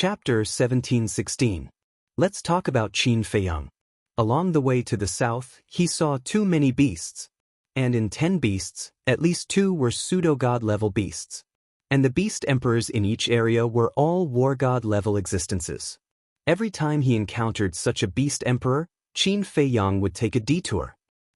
Chapter 1716. Let's talk about Qin Feiyang. Along the way to the south, he saw too many beasts. And in 10 beasts, at least 2 were pseudo-god-level beasts. And the beast emperors in each area were all war-god-level existences. Every time he encountered such a beast emperor, Qin Feiyang would take a detour.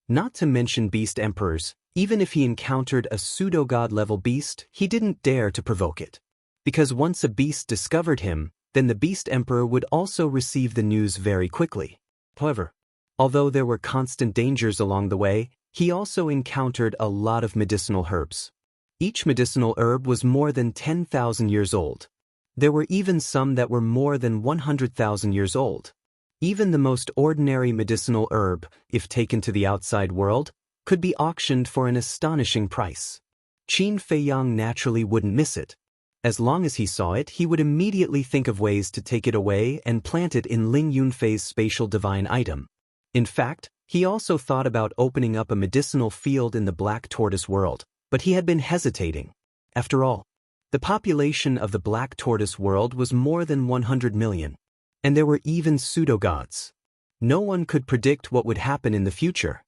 Not to mention beast emperors, even if he encountered a pseudo-god-level beast, he didn't dare to provoke it. Because once a beast discovered him, then the beast emperor would also receive the news very quickly. However, although there were constant dangers along the way, he also encountered a lot of medicinal herbs. Each medicinal herb was more than 10,000 years old. There were even some that were more than 100,000 years old. Even the most ordinary medicinal herb, if taken to the outside world, could be auctioned for an astonishing price. Qin Feiyang naturally wouldn't miss it. As long as he saw it, he would immediately think of ways to take it away and plant it in Ling Yunfei's spatial divine item. In fact, he also thought about opening up a medicinal field in the Black Tortoise world, but he had been hesitating. After all, the population of the Black Tortoise world was more than 100 million, and there were even pseudo-gods. No one could predict what would happen in the future.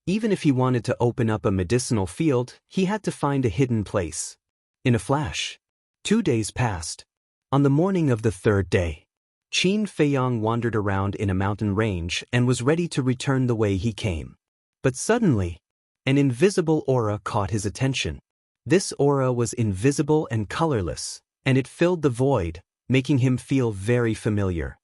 Even if he wanted to open up a medicinal field, he had to find a hidden place. In a flash, 2 days passed. On the morning of the 3rd day, Qin Feiyang wandered around in a mountain range and was ready to return the way he came. But suddenly, an invisible aura caught his attention. This aura was invisible and colorless, and it filled the void, making him feel very familiar.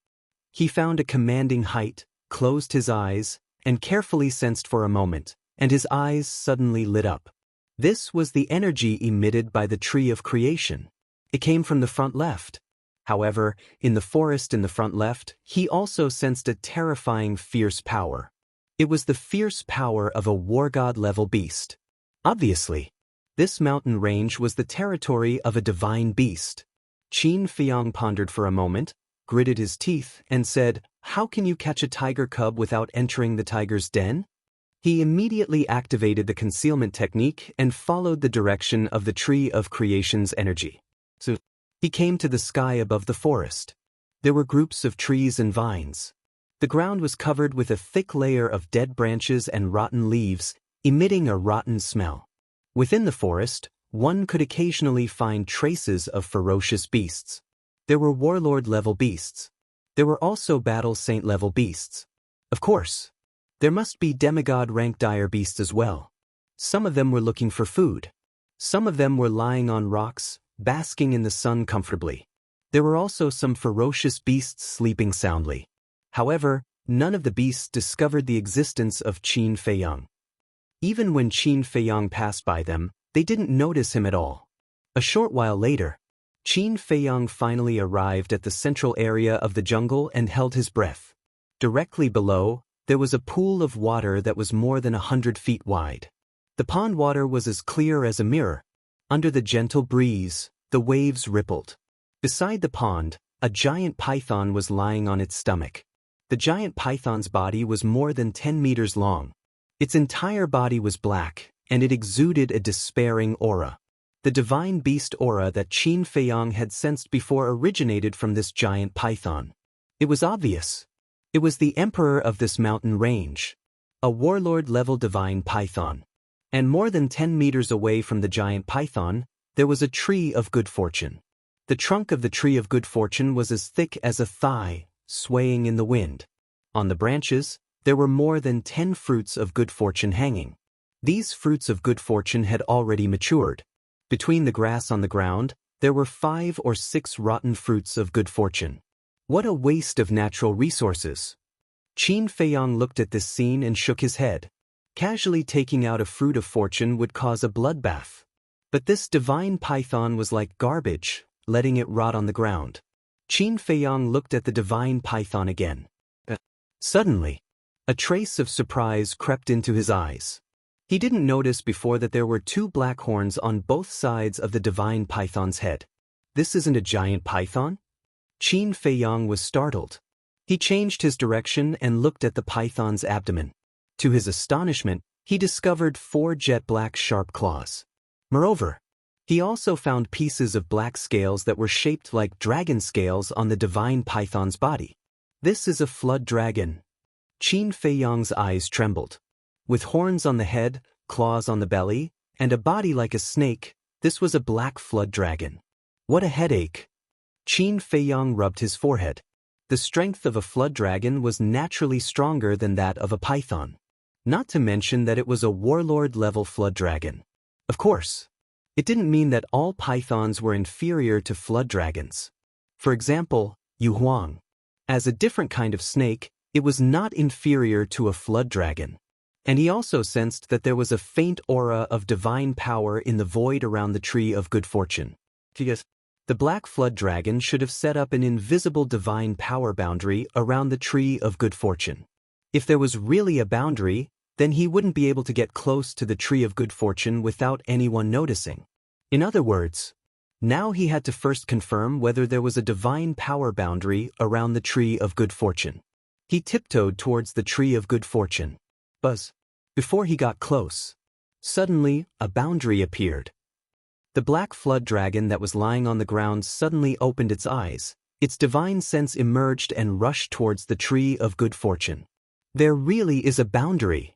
He found a commanding height, closed his eyes, and carefully sensed for a moment, and his eyes suddenly lit up. This was the energy emitted by the tree of creation. It came from the front left. However, in the forest in the front left, he also sensed a terrifying fierce power. It was the fierce power of a war-god-level beast. Obviously, this mountain range was the territory of a divine beast. Qin Feiyang pondered for a moment, gritted his teeth, and said, "How can you catch a tiger cub without entering the tiger's den?" He immediately activated the concealment technique and followed the direction of the tree of creation's energy. So, he came to the sky above the forest. There were groups of trees and vines. The ground was covered with a thick layer of dead branches and rotten leaves, emitting a rotten smell. Within the forest, one could occasionally find traces of ferocious beasts. There were warlord-level beasts. There were also battle saint-level beasts. Of course, there must be demigod-ranked dire beasts as well. Some of them were looking for food. Some of them were lying on rocks, basking in the sun comfortably. There were also some ferocious beasts sleeping soundly. However, none of the beasts discovered the existence of Qin Feiyang. Even when Qin Feiyang passed by them, they didn't notice him at all. A short while later, Qin Feiyang finally arrived at the central area of the jungle and held his breath. Directly below, there was a pool of water that was more than 100 feet wide. The pond water was as clear as a mirror. Under the gentle breeze, the waves rippled. Beside the pond, a giant python was lying on its stomach. The giant python's body was more than 10 meters long. Its entire body was black, and it exuded a despairing aura. The divine beast aura that Qin Feiyang had sensed before originated from this giant python. It was obvious. It was the emperor of this mountain range, a warlord-level divine python. And more than 10 meters away from the giant python, there was a tree of good fortune. The trunk of the tree of good fortune was as thick as a thigh, swaying in the wind. On the branches, there were more than 10 fruits of good fortune hanging. These fruits of good fortune had already matured. Between the grass on the ground, there were 5 or 6 rotten fruits of good fortune. What a waste of natural resources! Qin Feiyang looked at this scene and shook his head. Casually taking out a fruit of fortune would cause a bloodbath. But this divine python was like garbage, letting it rot on the ground. Qin Feiyang looked at the divine python again. Suddenly, a trace of surprise crept into his eyes. He didn't notice before that there were 2 black horns on both sides of the divine python's head. This isn't a giant python? Qin Feiyang was startled. He changed his direction and looked at the python's abdomen. To his astonishment, he discovered 4 jet black sharp claws. Moreover, He also found pieces of black scales that were shaped like dragon scales on the divine python's body. This is a flood dragon. Qin Feiyang's eyes trembled. With horns on the head, claws on the belly, and a body like a snake, this was a black flood dragon. What a headache! Qin Feiyang rubbed his forehead. The strength of a flood dragon was naturally stronger than that of a python. Not to mention that it was a warlord-level flood dragon. Of course, it didn't mean that all pythons were inferior to flood dragons. For example, Yu Huang. As a different kind of snake, it was not inferior to a flood dragon. And he also sensed that there was a faint aura of divine power in the void around the tree of good fortune. The black flood dragon should have set up an invisible divine power boundary around the tree of good fortune. If there was really a boundary, then he wouldn't be able to get close to the tree of good fortune without anyone noticing. In other words, now he had to first confirm whether there was a divine power boundary around the tree of good fortune. He tiptoed towards the tree of good fortune. Before he got close, suddenly a boundary appeared. The black flood dragon that was lying on the ground suddenly opened its eyes. Its divine sense emerged and rushed towards the tree of good fortune. There really is a boundary.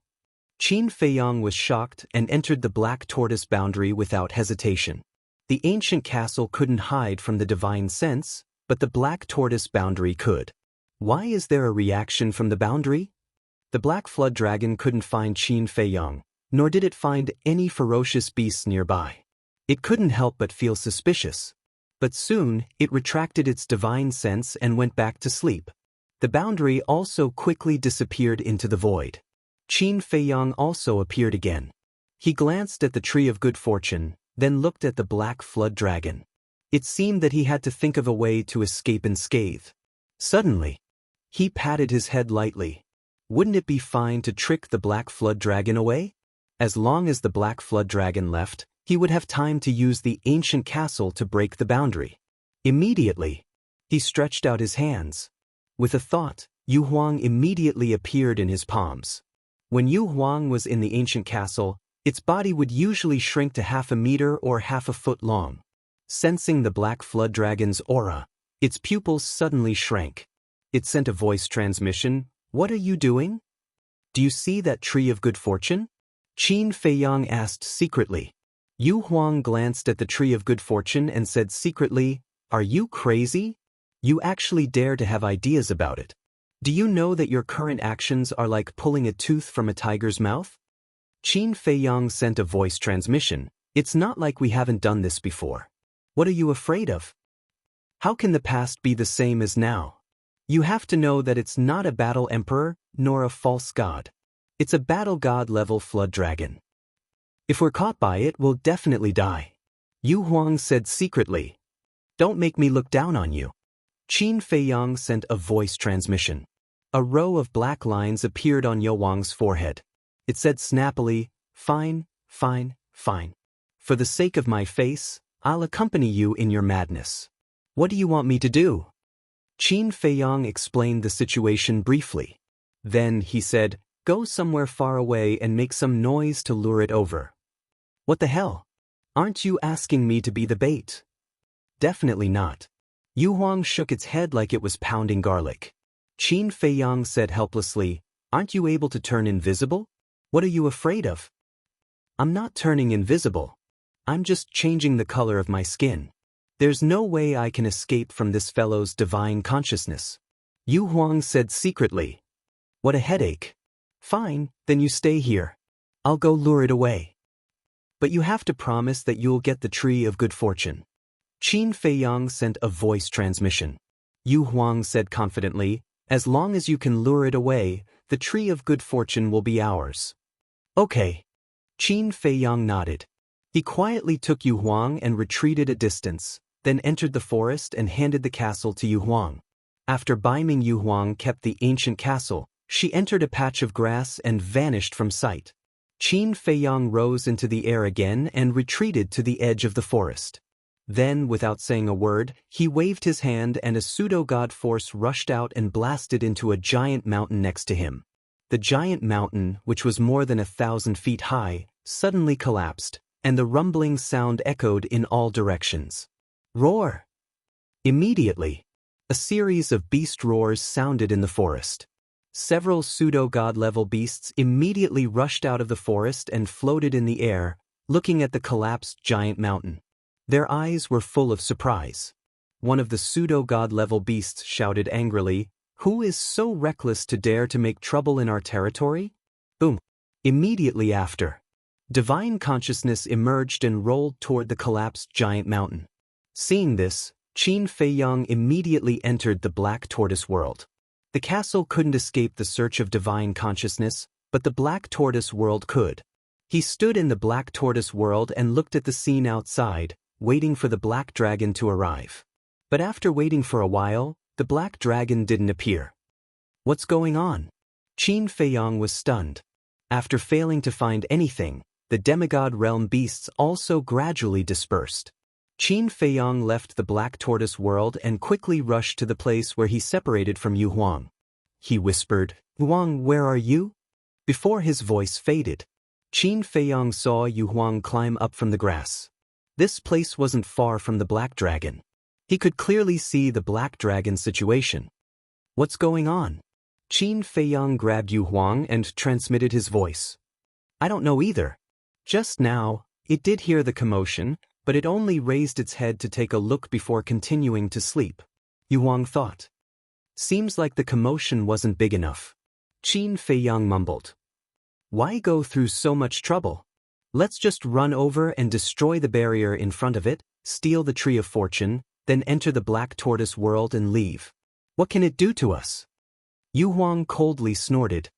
Qin Feiyang was shocked and entered the black tortoise boundary without hesitation. The ancient castle couldn't hide from the divine sense, but the black tortoise boundary could. Why is there a reaction from the boundary? The black flood dragon couldn't find Qin Feiyang, nor did it find any ferocious beasts nearby. It couldn't help but feel suspicious. But soon, it retracted its divine sense and went back to sleep. The boundary also quickly disappeared into the void. Qin Feiyang also appeared again. He glanced at the tree of good fortune, then looked at the black flood dragon. It seemed that he had to think of a way to escape unscathed. Suddenly, he patted his head lightly. Wouldn't it be fine to trick the black flood dragon away? As long as the black flood dragon left, he would have time to use the ancient castle to break the boundary. Immediately, he stretched out his hands. With a thought, Yu Huang immediately appeared in his palms. When Yu Huang was in the ancient castle, its body would usually shrink to half a meter or half a foot long. Sensing the black flood dragon's aura, its pupils suddenly shrank. It sent a voice transmission. What are you doing? Do you see that tree of good fortune? Qin Feiyang asked secretly. Yu Huang glanced at the tree of good fortune and said secretly, Are you crazy? You actually dare to have ideas about it. Do you know that your current actions are like pulling a tooth from a tiger's mouth? Qin Feiyang sent a voice transmission. It's not like we haven't done this before. What are you afraid of? How can the past be the same as now? You have to know that it's not a battle emperor, nor a false god. It's a battle god-level flood dragon. If we're caught by it, we'll definitely die. Yu Huang said secretly. Don't make me look down on you. Qin Feiyang sent a voice transmission. A row of black lines appeared on Yu Huang's forehead. It said snappily, Fine, fine, fine. For the sake of my face, I'll accompany you in your madness. What do you want me to do? Qin Feiyang explained the situation briefly. Then he said, Go somewhere far away and make some noise to lure it over. What the hell? Aren't you asking me to be the bait? Definitely not. Yu Huang shook its head like it was pounding garlic. Qin Feiyang said helplessly, Aren't you able to turn invisible? What are you afraid of? I'm not turning invisible. I'm just changing the color of my skin. There's no way I can escape from this fellow's divine consciousness. Yu Huang said secretly. What a headache. Fine, then you stay here. I'll go lure it away. But you have to promise that you'll get the tree of good fortune. Qin Feiyang sent a voice transmission. Yu Huang said confidently, As long as you can lure it away, the tree of good fortune will be ours. Okay. Qin Feiyang nodded. He quietly took Yu Huang and retreated a distance, then entered the forest and handed the castle to Yu Huang. After Baiming Yu Huang kept the ancient castle, she entered a patch of grass and vanished from sight. Qin Feiyang rose into the air again and retreated to the edge of the forest. Then, without saying a word, he waved his hand and a pseudo-god force rushed out and blasted into a giant mountain next to him. The giant mountain, which was more than 1,000 feet high, suddenly collapsed, and the rumbling sound echoed in all directions. Roar! Immediately, a series of beast roars sounded in the forest. Several pseudo-god-level beasts immediately rushed out of the forest and floated in the air, looking at the collapsed giant mountain. Their eyes were full of surprise. One of the pseudo-god-level beasts shouted angrily, "Who is so reckless to dare to make trouble in our territory?" Boom! Immediately after, divine consciousness emerged and rolled toward the collapsed giant mountain. Seeing this, Qin Feiyang immediately entered the Black Tortoise world. The castle couldn't escape the search of divine consciousness, but the Black Tortoise world could. He stood in the Black Tortoise world and looked at the scene outside, waiting for the Black Dragon to arrive. But after waiting for a while, the Black Dragon didn't appear. What's going on? Qin Feiyang was stunned. After failing to find anything, the demigod realm beasts also gradually dispersed. Qin Feiyang left the Black Tortoise world and quickly rushed to the place where he separated from Yu Huang. He whispered, "Huang, where are you?" Before his voice faded, Qin Feiyang saw Yu Huang climb up from the grass. This place wasn't far from the Black Dragon. He could clearly see the Black Dragon's situation. What's going on? Qin Feiyang grabbed Yu Huang and transmitted his voice. I don't know either. Just now, it did hear the commotion, but it only raised its head to take a look before continuing to sleep. Yu Huang thought. Seems like the commotion wasn't big enough. Qin Feiyang mumbled. Why go through so much trouble? Let's just run over and destroy the barrier in front of it, steal the Tree of Fortune, then enter the Black Tortoise world and leave. What can it do to us? Yu Huang coldly snorted.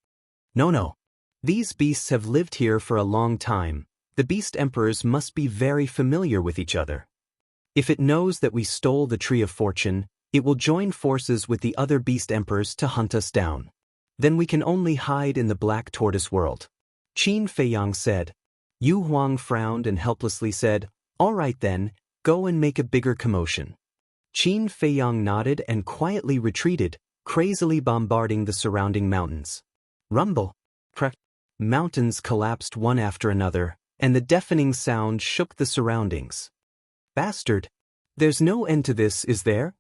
No. These beasts have lived here for a long time. The beast emperors must be very familiar with each other. If it knows that we stole the Tree of Fortune, it will join forces with the other beast emperors to hunt us down. Then we can only hide in the Black Tortoise world. Qin Feiyang said. Yu Huang frowned and helplessly said, All right then, go and make a bigger commotion. Qin Feiyang nodded and quietly retreated, crazily bombarding the surrounding mountains. Rumble. Crack. Mountains collapsed one after another, and the deafening sound shook the surroundings. Bastard! There's no end to this, is there?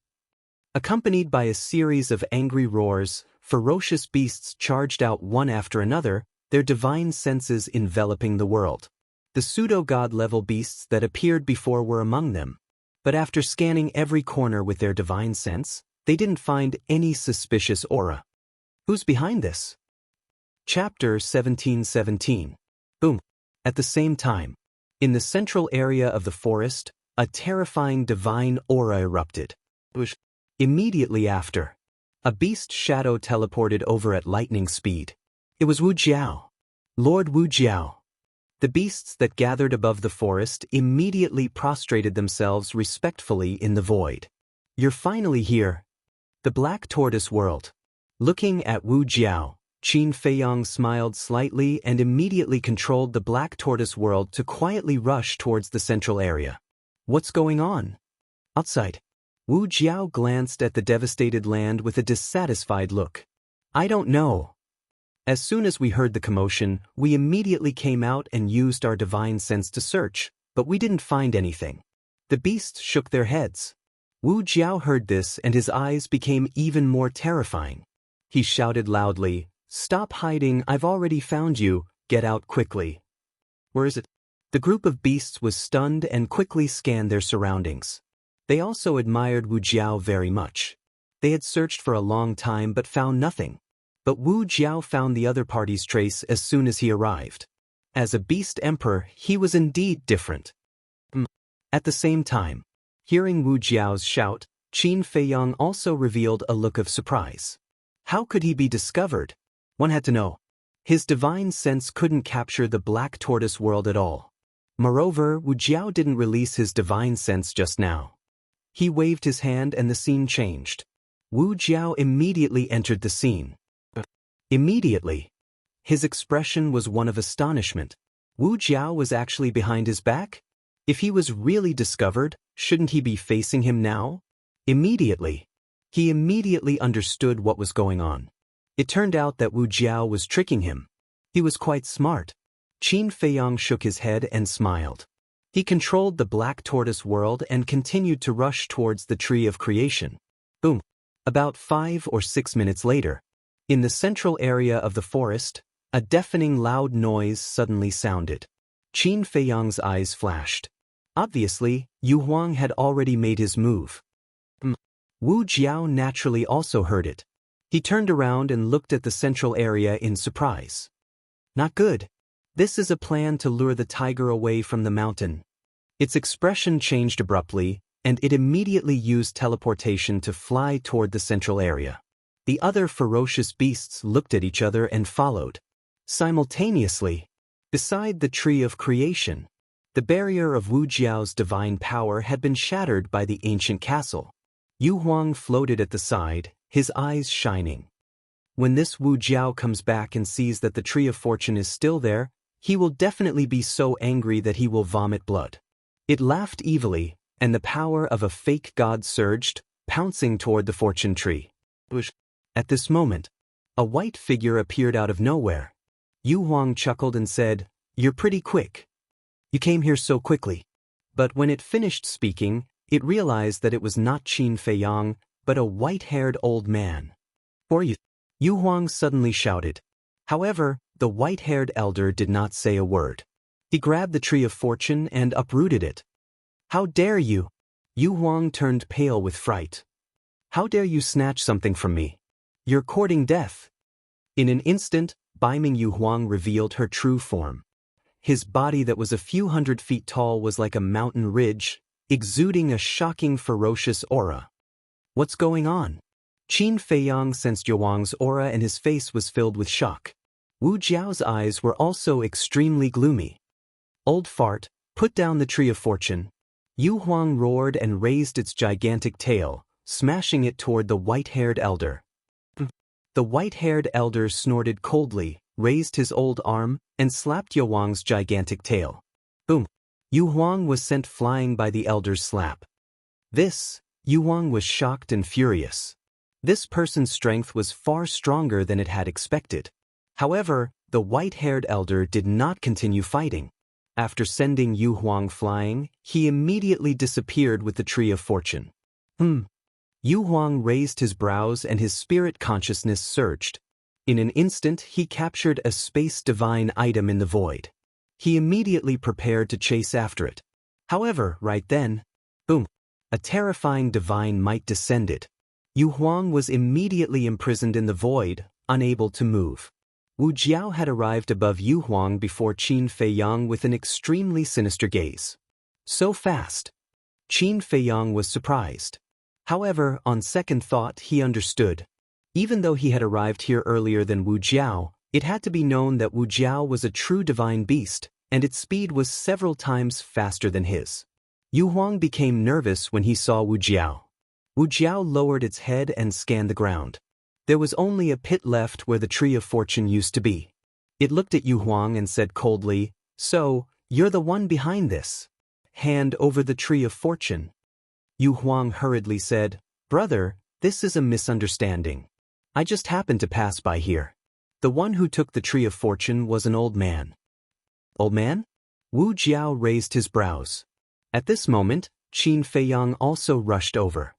Accompanied by a series of angry roars, ferocious beasts charged out one after another, their divine senses enveloping the world. The pseudo-god-level beasts that appeared before were among them. But after scanning every corner with their divine sense, they didn't find any suspicious aura. Who's behind this? Chapter 1717. Boom. At the same time, in the central area of the forest, a terrifying divine aura erupted. Immediately after, a beast shadow teleported over at lightning speed. It was Wu Jiao. Lord Wu Jiao. The beasts that gathered above the forest immediately prostrated themselves respectfully in the void. You're finally here. The Black Tortoise world. Looking at Wu Jiao, Qin Feiyang smiled slightly and immediately controlled the Black Tortoise world to quietly rush towards the central area. What's going on? Outside. Wu Jiao glanced at the devastated land with a dissatisfied look. I don't know. As soon as we heard the commotion, we immediately came out and used our divine sense to search, but we didn't find anything. The beasts shook their heads. Wu Jiao heard this and his eyes became even more terrifying. He shouted loudly, Stop hiding, I've already found you, get out quickly. Where is it? The group of beasts was stunned and quickly scanned their surroundings. They also admired Wu Jiao very much. They had searched for a long time but found nothing. But Wu Jiao found the other party's trace as soon as he arrived. As a beast emperor, he was indeed different. At the same time, hearing Wu Jiao's shout, Qin Feiyang also revealed a look of surprise. How could he be discovered? One had to know. His divine sense couldn't capture the Black Tortoise world at all. Moreover, Wu Jiao didn't release his divine sense just now. He waved his hand and the scene changed. Wu Jiao immediately entered the scene. Immediately. His expression was one of astonishment. Wu Jiao was actually behind his back? If he was really discovered, shouldn't he be facing him now? Immediately. He immediately understood what was going on. It turned out that Wu Jiao was tricking him. He was quite smart. Qin Feiyang shook his head and smiled. He controlled the black tortoise world and continued to rush towards the tree of creation. Boom. About 5 or 6 minutes later, in the central area of the forest, a deafening loud noise suddenly sounded. Qin Feiyang's eyes flashed. Obviously, Yu Huang had already made his move. Wu Jiao naturally also heard it. He turned around and looked at the central area in surprise. Not good. This is a plan to lure the tiger away from the mountain. Its expression changed abruptly, and it immediately used teleportation to fly toward the central area. The other ferocious beasts looked at each other and followed. Simultaneously, beside the tree of creation, the barrier of Wu Jiao's divine power had been shattered by the ancient castle. Yu Huang floated at the side, his eyes shining. When this Wu Jiao comes back and sees that the tree of fortune is still there, he will definitely be so angry that he will vomit blood. It laughed evilly, and the power of a fake god surged, pouncing toward the fortune tree. At this moment, a white figure appeared out of nowhere. Yu Huang chuckled and said, "You're pretty quick. You came here so quickly." But when it finished speaking, it realized that it was not Qin Feiyang, but a white-haired old man. "For you," Yu Huang suddenly shouted. However, the white-haired elder did not say a word. He grabbed the tree of fortune and uprooted it. "How dare you?" Yu Huang turned pale with fright. "How dare you snatch something from me? You're courting death." In an instant, Baiming Yu Huang revealed her true form. His body that was a few hundred feet tall was like a mountain ridge, exuding a shocking ferocious aura. "What's going on?" Qin Feiyang sensed Yu Huang's aura and his face was filled with shock. Wu Jiao's eyes were also extremely gloomy. "Old fart, put down the tree of fortune." Yu Huang roared and raised its gigantic tail, smashing it toward the white-haired elder. The white-haired elder snorted coldly, raised his old arm, and slapped Yu Huang's gigantic tail. Boom! Yu Huang was sent flying by the elder's slap. Yu Huang was shocked and furious. This person's strength was far stronger than it had expected. However, the white-haired elder did not continue fighting. After sending Yu Huang flying, he immediately disappeared with the tree of fortune. Yu Huang raised his brows and his spirit consciousness surged. In an instant, he captured a space divine item in the void. He immediately prepared to chase after it. However, right then, boom, a terrifying divine might descended. Yu Huang was immediately imprisoned in the void, unable to move. Wu Jiao had arrived above Yu Huang before Qin Feiyang with an extremely sinister gaze. So fast. Qin Feiyang was surprised. However, on second thought, he understood. Even though he had arrived here earlier than Wu Jiao, it had to be known that Wu Jiao was a true divine beast, and its speed was several times faster than his. Yu Huang became nervous when he saw Wu Jiao. Wu Jiao lowered its head and scanned the ground. There was only a pit left where the tree of fortune used to be. It looked at Yu Huang and said coldly, "So, you're the one behind this. Hand over the tree of fortune." Yu Huang hurriedly said, "Brother, this is a misunderstanding. I just happened to pass by here." The one who took the tree of fortune was an old man. "Old man?" Wu Jiao raised his brows. At this moment, Qin Feiyang also rushed over.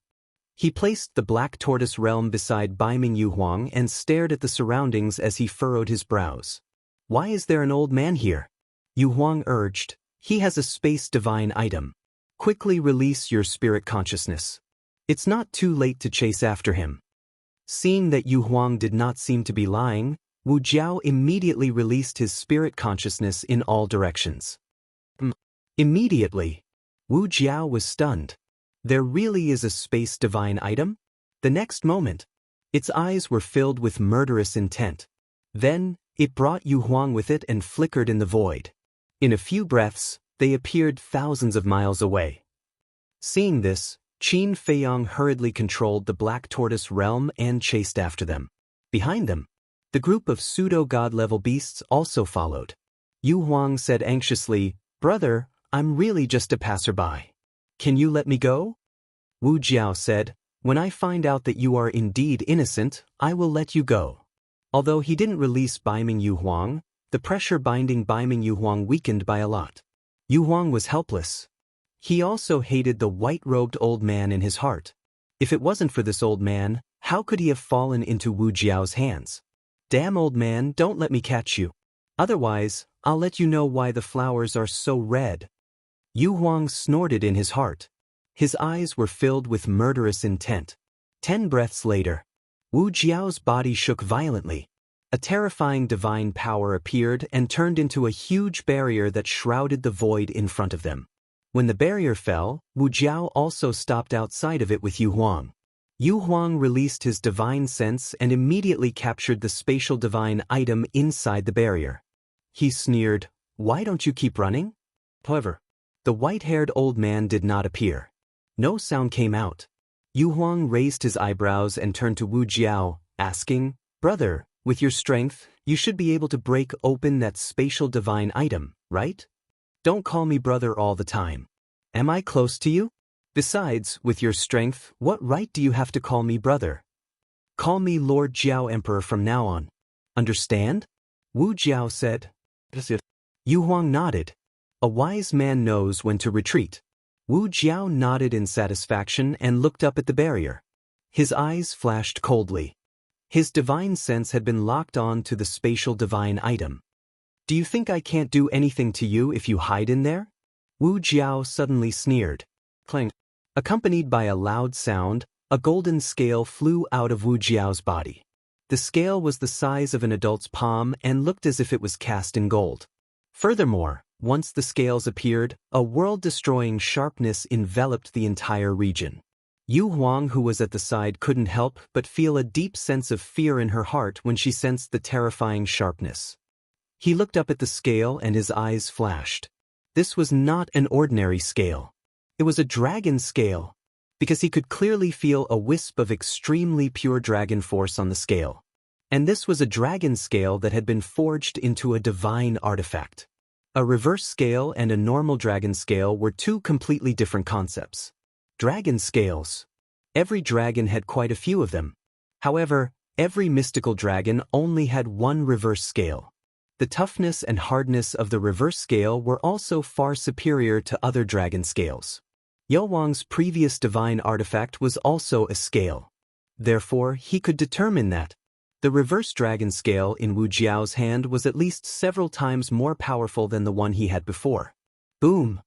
He placed the black tortoise realm beside Baiming Yu Huang and stared at the surroundings as he furrowed his brows. "Why is there an old man here?" Yu Huang urged. "He has a space divine item. Quickly release your spirit consciousness. It's not too late to chase after him." Seeing that Yu Huang did not seem to be lying, Wu Jiao immediately released his spirit consciousness in all directions. Immediately, Wu Jiao was stunned. There really is a space divine item? The next moment, its eyes were filled with murderous intent. Then, it brought Yu Huang with it and flickered in the void. In a few breaths, they appeared thousands of miles away. Seeing this, Qin Feiyang hurriedly controlled the black tortoise realm and chased after them. Behind them, the group of pseudo-god-level beasts also followed. Yu Huang said anxiously, "Brother, I'm really just a passerby. Can you let me go?" Wu Jiao said, "When I find out that you are indeed innocent, I will let you go." Although he didn't release Baiming Yu Huang, the pressure binding Baiming Yu Huang weakened by a lot. Yu Huang was helpless. He also hated the white-robed old man in his heart. If it wasn't for this old man, how could he have fallen into Wu Jiao's hands? Damn old man, don't let me catch you. Otherwise, I'll let you know why the flowers are so red. Yu Huang snorted in his heart. His eyes were filled with murderous intent. 10 breaths later, Wu Jiao's body shook violently. A terrifying divine power appeared and turned into a huge barrier that shrouded the void in front of them. When the barrier fell, Wu Jiao also stopped outside of it with Yu Huang. Yu Huang released his divine sense and immediately captured the spatial divine item inside the barrier. He sneered, "Why don't you keep running?" However, the white-haired old man did not appear. No sound came out. Yu Huang raised his eyebrows and turned to Wu Jiao, asking, "Brother, with your strength, you should be able to break open that spatial divine item, right? Don't call me brother all the time. Am I close to you? Besides, with your strength, what right do you have to call me brother? Call me Lord Jiao Emperor from now on. Understand?" Wu Jiao said. Yu Huang nodded. A wise man knows when to retreat. Wu Jiao nodded in satisfaction and looked up at the barrier. His eyes flashed coldly. His divine sense had been locked on to the spatial divine item. "Do you think I can't do anything to you if you hide in there?" Wu Jiao suddenly sneered. Clang. Accompanied by a loud sound, a golden scale flew out of Wu Jiao's body. The scale was the size of an adult's palm and looked as if it was cast in gold. Furthermore, once the scales appeared, a world-destroying sharpness enveloped the entire region. Yu Huang, who was at the side, couldn't help but feel a deep sense of fear in her heart when she sensed the terrifying sharpness. He looked up at the scale and his eyes flashed. This was not an ordinary scale. It was a dragon scale, because he could clearly feel a wisp of extremely pure dragon force on the scale. And this was a dragon scale that had been forged into a divine artifact. A reverse scale and a normal dragon scale were two completely different concepts. Dragon scales. Every dragon had quite a few of them. However, every mystical dragon only had one reverse scale. The toughness and hardness of the reverse scale were also far superior to other dragon scales. Yu Huang's previous divine artifact was also a scale. Therefore, he could determine that the reverse dragon scale in Wu Jiao's hand was at least several times more powerful than the one he had before. Boom!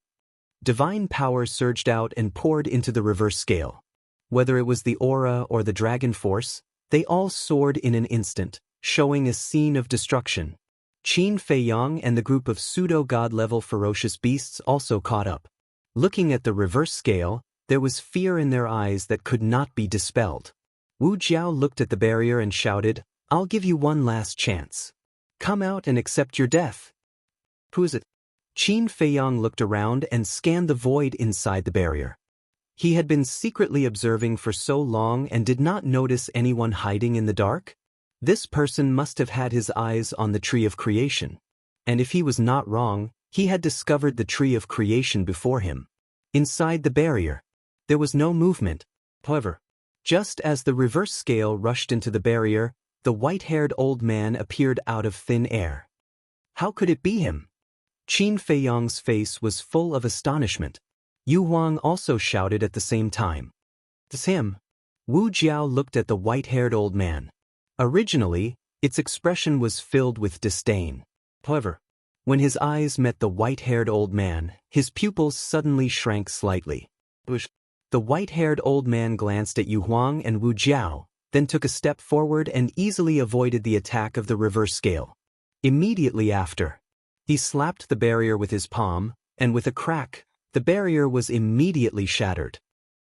Divine power surged out and poured into the reverse scale. Whether it was the aura or the dragon force, they all soared in an instant, showing a scene of destruction. Qin Feiyang and the group of pseudo-god-level ferocious beasts also caught up. Looking at the reverse scale, there was fear in their eyes that could not be dispelled. Wu Jiao looked at the barrier and shouted, "I'll give you one last chance. Come out and accept your death." "Who is it?" Qin Feiyang looked around and scanned the void inside the barrier. He had been secretly observing for so long and did not notice anyone hiding in the dark. This person must have had his eyes on the tree of creation. And if he was not wrong, he had discovered the tree of creation before him. Inside the barrier, there was no movement. However, just as the reverse scale rushed into the barrier, the white-haired old man appeared out of thin air. How could it be him? Qin Feiyang's face was full of astonishment. Yu Huang also shouted at the same time. "It's him." Wu Jiao looked at the white-haired old man. Originally, its expression was filled with disdain. However, when his eyes met the white-haired old man, his pupils suddenly shrank slightly. The white-haired old man glanced at Yu Huang and Wu Jiao, then took a step forward and easily avoided the attack of the reverse scale. Immediately after, he slapped the barrier with his palm, and with a crack, the barrier was immediately shattered.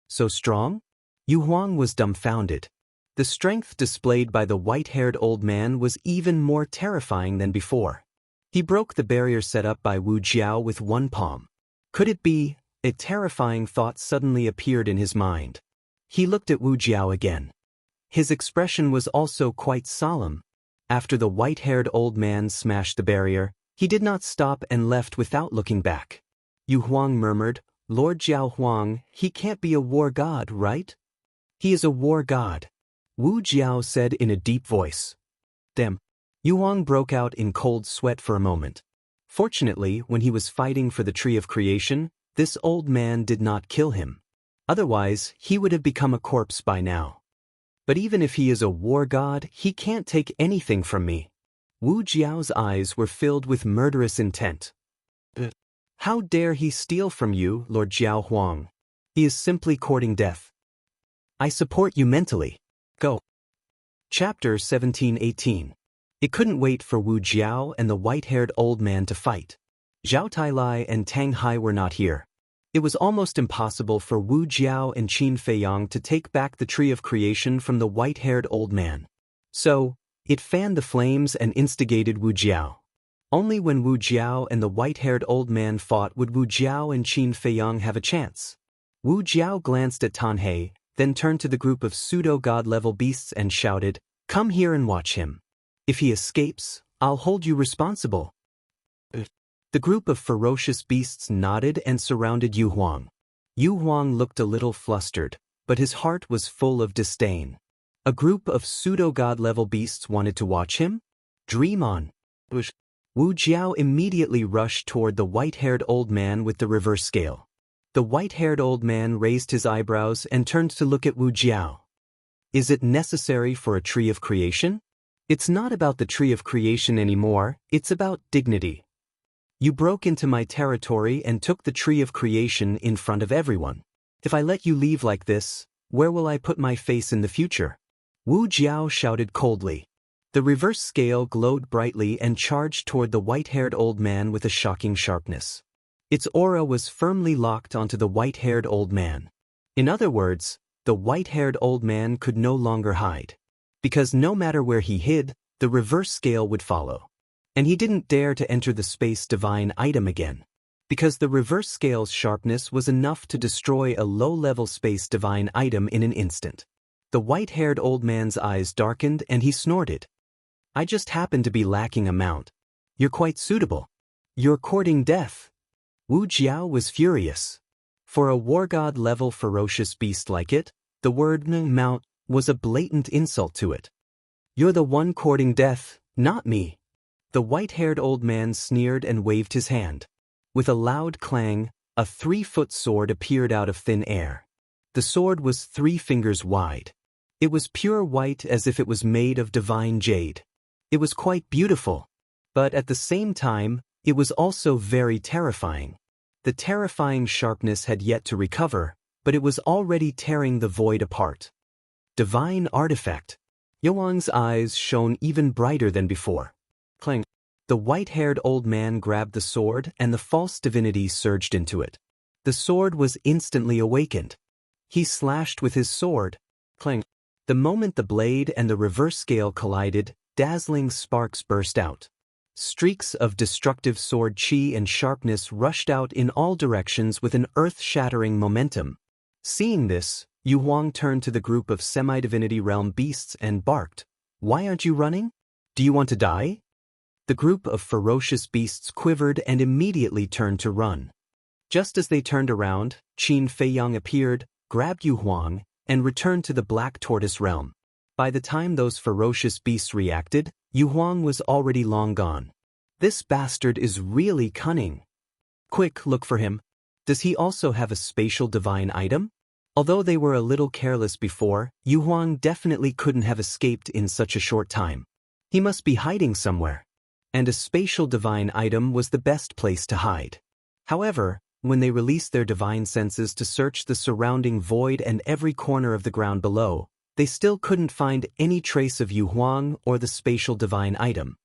So strong? Yu Huang was dumbfounded. The strength displayed by the white-haired old man was even more terrifying than before. He broke the barrier set up by Wu Jiao with one palm. Could it be? A terrifying thought suddenly appeared in his mind. He looked at Wu Jiao again. His expression was also quite solemn. After the white-haired old man smashed the barrier, he did not stop and left without looking back. Yu Huang murmured, "Lord Jiao Huang, he can't be a war god, right?" "He is a war god," Wu Jiao said in a deep voice. Damn. Yu Huang broke out in cold sweat for a moment. Fortunately, when he was fighting for the tree of creation, this old man did not kill him. Otherwise, he would have become a corpse by now. But even if he is a war god, he can't take anything from me. Wu Jiao's eyes were filled with murderous intent. How dare he steal from you, Lord Jiao Huang? He is simply courting death. I support you mentally. Go. Chapter 17-18. It couldn't wait for Wu Jiao and the white-haired old man to fight. Zhao Tailai and Tang Hai were not here. It was almost impossible for Wu Jiao and Qin Feiyang to take back the tree of creation from the white-haired old man. So, it fanned the flames and instigated Wu Jiao. Only when Wu Jiao and the white-haired old man fought would Wu Jiao and Qin Feiyang have a chance. Wu Jiao glanced at Tan He, then turned to the group of pseudo-god-level beasts and shouted, "Come here and watch him. If he escapes, I'll hold you responsible." The group of ferocious beasts nodded and surrounded Yu Huang. Yu Huang looked a little flustered, but his heart was full of disdain. A group of pseudo-god-level beasts wanted to watch him? Dream on. Wu Jiao immediately rushed toward the white-haired old man with the reverse scale. The white-haired old man raised his eyebrows and turned to look at Wu Jiao. Is it necessary for a tree of creation? It's not about the tree of creation anymore, it's about dignity. You broke into my territory and took the tree of creation in front of everyone. If I let you leave like this, where will I put my face in the future? Wu Jiao shouted coldly. The reverse scale glowed brightly and charged toward the white-haired old man with a shocking sharpness. Its aura was firmly locked onto the white-haired old man. In other words, the white-haired old man could no longer hide. Because no matter where he hid, the reverse scale would follow. And he didn't dare to enter the space divine item again. Because the reverse scale's sharpness was enough to destroy a low-level space divine item in an instant. The white-haired old man's eyes darkened and he snorted. I just happen to be lacking a mount. You're quite suitable. You're courting death. Wu Jiao was furious. For a war god level ferocious beast like it, the word mount was a blatant insult to it. You're the one courting death, not me. The white-haired old man sneered and waved his hand. With a loud clang, a 3-foot sword appeared out of thin air. The sword was 3 fingers wide. It was pure white as if it was made of divine jade. It was quite beautiful. But at the same time, it was also very terrifying. The terrifying sharpness had yet to recover, but it was already tearing the void apart. Divine artifact. Yuang's eyes shone even brighter than before. Clang. The white-haired old man grabbed the sword and the false divinity surged into it. The sword was instantly awakened. He slashed with his sword. Clang. The moment the blade and the reverse scale collided, dazzling sparks burst out. Streaks of destructive sword chi and sharpness rushed out in all directions with an earth-shattering momentum. Seeing this, Yu Huang turned to the group of semi-divinity realm beasts and barked, "Why aren't you running? Do you want to die?" The group of ferocious beasts quivered and immediately turned to run. Just as they turned around, Qin Feiyang appeared, grabbed Yu Huang, and returned to the Black Tortoise realm. By the time those ferocious beasts reacted, Yu Huang was already long gone. This bastard is really cunning. Quick, look for him. Does he also have a spatial divine item? Although they were a little careless before, Yu Huang definitely couldn't have escaped in such a short time. He must be hiding somewhere. And a spatial divine item was the best place to hide. However, when they released their divine senses to search the surrounding void and every corner of the ground below, they still couldn't find any trace of Yu Huang or the spatial divine item.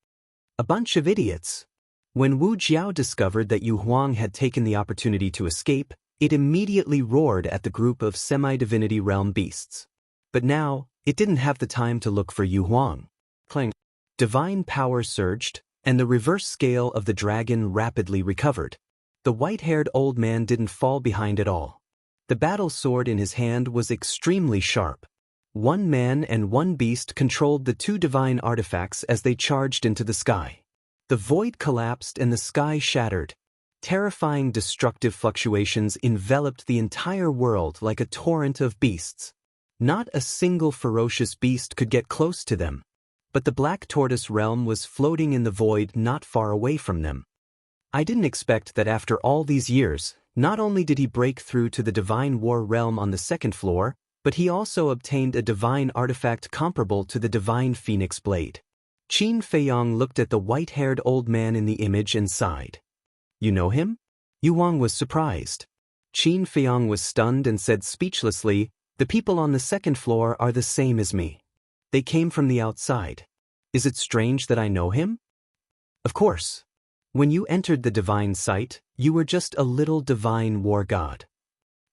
A bunch of idiots. When Wu Jiao discovered that Yu Huang had taken the opportunity to escape, it immediately roared at the group of semi-divinity realm beasts. But now, it didn't have the time to look for Yu Huang. Clang. Divine power surged, and the reverse scale of the dragon rapidly recovered. The white-haired old man didn't fall behind at all. The battle sword in his hand was extremely sharp. One man and one beast controlled the 2 divine artifacts as they charged into the sky. The void collapsed and the sky shattered. Terrifying destructive fluctuations enveloped the entire world like a torrent of beasts. Not a single ferocious beast could get close to them. But the Black Tortoise realm was floating in the void not far away from them. I didn't expect that after all these years, not only did he break through to the divine war realm on the second floor, but he also obtained a divine artifact comparable to the divine phoenix blade. Qin Feiyong looked at the white-haired old man in the image and sighed. You know him? Yu Huang was surprised. Qin Feiyong was stunned and said speechlessly, the people on the second floor are the same as me. They came from the outside. Is it strange that I know him? Of course. When you entered the divine site, you were just a little divine war god.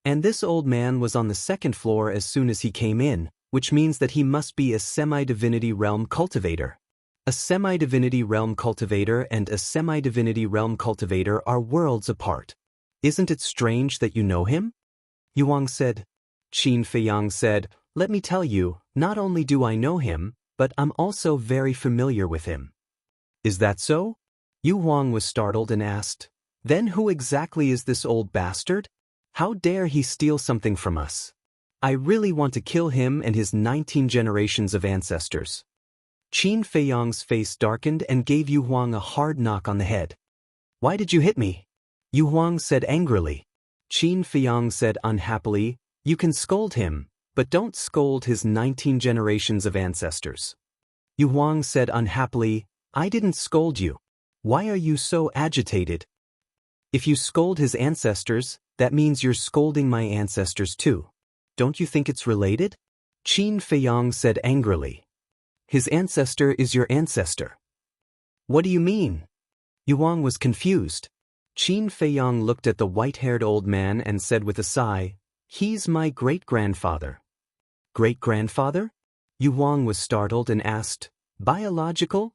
And this old man was on the second floor as soon as he came in, which means that he must be a semi-divinity realm cultivator. A semi-divinity realm cultivator and a semi-divinity realm cultivator are worlds apart. Isn't it strange that you know him? Yu Huang said. Qin Feiyong said, let me tell you, not only do I know him, but I'm also very familiar with him. Is that so? Yu Huang was startled and asked, then who exactly is this old bastard? How dare he steal something from us? I really want to kill him and his 19 generations of ancestors. Qin Feiyong's face darkened and gave Yu Huang a hard knock on the head. Why did you hit me? Yu Huang said angrily. Qin Feiyong said unhappily, you can scold him, but don't scold his 19 generations of ancestors. Yu Huang said unhappily, I didn't scold you. Why are you so agitated? If you scold his ancestors, that means you're scolding my ancestors too. Don't you think it's related? Qin Feiyong said angrily. His ancestor is your ancestor. What do you mean? Yu Huang was confused. Qin Feiyong looked at the white-haired old man and said with a sigh, he's my great-grandfather. Great-grandfather? Yu Huang was startled and asked, biological?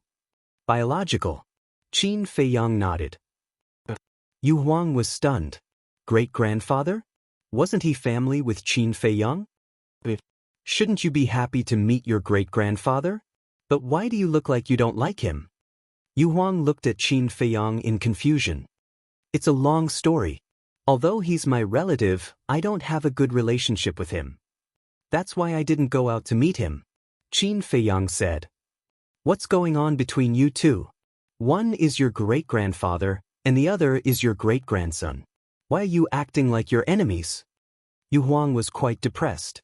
Biological. Qin Feiyong nodded. Yu Huang was stunned. Great-grandfather? Wasn't he family with Qin Feiyong? Shouldn't you be happy to meet your great-grandfather? But why do you look like you don't like him? Yu Huang looked at Qin Feiyong in confusion. It's a long story. Although he's my relative, I don't have a good relationship with him. That's why I didn't go out to meet him. Qin Feiyong said. What's going on between you two? One is your great-grandfather, and the other is your great-grandson. Why are you acting like you're enemies? Yu Huang was quite depressed.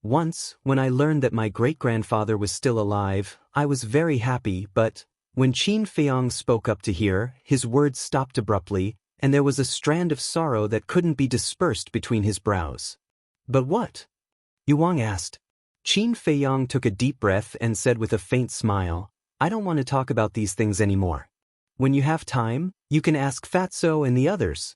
Once, when I learned that my great-grandfather was still alive, I was very happy, but when Qin Feiyong spoke up to hear, his words stopped abruptly, and there was a strand of sorrow that couldn't be dispersed between his brows. But what? Yu Huang asked. Qin Feiyong took a deep breath and said with a faint smile, I don't want to talk about these things anymore. When you have time, you can ask Fatso and the others.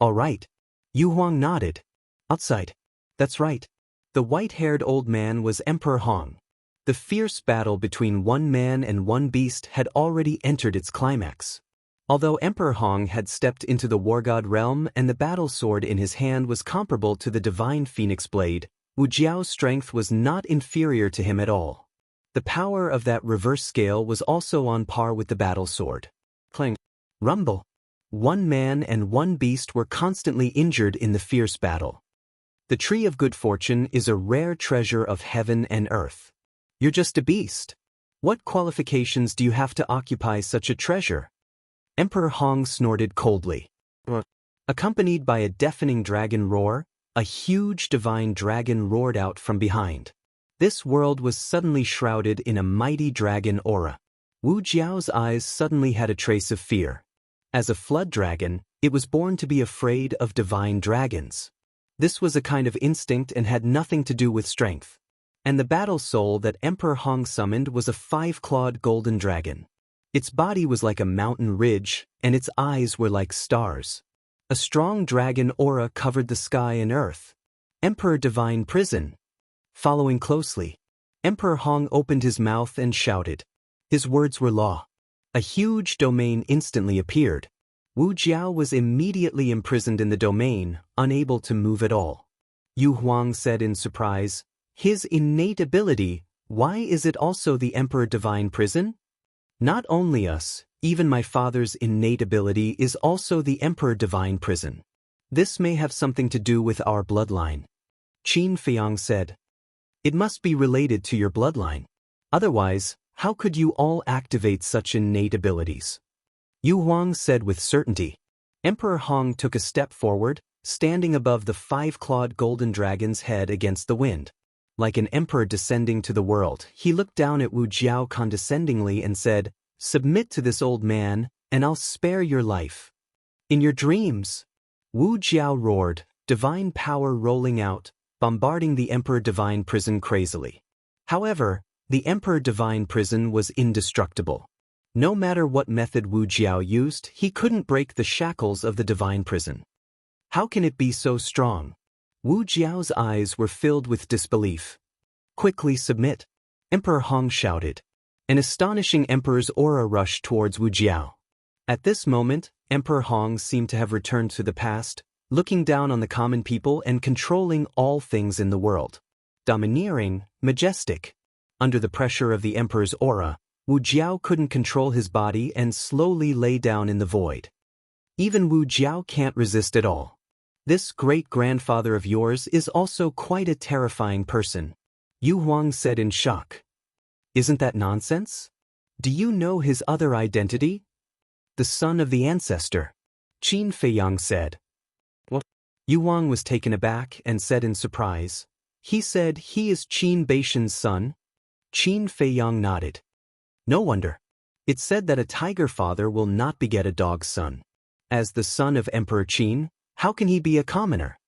All right. Yu Huang nodded. Outside. That's right. The white-haired old man was Emperor Hong. The fierce battle between one man and one beast had already entered its climax. Although Emperor Hong had stepped into the war god realm and the battle sword in his hand was comparable to the divine phoenix blade, Wu Jiao's strength was not inferior to him at all. The power of that reverse scale was also on par with the battle sword. Clang. Rumble. One man and one beast were constantly injured in the fierce battle. The tree of good fortune is a rare treasure of heaven and earth. You're just a beast. What qualifications do you have to occupy such a treasure? Emperor Hong snorted coldly. Accompanied by a deafening dragon roar, a huge divine dragon roared out from behind. This world was suddenly shrouded in a mighty dragon aura. Wu Jiao's eyes suddenly had a trace of fear. As a flood dragon, it was born to be afraid of divine dragons. This was a kind of instinct and had nothing to do with strength. And the battle soul that Emperor Hong summoned was a 5-clawed golden dragon. Its body was like a mountain ridge, and its eyes were like stars. A strong dragon aura covered the sky and earth. Emperor Divine Prison. Following closely, Emperor Hong opened his mouth and shouted. His words were law. A huge domain instantly appeared. Wu Jiao was immediately imprisoned in the domain, unable to move at all. Yu Huang said in surprise, his innate ability, why is it also the Emperor Divine Prison? Not only us, even my father's innate ability is also the Emperor Divine Prison. This may have something to do with our bloodline. Qin Feiyong said. It must be related to your bloodline. Otherwise, how could you all activate such innate abilities? Yu Huang said with certainty. Emperor Hong took a step forward, standing above the 5-clawed golden dragon's head against the wind. Like an emperor descending to the world, he looked down at Wu Jiao condescendingly and said, "Submit to this old man, and I'll spare your life." "In your dreams!" Wu Jiao roared, divine power rolling out, bombarding the Emperor Divine Prison crazily. However, the Emperor Divine Prison was indestructible. No matter what method Wu Jiao used, he couldn't break the shackles of the Divine Prison. How can it be so strong? Wu Jiao's eyes were filled with disbelief. "Quickly submit," Emperor Hong shouted. An astonishing emperor's aura rushed towards Wu Jiao. At this moment, Emperor Hong seemed to have returned to the past, looking down on the common people and controlling all things in the world. Domineering, majestic. Under the pressure of the emperor's aura, Wu Jiao couldn't control his body and slowly lay down in the void. "Even Wu Jiao can't resist at all. This great-grandfather of yours is also quite a terrifying person," Yu Huang said in shock. "Isn't that nonsense? Do you know his other identity?" "The son of the ancestor," Qin Feiyang said. "What?" Yu Huang was taken aback and said in surprise. "He said he is Qin Baishan's son?" Qin Feiyang nodded. "No wonder. It's said that a tiger father will not beget a dog's son. As the son of Emperor Qin, how can he be a commoner?"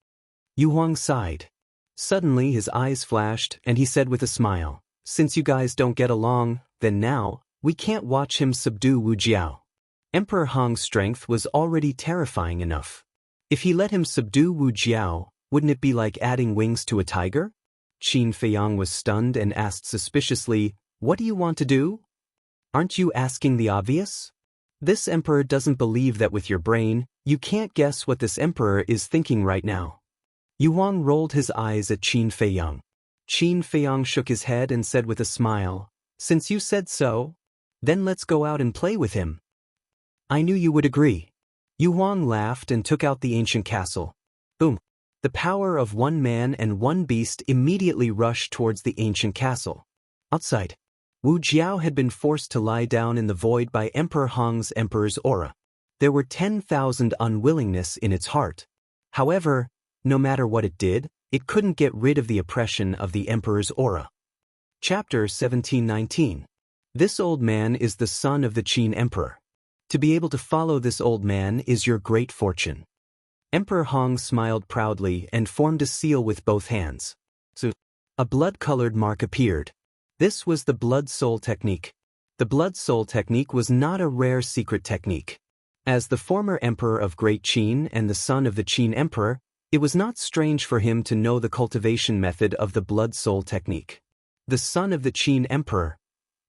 Yu Huang sighed. Suddenly his eyes flashed and he said with a smile, "Since you guys don't get along, then now, we can't watch him subdue Wu Jiao." Emperor Hong's strength was already terrifying enough. If he let him subdue Wu Jiao, wouldn't it be like adding wings to a tiger? Qin Feiyang was stunned and asked suspiciously, "What do you want to do? Aren't you asking the obvious? This emperor doesn't believe that with your brain, you can't guess what this emperor is thinking right now." Yu Huang rolled his eyes at Qin Feiyang. Qin Feiyang shook his head and said with a smile, "Since you said so, then let's go out and play with him." "I knew you would agree." Yu Huang laughed and took out the ancient castle. Boom! The power of one man and one beast immediately rushed towards the ancient castle. Outside, Wu Jiao had been forced to lie down in the void by Emperor Hong's emperor's aura. There were 10,000 unwillingness in its heart. However, no matter what it did, it couldn't get rid of the oppression of the emperor's aura. Chapter 1719. This old man is the son of the Qin emperor. To be able to follow this old man is your great fortune. Emperor Hong smiled proudly and formed a seal with both hands. So, a blood-colored mark appeared. This was the blood soul technique. The blood soul technique was not a rare secret technique. As the former emperor of Great Qin and the son of the Qin emperor, it was not strange for him to know the cultivation method of the blood soul technique. The son of the Qin emperor.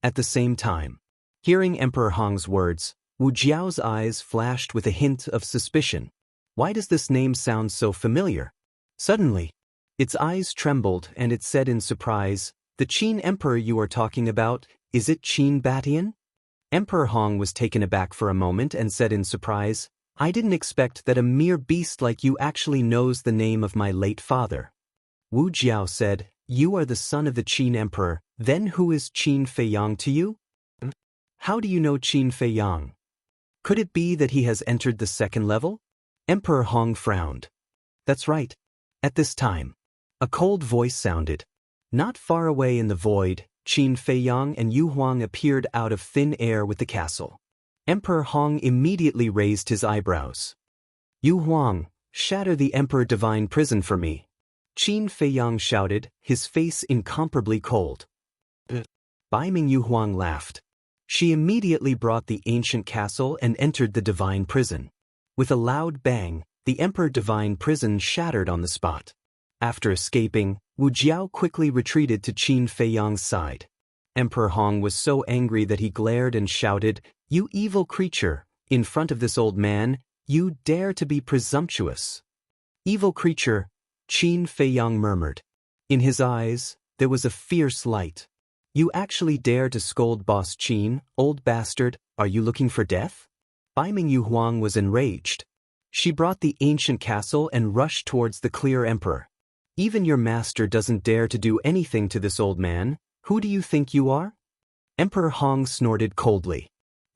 At the same time, hearing Emperor Hong's words, Wu Jiao's eyes flashed with a hint of suspicion. Why does this name sound so familiar? Suddenly, its eyes trembled and it said in surprise, "The Qin emperor you are talking about, is it Qin Batian?" Emperor Hong was taken aback for a moment and said in surprise, "I didn't expect that a mere beast like you actually knows the name of my late father." Wu Jiao said, "You are the son of the Qin emperor, then who is Qin Feiyang to you?" "How do you know Qin Feiyang? Could it be that he has entered the second level?" Emperor Hong frowned. "That's right." At this time, a cold voice sounded. Not far away in the void, Qin Feiyang and Yu Huang appeared out of thin air with the castle. Emperor Hong immediately raised his eyebrows. "Yu Huang, shatter the Emperor Divine Prison for me," Qin Feiyang shouted, his face incomparably cold. Baiming Yu Huang laughed. She immediately brought the ancient castle and entered the Divine Prison. With a loud bang, the Emperor Divine Prison shattered on the spot. After escaping, Wu Jiao quickly retreated to Qin Feiyang's side. Emperor Hong was so angry that he glared and shouted, "You evil creature, in front of this old man, you dare to be presumptuous." "Evil creature," Qin Feiyang murmured. In his eyes, there was a fierce light. "You actually dare to scold Boss Qin, old bastard, are you looking for death?" Baiming Yu Huang was enraged. She brought the ancient castle and rushed towards the clear emperor. "Even your master doesn't dare to do anything to this old man. Who do you think you are?" Emperor Hong snorted coldly.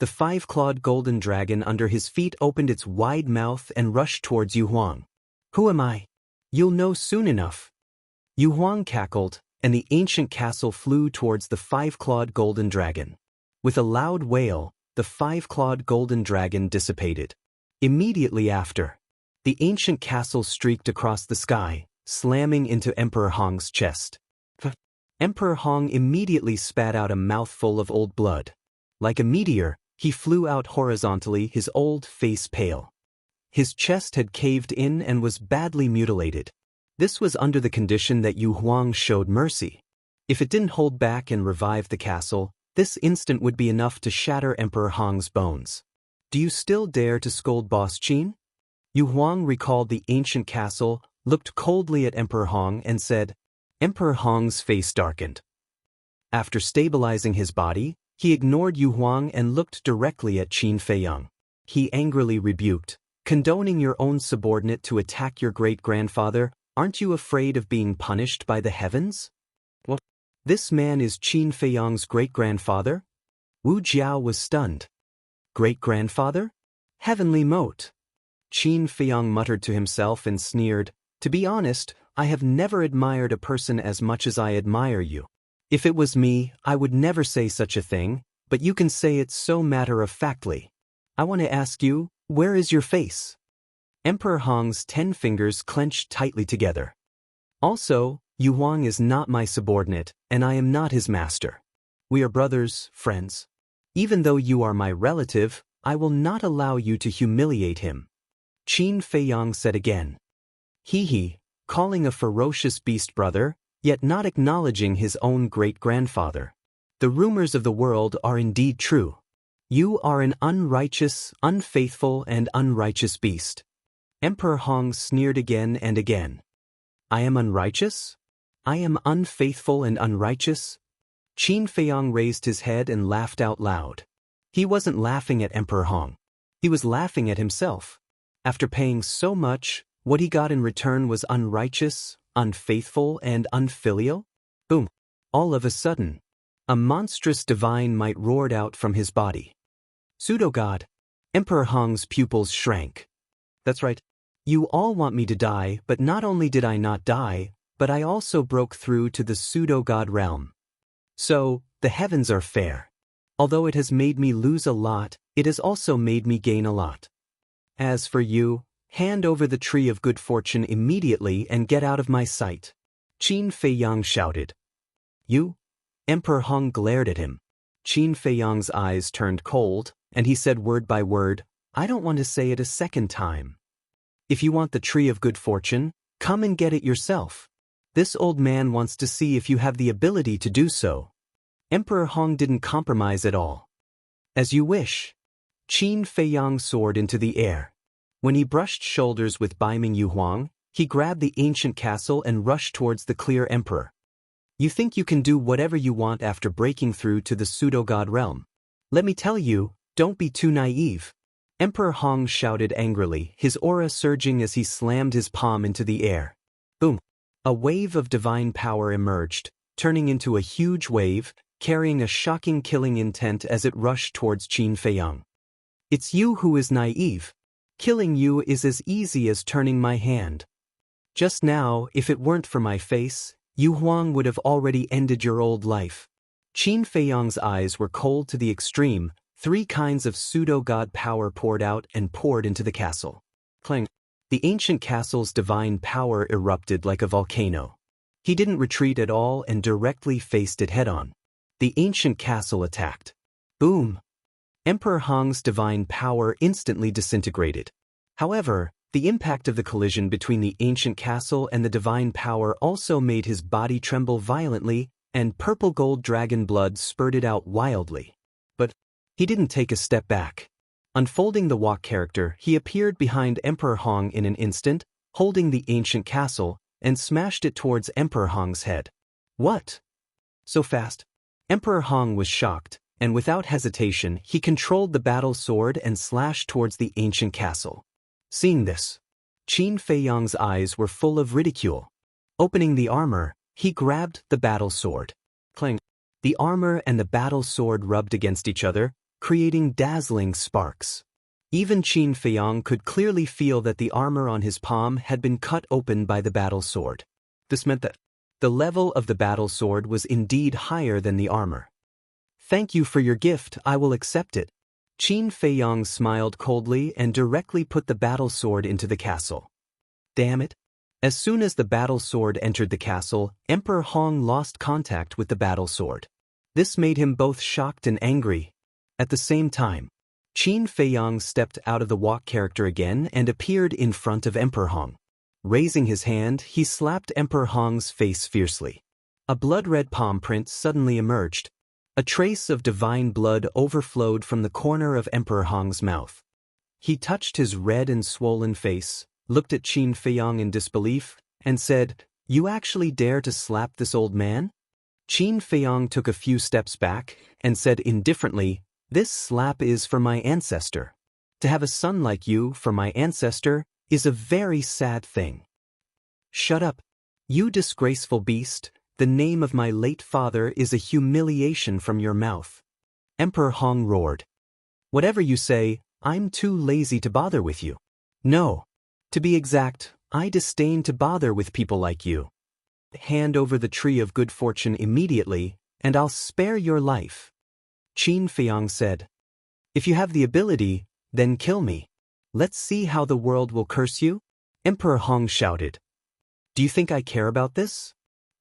The five-clawed golden dragon under his feet opened its wide mouth and rushed towards Yu Huang. Who am I? You'll know soon enough. Yu Huang cackled, and the ancient castle flew towards the five-clawed golden dragon. With a loud wail, the five-clawed golden dragon dissipated. Immediately after, the ancient castle streaked across the sky, slamming into Emperor Hong's chest. Emperor Hong immediately spat out a mouthful of old blood. Like a meteor, he flew out horizontally, his old face pale. His chest had caved in and was badly mutilated. This was under the condition that Yu Huang showed mercy. If it didn't hold back and revive the castle, this instant would be enough to shatter Emperor Hong's bones. Do you still dare to scold Boss Qin? Yu Huang recalled the ancient castle, looked coldly at Emperor Hong and said. Emperor Hong's face darkened. After stabilizing his body, he ignored Yu Huang and looked directly at Qin Feiyang. He angrily rebuked, condoning your own subordinate to attack your great-grandfather, aren't you afraid of being punished by the heavens? What? This man is Qin Feiyang's great-grandfather? Wu Jiao was stunned. Great-grandfather? Heavenly moat. Qin Feiyang muttered to himself and sneered, to be honest, I have never admired a person as much as I admire you. If it was me, I would never say such a thing, but you can say it so matter-of-factly. I want to ask you, where is your face? Emperor Hong's 10 fingers clenched tightly together. Also, Yu Huang is not my subordinate, and I am not his master. We are brothers, friends. Even though you are my relative, I will not allow you to humiliate him. Qin Feiyang said again. He, calling a ferocious beast brother, yet not acknowledging his own great-grandfather. The rumors of the world are indeed true. You are an unrighteous, unfaithful, and unrighteous beast. Emperor Hong sneered again and again. I am unrighteous? I am unfaithful and unrighteous? Qin Feiyang raised his head and laughed out loud. He wasn't laughing at Emperor Hong. He was laughing at himself. After paying so much, what he got in return was unrighteous, unfaithful, and unfilial? Boom. All of a sudden, a monstrous divine might roared out from his body. Pseudo-god. Emperor Hong's pupils shrank. That's right. You all want me to die, but not only did I not die, but I also broke through to the pseudo-god realm. So, the heavens are fair. Although it has made me lose a lot, it has also made me gain a lot. As for you, hand over the tree of good fortune immediately and get out of my sight. Qin Feiyang shouted. You? Emperor Hong glared at him. Qin Feiyang's eyes turned cold, and he said word by word, I don't want to say it a second time. If you want the tree of good fortune, come and get it yourself. This old man wants to see if you have the ability to do so. Emperor Hong didn't compromise at all. As you wish. Qin Feiyang soared into the air. When he brushed shoulders with beaming Yu Huang, he grabbed the ancient castle and rushed towards the clear emperor. You think you can do whatever you want after breaking through to the pseudo-god realm? Let me tell you, don't be too naive. Emperor Hong shouted angrily, his aura surging as he slammed his palm into the air. Boom! A wave of divine power emerged, turning into a huge wave, carrying a shocking killing intent as it rushed towards Qin Feiyang. It's you who is naive. Killing you is as easy as turning my hand. Just now, if it weren't for my face, Yu Huang would have already ended your old life. Qin Feiyang's eyes were cold to the extreme. 3 kinds of pseudo-god power poured out and poured into the castle. Clang! The ancient castle's divine power erupted like a volcano. He didn't retreat at all and directly faced it head-on. The ancient castle attacked. Boom! Emperor Hong's divine power instantly disintegrated. However, the impact of the collision between the ancient castle and the divine power also made his body tremble violently, and purple gold dragon blood spurted out wildly. But he didn't take a step back. Unfolding the walk character, he appeared behind Emperor Hong in an instant, holding the ancient castle, and smashed it towards Emperor Hong's head. What? So fast? Emperor Hong was shocked, and without hesitation he controlled the battle sword and slashed towards the ancient castle. Seeing this, Qin Feiyang's eyes were full of ridicule. Opening the armor, he grabbed the battle sword. Clang! The armor and the battle sword rubbed against each other, creating dazzling sparks. Even Qin Feiyang could clearly feel that the armor on his palm had been cut open by the battle sword. This meant that the level of the battle sword was indeed higher than the armor. "Thank you for your gift, I will accept it." Qin Feiyang smiled coldly and directly put the battle sword into the castle. Damn it. As soon as the battle sword entered the castle, Emperor Hong lost contact with the battle sword. This made him both shocked and angry. At the same time, Qin Feiyang stepped out of the walk character again and appeared in front of Emperor Hong. Raising his hand, he slapped Emperor Hong's face fiercely. A blood-red palm print suddenly emerged. A trace of divine blood overflowed from the corner of Emperor Hong's mouth. He touched his red and swollen face, looked at Qin Feiyang in disbelief, and said, "You actually dare to slap this old man?" Qin Feiyang took a few steps back and said indifferently, "This slap is for my ancestor. To have a son like you for my ancestor is a very sad thing." "Shut up, you disgraceful beast. The name of my late father is a humiliation from your mouth." Emperor Hong roared. "Whatever you say, I'm too lazy to bother with you. No. To be exact, I disdain to bother with people like you. Hand over the tree of good fortune immediately, and I'll spare your life." Qin Feiyang said, "If you have the ability, then kill me. Let's see how the world will curse you." Emperor Hong shouted, "Do you think I care about this?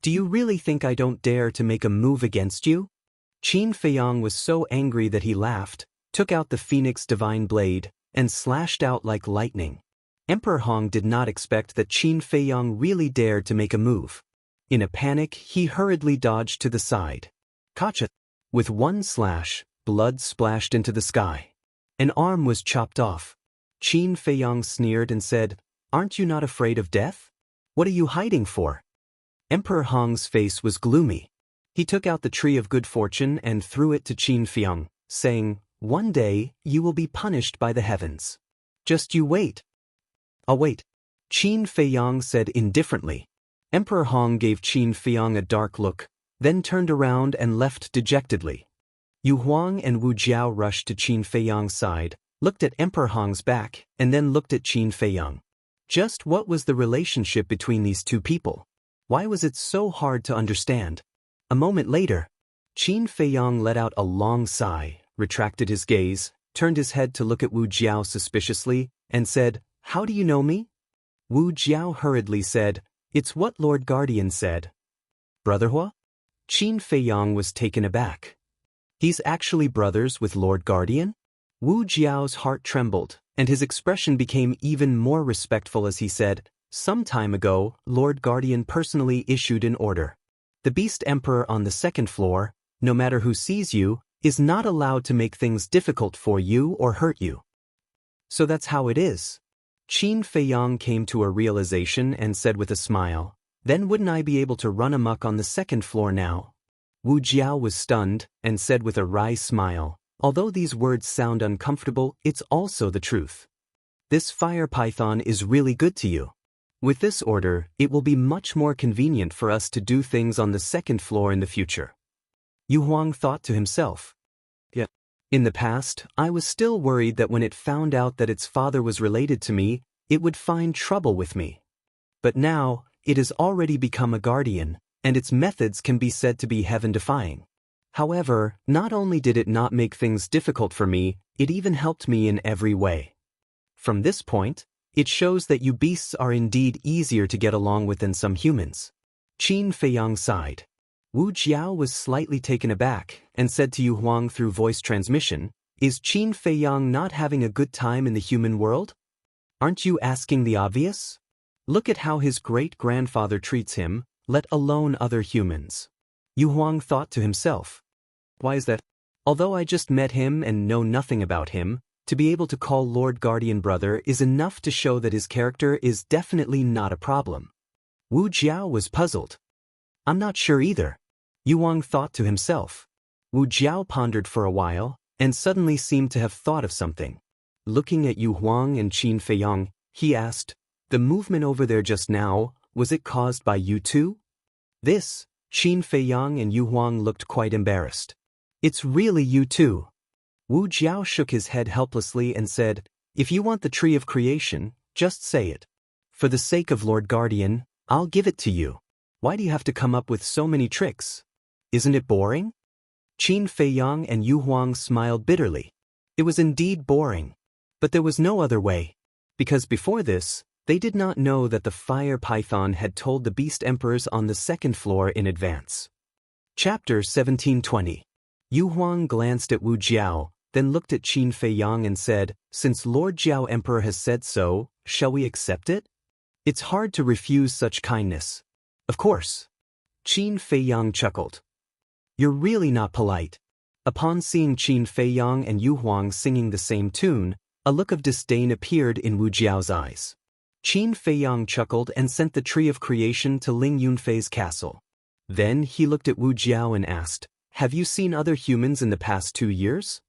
Do you really think I don't dare to make a move against you?" Qin Feiyang was so angry that he laughed, took out the Phoenix Divine Blade, and slashed out like lightning. Emperor Hong did not expect that Qin Feiyang really dared to make a move. In a panic, he hurriedly dodged to the side. Gotcha! With one slash, blood splashed into the sky. An arm was chopped off. Qin Feiyang sneered and said, "Aren't you not afraid of death? What are you hiding for?" Emperor Hong's face was gloomy. He took out the tree of good fortune and threw it to Qin Feiyang, saying, "One day, you will be punished by the heavens. Just you wait." "I'll wait," Qin Feiyang said indifferently. Emperor Hong gave Qin Feiyang a dark look, then turned around and left dejectedly. Yu Huang and Wu Jiao rushed to Qin Feiyang's side, looked at Emperor Hong's back, and then looked at Qin Feiyang. Just what was the relationship between these two people? Why was it so hard to understand? A moment later, Qin Feiyang let out a long sigh, retracted his gaze, turned his head to look at Wu Jiao suspiciously, and said, "How do you know me?" Wu Jiao hurriedly said, "It's what Lord Guardian said." "Brother Hua?" Qin Feiyang was taken aback. "He's actually brothers with Lord Guardian?" Wu Jiao's heart trembled, and his expression became even more respectful as he said, "Some time ago, Lord Guardian personally issued an order. The Beast Emperor on the second floor, no matter who sees you, is not allowed to make things difficult for you or hurt you. So that's how it is." Qin Feiyang came to a realization and said with a smile, "Then wouldn't I be able to run amok on the second floor now?" Wu Jiao was stunned and said with a wry smile, "Although these words sound uncomfortable, it's also the truth. This fire python is really good to you. With this order, it will be much more convenient for us to do things on the second floor in the future." Yu Huang thought to himself, "Yeah. In the past, I was still worried that when it found out that its father was related to me, it would find trouble with me. But now, it has already become a guardian, and its methods can be said to be heaven-defying. However, not only did it not make things difficult for me, it even helped me in every way. From this point, it shows that you beasts are indeed easier to get along with than some humans." Qin Feiyang sighed. Wu Jiao was slightly taken aback and said to Yu Huang through voice transmission, "Is Qin Feiyang not having a good time in the human world? Aren't you asking the obvious? Look at how his great-grandfather treats him, let alone other humans." Yu Huang thought to himself, "Why is that? Although I just met him and know nothing about him, to be able to call Lord Guardian brother is enough to show that his character is definitely not a problem." Wu Jiao was puzzled. "I'm not sure either," Yu Huang thought to himself. Wu Jiao pondered for a while, and suddenly seemed to have thought of something. Looking at Yu Huang and Qin Feiyang, he asked, "The movement over there just now, was it caused by you two?" This, Qin Feiyang and Yu Huang looked quite embarrassed. "It's really you two." Wu Jiao shook his head helplessly and said, "If you want the tree of creation, just say it. For the sake of Lord Guardian, I'll give it to you. Why do you have to come up with so many tricks? Isn't it boring?" Qin Feiyang and Yu Huang smiled bitterly. It was indeed boring. But there was no other way. Because before this, they did not know that the fire python had told the beast emperors on the second floor in advance. Chapter 1720. Yu Huang glanced at Wu Jiao, then looked at Qin Feiyang and said, "Since Lord Jiao Emperor has said so, shall we accept it? It's hard to refuse such kindness." "Of course." Qin Feiyang chuckled. "You're really not polite." Upon seeing Qin Feiyang and Yu Huang singing the same tune, a look of disdain appeared in Wu Jiao's eyes. Qin Feiyang chuckled and sent the tree of creation to Ling Yunfei's castle. Then he looked at Wu Jiao and asked, "Have you seen other humans in the past 2 years?"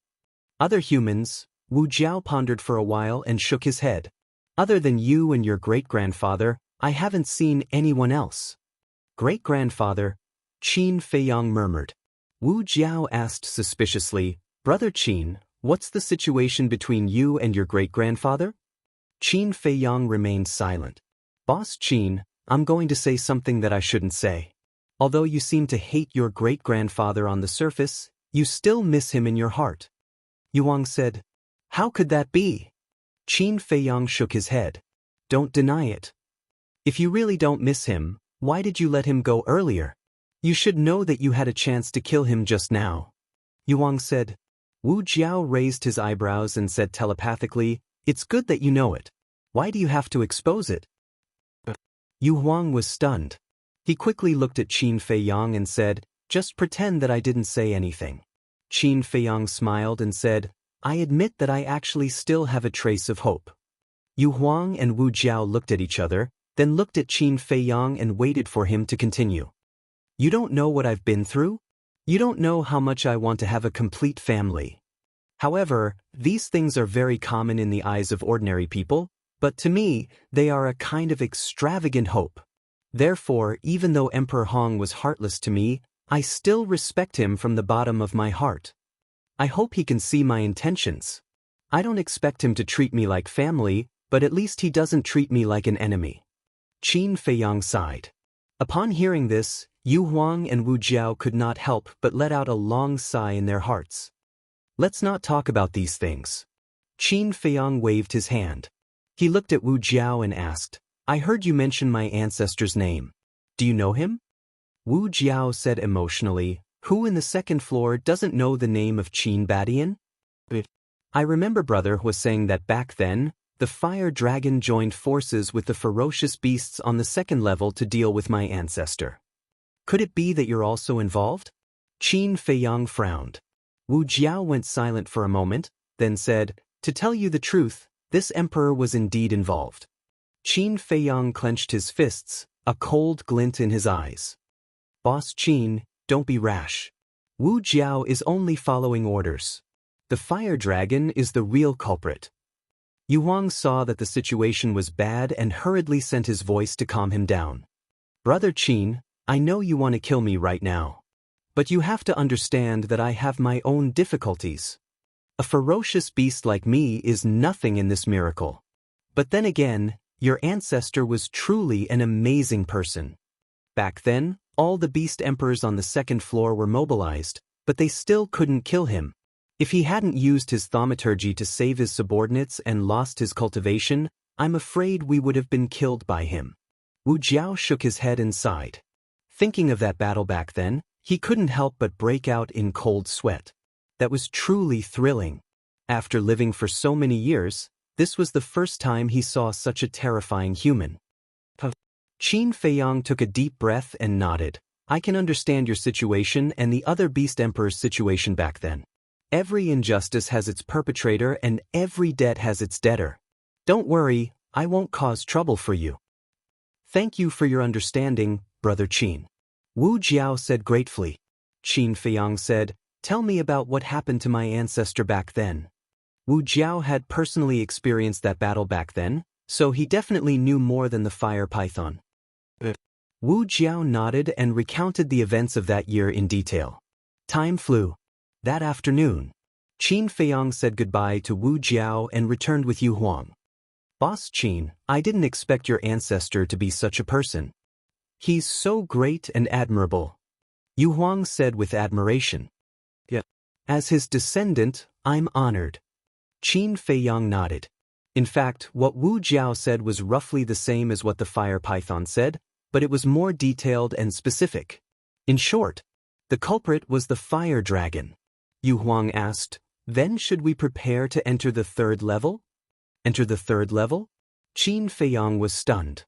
"Other humans?" Wu Jiao pondered for a while and shook his head. "Other than you and your great-grandfather, I haven't seen anyone else." "Great-grandfather?" Qin Feiyang murmured. Wu Jiao asked suspiciously, "Brother Qin, what's the situation between you and your great-grandfather?" Qin Feiyang remained silent. "Boss Qin, I'm going to say something that I shouldn't say. Although you seem to hate your great-grandfather on the surface, you still miss him in your heart." Yu Huang said, "How could that be?" Qin Feiyang shook his head. "Don't deny it. If you really don't miss him, why did you let him go earlier? You should know that you had a chance to kill him just now." Yu Huang said. Wu Jiao raised his eyebrows and said telepathically, "It's good that you know it. Why do you have to expose it?" Yu Huang was stunned. He quickly looked at Qin Feiyang and said, "Just pretend that I didn't say anything." Qin Feiyang smiled and said, "I admit that I actually still have a trace of hope." Yu Huang and Wu Jiao looked at each other, then looked at Qin Feiyang and waited for him to continue. "You don't know what I've been through? You don't know how much I want to have a complete family. However, these things are very common in the eyes of ordinary people, but to me, they are a kind of extravagant hope. Therefore, even though Emperor Hong was heartless to me, I still respect him from the bottom of my heart. I hope he can see my intentions. I don't expect him to treat me like family, but at least he doesn't treat me like an enemy." Qin Feiyang sighed. Upon hearing this, Yu Huang and Wu Jiao could not help but let out a long sigh in their hearts. "Let's not talk about these things." Qin Feiyang waved his hand. He looked at Wu Jiao and asked, "I heard you mention my ancestor's name. Do you know him?" Wu Jiao said emotionally, "Who in the second floor doesn't know the name of Qin Badian?" "I remember brother was saying that back then, the fire dragon joined forces with the ferocious beasts on the second level to deal with my ancestor. Could it be that you're also involved?" Qin Feiyang frowned. Wu Jiao went silent for a moment, then said, "To tell you the truth, this emperor was indeed involved." Qin Feiyang clenched his fists, a cold glint in his eyes. "Boss Qin, don't be rash. Wu Jiao is only following orders. The fire dragon is the real culprit." Yu Huang saw that the situation was bad and hurriedly sent his voice to calm him down. "Brother Qin, I know you want to kill me right now. But you have to understand that I have my own difficulties. A ferocious beast like me is nothing in this miracle. But then again, your ancestor was truly an amazing person. Back then, all the beast emperors on the second floor were mobilized, but they still couldn't kill him. If he hadn't used his thaumaturgy to save his subordinates and lost his cultivation, I'm afraid we would have been killed by him." Wu Jiao shook his head and sighed. Thinking of that battle back then, he couldn't help but break out in cold sweat. That was truly thrilling. After living for so many years, this was the first time he saw such a terrifying human. Qin Feiyang took a deep breath and nodded. "I can understand your situation and the other beast emperor's situation back then. Every injustice has its perpetrator and every debt has its debtor. Don't worry, I won't cause trouble for you." "Thank you for your understanding, Brother Qin," Wu Jiao said gratefully. Qin Feiyang said, "Tell me about what happened to my ancestor back then." Wu Jiao had personally experienced that battle back then, so he definitely knew more than the fire python. Wu Jiao nodded and recounted the events of that year in detail. Time flew. That afternoon, Qin Feiyang said goodbye to Wu Jiao and returned with Yu Huang. Boss Qin, I didn't expect your ancestor to be such a person. He's so great and admirable. Yu Huang said with admiration. Yeah. As his descendant, I'm honored. Qin Feiyang nodded. In fact, what Wu Jiao said was roughly the same as what the fire python said, but it was more detailed and specific. In short, the culprit was the fire dragon. Yu Huang asked, then should we prepare to enter the third level? Enter the third level? Qin Feiyang was stunned.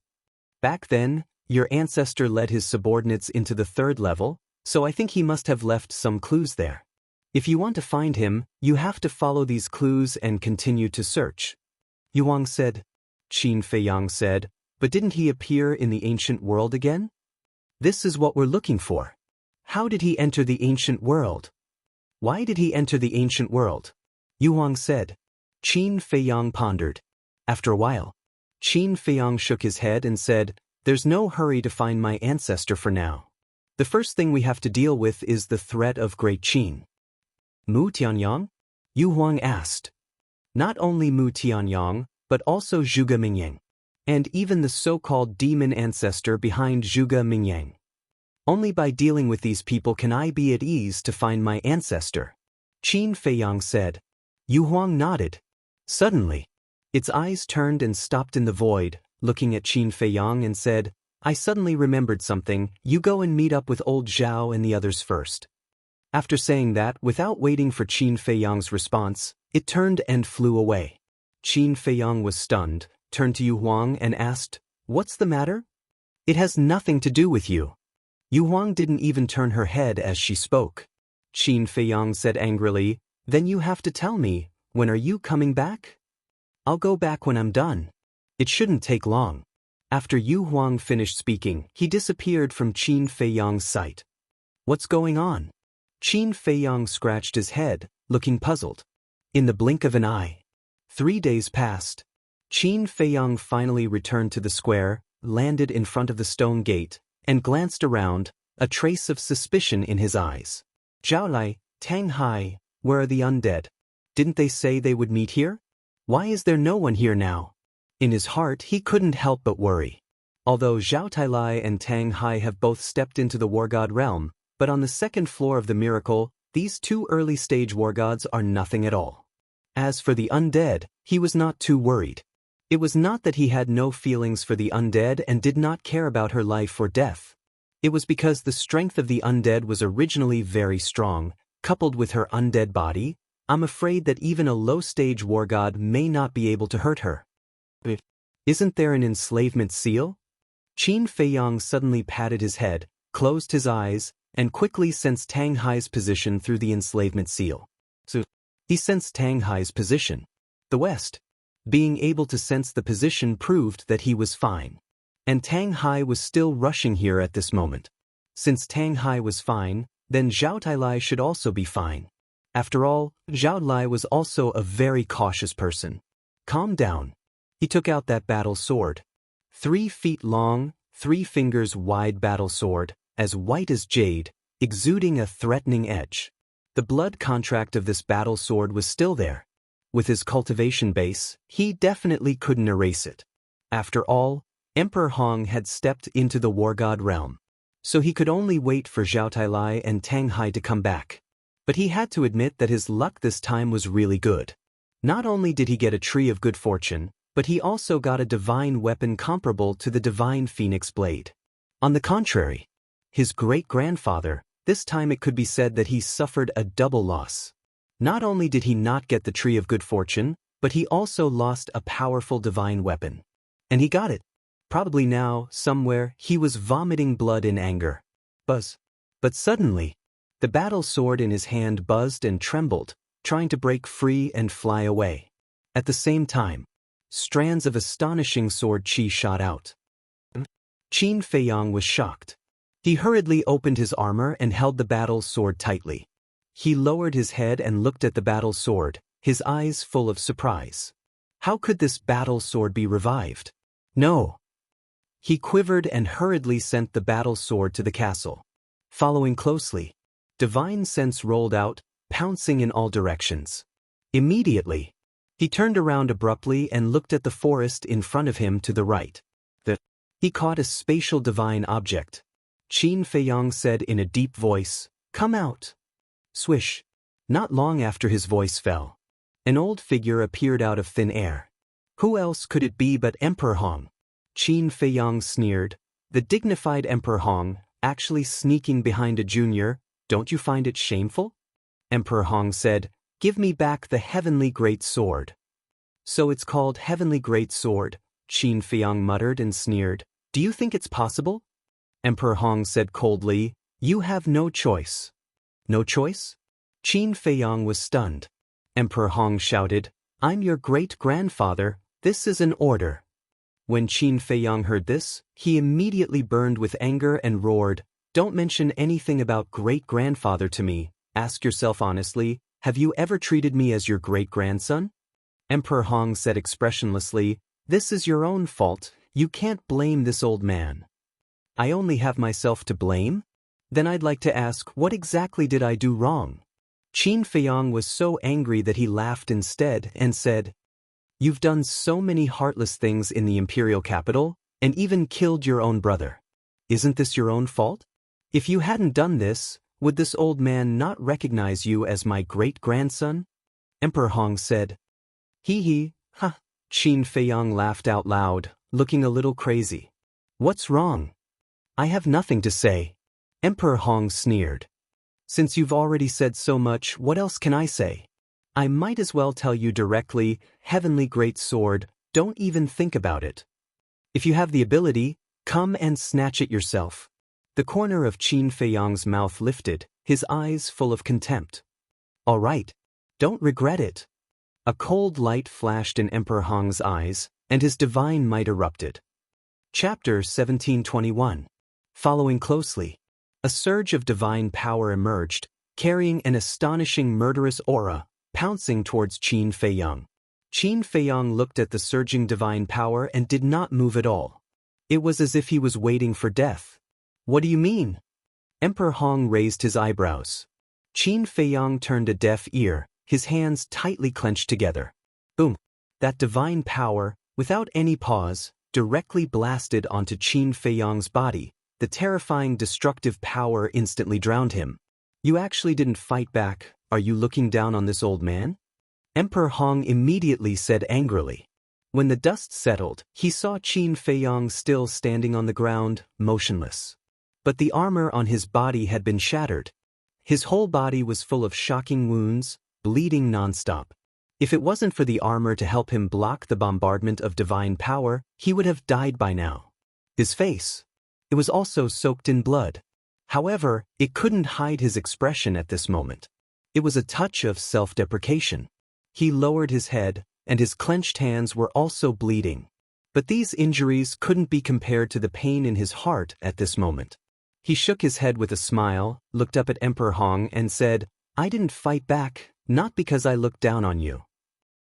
Back then, your ancestor led his subordinates into the third level, so I think he must have left some clues there. If you want to find him, you have to follow these clues and continue to search. Yu Huang said. Qin Feiyang said, but didn't he appear in the ancient world again? This is what we're looking for. How did he enter the ancient world? Why did he enter the ancient world? Yu Huang said. Qin Feiyang pondered. After a while, Qin Feiyang shook his head and said, there's no hurry to find my ancestor for now. The first thing we have to deal with is the threat of Great Qin. Mu Tianyang? Yu Huang asked. Not only Mu Tianyang, but also Zhuge Mingyang. And even the so-called demon ancestor behind Zhuge Mingyang. Only by dealing with these people can I be at ease to find my ancestor. Qin Feiyang said. Yu Huang nodded. Suddenly, its eyes turned and stopped in the void, looking at Qin Feiyang and said, I suddenly remembered something, you go and meet up with old Zhao and the others first. After saying that, without waiting for Qin Feiyang's response, it turned and flew away. Qin Feiyang was stunned, turned to Yu Huang and asked, what's the matter? It has nothing to do with you. Yu Huang didn't even turn her head as she spoke. Qin Feiyang said angrily, then you have to tell me, when are you coming back? I'll go back when I'm done. It shouldn't take long. After Yu Huang finished speaking, he disappeared from Qin Feiyang's sight. What's going on? Qin Feiyang scratched his head, looking puzzled. In the blink of an eye. 3 days passed. Qin Feiyang finally returned to the square, landed in front of the stone gate, and glanced around, a trace of suspicion in his eyes. Zhao Lai, Tang Hai, where are the undead? Didn't they say they would meet here? Why is there no one here now? In his heart he couldn't help but worry. Although Zhao Tailai and Tang Hai have both stepped into the war god realm, but on the second floor of the miracle, these two early-stage war gods are nothing at all. As for the undead, he was not too worried. It was not that he had no feelings for the undead and did not care about her life or death. It was because the strength of the undead was originally very strong, coupled with her undead body. I'm afraid that even a low-stage war god may not be able to hurt her. Isn't there an enslavement seal? Qin Feiyang suddenly patted his head, closed his eyes, and quickly sensed Tang Hai's position through the enslavement seal. So, he sensed Tang Hai's position. The West. Being able to sense the position proved that he was fine. And Tang Hai was still rushing here at this moment. Since Tang Hai was fine, then Zhao Tailai should also be fine. After all, Zhao Lai was also a very cautious person. Calm down. He took out that battle sword. 3 feet long, 3 fingers wide battle sword, as white as jade, exuding a threatening edge. The blood contract of this battle sword was still there. With his cultivation base, he definitely couldn't erase it. After all, Emperor Hong had stepped into the war god realm. So he could only wait for Zhao Tailai and Tang Hai to come back. But he had to admit that his luck this time was really good. Not only did he get a tree of good fortune, but he also got a divine weapon comparable to the divine phoenix blade. On the contrary, his great-grandfather, this time it could be said that he suffered a double loss. Not only did he not get the tree of good fortune, but he also lost a powerful divine weapon. And he got it. Probably now, somewhere, he was vomiting blood in anger. Buzz. But suddenly, the battle sword in his hand buzzed and trembled, trying to break free and fly away. At the same time, strands of astonishing sword chi shot out. Qin Feiyang was shocked. He hurriedly opened his armor and held the battle sword tightly. He lowered his head and looked at the battle sword, his eyes full of surprise. How could this battle sword be revived? No. He quivered and hurriedly sent the battle sword to the castle. Following closely, divine sense rolled out, pouncing in all directions. Immediately, he turned around abruptly and looked at the forest in front of him to the right. He caught a spatial divine object. Qin Feiyang said in a deep voice, "Come out." Swish. Not long after his voice fell, an old figure appeared out of thin air. Who else could it be but Emperor Hong? Qin Feiyang sneered. The dignified Emperor Hong, actually sneaking behind a junior, don't you find it shameful? Emperor Hong said, "Give me back the heavenly great sword." So it's called heavenly great sword, Qin Feiyang muttered and sneered. Do you think it's possible? Emperor Hong said coldly, "You have no choice." No choice? Qin Feiyang was stunned. Emperor Hong shouted, "I'm your great-grandfather, this is an order." When Qin Feiyang heard this, he immediately burned with anger and roared, "Don't mention anything about great-grandfather to me. Ask yourself honestly, have you ever treated me as your great-grandson?" Emperor Hong said expressionlessly, "This is your own fault, you can't blame this old man." "I only have myself to blame? Then I'd like to ask, what exactly did I do wrong?" Qin Feiyang was so angry that he laughed instead and said, "You've done so many heartless things in the imperial capital, and even killed your own brother. Isn't this your own fault? If you hadn't done this, would this old man not recognize you as my great-grandson?" Emperor Hong said, "Hee, ha." Qin Feiyang laughed out loud, looking a little crazy. "What's wrong?" "I have nothing to say." Emperor Hong sneered. "Since you've already said so much, what else can I say? I might as well tell you directly, heavenly great sword, don't even think about it. If you have the ability, come and snatch it yourself." The corner of Qin Feiyang's mouth lifted, his eyes full of contempt. "All right. Don't regret it." A cold light flashed in Emperor Hong's eyes, and his divine might erupted. Chapter 1721. Following closely, a surge of divine power emerged, carrying an astonishing murderous aura, pouncing towards Qin Feiyang. Qin Feiyang looked at the surging divine power and did not move at all. It was as if he was waiting for death. "What do you mean?" Emperor Hong raised his eyebrows. Qin Feiyang turned a deaf ear, his hands tightly clenched together. Boom! That divine power, without any pause, directly blasted onto Qin Feiyang's body. The terrifying destructive power instantly drowned him. "You actually didn't fight back, are you looking down on this old man?" Emperor Hong immediately said angrily. When the dust settled, he saw Qin Feiyang still standing on the ground, motionless. But the armor on his body had been shattered. His whole body was full of shocking wounds, bleeding nonstop. If it wasn't for the armor to help him block the bombardment of divine power, he would have died by now. His face, it was also soaked in blood. However, it couldn't hide his expression at this moment. It was a touch of self-deprecation. He lowered his head, and his clenched hands were also bleeding. But these injuries couldn't be compared to the pain in his heart at this moment. He shook his head with a smile, looked up at Emperor Hong and said, "I didn't fight back, not because I looked down on you."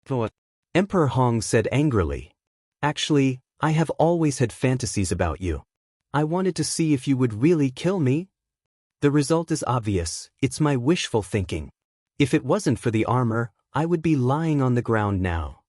"What?" Emperor Hong said angrily. "Actually, I have always had fantasies about you. I wanted to see if you would really kill me. The result is obvious, it's my wishful thinking. If it wasn't for the armor, I would be lying on the ground now.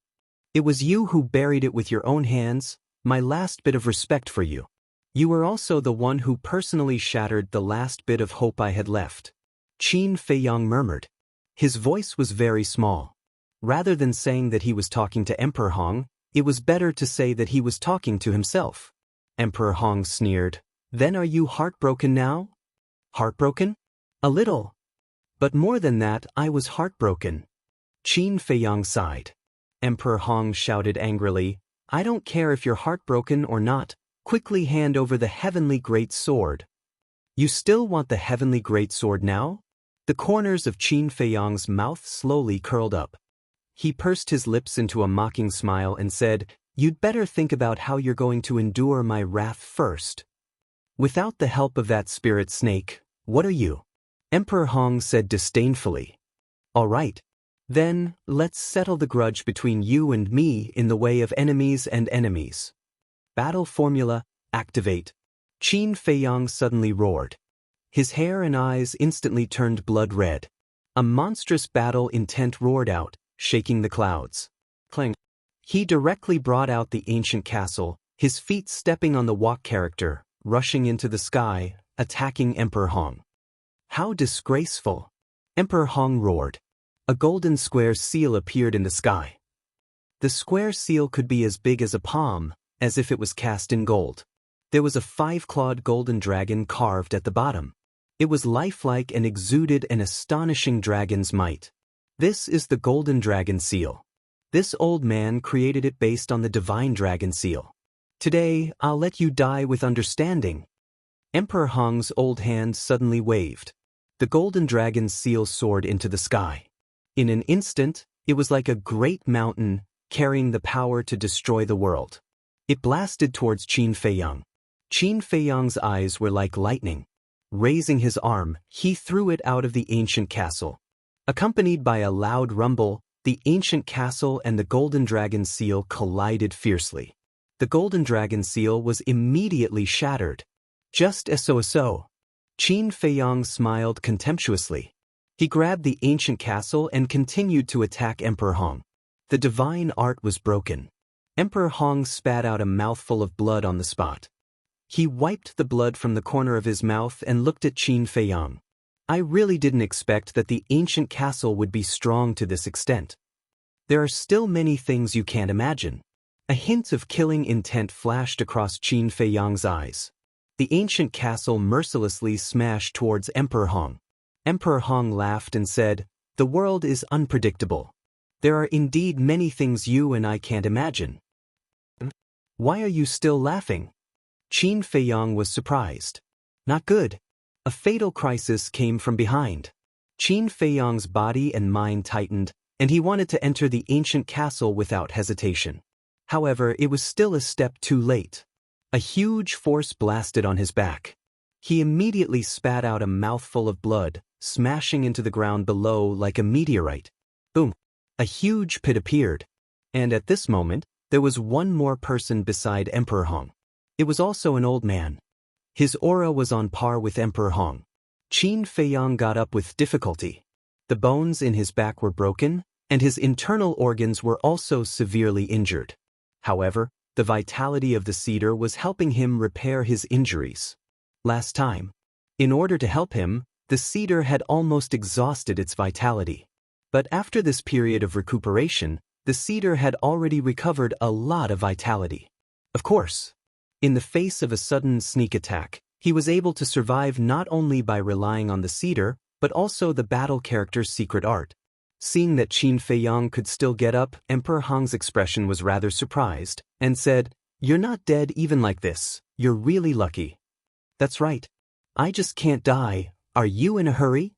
It was you who buried it with your own hands, my last bit of respect for you. You were also the one who personally shattered the last bit of hope I had left." Qin Feiyang murmured. His voice was very small. Rather than saying that he was talking to Emperor Hong, it was better to say that he was talking to himself. Emperor Hong sneered. "Then are you heartbroken now?" "Heartbroken? A little. But more than that, I was heartbroken." Qin Feiyang sighed. Emperor Hong shouted angrily, "I don't care if you're heartbroken or not. Quickly hand over the heavenly great sword." "You still want the heavenly great sword now?" The corners of Qin Feiyang's mouth slowly curled up. He pursed his lips into a mocking smile and said, "You'd better think about how you're going to endure my wrath first. Without the help of that spirit snake, what are you?" Emperor Hong said disdainfully. "All right. Then, let's settle the grudge between you and me in the way of enemies and enemies. Battle formula, activate." Qin Feiyang suddenly roared. His hair and eyes instantly turned blood red. A monstrous battle intent roared out, shaking the clouds. Clang. He directly brought out the ancient castle, his feet stepping on the walk character, rushing into the sky, attacking Emperor Hong. How disgraceful! Emperor Hong roared. A golden square seal appeared in the sky. The square seal could be as big as a palm, as if it was cast in gold. There was a 5-clawed golden dragon carved at the bottom. It was lifelike and exuded an astonishing dragon's might. This is the golden dragon seal. This old man created it based on the divine dragon seal. Today, I'll let you die with understanding. Emperor Hong's old hand suddenly waved. The golden dragon's seal soared into the sky. In an instant, it was like a great mountain, carrying the power to destroy the world. It blasted towards Qin Feiyang. Qin Feiyang's eyes were like lightning. Raising his arm, he threw it out of the ancient castle. Accompanied by a loud rumble, the ancient castle and the golden dragon seal collided fiercely. The golden dragon seal was immediately shattered. Just so. Qin Feiyang smiled contemptuously. He grabbed the ancient castle and continued to attack Emperor Hong. The divine art was broken. Emperor Hong spat out a mouthful of blood on the spot. He wiped the blood from the corner of his mouth and looked at Qin Feiyang. I really didn't expect that the ancient castle would be strong to this extent. There are still many things you can't imagine. A hint of killing intent flashed across Qin Feiyang's eyes. The ancient castle mercilessly smashed towards Emperor Hong. Emperor Hong laughed and said, "The world is unpredictable. There are indeed many things you and I can't imagine." Why are you still laughing? Qin Feiyang was surprised. Not good. A fatal crisis came from behind. Qin Feiyang's body and mind tightened, and he wanted to enter the ancient castle without hesitation. However, it was still a step too late. A huge force blasted on his back. He immediately spat out a mouthful of blood, smashing into the ground below like a meteorite. Boom! A huge pit appeared. And at this moment, there was one more person beside Emperor Hong. It was also an old man. His aura was on par with Emperor Hong. Qin Feiyang got up with difficulty. The bones in his back were broken, and his internal organs were also severely injured. However, the vitality of the cedar was helping him repair his injuries. Last time, in order to help him, the cedar had almost exhausted its vitality. But after this period of recuperation, the cedar had already recovered a lot of vitality. Of course, in the face of a sudden sneak attack, he was able to survive not only by relying on the cedar, but also the battle character's secret art. Seeing that Qin Feiyang could still get up, Emperor Hong's expression was rather surprised, and said, "You're not dead even like this. You're really lucky." "That's right. I just can't die. Are you in a hurry?"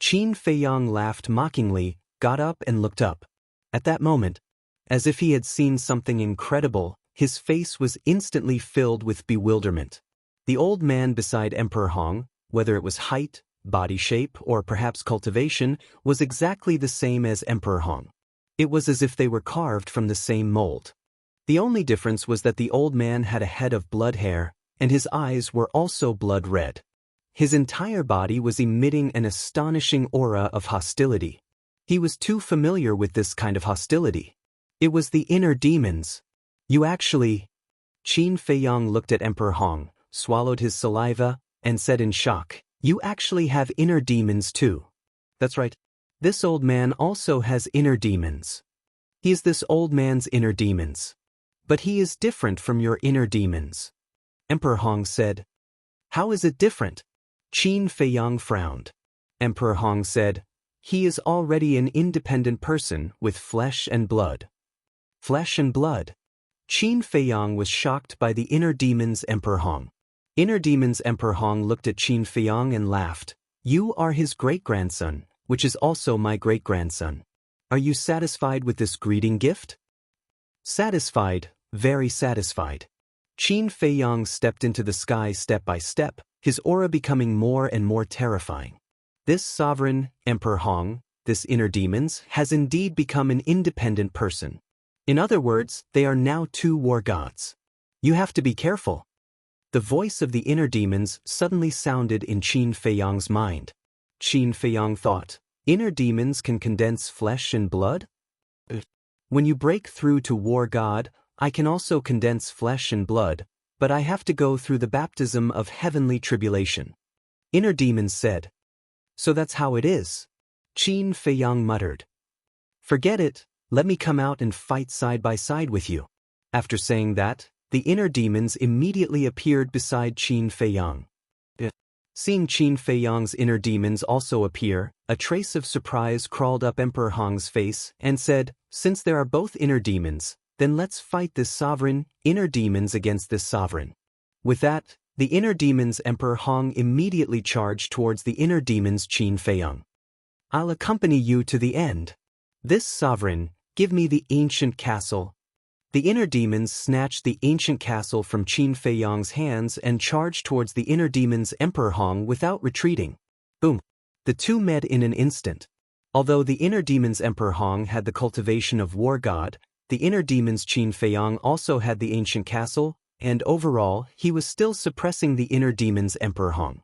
Qin Feiyang laughed mockingly, got up and looked up. At that moment, as if he had seen something incredible, his face was instantly filled with bewilderment. The old man beside Emperor Hong, whether it was height, body shape, or perhaps cultivation, was exactly the same as Emperor Hong. It was as if they were carved from the same mold. The only difference was that the old man had a head of blood hair, and his eyes were also blood red. His entire body was emitting an astonishing aura of hostility. He was too familiar with this kind of hostility. It was the inner demons. "You actually..." Qin Feiyang looked at Emperor Hong, swallowed his saliva, and said in shock, "You actually have inner demons too." "That's right. This old man also has inner demons. He is this old man's inner demons. But he is different from your inner demons." Emperor Hong said. "How is it different?" Qin Feiyang frowned. Emperor Hong said, "He is already an independent person with flesh and blood." Flesh and blood. Qin Feiyang was shocked by the inner demons Emperor Hong. Inner demons Emperor Hong looked at Qin Feiyang and laughed. "You are his great-grandson, which is also my great-grandson. Are you satisfied with this greeting gift?" "Satisfied, very satisfied." Qin Feiyang stepped into the sky step by step, his aura becoming more and more terrifying. This sovereign, Emperor Hong, this inner demons, has indeed become an independent person. In other words, they are now two war gods. You have to be careful. The voice of the inner demons suddenly sounded in Qin Feiyang's mind. Qin Feiyang thought, Inner demons can condense flesh and blood? When you break through to War God, I can also condense flesh and blood, but I have to go through the baptism of heavenly tribulation. Inner demons said. So that's how it is. Qin Feiyang muttered. Forget it, let me come out and fight side by side with you. After saying that, the inner demons immediately appeared beside Qin Feiyang. Seeing Qin Feiyang's inner demons also appear, a trace of surprise crawled up Emperor Hong's face and said, since there are both inner demons, then let's fight this sovereign, inner demons against this sovereign. With that, the inner demons Emperor Hong immediately charged towards the inner demons Qin Feiyang. I'll accompany you to the end. This sovereign, give me the ancient castle. The inner demons snatched the ancient castle from Qin Feiyang's hands and charged towards the inner demons Emperor Hong without retreating. Boom! The two met in an instant. Although the inner demons Emperor Hong had the cultivation of War God, the inner demons Qin Feiyang also had the ancient castle, and overall, he was still suppressing the inner demons Emperor Hong.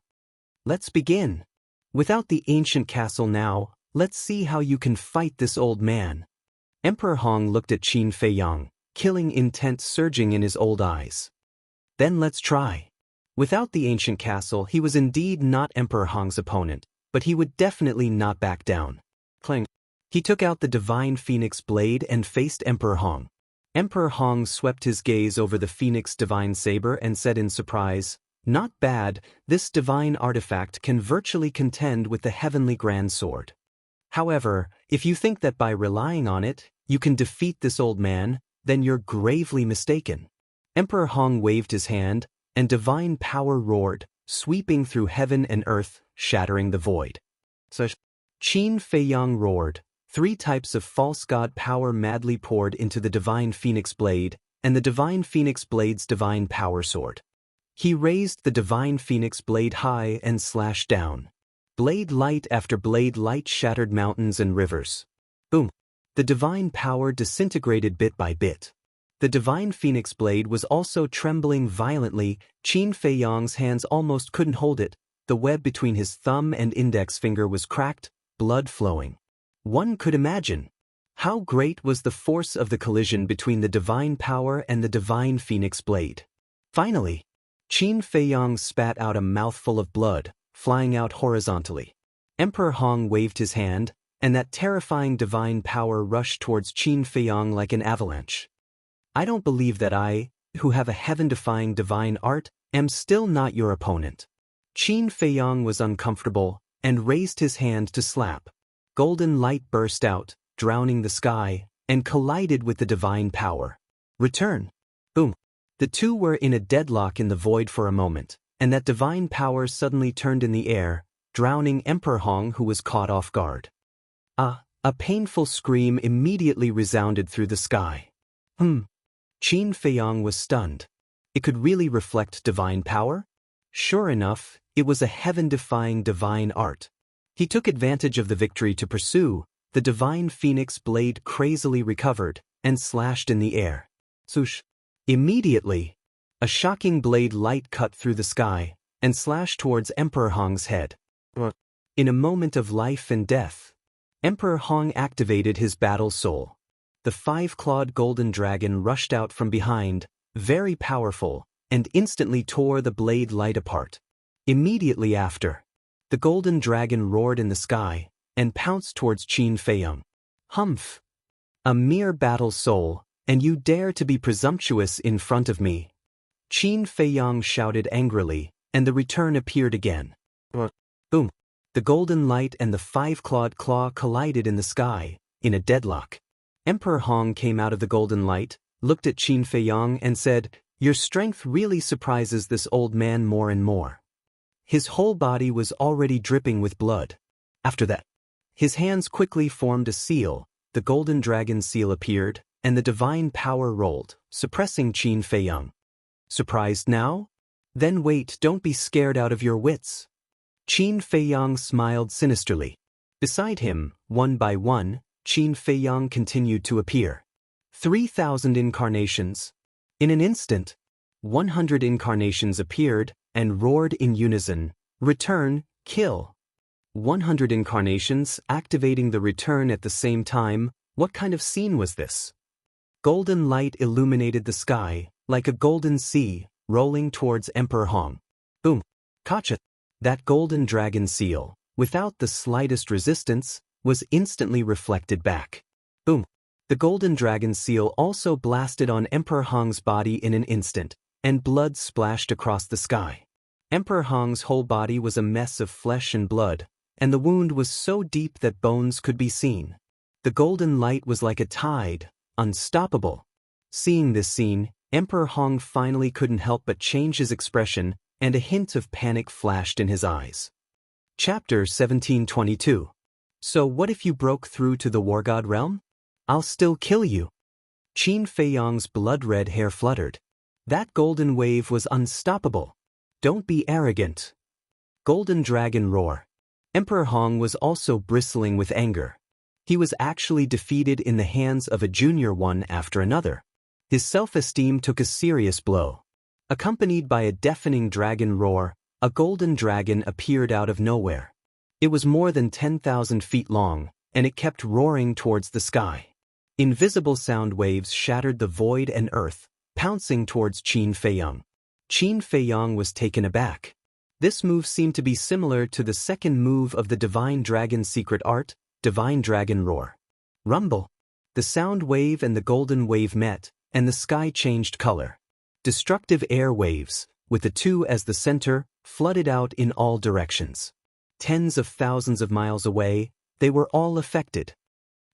Let's begin. Without the ancient castle now, let's see how you can fight this old man. Emperor Hong looked at Qin Feiyang, killing intent surging in his old eyes. Then let's try. Without the ancient castle, he was indeed not Emperor Hong's opponent, but he would definitely not back down. Clang. He took out the divine phoenix blade and faced Emperor Hong. Emperor Hong swept his gaze over the phoenix divine saber and said in surprise, not bad, this divine artifact can virtually contend with the heavenly grand sword. However, if you think that by relying on it, you can defeat this old man, then you're gravely mistaken. Emperor Hong waved his hand, and divine power roared, sweeping through heaven and earth, shattering the void. Qin Feiyang roared. 3 types of false god power madly poured into the divine phoenix blade, and the divine phoenix blade's divine power sword. He raised the divine phoenix blade high and slashed down. Blade light after blade light shattered mountains and rivers. Boom! The divine power disintegrated bit by bit. The divine phoenix blade was also trembling violently. Qin Feiyang's hands almost couldn't hold it. The web between his thumb and index finger was cracked, blood flowing. One could imagine. How great was the force of the collision between the divine power and the divine phoenix blade. Finally, Qin Feiyang spat out a mouthful of blood, flying out horizontally. Emperor Hong waved his hand, and that terrifying divine power rushed towards Qin Feiyang like an avalanche. I don't believe that I, who have a heaven-defying divine art, am still not your opponent. Qin Feiyang was uncomfortable, and raised his hand to slap. Golden light burst out, drowning the sky, and collided with the divine power. Return. Boom. The two were in a deadlock in the void for a moment, and that divine power suddenly turned in the air, drowning Emperor Hong, who was caught off guard. A painful scream immediately resounded through the sky. Qin Feiyang was stunned. It could really reflect divine power? Sure enough, it was a heaven-defying divine art. He took advantage of the victory to pursue. The divine phoenix blade crazily recovered and slashed in the air. Swoosh! Immediately, a shocking blade light cut through the sky and slashed towards Emperor Hong's head. In a moment of life and death, Emperor Hong activated his battle soul. The 5-clawed golden dragon rushed out from behind, very powerful, and instantly tore the blade light apart. Immediately after, the golden dragon roared in the sky and pounced towards Qin Feiyang. Humph! A mere battle soul, and you dare to be presumptuous in front of me. Qin Feiyang shouted angrily, and the return appeared again. Boom! The golden light and the 5-clawed claw collided in the sky, in a deadlock. Emperor Hong came out of the golden light, looked at Qin Feiyang and said, "Your strength really surprises this old man more and more." His whole body was already dripping with blood. After that, his hands quickly formed a seal, the golden dragon seal appeared, and the divine power rolled, suppressing Qin Feiyang. Surprised now? Then wait, don't be scared out of your wits. Qin Feiyang smiled sinisterly. Beside him, one by one, Qin Feiyang continued to appear. 3,000 incarnations. In an instant, 100 incarnations appeared and roared in unison, "Return, kill." 100 incarnations activating the return at the same time. What kind of scene was this? Golden light illuminated the sky, like a golden sea, rolling towards Emperor Hong. Boom! Gotcha! That golden dragon seal, without the slightest resistance, was instantly reflected back. Boom! The golden dragon seal also blasted on Emperor Hong's body in an instant, and blood splashed across the sky. Emperor Hong's whole body was a mess of flesh and blood, and the wound was so deep that bones could be seen. The golden light was like a tide, unstoppable. Seeing this scene, Emperor Hong finally couldn't help but change his expression, and a hint of panic flashed in his eyes. Chapter 1722. So what if you broke through to the war god realm? I'll still kill you. Qin Feiyang's blood-red hair fluttered. That golden wave was unstoppable. Don't be arrogant. Golden dragon roar. Emperor Hong was also bristling with anger. He was actually defeated in the hands of a junior one after another. His self-esteem took a serious blow. Accompanied by a deafening dragon roar, a golden dragon appeared out of nowhere. It was more than 10,000 feet long, and it kept roaring towards the sky. Invisible sound waves shattered the void and earth, pouncing towards Qin Feiyang. Qin Feiyang was taken aback. This move seemed to be similar to the second move of the Divine Dragon's secret art, Divine Dragon Roar. Rumble! The sound wave and the golden wave met, and the sky changed color. Destructive air waves, with the two as the center, flooded out in all directions. Tens of thousands of miles away, they were all affected.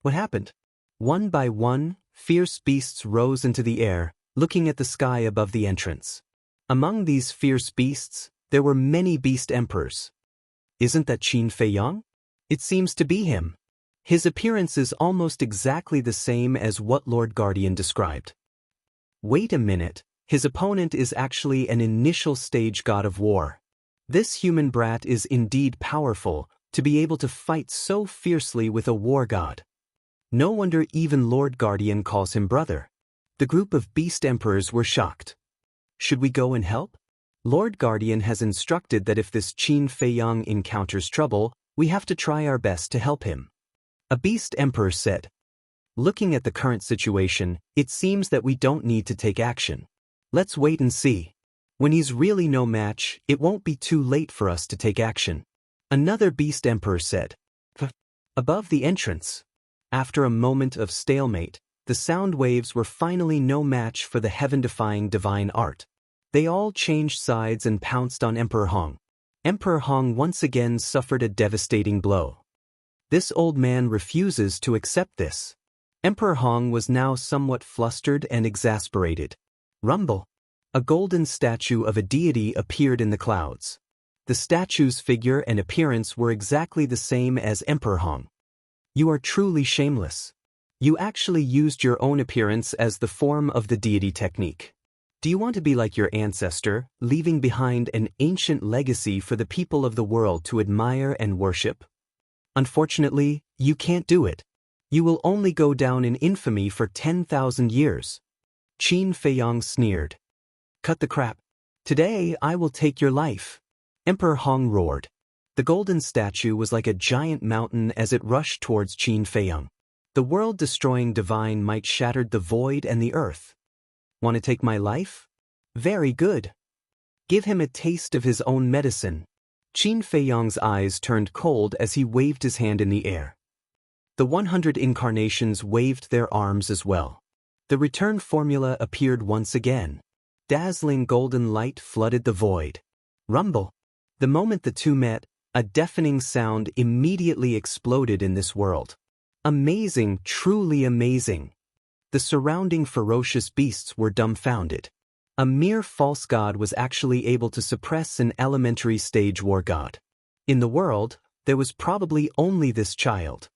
What happened? One by one, fierce beasts rose into the air, looking at the sky above the entrance. Among these fierce beasts, there were many beast emperors. Isn't that Qin Feiyang? It seems to be him. His appearance is almost exactly the same as what Lord Guardian described. Wait a minute, his opponent is actually an initial stage god of war. This human brat is indeed powerful, to be able to fight so fiercely with a war god. No wonder even Lord Guardian calls him brother. The group of beast emperors were shocked. Should we go and help? Lord Guardian has instructed that if this Qin Feiyang encounters trouble, we have to try our best to help him. A beast emperor said. Looking at the current situation, it seems that we don't need to take action. Let's wait and see. When he's really no match, it won't be too late for us to take action. Another beast emperor said. Above the entrance. After a moment of stalemate, the sound waves were finally no match for the heaven-defying divine art. They all changed sides and pounced on Emperor Hong. Emperor Hong once again suffered a devastating blow. This old man refuses to accept this. Emperor Hong was now somewhat flustered and exasperated. Rumble! A golden statue of a deity appeared in the clouds. The statue's figure and appearance were exactly the same as Emperor Hong. You are truly shameless. You actually used your own appearance as the form of the deity technique. Do you want to be like your ancestor, leaving behind an ancient legacy for the people of the world to admire and worship? Unfortunately, you can't do it. You will only go down in infamy for 10,000 years. Qin Feiyang sneered. Cut the crap. Today I will take your life. Emperor Hong roared. The golden statue was like a giant mountain as it rushed towards Qin Feiyang. The world-destroying divine might shattered the void and the earth. Want to take my life? Very good. Give him a taste of his own medicine. Qin Feiyang's eyes turned cold as he waved his hand in the air. The 100 incarnations waved their arms as well. The return formula appeared once again. Dazzling golden light flooded the void. Rumble! The moment the two met, a deafening sound immediately exploded in this world. Amazing, truly amazing. The surrounding ferocious beasts were dumbfounded. A mere false god was actually able to suppress an elementary stage war god. In the world, there was probably only this child.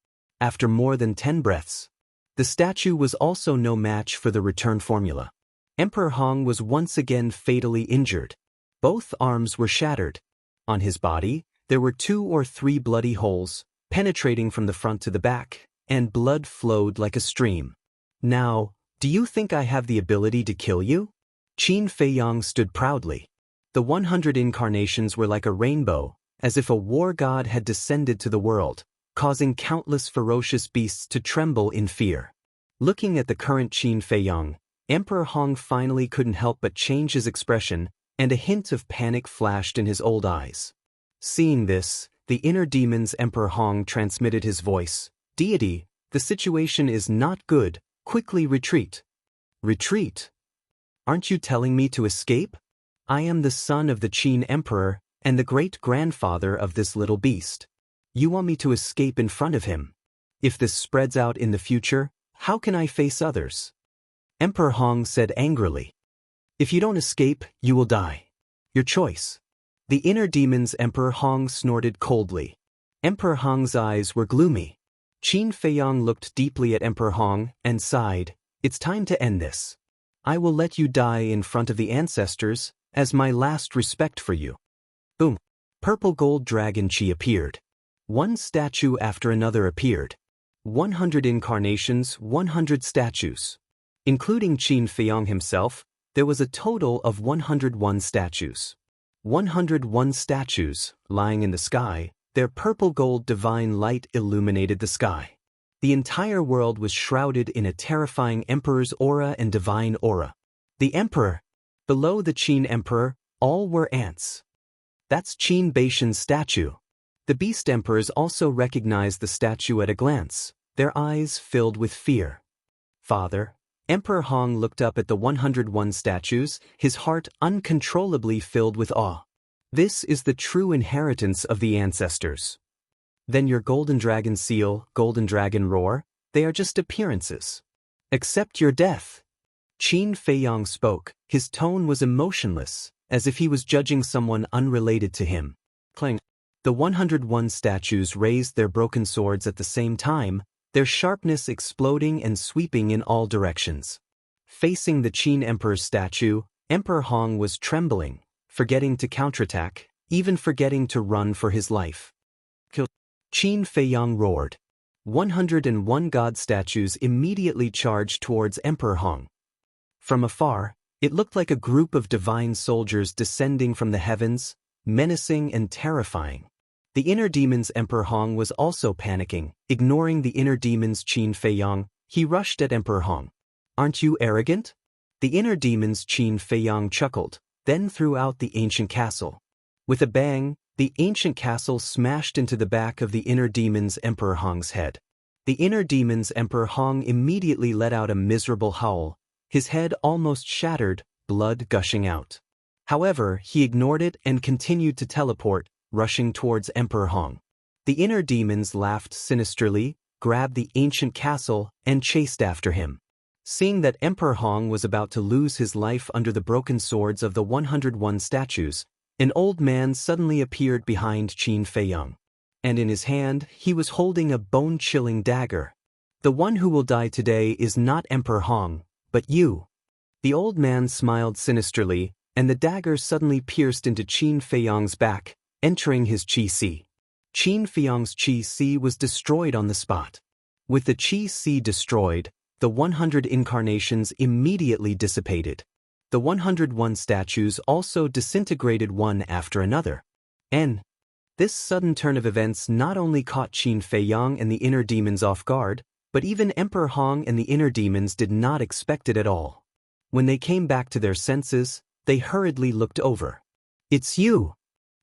After more than 10 breaths, the statue was also no match for the return formula. Emperor Hong was once again fatally injured. Both arms were shattered. On his body, there were 2 or 3 bloody holes, penetrating from the front to the back, and blood flowed like a stream. Now, do you think I have the ability to kill you? Qin Feiyang stood proudly. The 100 incarnations were like a rainbow, as if a war god had descended to the world, causing countless ferocious beasts to tremble in fear. Looking at the current Qin Feiyang, Emperor Hong finally couldn't help but change his expression, and a hint of panic flashed in his old eyes. Seeing this, the inner demon's Emperor Hong transmitted his voice. "Deity, the situation is not good, quickly retreat." "Retreat? Aren't you telling me to escape? I am the son of the Qin Emperor, and the great-grandfather of this little beast. You want me to escape in front of him? If this spreads out in the future, how can I face others?" Emperor Hong said angrily. "If you don't escape, you will die. Your choice." The inner demon's Emperor Hong snorted coldly. Emperor Hong's eyes were gloomy. Qin Feiyang looked deeply at Emperor Hong and sighed. "It's time to end this. I will let you die in front of the ancestors as my last respect for you." Boom! Purple gold dragon chi appeared. One statue after another appeared. 100 incarnations, 100 statues. Including Qin Feiyang himself, there was a total of 101 statues. 101 statues, lying in the sky, their purple gold divine light illuminated the sky. The entire world was shrouded in a terrifying emperor's aura and divine aura. The emperor! Below the Qin emperor, all were ants. That's Qin Baishan's statue. The beast emperors also recognized the statue at a glance, their eyes filled with fear. "Father," Emperor Hong looked up at the 101 statues, his heart uncontrollably filled with awe. "This is the true inheritance of the ancestors. Then your golden dragon seal, golden dragon roar, they are just appearances. Accept your death." Qin Feiyang spoke. His tone was emotionless, as if he was judging someone unrelated to him. Clang. The 101 statues raised their broken swords at the same time, their sharpness exploding and sweeping in all directions. Facing the Qin Emperor's statue, Emperor Hong was trembling, forgetting to counterattack, even forgetting to run for his life. "Kill!" Qin Feiyang roared. 101 god statues immediately charged towards Emperor Hong. From afar, it looked like a group of divine soldiers descending from the heavens, menacing and terrifying. The inner demon's Emperor Hong was also panicking. Ignoring the inner demon's Qin Feiyang, he rushed at Emperor Hong. "Aren't you arrogant?" The inner demon's Qin Feiyang chuckled, then threw out the ancient castle. With a bang, the ancient castle smashed into the back of the inner demon's Emperor Hong's head. The inner demon's Emperor Hong immediately let out a miserable howl, his head almost shattered, blood gushing out. However, he ignored it and continued to teleport, rushing towards Emperor Hong. The inner demons laughed sinisterly, grabbed the ancient castle, and chased after him. Seeing that Emperor Hong was about to lose his life under the broken swords of the 101 statues, an old man suddenly appeared behind Qin Feiyang. And in his hand, he was holding a bone-chilling dagger. "The one who will die today is not Emperor Hong, but you." The old man smiled sinisterly, and the dagger suddenly pierced into Qin Feiyang's back, entering his Qi. Qin Feiyang's Qi was destroyed on the spot. With the Qi destroyed, the 100 incarnations immediately dissipated. The 101 statues also disintegrated one after another. And this sudden turn of events not only caught Qin Feiyang and the inner demons off guard, but even Emperor Hong and the inner demons did not expect it at all. When they came back to their senses, they hurriedly looked over. "It's you!"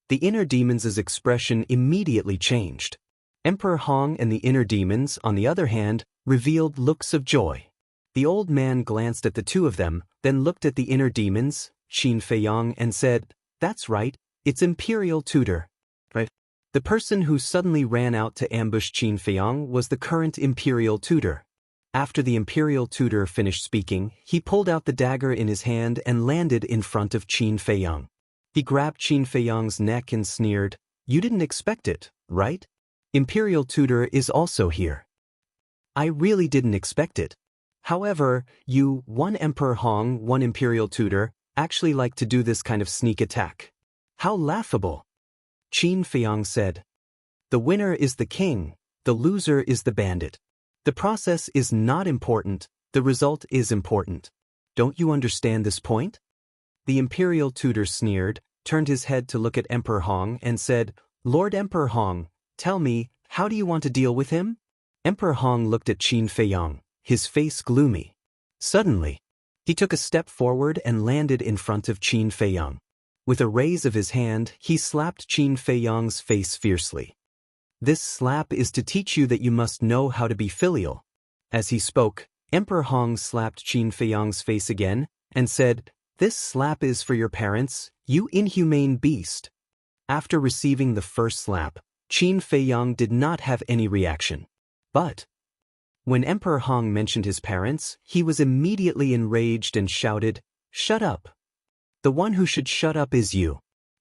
The inner demons' expression immediately changed. Emperor Hong and the inner demons, on the other hand, revealed looks of joy. The old man glanced at the two of them, then looked at the inner demons, Qin Feiyang, and said, "That's right, it's Imperial Tutor." Right? The person who suddenly ran out to ambush Qin Feiyang was the current Imperial Tutor. After the Imperial Tutor finished speaking, he pulled out the dagger in his hand and landed in front of Qin Feiyang. He grabbed Qin Feiyang's neck and sneered, "You didn't expect it, right? Imperial Tutor is also here." "I really didn't expect it. However, you, one Emperor Hong, one Imperial Tutor, actually like to do this kind of sneak attack. How laughable." Qin Feiyang said, "The winner is the king, the loser is the bandit. The process is not important, the result is important. Don't you understand this point?" The Imperial Tutor sneered, turned his head to look at Emperor Hong, and said, Lord Emperor Hong, tell me, how do you want to deal with him? Emperor Hong looked at Qin Feiyang, his face gloomy. Suddenly, he took a step forward and landed in front of Qin Feiyang. With a raise of his hand, he slapped Qin Feiyang's face fiercely. This slap is to teach you that you must know how to be filial. As he spoke, Emperor Hong slapped Qin Feiyang's face again and said, "This slap is for your parents, you inhumane beast." After receiving the first slap, Qin Feiyang did not have any reaction. But when Emperor Hong mentioned his parents, he was immediately enraged and shouted, "Shut up! The one who should shut up is you."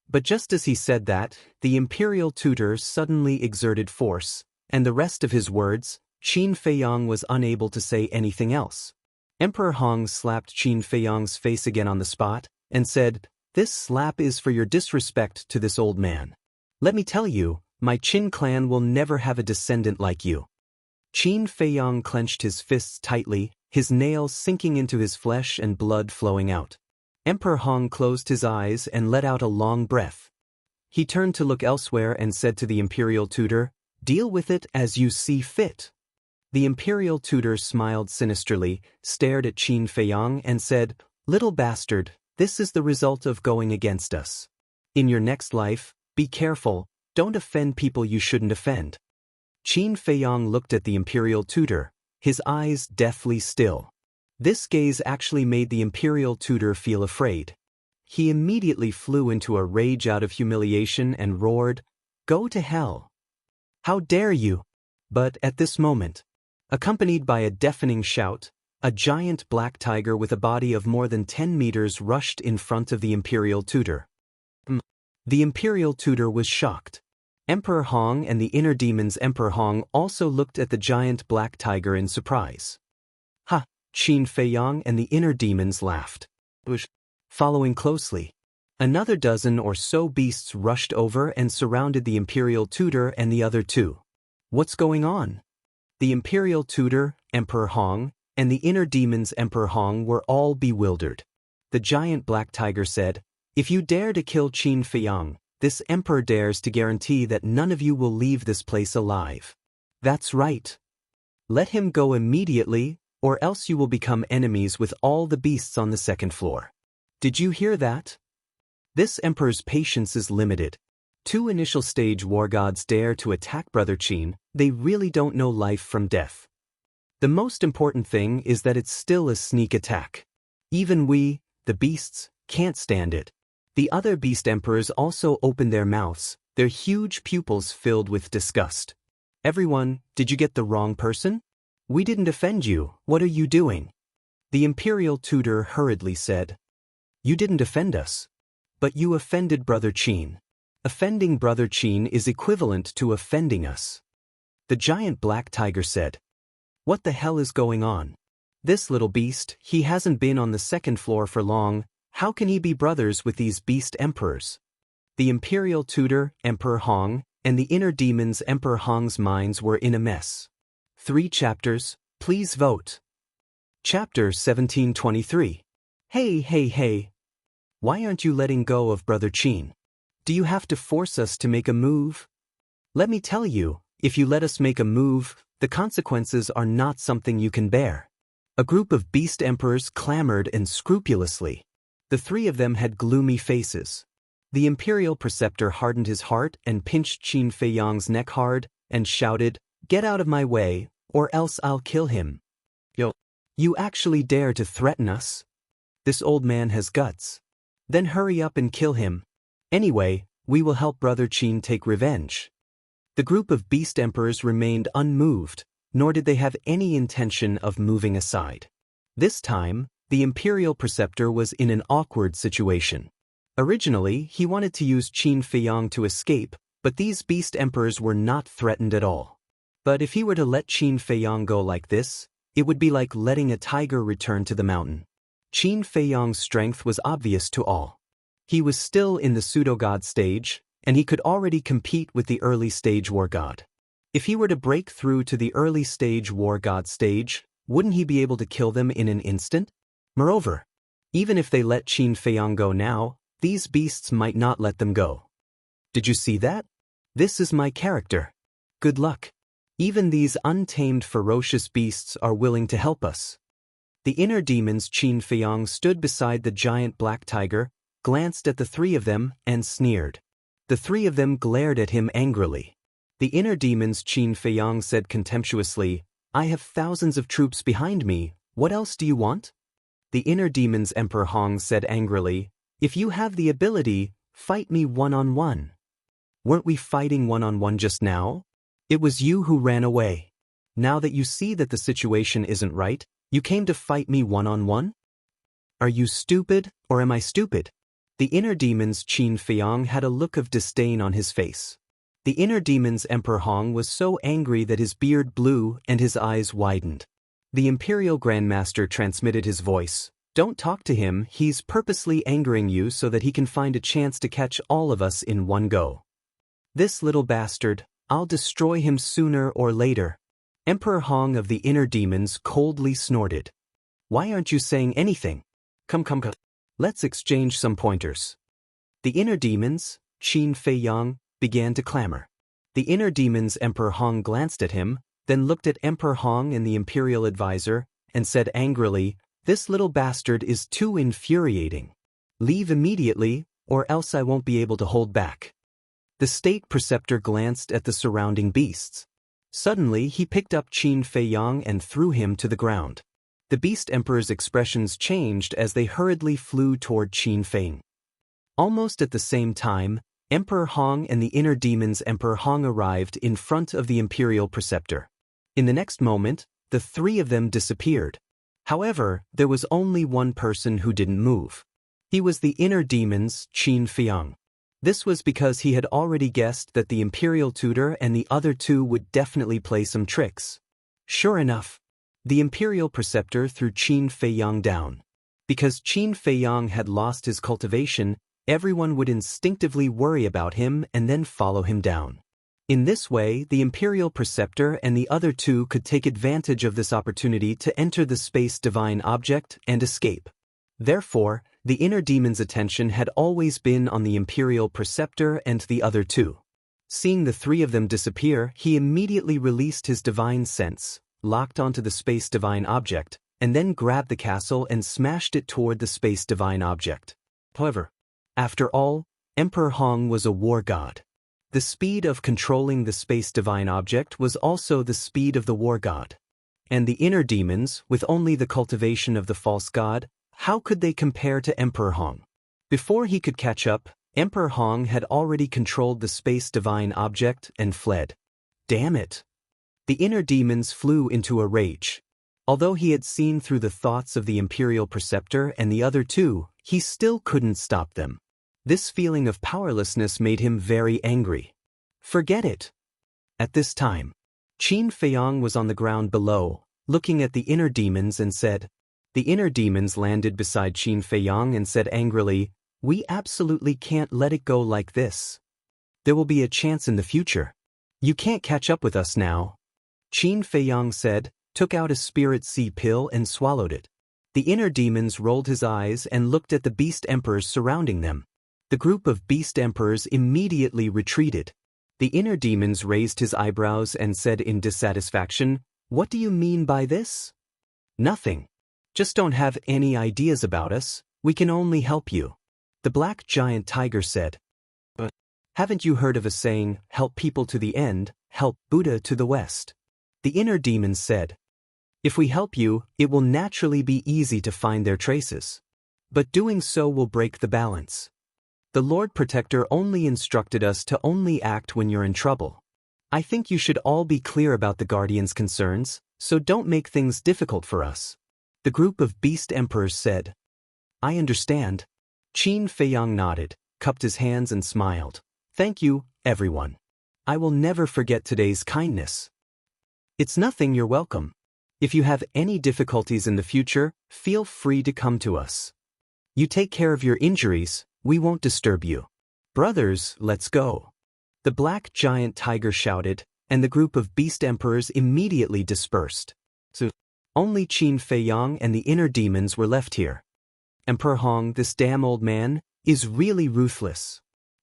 But just as he said that, the imperial tutor suddenly exerted force, and the rest of his words, Qin Feiyang was unable to say anything else. Emperor Hong slapped Qin Feiyang's face again on the spot, and said, "This slap is for your disrespect to this old man. Let me tell you, my Qin clan will never have a descendant like you." Qin Feiyang clenched his fists tightly, his nails sinking into his flesh and blood flowing out. Emperor Hong closed his eyes and let out a long breath. He turned to look elsewhere and said to the imperial tutor, "Deal with it as you see fit." The imperial tutor smiled sinisterly, stared at Qin Feiyang and said, "Little bastard, this is the result of going against us. In your next life, be careful, don't offend people you shouldn't offend." Qin Feiyang looked at the imperial tutor, his eyes deathly still. This gaze actually made the imperial tutor feel afraid. He immediately flew into a rage out of humiliation and roared, "Go to hell! How dare you!" But at this moment, accompanied by a deafening shout, a giant black tiger with a body of more than 10 meters rushed in front of the imperial tutor. The imperial tutor was shocked. Emperor Hong and the inner demon's Emperor Hong also looked at the giant black tiger in surprise. "Ha!" Qin Feiyang and the inner demons laughed. Following closely, another dozen or so beasts rushed over and surrounded the imperial tutor and the other two. "What's going on?" The imperial tutor, Emperor Hong, and the inner demon's Emperor Hong were all bewildered. The giant black tiger said, "If you dare to kill Qin Feiyang, this emperor dares to guarantee that none of you will leave this place alive. That's right. Let him go immediately, or else you will become enemies with all the beasts on the second floor. Did you hear that?" This emperor's patience is limited. Two initial stage war gods dare to attack Brother Qin, they really don't know life from death. The most important thing is that it's still a sneak attack. Even we, the beasts, can't stand it. The other beast emperors also opened their mouths, their huge pupils filled with disgust. "Everyone, did you get the wrong person? We didn't offend you, what are you doing?" The imperial tutor hurriedly said, "You didn't offend us. But you offended Brother Qin. Offending Brother Qin is equivalent to offending us." The giant black tiger said, "What the hell is going on? This little beast, he hasn't been on the second floor for long, how can he be brothers with these beast emperors?" The imperial tutor, Emperor Hong, and the inner demons Emperor Hong's minds were in a mess. 3 chapters, please vote. Chapter 1723. Hey. Why aren't you letting go of Brother Qin? Do you have to force us to make a move? Let me tell you, if you let us make a move, the consequences are not something you can bear. A group of beast emperors clamored unscrupulously. The three of them had gloomy faces. The imperial preceptor hardened his heart and pinched Qin Feiyang's neck hard and shouted, "Get out of my way, or else I'll kill him." You actually dare to threaten us? This old man has guts. Then hurry up and kill him. Anyway, we will help Brother Qin take revenge." The group of beast emperors remained unmoved, nor did they have any intention of moving aside. This time, the imperial preceptor was in an awkward situation. Originally, he wanted to use Qin Feiyang to escape, but these beast emperors were not threatened at all. But if he were to let Qin Feiyang go like this, it would be like letting a tiger return to the mountain. Qin Feiyang's strength was obvious to all. He was still in the pseudo-god stage, and he could already compete with the early stage war god. If he were to break through to the early stage war god stage, wouldn't he be able to kill them in an instant? Moreover, even if they let Qin Feiyang go now, these beasts might not let them go. Did you see that? This is my character. Good luck. Even these untamed ferocious beasts are willing to help us. The inner demons Qin Feiyang stood beside the giant black tiger, glanced at the three of them, and sneered. The three of them glared at him angrily. The inner demons Qin Feiyang said contemptuously, I have thousands of troops behind me, what else do you want? The inner demons Emperor Hong said angrily, if you have the ability, fight me one-on-one. Weren't we fighting one-on-one just now? It was you who ran away. Now that you see that the situation isn't right, you came to fight me one-on-one? Are you stupid, or am I stupid? The inner demons Qin Feiyang had a look of disdain on his face. The inner demon's Emperor Hong was so angry that his beard blew and his eyes widened. The Imperial Grandmaster transmitted his voice. Don't talk to him, he's purposely angering you so that he can find a chance to catch all of us in one go. This little bastard, I'll destroy him sooner or later. Emperor Hong of the inner demons coldly snorted. Why aren't you saying anything? Come. Let's exchange some pointers. The inner demons, Qin Feiyang, began to clamor. The inner demons Emperor Hong glanced at him, then looked at Emperor Hong and the Imperial Advisor, and said angrily, this little bastard is too infuriating. Leave immediately, or else I won't be able to hold back. The State Preceptor glanced at the surrounding beasts. Suddenly he picked up Qin Feiyang and threw him to the ground. The Beast Emperor's expressions changed as they hurriedly flew toward Qin Feiyang. Almost at the same time, Emperor Hong and the inner demons Emperor Hong arrived in front of the Imperial Preceptor. In the next moment, the three of them disappeared. However, there was only one person who didn't move. He was the inner demons Qin Feiyang. This was because he had already guessed that the Imperial Tutor and the other two would definitely play some tricks. Sure enough, the Imperial Preceptor threw Qin Feiyang down. Because Qin Feiyang had lost his cultivation, everyone would instinctively worry about him and then follow him down. In this way, the Imperial Preceptor and the other two could take advantage of this opportunity to enter the space divine object and escape. Therefore, the inner demon's attention had always been on the Imperial Preceptor and the other two. Seeing the three of them disappear, he immediately released his divine sense, locked onto the space divine object, and then grabbed the castle and smashed it toward the space divine object. However, after all, Emperor Hong was a war god. The speed of controlling the space divine object was also the speed of the war god. And the inner demons, with only the cultivation of the false god, how could they compare to Emperor Hong? Before he could catch up, Emperor Hong had already controlled the space divine object and fled. Damn it! The inner demons flew into a rage. Although he had seen through the thoughts of the Imperial Preceptor and the other two, he still couldn't stop them. This feeling of powerlessness made him very angry. Forget it! At this time, Qin Feiyang was on the ground below, looking at the inner demons and said, the inner demons landed beside Qin Feiyang and said angrily, we absolutely can't let it go like this. There will be a chance in the future. You can't catch up with us now. Qin Feiyang said, took out a spirit sea pill and swallowed it. The inner demons rolled his eyes and looked at the beast emperors surrounding them. The group of beast emperors immediately retreated. The inner demons raised his eyebrows and said in dissatisfaction, what do you mean by this? Nothing. Just don't have any ideas about us, we can only help you. The black giant tiger said. But haven't you heard of a saying, help people to the end, help Buddha to the west? The inner demons said. If we help you, it will naturally be easy to find their traces. But doing so will break the balance. The Lord Protector only instructed us to only act when you're in trouble. I think you should all be clear about the Guardian's concerns, so don't make things difficult for us. The group of beast emperors said. I understand. Qin Feiyang nodded, cupped his hands and smiled. Thank you, everyone. I will never forget today's kindness. It's nothing, you're welcome. If you have any difficulties in the future, feel free to come to us. You take care of your injuries, we won't disturb you. Brothers, let's go. The black giant tiger shouted, and the group of beast emperors immediately dispersed. So, only Qin Feiyang and the inner demons were left here. Emperor Hong, this damn old man, is really ruthless.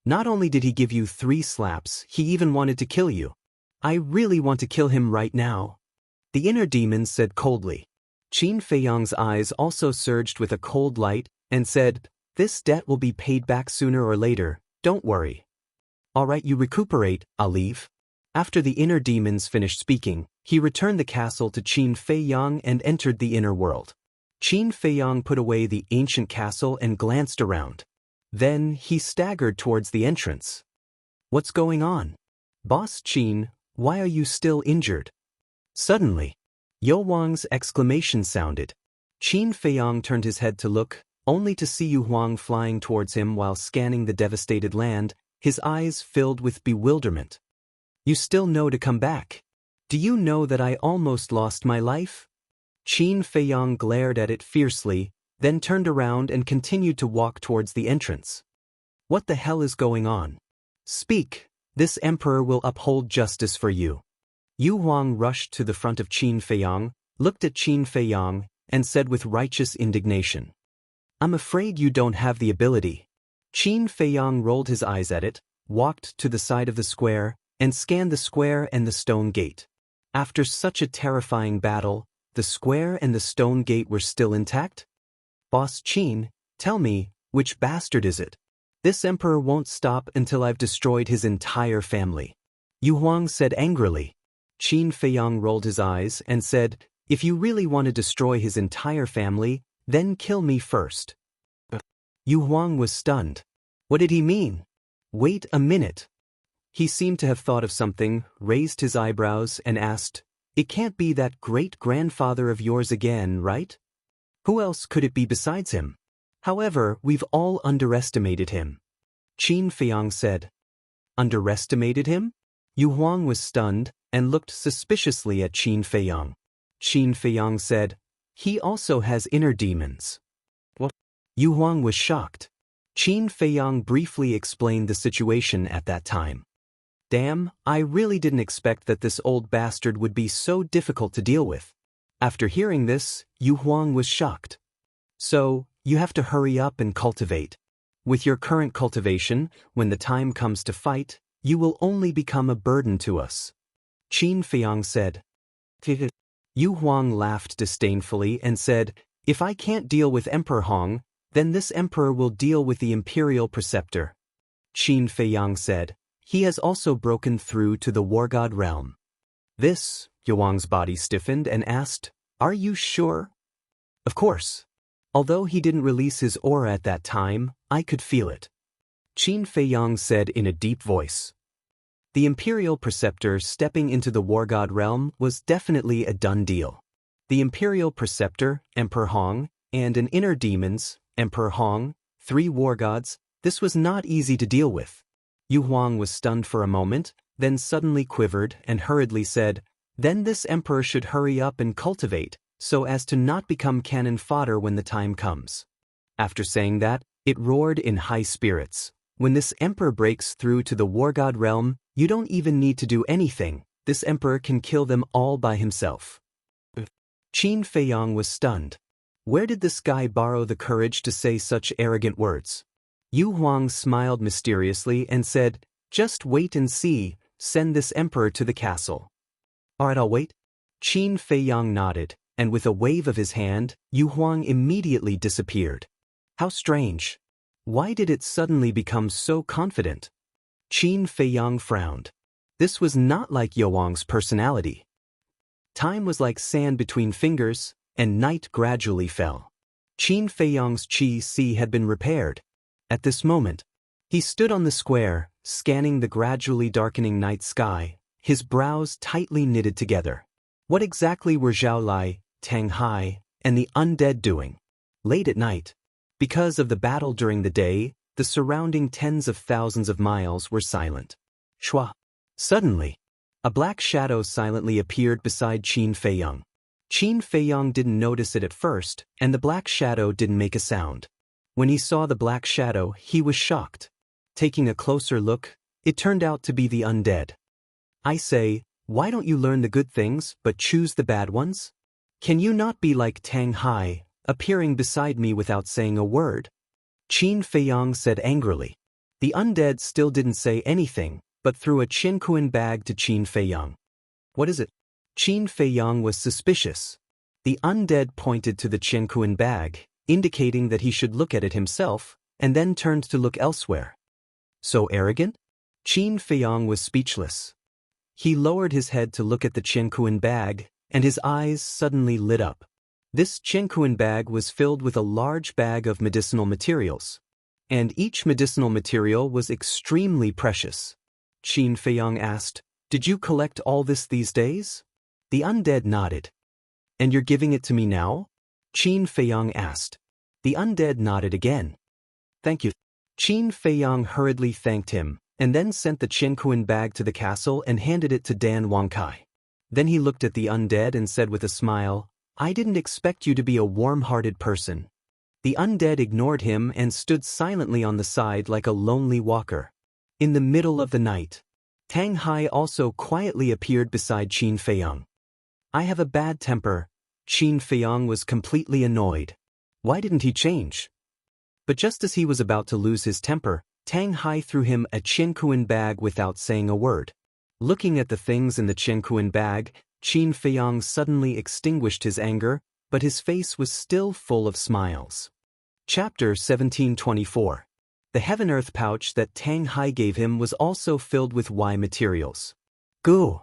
Not only did he give you 3 slaps, he even wanted to kill you. I really want to kill him right now. The inner demon said coldly. Qin Feiyang's eyes also surged with a cold light and said, "This debt will be paid back sooner or later, don't worry." "Alright, you recuperate, I'll leave." After the inner demons finished speaking, he returned the castle to Qin Feiyang and entered the inner world. Qin Feiyang put away the ancient castle and glanced around. Then he staggered towards the entrance. "What's going on? Boss Qin, why are you still injured?" Suddenly, Yu Huang's exclamation sounded. Qin Feiyang turned his head to look, only to see Yu Huang flying towards him while scanning the devastated land, his eyes filled with bewilderment. "You still know to come back? Do you know that I almost lost my life?" Qin Feiyang glared at it fiercely, then turned around and continued to walk towards the entrance. "What the hell is going on? Speak, this emperor will uphold justice for you." Yu Huang rushed to the front of Qin Feiyang, looked at Qin Feiyang, and said with righteous indignation, "I'm afraid you don't have the ability." Qin Feiyang rolled his eyes at it, walked to the side of the square, and scanned the square and the stone gate. After such a terrifying battle, the square and the stone gate were still intact? "Boss Qin, tell me, which bastard is it? This emperor won't stop until I've destroyed his entire family." Yu Huang said angrily. Qin Feiyang rolled his eyes and said, "If you really want to destroy his entire family, then kill me first." Yu Huang was stunned. What did he mean? Wait a minute. He seemed to have thought of something, raised his eyebrows, and asked, "It can't be that great-grandfather of yours again, right? Who else could it be besides him? However, we've all underestimated him." Qin Feiyang said. "Underestimated him?" Yu Huang was stunned and looked suspiciously at Qin Feiyang. Qin Feiyang said, "He also has inner demons." What? Yu Huang was shocked. Qin Feiyang briefly explained the situation at that time. "Damn, I really didn't expect that this old bastard would be so difficult to deal with." After hearing this, Yu Huang was shocked. "So, you have to hurry up and cultivate. With your current cultivation, when the time comes to fight, you will only become a burden to us." Qin Feiyang said. Yu Huang laughed disdainfully and said, "If I can't deal with Emperor Hong, then this emperor will deal with the imperial preceptor." Qin Feiyang said, "He has also broken through to the war god realm." This, Yu Huang's body stiffened and asked, "Are you sure?" "Of course. Although he didn't release his aura at that time, I could feel it." Qin Feiyang said in a deep voice. The imperial preceptor stepping into the war god realm was definitely a done deal. The imperial preceptor, Emperor Hong, and an inner demons, Emperor Hong, 3 war gods, this was not easy to deal with. Yu Huang was stunned for a moment, then suddenly quivered and hurriedly said, "Then this emperor should hurry up and cultivate, so as to not become cannon fodder when the time comes." After saying that, it roared in high spirits. "When this emperor breaks through to the war god realm, you don't even need to do anything. This emperor can kill them all by himself." Qin Feiyang was stunned. Where did this guy borrow the courage to say such arrogant words? Yu Huang smiled mysteriously and said, "Just wait and see, send this emperor to the castle." "Alright, I'll wait." Qin Feiyang nodded, and with a wave of his hand, Yu Huang immediately disappeared. How strange. Why did it suddenly become so confident? Qin Feiyang frowned. This was not like Yu Huang's personality. Time was like sand between fingers, and night gradually fell. Qin Feiyang's qi had been repaired. At this moment, he stood on the square, scanning the gradually darkening night sky, his brows tightly knitted together. What exactly were Zhao Lai, Tang Hai, and the undead doing? Late at night. Because of the battle during the day, the surrounding tens of thousands of miles were silent. Shua. Suddenly, a black shadow silently appeared beside Qin Feiyang. Qin Feiyang didn't notice it at first, and the black shadow didn't make a sound. When he saw the black shadow, he was shocked. Taking a closer look, it turned out to be the undead. "I say, why don't you learn the good things but choose the bad ones? Can you not be like Tang Hai, appearing beside me without saying a word?" Qin Feiyang said angrily. The undead still didn't say anything, but threw a Qinkuan bag to Qin Feiyang. What is it? Qin Feiyang was suspicious. The undead pointed to the Qinkuan bag, indicating that he should look at it himself, and then turned to look elsewhere. So arrogant? Qin Feiyang was speechless. He lowered his head to look at the Qinkuan bag, and his eyes suddenly lit up. This Qinkuan bag was filled with a large bag of medicinal materials, and each medicinal material was extremely precious. Qin Feiyang asked, "Did you collect all this these days?" The undead nodded. "And you're giving it to me now?" Qin Feiyang asked. The undead nodded again. "Thank you." Qin Feiyang hurriedly thanked him, and then sent the Qinkuan bag to the castle and handed it to Dan Wangkai. Then he looked at the undead and said with a smile, "I didn't expect you to be a warm-hearted person." The undead ignored him and stood silently on the side like a lonely walker. In the middle of the night, Tang Hai also quietly appeared beside Qin Feiyang. "I have a bad temper." Qin Feiyang was completely annoyed. Why didn't he change? But just as he was about to lose his temper, Tang Hai threw him a Qinkuan bag without saying a word. Looking at the things in the Qinkuan bag, Qin Feiyang suddenly extinguished his anger, but his face was still full of smiles. Chapter 1724. The heaven-earth pouch that Tang Hai gave him was also filled with Y materials. Goo!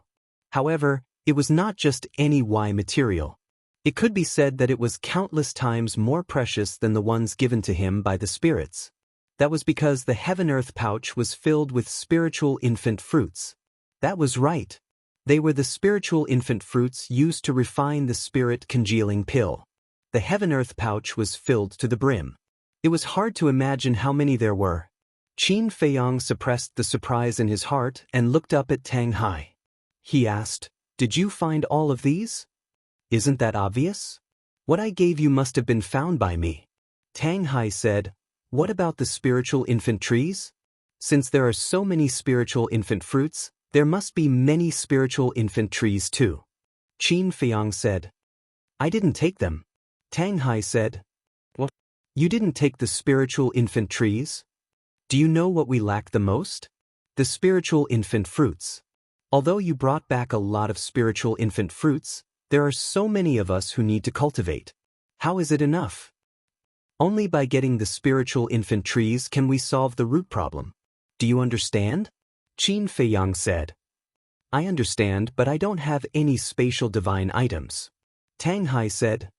However, it was not just any Y material. It could be said that it was countless times more precious than the ones given to him by the spirits. That was because the heaven-earth pouch was filled with spiritual infant fruits. That was right. They were the spiritual infant fruits used to refine the spirit congealing pill. The heaven-earth pouch was filled to the brim. It was hard to imagine how many there were. Qin Feiyang suppressed the surprise in his heart and looked up at Tang Hai. He asked, "Did you find all of these?" "Isn't that obvious? What I gave you must have been found by me." Tang Hai said, "What about the spiritual infant trees? Since there are so many spiritual infant fruits, there must be many spiritual infant trees too." Qin Feiyang said, "I didn't take them." Tang Hai said, "What? You didn't take the spiritual infant trees? Do you know what we lack the most? The spiritual infant fruits. Although you brought back a lot of spiritual infant fruits, there are so many of us who need to cultivate. How is it enough? Only by getting the spiritual infant trees can we solve the root problem. Do you understand?" Qin Feiyang said, "I understand, but I don't have any spatial divine items." Tang Hai said,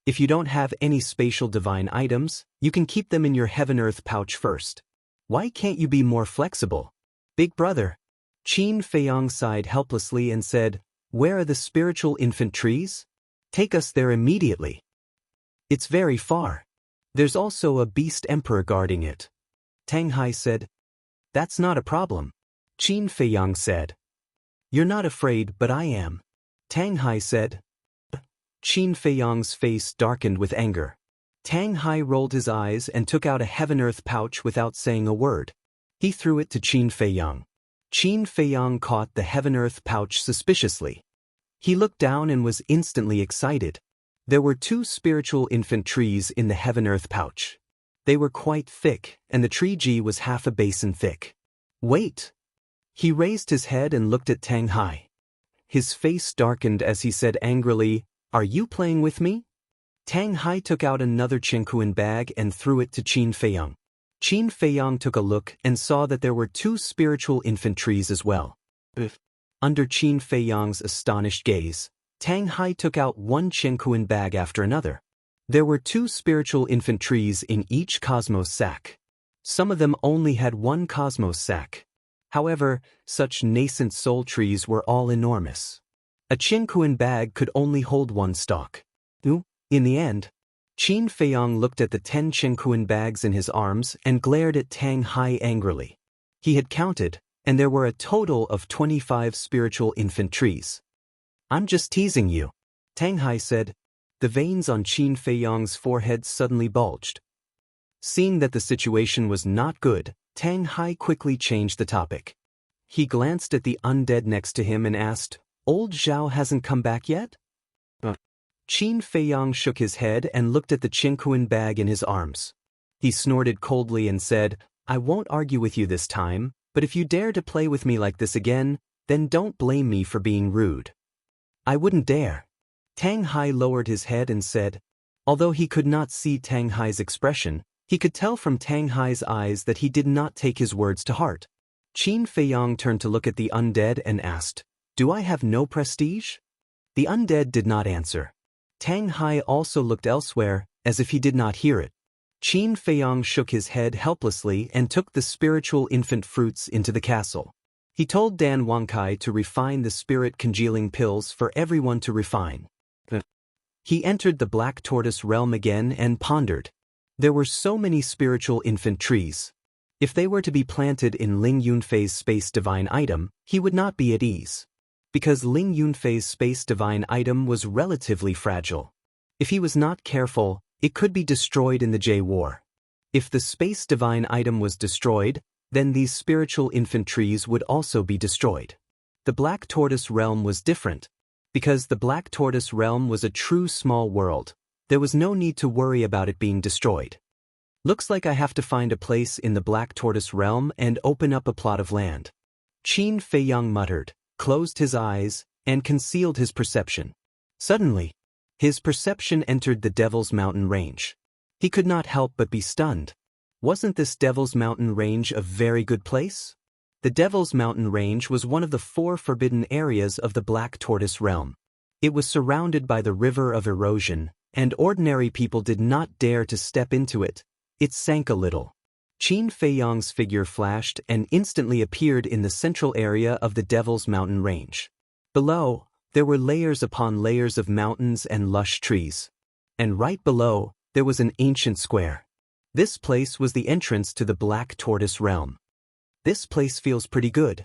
"If you don't have any spatial divine items, you can keep them in your heaven-earth pouch first. Why can't you be more flexible? Big brother." Qin Feiyang sighed helplessly and said, "Where are the spiritual infant trees? Take us there immediately." "It's very far. There's also a beast emperor guarding it." Tang Hai said, "That's not a problem." Qin Feiyang said, "You're not afraid, but I am." Tang Hai said. Qin Feiyang's face darkened with anger. Tang Hai rolled his eyes and took out a heaven-earth pouch without saying a word. He threw it to Qin Feiyang. Qin Feiyang caught the heaven-earth pouch suspiciously. He looked down and was instantly excited. There were 2 spiritual infant trees in the heaven-earth pouch. They were quite thick, and the tree G was half a basin thick. "Wait!" He raised his head and looked at Tang Hai. His face darkened as he said angrily, "Are you playing with me?" Tang Hai took out another Qinkuan bag and threw it to Qin Feiyang. Qin Feiyang took a look and saw that there were 2 spiritual infant trees as well. Under Qin Feiyang's astonished gaze, Tang Hai took out one Qinkuan bag after another. There were 2 spiritual infant trees in each cosmos sac. Some of them only had 1 cosmos sac. However, such nascent soul trees were all enormous. A Qinkuan bag could only hold 1 stalk. In the end, Qin Feiyang looked at the 10 Qinkuan bags in his arms and glared at Tang Hai angrily. He had counted, and there were a total of 25 spiritual infant trees. "I'm just teasing you," Tang Hai said. The veins on Qin Feiyang's forehead suddenly bulged. Seeing that the situation was not good, Tang Hai quickly changed the topic. He glanced at the undead next to him and asked, "Old Zhao hasn't come back yet?" Qin Feiyang shook his head and looked at the Qinkuan bag in his arms. He snorted coldly and said, I won't argue with you this time, but if you dare to play with me like this again, then don't blame me for being rude. I wouldn't dare. Tang Hai lowered his head and said. Although he could not see Tang Hai's expression, he could tell from Tang Hai's eyes that he did not take his words to heart. Qin Feiyang turned to look at the undead and asked, "Do I have no prestige?" The undead did not answer. Tang Hai also looked elsewhere, as if he did not hear it. Qin Feiyang shook his head helplessly and took the spiritual infant fruits into the castle. He told Dan Wangkai to refine the spirit congealing pills for everyone to refine. He entered the Black Tortoise realm again and pondered. There were so many spiritual infant trees. If they were to be planted in Ling Yunfei's space divine item, he would not be at ease. Because Ling Yunfei's space divine item was relatively fragile. If he was not careful, it could be destroyed in the J-War. If the space divine item was destroyed, then these spiritual infant trees would also be destroyed. The Black Tortoise realm was different. Because the Black Tortoise realm was a true small world, there was no need to worry about it being destroyed. Looks like I have to find a place in the Black Tortoise realm and open up a plot of land. Qin Feiyang muttered, closed his eyes, and concealed his perception. Suddenly, his perception entered the Devil's Mountain range. He could not help but be stunned. Wasn't this Devil's Mountain range a very good place? The Devil's Mountain range was one of the 4 forbidden areas of the Black Tortoise realm. It was surrounded by the River of Erosion, and ordinary people did not dare to step into it. It sank a little. Qin Feiyang's figure flashed and instantly appeared in the central area of the Devil's Mountain range. Below, there were layers upon layers of mountains and lush trees. And right below, there was an ancient square. This place was the entrance to the Black Tortoise realm. This place feels pretty good.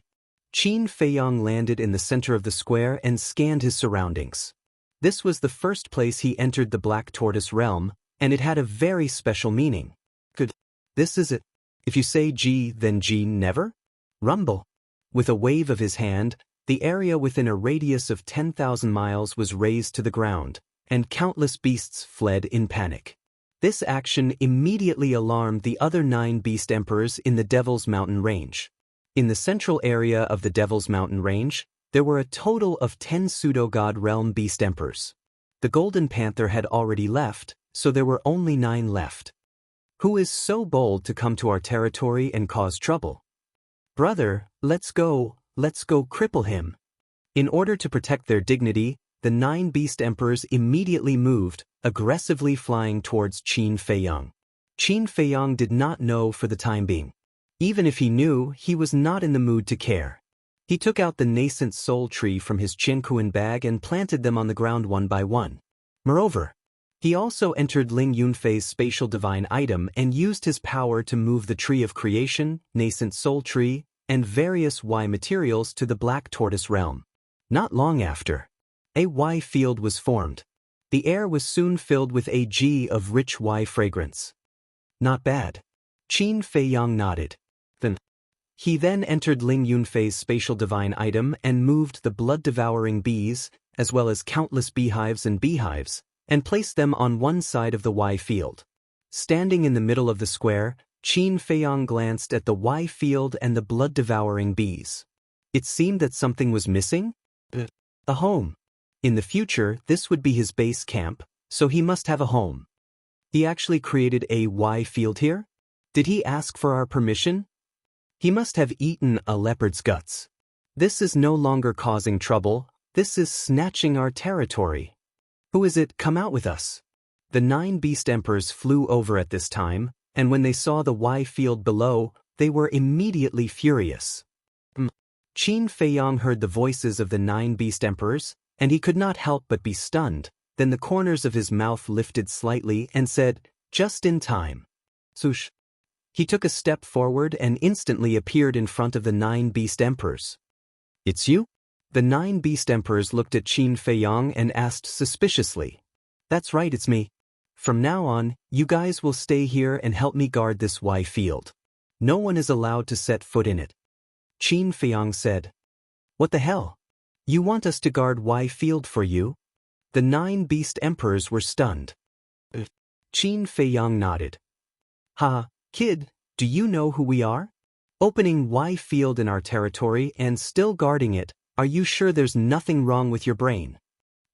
Qin Feiyang landed in the center of the square and scanned his surroundings. This was the first place he entered the Black Tortoise realm, and it had a very special meaning. Good. This is it. If you say G, then G never? Rumble. With a wave of his hand, the area within a radius of 10,000 miles was razed to the ground, and countless beasts fled in panic. This action immediately alarmed the other 9 beast emperors in the Devil's Mountain range. In the central area of the Devil's Mountain range, there were a total of 10 pseudo-god realm beast emperors. The Golden Panther had already left, so there were only 9 left. Who is so bold to come to our territory and cause trouble? Brother, let's go cripple him. In order to protect their dignity, the 9 beast emperors immediately moved, aggressively flying towards Qin Feiyang. Qin Feiyang did not know for the time being. Even if he knew, he was not in the mood to care. He took out the nascent soul tree from his Qianquan bag and planted them on the ground one by one. Moreover, he also entered Ling Yunfei's spatial divine item and used his power to move the tree of creation, nascent soul tree, and various Y materials to the Black Tortoise realm. Not long after, a Y field was formed. The air was soon filled with a G of rich Y fragrance. Not bad. Qin Feiyang nodded. He then entered Ling Yunfei's spatial divine item and moved the blood-devouring bees, as well as countless beehives, and placed them on one side of the Y field. Standing in the middle of the square, Qin Feiyang glanced at the Y field and the blood-devouring bees. It seemed that something was missing? A home. In the future, this would be his base camp, so he must have a home. He actually created a Y field here? Did he ask for our permission? He must have eaten a leopard's guts. This is no longer causing trouble, this is snatching our territory. Who is it? Come out with us. The 9 beast emperors flew over at this time, and when they saw the Y field below, they were immediately furious. Qin Feiyang heard the voices of the 9 beast emperors, and he could not help but be stunned. Then the corners of his mouth lifted slightly and said, "Just in time." Swoosh. He took a step forward and instantly appeared in front of the 9 beast emperors. "It's you?" The 9 beast emperors looked at Qin Feiyang and asked suspiciously. "That's right, it's me. From now on, you guys will stay here and help me guard this Y field. No one is allowed to set foot in it." Qin Feiyang said. "What the hell? You want us to guard Y field for you?" The 9 beast emperors were stunned. Qin Feiyang nodded. "Ha, kid, Do you know who we are? Opening Y field in our territory and still guarding it, are you sure there's nothing wrong with your brain?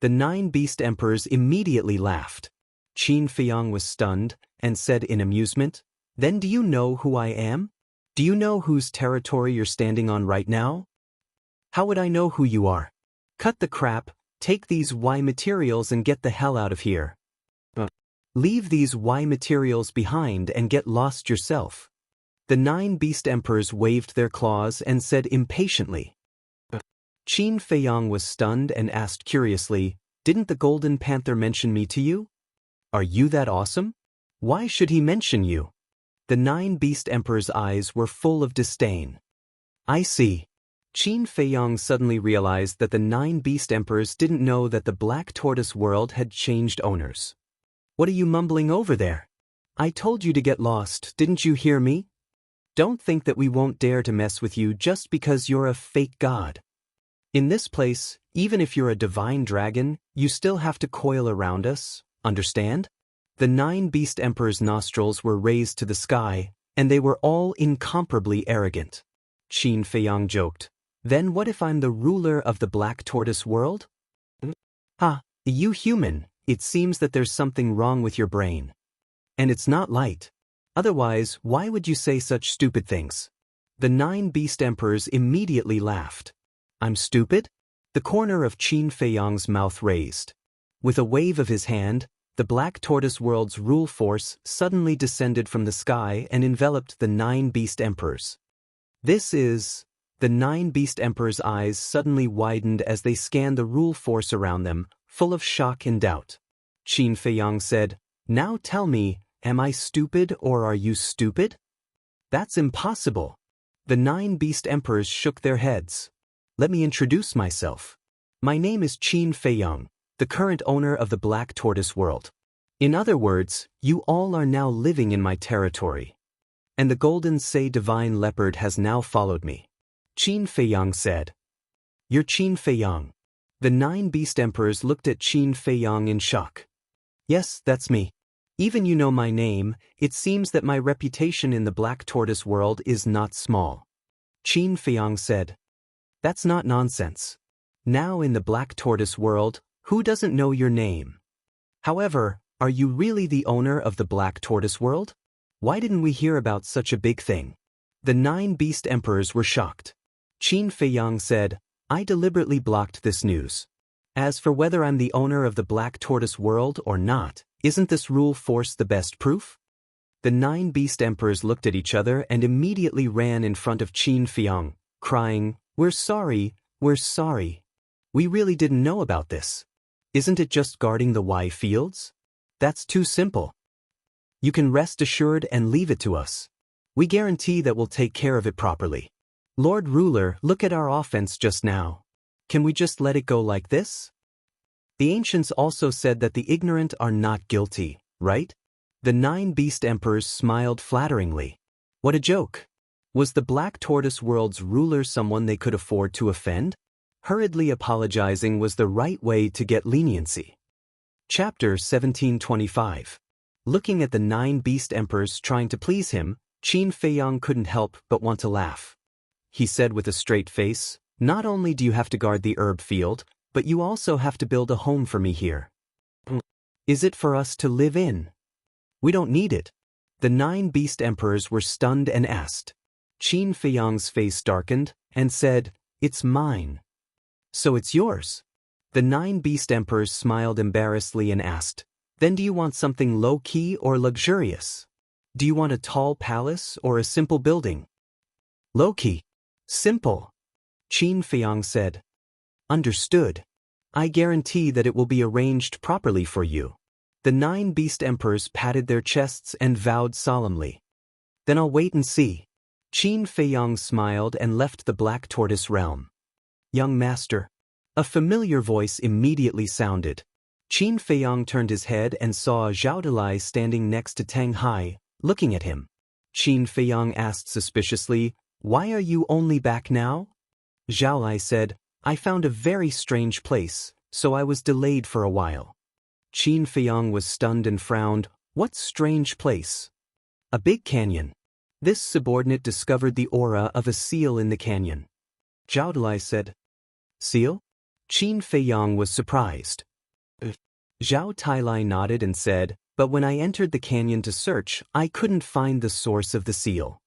The 9 beast emperors immediately laughed. Qin Feiyang was stunned and said in amusement, "Then do you know who I am? Do you know whose territory you're standing on right now?" "How would I know who you are? Cut the crap, take these Y materials and get the hell out of here. Leave these Y materials behind and get lost yourself." The 9 beast emperors waved their claws and said impatiently. Qin Feiyang was stunned and asked curiously, "Didn't the Golden Panther mention me to you? Are you that awesome? Why should he mention you?" The 9 beast emperors' eyes were full of disdain. "I see." Qin Feiyang suddenly realized that the 9 beast emperors didn't know that the Black Tortoise world had changed owners. "What are you mumbling over there? I told you to get lost, didn't you hear me? Don't think that we won't dare to mess with you just because you're a fake god. In this place, even if you're a divine dragon, you still have to coil around us, understand?" The 9 beast emperors' nostrils were raised to the sky, and they were all incomparably arrogant. Qin Feiyang joked, "Then what if I'm the ruler of the Black Tortoise world?" "Ha, you human, it seems that there's something wrong with your brain. And it's not light. Otherwise, why would you say such stupid things?" The 9 beast emperors immediately laughed. "I'm stupid?" The corner of Qin Feiyang's mouth raised. With a wave of his hand, the Black Tortoise world's rule force suddenly descended from the sky and enveloped the 9 beast emperors. "This is..." The 9 beast emperors' eyes suddenly widened as they scanned the rule force around them, full of shock and doubt. Qin Feiyang said, "Now tell me, am I stupid or are you stupid?" "That's impossible." The 9 beast emperors shook their heads. "Let me introduce myself. My name is Qin Feiyang, the current owner of the Black Tortoise world. In other words, you all are now living in my territory. And the Golden Say Divine Leopard has now followed me." Qin Feiyang said. "You're Qin Feiyang." The 9 beast emperors looked at Qin Feiyang in shock. "Yes, that's me. Even you know my name, it seems that my reputation in the Black Tortoise world is not small." Qin Feiyang said. "That's not nonsense. Now in the Black Tortoise world, who doesn't know your name? However, are you really the owner of the Black Tortoise world? Why didn't we hear about such a big thing?" The 9 beast emperors were shocked. Qin Feiyang said, "I deliberately blocked this news. As for whether I'm the owner of the Black Tortoise world or not, isn't this rule force the best proof?" The 9 beast emperors looked at each other and immediately ran in front of Qin Feiyang, crying, "We're sorry, we're sorry. We really didn't know about this. Isn't it just guarding the Y fields? That's too simple. You can rest assured and leave it to us. We guarantee that we'll take care of it properly. Lord Ruler, look at our offense just now. Can we just let it go like this?" The ancients also said that the ignorant are not guilty, right? The 9 beast emperors smiled flatteringly. What a joke. Was the Black Tortoise world's ruler someone they could afford to offend? Hurriedly apologizing was the right way to get leniency. Chapter 1725. Looking at the 9 beast emperors trying to please him, Qin Feiyang couldn't help but want to laugh. He said with a straight face, "Not only do you have to guard the herb field, but you also have to build a home for me here. Is it for us to live in? We don't need it." The 9 beast emperors were stunned and asked. Qin Feiyang's face darkened and said, "It's mine." "So it's yours?" The 9 beast emperors smiled embarrassedly and asked, "Then do you want something low-key or luxurious? Do you want a tall palace or a simple building?" "Low-key. Simple." Qin Feiyang said. "Understood. I guarantee that it will be arranged properly for you." The 9 beast emperors patted their chests and vowed solemnly. "Then I'll wait and see." Qin Feiyang smiled and left the Black Tortoise realm. "Young master." A familiar voice immediately sounded. Qin Feiyang turned his head and saw Zhao Dalai standing next to Tang Hai, looking at him. Qin Feiyang asked suspiciously, "Why are you only back now?" Zhao Dalai said, "I found a very strange place, so I was delayed for a while." Qin Feiyang was stunned and frowned. "What strange place?" "A big canyon." This subordinate discovered the aura of a seal in the canyon. Zhao Dalai said, "Seal?" Qin Feiyang was surprised. Zhao Tailai nodded and said, "But when I entered the canyon to search, I couldn't find the source of the seal."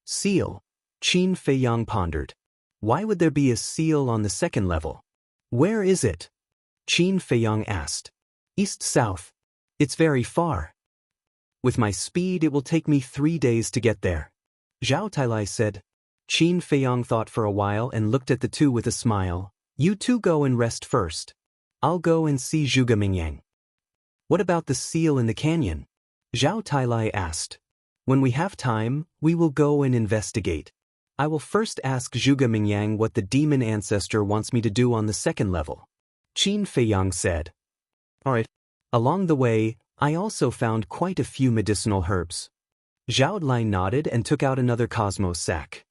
Seal? Qin Feiyang pondered. Why would there be a seal on the second level? Where is it? Qin Feiyang asked. East-south. It's very far. With my speed it will take me 3 days to get there. Zhao Tailai said. Qin Feiyang thought for a while and looked at the two with a smile. You two go and rest first. I'll go and see Zhuge Mingyang. What about the seal in the canyon? Zhao Tailai asked. When we have time, we will go and investigate. I will first ask Zhuge Mingyang what the demon ancestor wants me to do on the second level. Qin Feiyang said. Alright. Along the way, I also found quite a few medicinal herbs. Zhao Dalai nodded and took out another cosmos sack.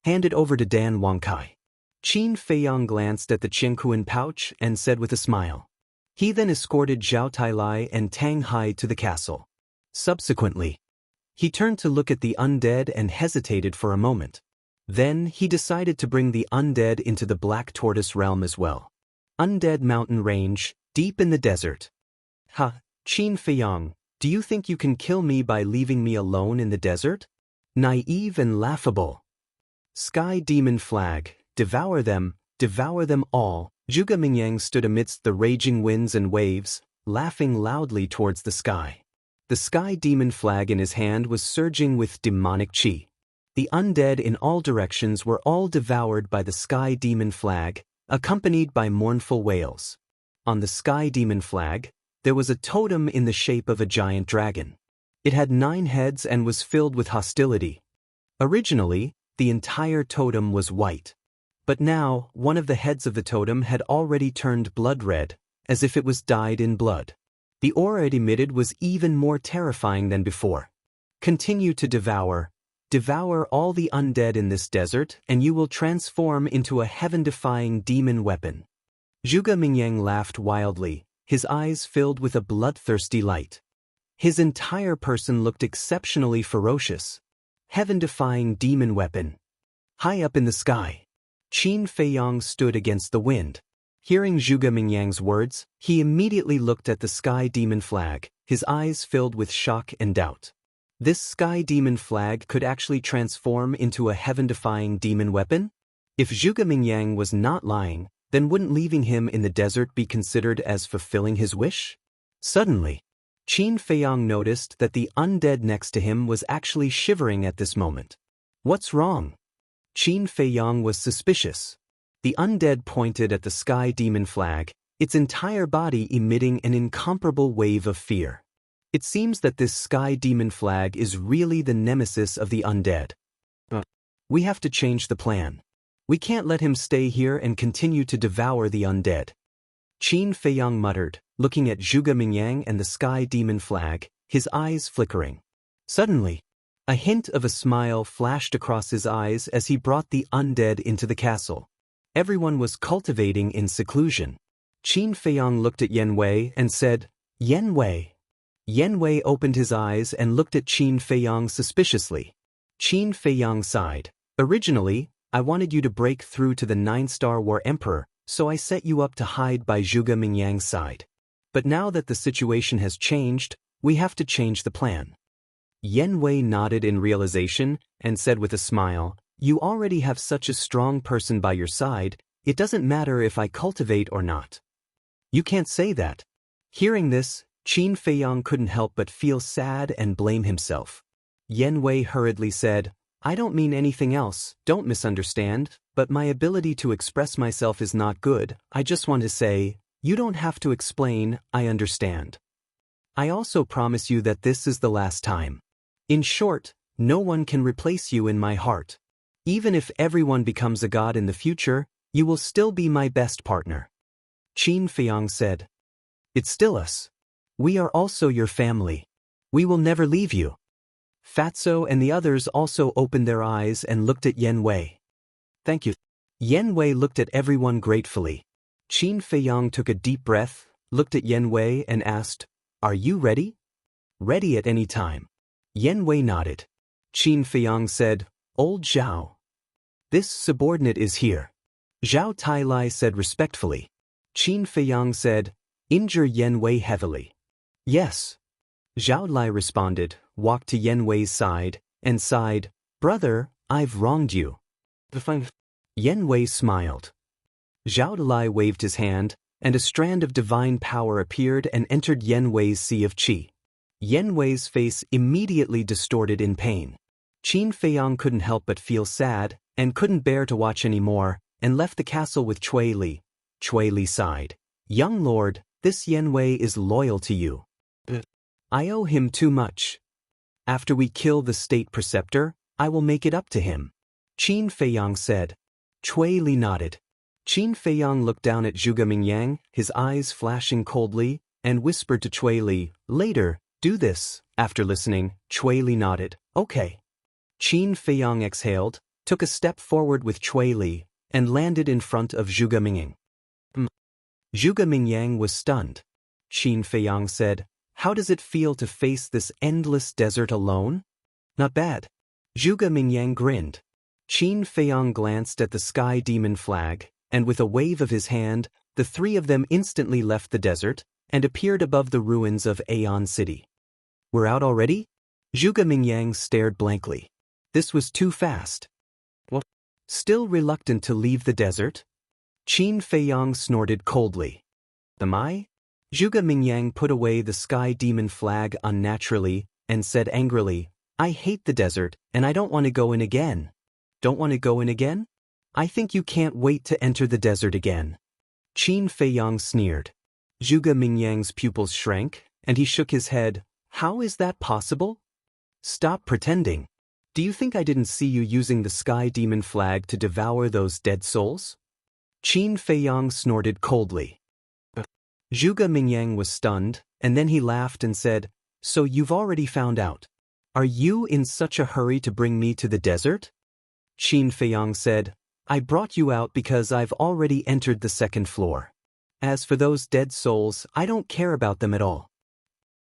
Hand it over to Dan Wangkai. Qin Feiyang glanced at the Qianquan pouch and said with a smile. He then escorted Zhao Tailai and Tang Hai to the castle. Subsequently, he turned to look at the undead and hesitated for a moment. Then he decided to bring the undead into the Black Tortoise realm as well. Undead mountain range, deep in the desert. Ha, Qin Feiyang, do you think you can kill me by leaving me alone in the desert? Naive and laughable. Sky demon flag, devour them all. Zhuge Mingyang stood amidst the raging winds and waves, laughing loudly towards the sky. The sky demon flag in his hand was surging with demonic qi. The undead in all directions were all devoured by the sky demon flag, accompanied by mournful wails. On the sky demon flag, there was a totem in the shape of a giant dragon. It had 9 heads and was filled with hostility. Originally, the entire totem was white. But now, one of the heads of the totem had already turned blood red, as if it was dyed in blood. The aura it emitted was even more terrifying than before. Continue to devour all the undead in this desert, and you will transform into a heaven-defying demon weapon. Zhuge Mingyang laughed wildly, his eyes filled with a bloodthirsty light. His entire person looked exceptionally ferocious. Heaven-defying demon weapon. High up in the sky, Qin Feiyang stood against the wind. Hearing Zhuge Mingyang's words, he immediately looked at the sky demon flag, his eyes filled with shock and doubt. This sky demon flag could actually transform into a heaven-defying demon weapon? If Zhuge Mingyang was not lying, then wouldn't leaving him in the desert be considered as fulfilling his wish? Suddenly, Qin Feiyang noticed that the undead next to him was actually shivering at this moment. What's wrong? Qin Feiyang was suspicious. The undead pointed at the sky demon flag, its entire body emitting an incomparable wave of fear. It seems that this sky demon flag is really the nemesis of the undead. We have to change the plan. We can't let him stay here and continue to devour the undead. Qin Feiyang muttered, looking at Zhuge Mingyang and the sky demon flag, his eyes flickering. Suddenly, a hint of a smile flashed across his eyes as he brought the undead into the castle. Everyone was cultivating in seclusion. Qin Feiyang looked at Yen Wei and said, Yen Wei. Yen Wei opened his eyes and looked at Qin Feiyang suspiciously. Qin Feiyang sighed. Originally, I wanted you to break through to the 9-star War Emperor, so I set you up to hide by Zhuge Mingyang's side. But now that the situation has changed, we have to change the plan. Yen Wei nodded in realization and said with a smile, You already have such a strong person by your side, it doesn't matter if I cultivate or not. You can't say that. Hearing this, Qin Feiyang couldn't help but feel sad and blame himself. Yen Wei hurriedly said, I don't mean anything else, don't misunderstand, but my ability to express myself is not good. I just want to say, you don't have to explain, I understand. I also promise you that this is the last time. In short, no one can replace you in my heart. Even if everyone becomes a god in the future, you will still be my best partner. Qin Feiyang said. It's still us. We are also your family. We will never leave you. Fatso and the others also opened their eyes and looked at Yen Wei. Thank you. Yen Wei looked at everyone gratefully. Qin Feiyang took a deep breath, looked at Yen Wei and asked, Are you ready? Ready at any time. Yen Wei nodded. Qin Feiyang said, Old Zhao. This subordinate is here. Zhao Tailai said respectfully. Qin Feiyang said, Injure Yen Wei heavily. Yes. Zhao Lai responded, walked to Yen Wei's side, and sighed, Brother, I've wronged you. Yen Wei smiled. Zhao Lai waved his hand, and a strand of divine power appeared and entered Yen Wei's sea of qi. Yen Wei's face immediately distorted in pain. Qin Feiyang couldn't help but feel sad, and couldn't bear to watch any more, and left the castle with Cui Li. Cui Li sighed. Young lord, this Yen Wei is loyal to you. I owe him too much. After we kill the state preceptor, I will make it up to him. Qin Feiyang said. Cui Li nodded. Qin Feiyang looked down at Zhuge Mingyang, his eyes flashing coldly, and whispered to Cui Li, Later, do this. After listening, Cui Li nodded. Okay. Qin Feiyang exhaled, took a step forward with Cui Li, and landed in front of Zhuge Mingyang. Zhuge Mingyang was stunned. Qin Feiyang said, How does it feel to face this endless desert alone? Not bad. Zhuge Mingyang grinned. Qin Feiyang glanced at the sky demon flag, and with a wave of his hand, the three of them instantly left the desert, and appeared above the ruins of Aeon City. We're out already? Zhuge Mingyang stared blankly. This was too fast. What? Still reluctant to leave the desert? Qin Feiyang snorted coldly. Am I? Zhuge Mingyang put away the sky demon flag unnaturally, and said angrily, I hate the desert, and I don't want to go in again. Don't want to go in again? I think you can't wait to enter the desert again. Qin Feiyang sneered. Zhuge Mingyang's pupils shrank, and he shook his head. How is that possible? Stop pretending. Do you think I didn't see you using the sky demon flag to devour those dead souls? Qin Feiyang snorted coldly. Zhuge Mingyang was stunned, and then he laughed and said, So you've already found out. Are you in such a hurry to bring me to the desert? Qin Feiyang said, I brought you out because I've already entered the second floor. As for those dead souls, I don't care about them at all.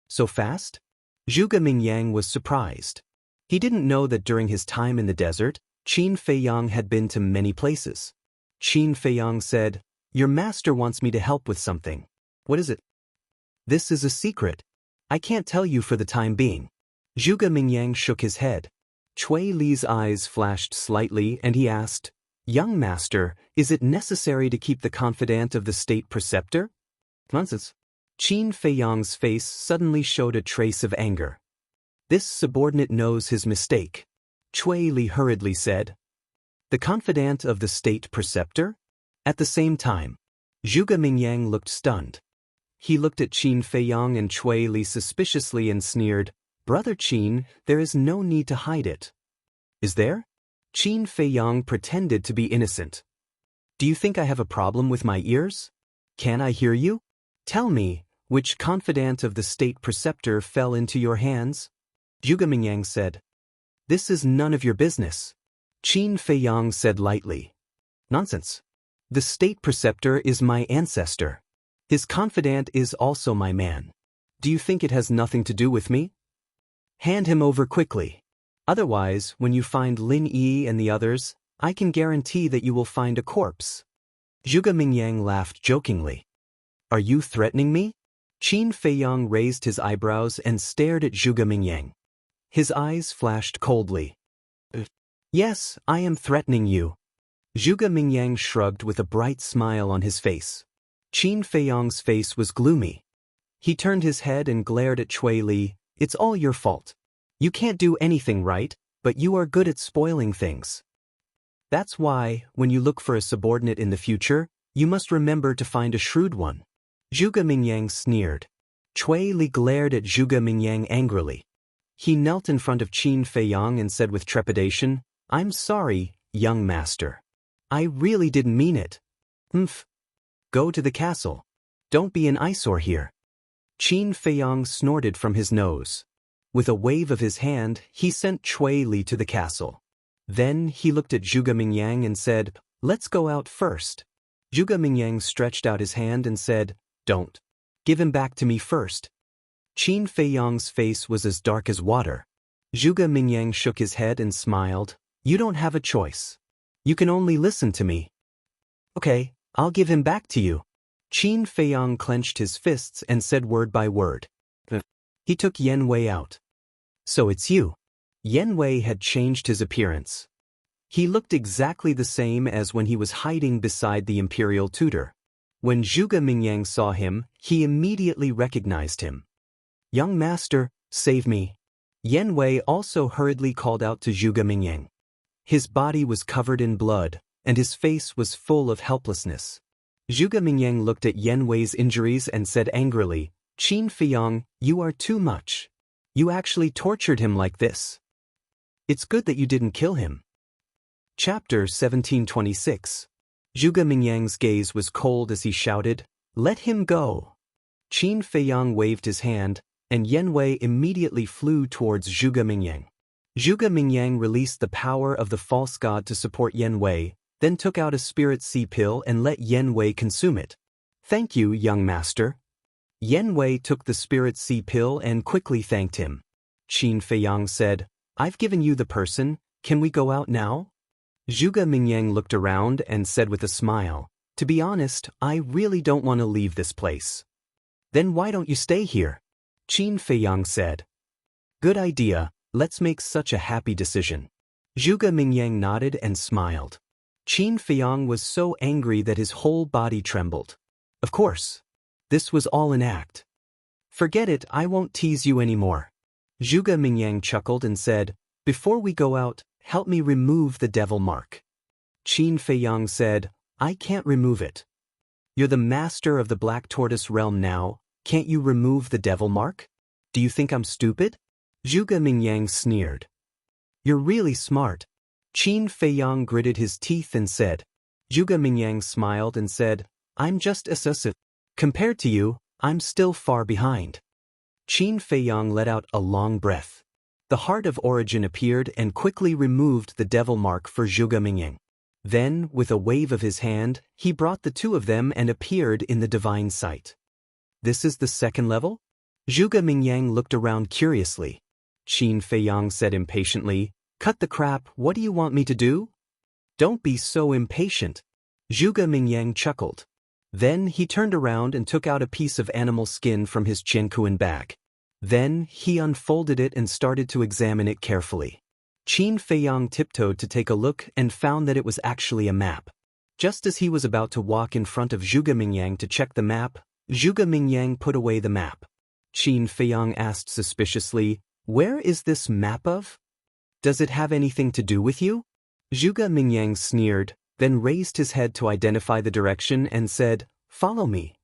So fast? Zhuge Mingyang was surprised. He didn't know that during his time in the desert, Qin Feiyang had been to many places. Qin Feiyang said, Your master wants me to help with something. What is it? This is a secret. I can't tell you for the time being. Zhuge Mingyang shook his head. Cui Li's eyes flashed slightly and he asked, Young master, is it necessary to keep the confidant of the state preceptor? Nonsense. Qin Feiyang's face suddenly showed a trace of anger. This subordinate knows his mistake. Cui Li hurriedly said. The confidant of the state preceptor? At the same time, Zhuge Mingyang looked stunned. He looked at Qin Feiyang and Cui Li suspiciously and sneered, Brother Qin, there is no need to hide it. Is there? Qin Feiyang pretended to be innocent. Do you think I have a problem with my ears? Can I hear you? Tell me, which confidant of the state preceptor fell into your hands? Zhuge Mingyang said. This is none of your business. Qin Feiyang said lightly. Nonsense. The state preceptor is my ancestor. His confidant is also my man. Do you think it has nothing to do with me? Hand him over quickly. Otherwise, when you find Lin Yi and the others, I can guarantee that you will find a corpse. Zhuge Mingyang laughed jokingly. Are you threatening me? Qin Feiyang raised his eyebrows and stared at Zhuge Mingyang. His eyes flashed coldly. Yes, I am threatening you. Zhuge Mingyang shrugged with a bright smile on his face. Qin Feiyang's face was gloomy. He turned his head and glared at Cui Li. It's all your fault. You can't do anything right, but you are good at spoiling things. That's why, when you look for a subordinate in the future, you must remember to find a shrewd one. Zhuge Mingyang sneered. Cui Li glared at Zhuge Mingyang angrily. He knelt in front of Qin Feiyang and said with trepidation, I'm sorry, young master. I really didn't mean it. Go to the castle. Don't be an eyesore here. Qin Feiyang snorted from his nose. With a wave of his hand, he sent Cui Li to the castle. Then he looked at Zhuge Mingyang and said, Let's go out first. Zhuge Mingyang stretched out his hand and said, Don't. Give him back to me first. Qin Feiyang's face was as dark as water. Zhuge Mingyang shook his head and smiled. You don't have a choice. You can only listen to me. Okay, I'll give him back to you. Qin Feiyang clenched his fists and said word by word. He took Yen Wei out. So it's you. Yen Wei had changed his appearance. He looked exactly the same as when he was hiding beside the imperial tutor. When Zhuge Mingyang saw him, he immediately recognized him. Young master, save me. Yen Wei also hurriedly called out to Zhuge Mingyang. His body was covered in blood, and his face was full of helplessness. Zhuge Mingyang looked at Yen Wei's injuries and said angrily, Qin Feiyang, you are too much. You actually tortured him like this. It's good that you didn't kill him. Chapter 1726. Zhuge Mingyang's gaze was cold as he shouted, Let him go. Qin Feiyang waved his hand, and Yen Wei immediately flew towards Zhuge Mingyang. Zhuge Mingyang released the power of the false god to support Yen Wei, then took out a spirit sea pill and let Yen Wei consume it. Thank you, young master. Yen Wei took the spirit sea pill and quickly thanked him. Qin Feiyang said, I've given you the person, can we go out now? Zhuge Mingyang looked around and said with a smile, To be honest, I really don't want to leave this place. Then why don't you stay here? Qin Feiyang said. Good idea, let's make such a happy decision. Zhuge Mingyang nodded and smiled. Qin Feiyang was so angry that his whole body trembled. Of course. This was all an act. Forget it, I won't tease you anymore. Zhuge Mingyang chuckled and said, Before we go out, help me remove the devil mark. Qin Feiyang said, I can't remove it. You're the master of the Black Tortoise realm now, can't you remove the devil mark? Do you think I'm stupid? Zhuge Mingyang sneered. You're really smart. Qin Feiyang gritted his teeth and said. Zhuge Mingyang smiled and said, I'm just a Compared to you, I'm still far behind. Qin Feiyang let out a long breath. The Heart of Origin appeared and quickly removed the devil mark for Zhuge Mingyang. Then, with a wave of his hand, he brought the two of them and appeared in the divine sight. This is the second level? Zhuge Mingyang looked around curiously. Qin Feiyang said impatiently, Cut the crap, what do you want me to do? Don't be so impatient. Zhuge Mingyang chuckled. Then he turned around and took out a piece of animal skin from his Qiankuan bag. Then he unfolded it and started to examine it carefully. Qin Feiyang tiptoed to take a look and found that it was actually a map. Just as he was about to walk in front of Zhuge Mingyang to check the map, Zhuge Mingyang put away the map. Qin Feiyang asked suspiciously, Where is this map of? Does it have anything to do with you? Zhuge Mingyang sneered, then raised his head to identify the direction and said, Follow me.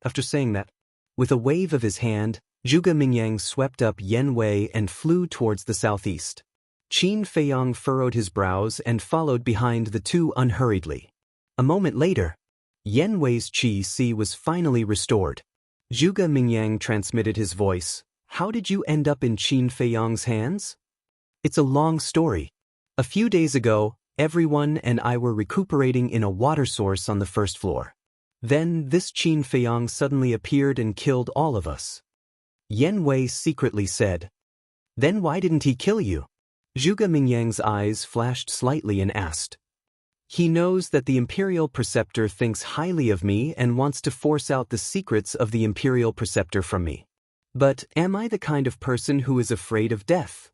After saying that, with a wave of his hand, Zhuge Mingyang swept up Yen Wei and flew towards the southeast. Qin Feiyang furrowed his brows and followed behind the two unhurriedly. A moment later, Yen Wei's qi was finally restored. Zhuge Mingyang transmitted his voice, How did you end up in Qin Feiyang's hands? It's a long story. A few days ago, everyone and I were recuperating in a water source on the first floor. Then this Qin Feiyang suddenly appeared and killed all of us. Yen Wei secretly said. Then why didn't he kill you? Zhuge Mingyang's eyes flashed slightly and asked. He knows that the Imperial Preceptor thinks highly of me and wants to force out the secrets of the Imperial Preceptor from me. But am I the kind of person who is afraid of death?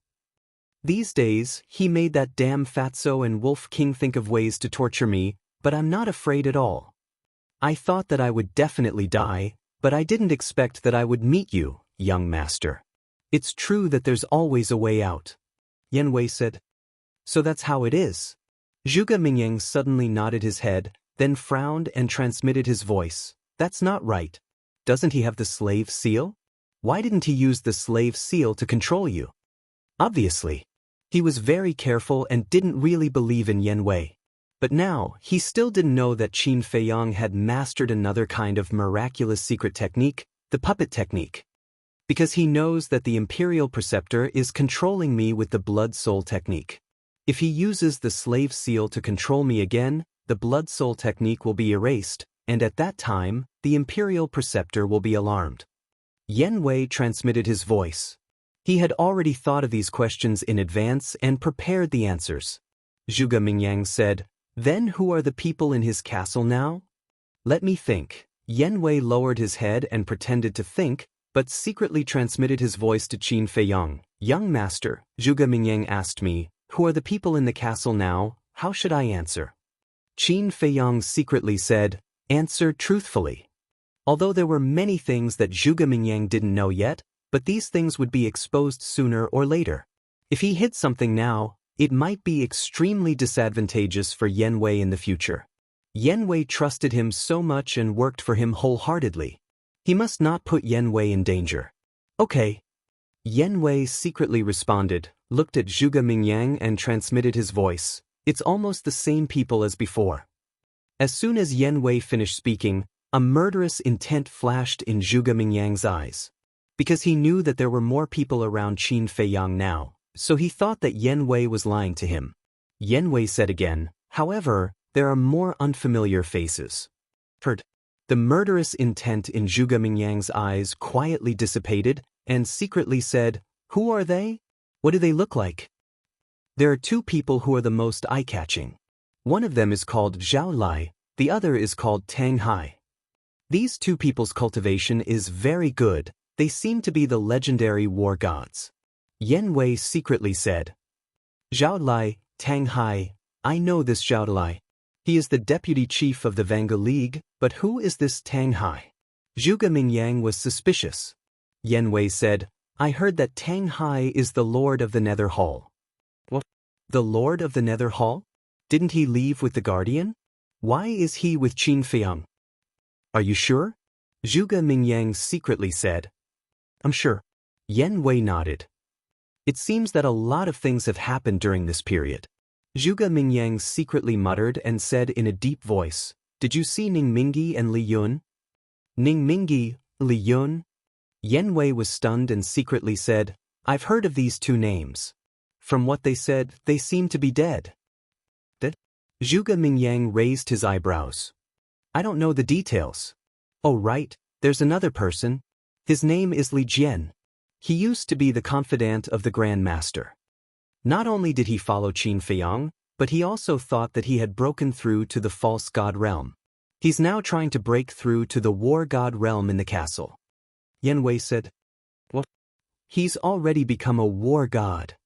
These days, he made that damn Fatso and Wolf King think of ways to torture me, but I'm not afraid at all. I thought that I would definitely die, but I didn't expect that I would meet you, young master. It's true that there's always a way out. Yen Wei said. So that's how it is. Zhuge Mingyang suddenly nodded his head, then frowned and transmitted his voice. That's not right. Doesn't he have the slave seal? Why didn't he use the slave seal to control you? Obviously. He was very careful and didn't really believe in Yen Wei. But now, he still didn't know that Qin Feiyang had mastered another kind of miraculous secret technique, the puppet technique. Because he knows that the Imperial Preceptor is controlling me with the Blood Soul technique. If he uses the slave seal to control me again, the Blood Soul technique will be erased, and at that time, the Imperial Preceptor will be alarmed. Yen Wei transmitted his voice. He had already thought of these questions in advance and prepared the answers. Zhuge Mingyang said, "Then who are the people in his castle now? Let me think." Yan Wei lowered his head and pretended to think, but secretly transmitted his voice to Qin Feiyang. "Young master," Zhuge Mingyang asked me, "who are the people in the castle now? How should I answer?" Qin Feiyang secretly said, "Answer truthfully." Although there were many things that Zhuge Mingyang didn't know yet, but these things would be exposed sooner or later. If he hid something now, it might be extremely disadvantageous for Yan Wei in the future. Yan Wei trusted him so much and worked for him wholeheartedly. He must not put Yan Wei in danger. "Okay." Yan Wei secretly responded, looked at Zhuge Mingyang and transmitted his voice. "It's almost the same people as before." As soon as Yan Wei finished speaking, a murderous intent flashed in Zhuge Mingyang's eyes. Because he knew that there were more people around Qin Feiyang now, so he thought that Yan Wei was lying to him. Yan Wei said again, "However, there are more unfamiliar faces." The murderous intent in Zhuge Mingyang's eyes quietly dissipated and secretly said, "Who are they? What do they look like?" "There are two people who are the most eye-catching. One of them is called Zhao Lai, the other is called Tang Hai. These two people's cultivation is very good. They seem to be the legendary war gods." Yan Wei secretly said, "Zhao Lai, Tang Hai, I know this Zhao Lai. He is the deputy chief of the Vanga League, but who is this Tang Hai?" Zhuge Mingyang was suspicious. Yan Wei said, "I heard that Tang Hai is the Lord of the Nether Hall." "What? The Lord of the Nether Hall? Didn't he leave with the Guardian? Why is he with Qin Feiyang?" "Are you sure?" Zhuge Mingyang secretly said. "I'm sure." Yan Wei nodded. "It seems that a lot of things have happened during this period." Zhuge Mingyang secretly muttered and said in a deep voice, "Did you see Ning Mingyi and Li Yun?" "Ning Mingyi, Li Yun?" Yan Wei was stunned and secretly said, "I've heard of these two names. From what they said, they seem to be dead." "Dead?" Zhuge Mingyang raised his eyebrows. "I don't know the details." "Oh right, there's another person. His name is Li Jian. He used to be the confidant of the Grand Master. Not only did he follow Qin Feiyang, but he also thought that he had broken through to the false god realm. He's now trying to break through to the war god realm in the castle." Yan Wei said, "What? He's already become a war god.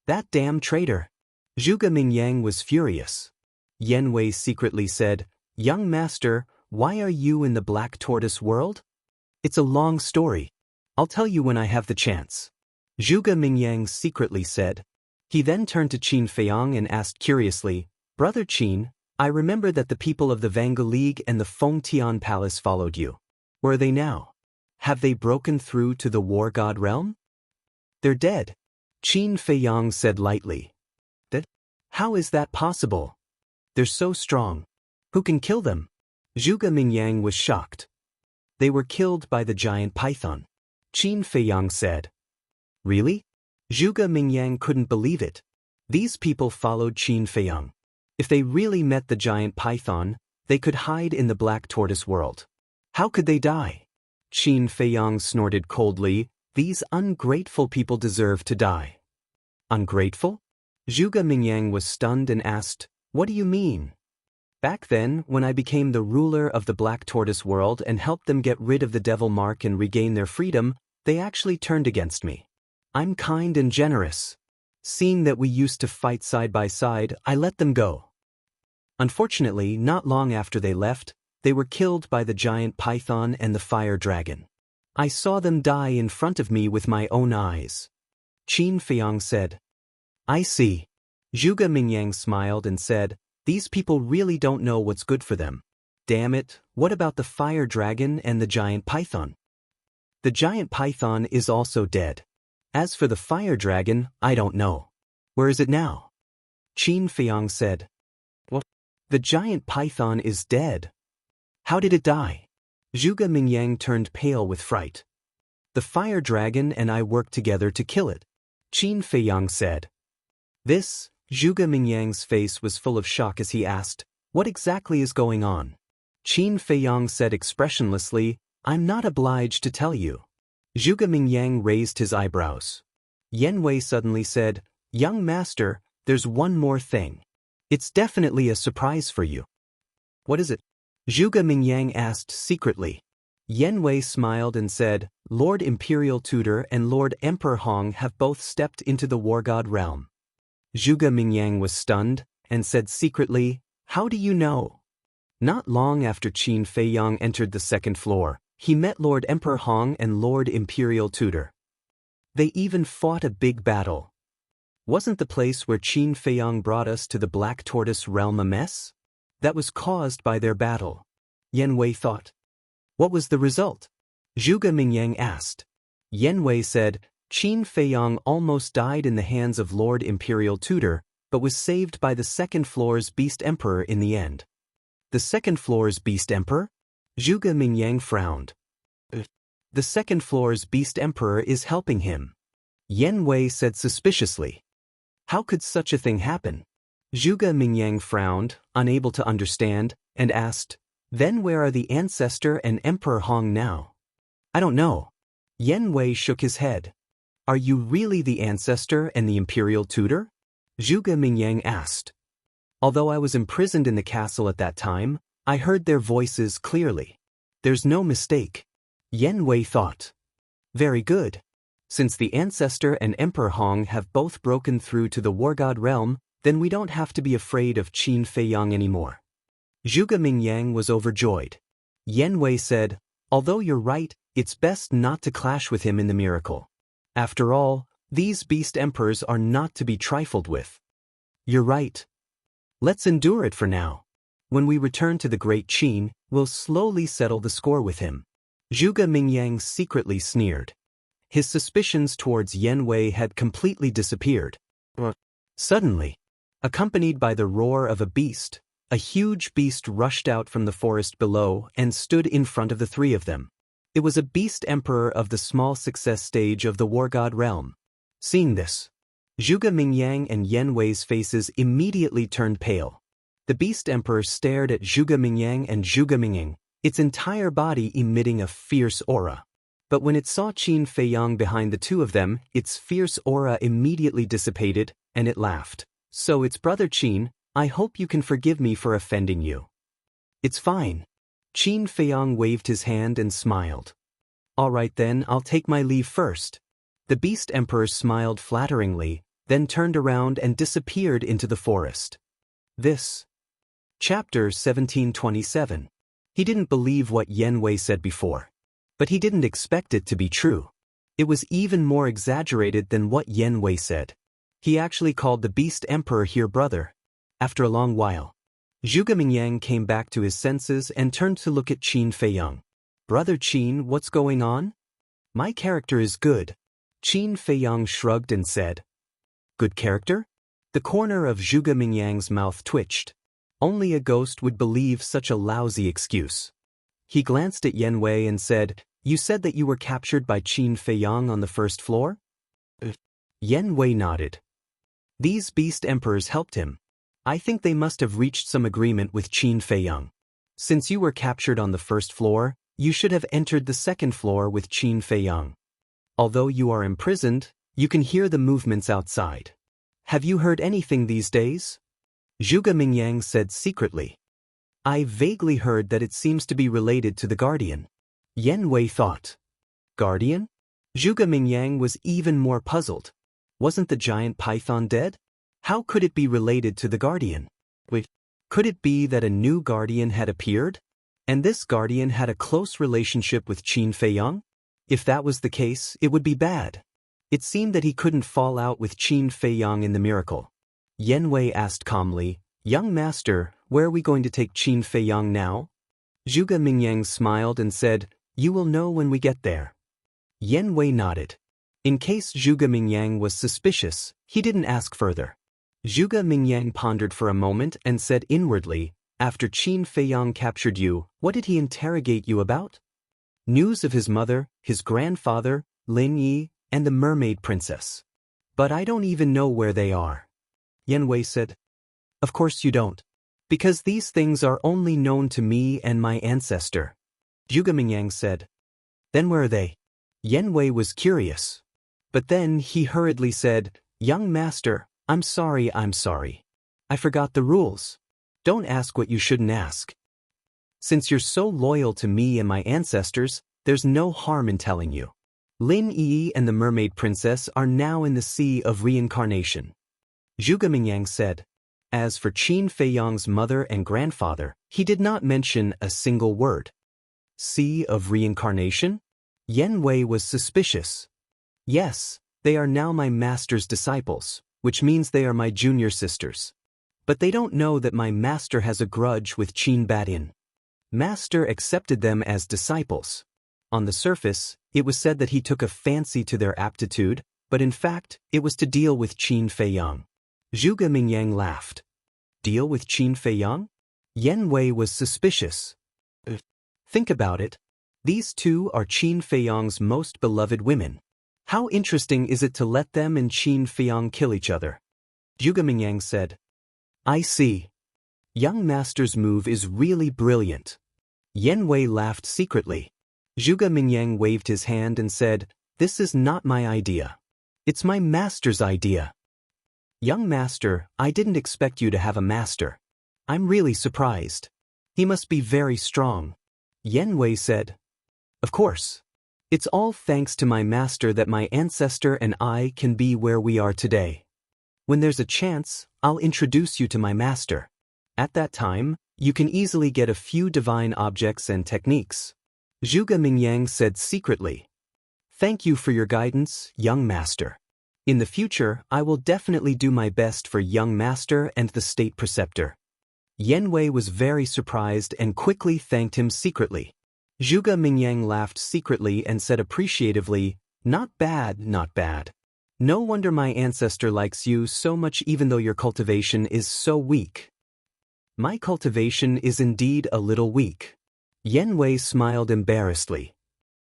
That damn traitor." Zhuge Mingyang was furious. Yan Wei secretly said, "Young master, why are you in the Black Tortoise world? It's a long story. I'll tell you when I have the chance." Zhuge Mingyang secretly said. He then turned to Qin Feiyang and asked curiously, "Brother Qin, I remember that the people of the Vanga League and the Fengtian Palace followed you. Where are they now? Have they broken through to the war god realm?" "They're dead," Qin Feiyang said lightly. "Dead? How is that possible? They're so strong. Who can kill them?" Zhuge Mingyang was shocked. "They were killed by the giant python," Qin Feiyang said. "Really?" Zhuge Mingyang couldn't believe it. These people followed Qin Feiyang. If they really met the giant python, they could hide in the Black Tortoise world. How could they die? Qin Feiyang snorted coldly. "These ungrateful people deserve to die." "Ungrateful?" Zhuge Mingyang was stunned and asked, "What do you mean?" "Back then, when I became the ruler of the Black Tortoise world and helped them get rid of the devil mark and regain their freedom, they actually turned against me. I'm kind and generous. Seeing that we used to fight side by side, I let them go. Unfortunately, not long after they left, they were killed by the giant python and the fire dragon. I saw them die in front of me with my own eyes." Qin Feiyang said. "I see." Zhuge Mingyang smiled and said, "These people really don't know what's good for them. Damn it, what about the fire dragon and the giant python?" "The giant python is also dead. As for the fire dragon, I don't know. Where is it now?" Qin Feiyang said. "What? The giant python is dead. How did it die?" Zhuge Mingyang turned pale with fright. "The fire dragon and I worked together to kill it," Qin Feiyang said. Zhuge Mingyang's face was full of shock as he asked, "What exactly is going on?" Qin Feiyang said expressionlessly, "I'm not obliged to tell you." Zhuge Mingyang raised his eyebrows. Yan Wei suddenly said, "Young master, there's one more thing. It's definitely a surprise for you." "What is it?" Zhuge Mingyang asked secretly. Yan Wei smiled and said, "Lord Imperial Tutor and Lord Emperor Hong have both stepped into the War God realm." Zhuge Mingyang was stunned and said secretly, "How do you know?" Not long after Qin Feiyang entered the second floor, he met Lord Emperor Hong and Lord Imperial Tutor. They even fought a big battle. Wasn't the place where Qin Feiyang brought us to the Black Tortoise realm a mess? That was caused by their battle. Yan Wei thought. What was the result? Zhuge Mingyang asked. Yan Wei said, Qin Feiyang almost died in the hands of Lord Imperial Tutor, but was saved by the second floor's Beast Emperor in the end. The second floor's Beast Emperor? Zhuge Mingyang frowned. The second floor's Beast Emperor is helping him. Yan Wei said suspiciously. How could such a thing happen? Zhuge Mingyang frowned, unable to understand, and asked, Then where are the ancestor and Emperor Hong now? I don't know. Yan Wei shook his head. Are you really the ancestor and the Imperial Tutor? Zhuge Mingyang asked. Although I was imprisoned in the castle at that time, I heard their voices clearly. There's no mistake. Yan Wei thought. Very good. Since the ancestor and Emperor Hong have both broken through to the War God realm, then we don't have to be afraid of Qin Feiyang anymore. Zhuge Mingyang was overjoyed. Yan Wei said, Although you're right, it's best not to clash with him in the miracle. After all, these beast emperors are not to be trifled with. You're right. Let's endure it for now. When we return to the Great Qin, we'll slowly settle the score with him. Zhuge Mingyang secretly sneered. His suspicions towards Yan Wei had completely disappeared. Suddenly, accompanied by the roar of a beast, a huge beast rushed out from the forest below and stood in front of the three of them. It was a beast emperor of the small success stage of the War God realm. Seeing this, Zhuge Mingyang and Yan Wei's faces immediately turned pale. The beast emperor stared at Zhuge Mingyang and Zhuge Mingyang, its entire body emitting a fierce aura. But when it saw Qin Feiyang behind the two of them, its fierce aura immediately dissipated, and it laughed. So it's Brother Qin, I hope you can forgive me for offending you. It's fine. Qin Feiyang waved his hand and smiled. All right then, I'll take my leave first. The beast emperor smiled flatteringly, then turned around and disappeared into the forest. This. Chapter 1727. He didn't believe what Yan Wei said before. But he didn't expect it to be true. It was even more exaggerated than what Yan Wei said. He actually called the beast emperor here brother. After a long while, Zhuge Mingyang came back to his senses and turned to look at Qin Feiyang. Brother Qin, what's going on? My character is good. Qin Feiyang shrugged and said. Good character? The corner of Zhuge Mingyang's mouth twitched. Only a ghost would believe such a lousy excuse. He glanced at Yan Wei and said, You said that you were captured by Qin Feiyang on the first floor? Yan Wei nodded. These beast emperors helped him. I think they must have reached some agreement with Qin Feiyang. Since you were captured on the first floor, you should have entered the second floor with Qin Feiyang. Although you are imprisoned, you can hear the movements outside. Have you heard anything these days? Zhuge Mingyang said secretly. I vaguely heard that it seems to be related to the Guardian. Yan Wei thought. Guardian? Zhuge Mingyang was even more puzzled. Wasn't the giant python dead? How could it be related to the Guardian? Wait, could it be that a new Guardian had appeared? And this Guardian had a close relationship with Qin Feiyang? If that was the case, it would be bad. It seemed that he couldn't fall out with Qin Feiyang in the miracle. Yan Wei asked calmly, Young master, where are we going to take Qin Feiyang now? Zhuge Mingyang smiled and said, You will know when we get there. Yan Wei nodded. In case Zhuge Mingyang was suspicious, he didn't ask further. Zhuge Mingyang pondered for a moment and said inwardly, After Qin Feiyang captured you, what did he interrogate you about? News of his mother, his grandfather, Lin Yi, and the mermaid princess. But I don't even know where they are. Yan Wei said. Of course you don't. Because these things are only known to me and my ancestor. Zhuge Mingyang said. Then where are they? Yan Wei was curious. But then he hurriedly said, "Young master, I'm sorry. I forgot the rules. Don't ask what you shouldn't ask. Since you're so loyal to me and my ancestors, there's no harm in telling you. Lin Yi and the mermaid princess are now in the sea of reincarnation." Zhuge Mingyang said. As for Qin Feiyang's mother and grandfather, he did not mention a single word. Sea of reincarnation? Yan Wei was suspicious. Yes, they are now my master's disciples, which means they are my junior sisters. But they don't know that my master has a grudge with Qin Badian. Master accepted them as disciples. On the surface, it was said that he took a fancy to their aptitude, but in fact, it was to deal with Qin Feiyang. Zhuge Mingyang laughed. Deal with Qin Feiyang? Yan Wei was suspicious. Think about it. These two are Qin Feiyang's most beloved women. How interesting is it to let them and Qin Feiyang kill each other? Zhuge Mingyang said. I see. Young master's move is really brilliant. Yan Wei laughed secretly. Zhuge Mingyang waved his hand and said, "This is not my idea. It's my master's idea." Young master, I didn't expect you to have a master. I'm really surprised. He must be very strong. Yan Wei said. Of course. It's all thanks to my master that my ancestor and I can be where we are today. When there's a chance, I'll introduce you to my master. At that time, you can easily get a few divine objects and techniques. Zhuge Mingyang said secretly. Thank you for your guidance, young master. In the future, I will definitely do my best for young master and the state preceptor. Yan Wei was very surprised and quickly thanked him secretly. Zhuge Mingyang laughed secretly and said appreciatively, Not bad. No wonder my ancestor likes you so much even though your cultivation is so weak. My cultivation is indeed a little weak. Yan Wei smiled embarrassedly.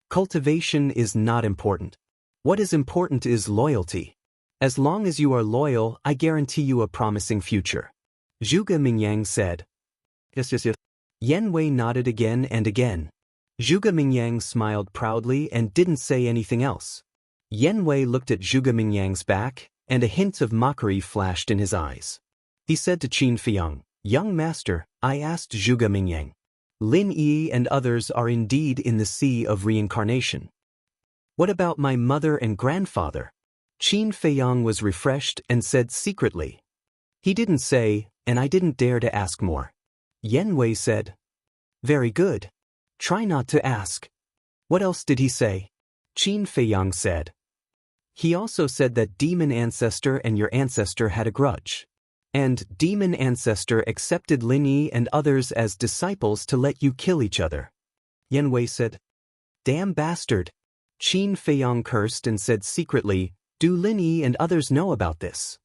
Cultivation is not important. What is important is loyalty. As long as you are loyal, I guarantee you a promising future. Zhuge Mingyang said. Yes. Yan Wei nodded again and again. Zhuge Mingyang smiled proudly and didn't say anything else. Yan Wei looked at Zhuge Mingyang's back, and a hint of mockery flashed in his eyes. He said to Qin Feiyang, Young master, I asked Zhuge Mingyang. Lin Yi and others are indeed in the sea of reincarnation. What about my mother and grandfather? Qin Feiyang was refreshed and said secretly. He didn't say, and I didn't dare to ask more. Yan Wei said. Very good. Try not to ask. What else did he say? Qin Feiyang said. He also said that demon ancestor and your ancestor had a grudge. And demon ancestor accepted Lin Yi and others as disciples to let you kill each other. Yan Wei said. Damn bastard. Qin Feiyang cursed and said secretly, Do Lin Yi and others know about this?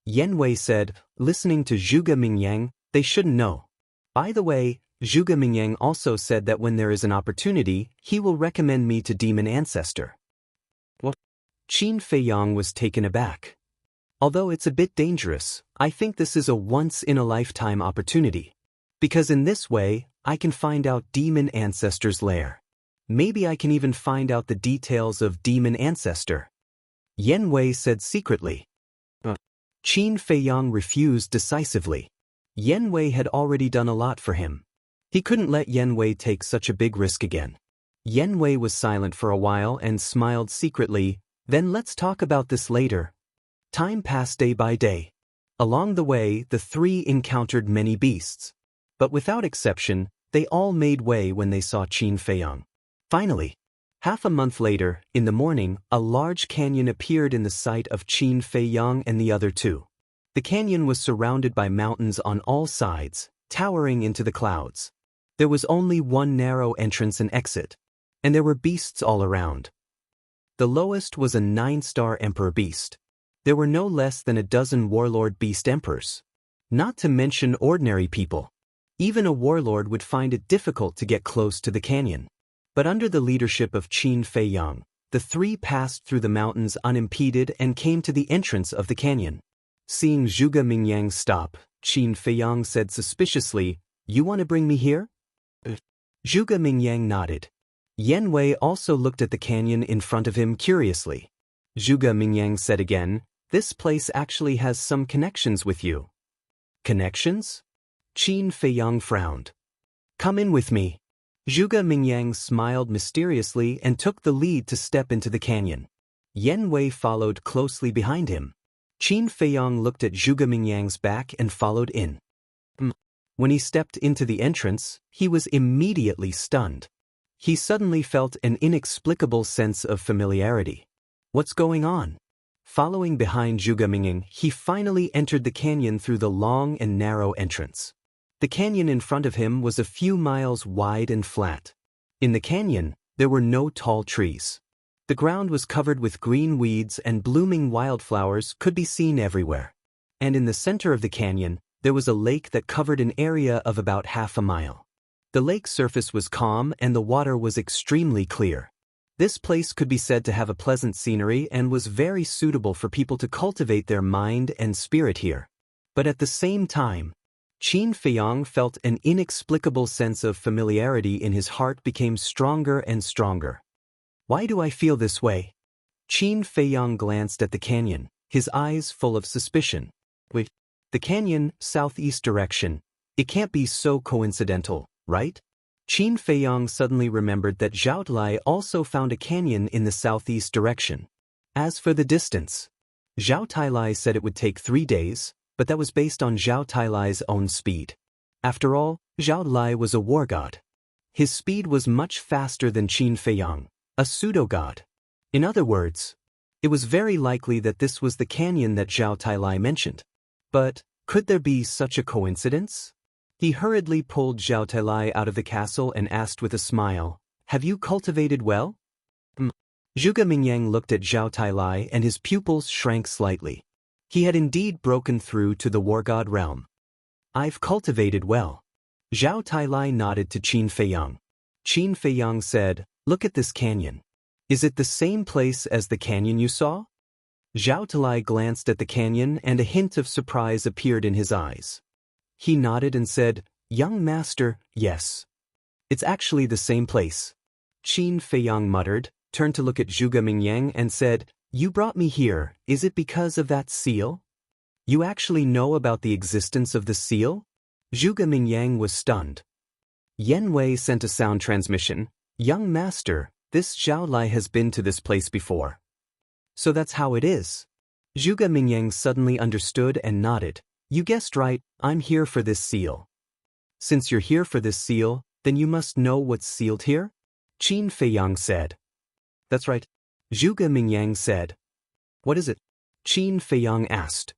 Yan Wei said, listening to Zhuge Mingyang, they shouldn't know. By the way, Zhuge Mingyang also said that when there is an opportunity, he will recommend me to demon ancestor. What? Qin Feiyang was taken aback. Although it's a bit dangerous, I think this is a once-in-a-lifetime opportunity. Because in this way, I can find out demon ancestor's lair. Maybe I can even find out the details of demon ancestor. Yan Wei said secretly. Qin Feiyang refused decisively. Yan Wei had already done a lot for him. He couldn't let Yan Wei take such a big risk again. Yan Wei was silent for a while and smiled secretly, then let's talk about this later. Time passed day by day. Along the way, the three encountered many beasts. But without exception, they all made way when they saw Qin Feiyang. Finally, half a month later, in the morning, a large canyon appeared in the sight of Qin Feiyang and the other two. The canyon was surrounded by mountains on all sides, towering into the clouds. There was only one narrow entrance and exit, and there were beasts all around. The lowest was a 9-star emperor beast. There were no less than a dozen warlord beast emperors. Not to mention ordinary people. Even a warlord would find it difficult to get close to the canyon. But under the leadership of Qin Feiyang, the three passed through the mountains unimpeded and came to the entrance of the canyon. Seeing Zhuge Mingyang stop, Qin Feiyang said suspiciously, You want to bring me here? Zhuge Mingyang nodded. Yan Wei also looked at the canyon in front of him curiously. Zhuge Mingyang said again, this place actually has some connections with you. Connections? Qin Feiyang frowned. Come in with me. Zhuge Mingyang smiled mysteriously and took the lead to step into the canyon. Yan Wei followed closely behind him. Qin Feiyang looked at Zhuge Mingyang's back and followed in. When he stepped into the entrance, he was immediately stunned. He suddenly felt an inexplicable sense of familiarity. What's going on? Following behind Zhuge Mingyang, he finally entered the canyon through the long and narrow entrance. The canyon in front of him was a few miles wide and flat. In the canyon, there were no tall trees. The ground was covered with green weeds and blooming wildflowers could be seen everywhere. And in the center of the canyon, there was a lake that covered an area of about half a mile. The lake's surface was calm and the water was extremely clear. This place could be said to have a pleasant scenery and was very suitable for people to cultivate their mind and spirit here. But at the same time, Qin Feiyang felt an inexplicable sense of familiarity in his heart became stronger and stronger. Why do I feel this way? Qin Feiyang glanced at the canyon, his eyes full of suspicion. Wait, the canyon, southeast direction. It can't be so coincidental, right? Qin Feiyang suddenly remembered that Zhao Talai also found a canyon in the southeast direction. As for the distance, Zhao Talai said it would take 3 days, but that was based on Zhao Talai's own speed. After all, Zhao Talai was a war god. His speed was much faster than Qin Feiyang, a pseudo-god. In other words, it was very likely that this was the canyon that Zhao Talai mentioned. But could there be such a coincidence? He hurriedly pulled Zhao Talai out of the castle and asked with a smile, have you cultivated well? Zhuge Mingyang looked at Zhao Talai and his pupils shrank slightly. He had indeed broken through to the war god realm. I've cultivated well. Zhao Talai nodded to Qin Feiyang. Qin Feiyang said, look at this canyon. Is it the same place as the canyon you saw? Zhao Talai glanced at the canyon and a hint of surprise appeared in his eyes. He nodded and said, young master, yes. It's actually the same place. Qin Feiyang muttered, turned to look at Zhuge Mingyang and said, you brought me here, is it because of that seal? You actually know about the existence of the seal? Zhuge Mingyang was stunned. Yan Wei sent a sound transmission, young master, this Zhao Talai has been to this place before. So that's how it is. Zhuge Mingyang suddenly understood and nodded. You guessed right, I'm here for this seal. Since you're here for this seal, then you must know what's sealed here? Qin Feiyang said. That's right. Zhuge Mingyang said. What is it? Qin Feiyang asked.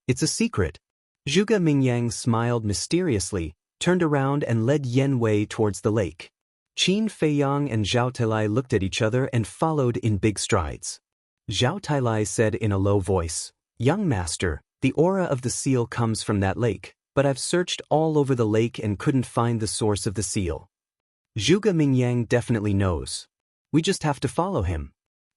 It's a secret. Zhuge Mingyang smiled mysteriously, turned around and led Yan Wei towards the lake. Qin Feiyang and Zhao Talai looked at each other and followed in big strides. Zhao Talai said in a low voice, young master, the aura of the seal comes from that lake, but I've searched all over the lake and couldn't find the source of the seal. Zhuge Mingyang definitely knows. We just have to follow him.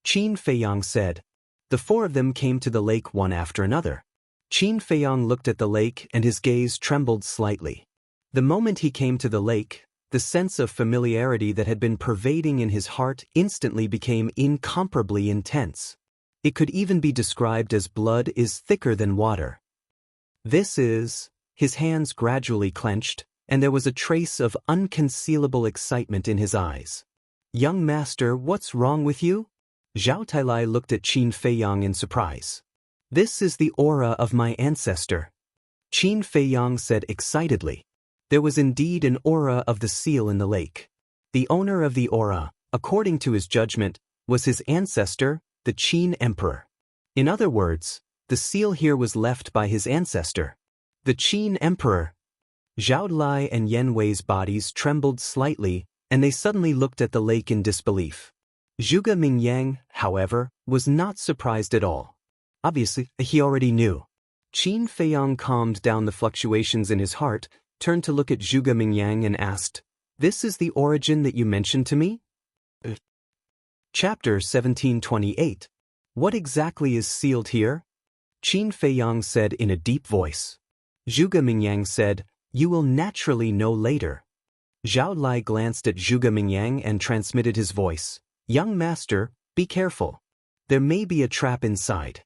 Qin Feiyang said. The 4 of them came to the lake one after another. Qin Feiyang looked at the lake and his gaze trembled slightly. The moment he came to the lake, the sense of familiarity that had been pervading in his heart instantly became incomparably intense. It could even be described as blood is thicker than water. This is, his hands gradually clenched, and there was a trace of unconcealable excitement in his eyes. Young master, what's wrong with you? Zhao Talai looked at Qin Feiyang in surprise. This is the aura of my ancestor. Qin Feiyang said excitedly. There was indeed an aura of the seal in the lake. The owner of the aura, according to his judgment, was his ancestor, the Qin Emperor. In other words, the seal here was left by his ancestor, the Qin Emperor. Zhao Talai and Yan Wei's bodies trembled slightly, and they suddenly looked at the lake in disbelief. Zhuge Mingyang, however, was not surprised at all. Obviously, he already knew. Qin Feiyang calmed down the fluctuations in his heart, turned to look at Zhuge Mingyang and asked, this is the origin that you mentioned to me? Chapter 1728. What exactly is sealed here? Qin Feiyang said in a deep voice. Zhuge Mingyang said, you will naturally know later. Zhao Talai glanced at Zhuge Mingyang and transmitted his voice. Young master, be careful. There may be a trap inside.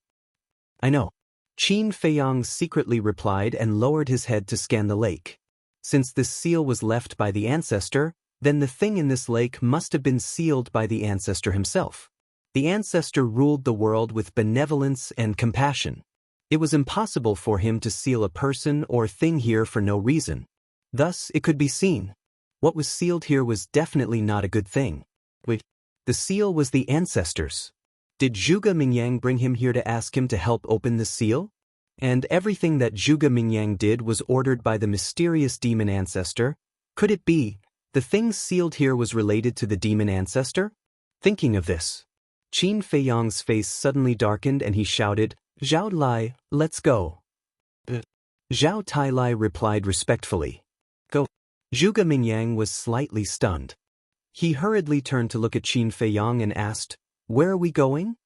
I know. Qin Feiyang secretly replied and lowered his head to scan the lake. Since this seal was left by the ancestor, then the thing in this lake must have been sealed by the ancestor himself. The ancestor ruled the world with benevolence and compassion. It was impossible for him to seal a person or thing here for no reason. Thus, it could be seen. What was sealed here was definitely not a good thing. Wait, the seal was the ancestor's. Did Zhuge Mingyang bring him here to ask him to help open the seal? And everything that Zhuge Mingyang did was ordered by the mysterious demon ancestor? Could it be the thing sealed here was related to the demon ancestor? Thinking of this, Qin Feiyang's face suddenly darkened and he shouted, "Zhao Lai, let's go." Zhao Tailai replied respectfully, "Go." Zhuge Mingyang was slightly stunned. He hurriedly turned to look at Qin Feiyang and asked, "Where are we going?"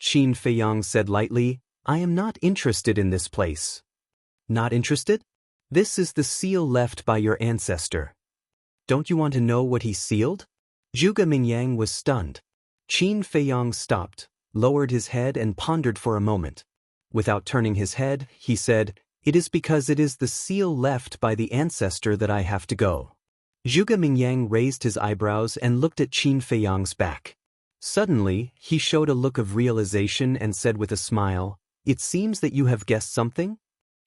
Qin Feiyang said lightly, "I am not interested in this place." Not interested? This is the seal left by your ancestor. Don't you want to know what he sealed? Zhuge Mingyang was stunned. Qin Feiyang stopped, lowered his head and pondered for a moment. Without turning his head, he said, "It is because it is the seal left by the ancestor that I have to go." Zhuge Mingyang raised his eyebrows and looked at Qin Feiyang's back. Suddenly, he showed a look of realization and said with a smile, "It seems that you have guessed something?"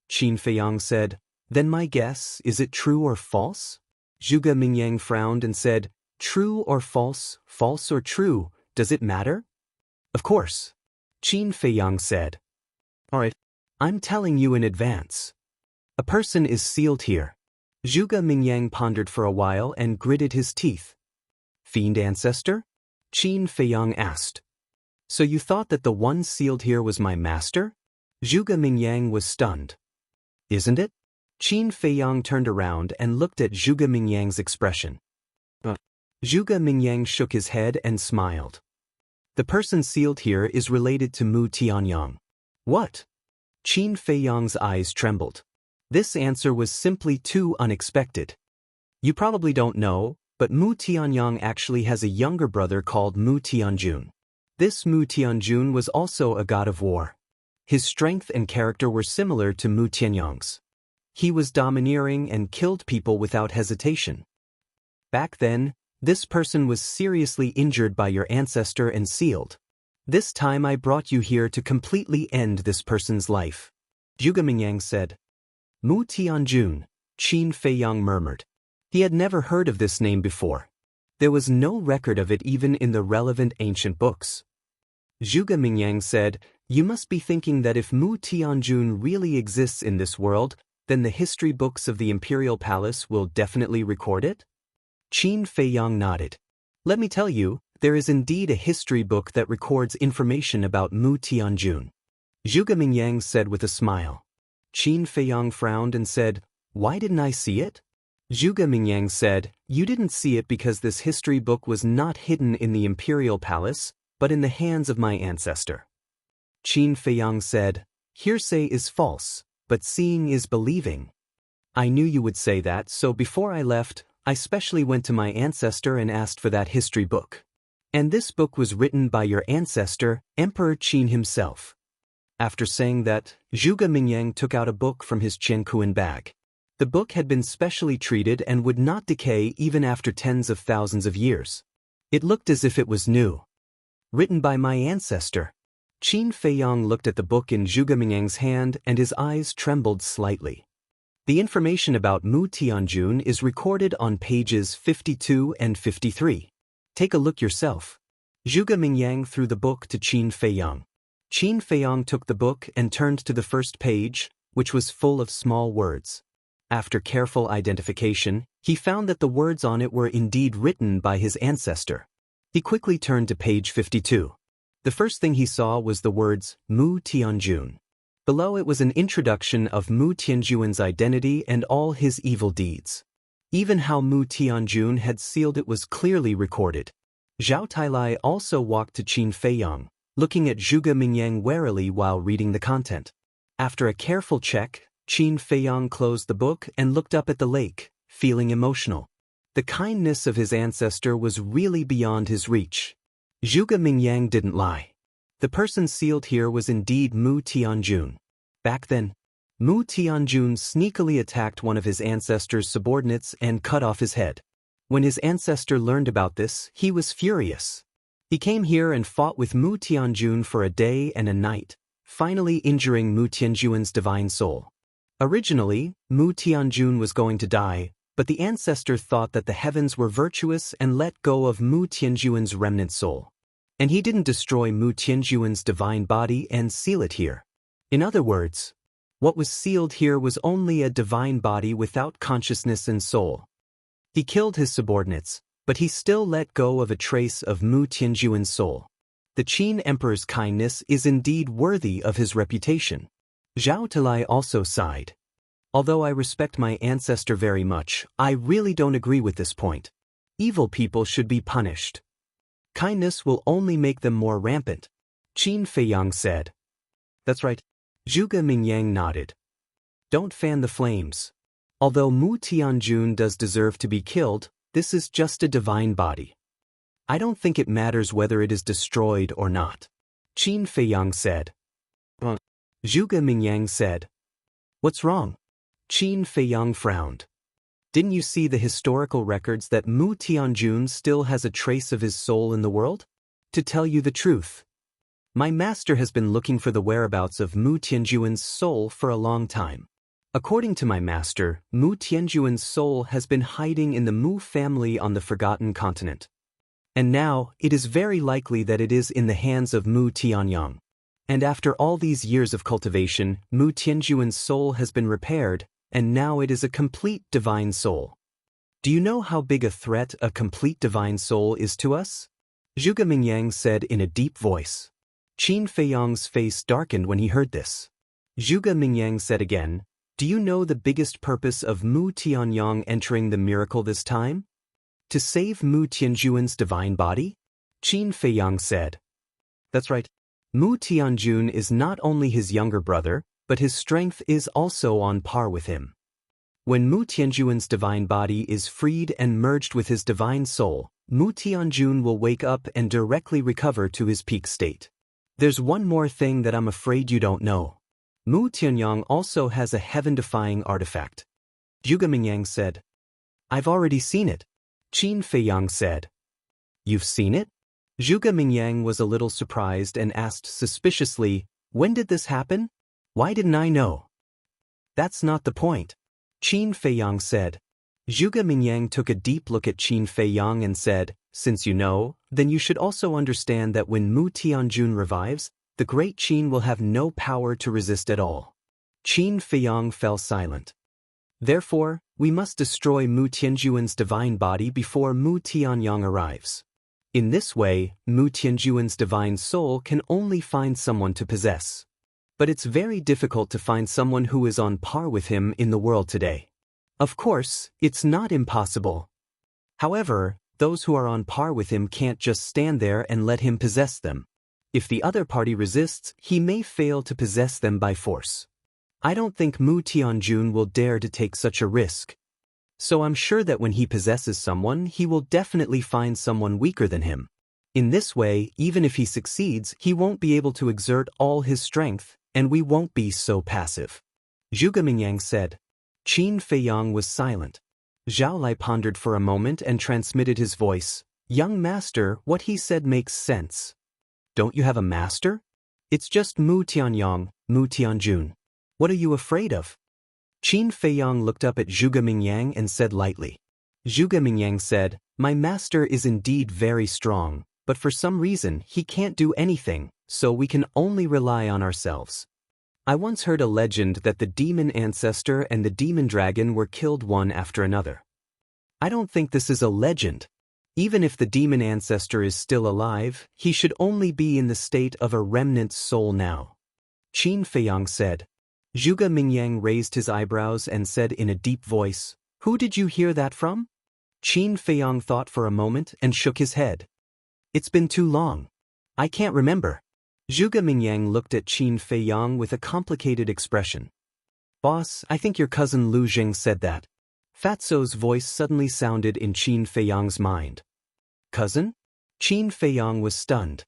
Qin Feiyang said, "Then my guess, is it true or false?" Zhuge Mingyang frowned and said, "True or false or true, does it matter?" "Of course." Qin Feiyang said. "All right, I'm telling you in advance. A person is sealed here." Zhuge Mingyang pondered for a while and gritted his teeth. "Fiend ancestor?" Qin Feiyang asked. "So you thought that the one sealed here was my master?" Zhuge Mingyang was stunned. "Isn't it?" Qin Feiyang turned around and looked at Zhuge Mingyang's expression. Zhuge Mingyang shook his head and smiled. "The person sealed here is related to Mu Tianyang." "What?" Qin Feiyang's eyes trembled. This answer was simply too unexpected. "You probably don't know, but Mu Tianyang actually has a younger brother called Mu Tianjun. This Mu Tianjun was also a god of war. His strength and character were similar to Mu Tianyang's. He was domineering and killed people without hesitation. Back then, this person was seriously injured by your ancestor and sealed. This time I brought you here to completely end this person's life." Zhuge Mingyang said. "Mu Tianjun," Qin Feiyang murmured. He had never heard of this name before. There was no record of it even in the relevant ancient books. Zhuge Mingyang said, "You must be thinking that if Mu Tianjun really exists in this world, then the history books of the Imperial Palace will definitely record it?" Qin Feiyang nodded. "Let me tell you, there is indeed a history book that records information about Mu Tianjun." Zhuge Mingyang said with a smile. Qin Feiyang frowned and said, "Why didn't I see it?" Zhuge Mingyang said, "You didn't see it because this history book was not hidden in the Imperial Palace, but in the hands of my ancestor." Qin Feiyang said, "Hearsay is false, but seeing is believing. I knew you would say that, so before I left, I specially went to my ancestor and asked for that history book. And this book was written by your ancestor, Emperor Qin himself." After saying that, Zhuge Mingyang took out a book from his Qiankuan bag. The book had been specially treated and would not decay even after tens of thousands of years. It looked as if it was new. "Written by my ancestor." Qin Feiyang looked at the book in Zhuge Mingyang's hand and his eyes trembled slightly. The information about Mu Tianjun is recorded on pages 52 and 53. Take a look yourself. Zhuge Mingyang threw the book to Qin Feiyang. Qin Feiyang took the book and turned to the first page, which was full of small words. After careful identification, he found that the words on it were indeed written by his ancestor. He quickly turned to page 52. The first thing he saw was the words, Mu Tianjun. Below it was an introduction of Mu Tianjun's identity and all his evil deeds. Even how Mu Tianjun had sealed it was clearly recorded. Zhao Tailai also walked to Qin Feiyang, looking at Zhuge Mingyang warily while reading the content. After a careful check, Qin Feiyang closed the book and looked up at the lake, feeling emotional. The kindness of his ancestor was really beyond his reach. Zhuge Mingyang didn't lie. The person sealed here was indeed Mu Tianjun. Back then, Mu Tianjun sneakily attacked one of his ancestor's subordinates and cut off his head. When his ancestor learned about this, he was furious. He came here and fought with Mu Tianjun for a day and a night, finally injuring Mu Tianjun's divine soul. Originally, Mu Tianjun was going to die, but the ancestor thought that the heavens were virtuous and let go of Mu Tianjun's remnant soul. And he didn't destroy Mu Tianjun's divine body and seal it here. In other words, what was sealed here was only a divine body without consciousness and soul. He killed his subordinates, but he still let go of a trace of Mu Tianjun's soul. The Qin Emperor's kindness is indeed worthy of his reputation. Zhao Talai also sighed. Although I respect my ancestor very much, I really don't agree with this point. Evil people should be punished. Kindness will only make them more rampant, Qin Feiyang said. That's right. Zhuge Mingyang nodded. Don't fan the flames. Although Mu Tianjun does deserve to be killed, this is just a divine body. I don't think it matters whether it is destroyed or not, Qin Feiyang said. Zhuge Mingyang said. What's wrong? Qin Feiyang frowned. Didn't you see the historical records that Mu Tianjun still has a trace of his soul in the world? To tell you the truth, my master has been looking for the whereabouts of Mu Tianjun's soul for a long time. According to my master, Mu Tianjun's soul has been hiding in the Mu family on the Forgotten Continent. And now, it is very likely that it is in the hands of Mu Tianyang. And after all these years of cultivation, Mu Tianjun's soul has been repaired, and now it is a complete divine soul. Do you know how big a threat a complete divine soul is to us? Zhuge Mingyang said in a deep voice. Qin Feiyang's face darkened when he heard this. Zhuge Mingyang said again, do you know the biggest purpose of Mu Tianyang entering the miracle this time? To save Mu Tianjun's divine body? Qin Feiyang said. That's right. Mu Tianjun is not only his younger brother, but his strength is also on par with him. When Mu Tianjun's divine body is freed and merged with his divine soul, Mu Tianjun will wake up and directly recover to his peak state. There's one more thing that I'm afraid you don't know. Mu Tianyang also has a heaven-defying artifact. Zhuge Mingyang said. I've already seen it, Qin Feiyang said. You've seen it? Zhuge Mingyang was a little surprised and asked suspiciously, when did this happen? Why didn't I know? That's not the point, Qin Feiyang said. Zhuge Mingyang took a deep look at Qin Feiyang and said, since you know, then you should also understand that when Mu Tianjun revives, the great Qin will have no power to resist at all. Qin Feiyang fell silent. Therefore, we must destroy Mu Tianjun's divine body before Mu Tianyang arrives. In this way, Mu Tianjun's divine soul can only find someone to possess. But it's very difficult to find someone who is on par with him in the world today. Of course, it's not impossible. However, those who are on par with him can't just stand there and let him possess them. If the other party resists, he may fail to possess them by force. I don't think Mu Tianjun will dare to take such a risk. So I'm sure that when he possesses someone, he will definitely find someone weaker than him. In this way, even if he succeeds, he won't be able to exert all his strength, and we won't be so passive. Zhuge Mingyang said. Qin Feiyang was silent. Zhao Lai pondered for a moment and transmitted his voice. Young master, what he said makes sense. Don't you have a master? It's just Mu Tianyang, Mu Tianjun. What are you afraid of? Qin Feiyang looked up at Zhuge Mingyang and said lightly. Zhuge Mingyang said, my master is indeed very strong, but for some reason he can't do anything, so we can only rely on ourselves. I once heard a legend that the demon ancestor and the demon dragon were killed one after another. I don't think this is a legend. Even if the demon ancestor is still alive, he should only be in the state of a remnant soul now. Qin Feiyang said. Zhuge Mingyang raised his eyebrows and said in a deep voice, who did you hear that from? Qin Feiyang thought for a moment and shook his head. It's been too long. I can't remember. Zhuge Mingyang looked at Qin Feiyang with a complicated expression. Boss, I think your cousin Lu Jing said that. Fatso's voice suddenly sounded in Qin Feiyang's mind. Cousin? Qin Feiyang was stunned.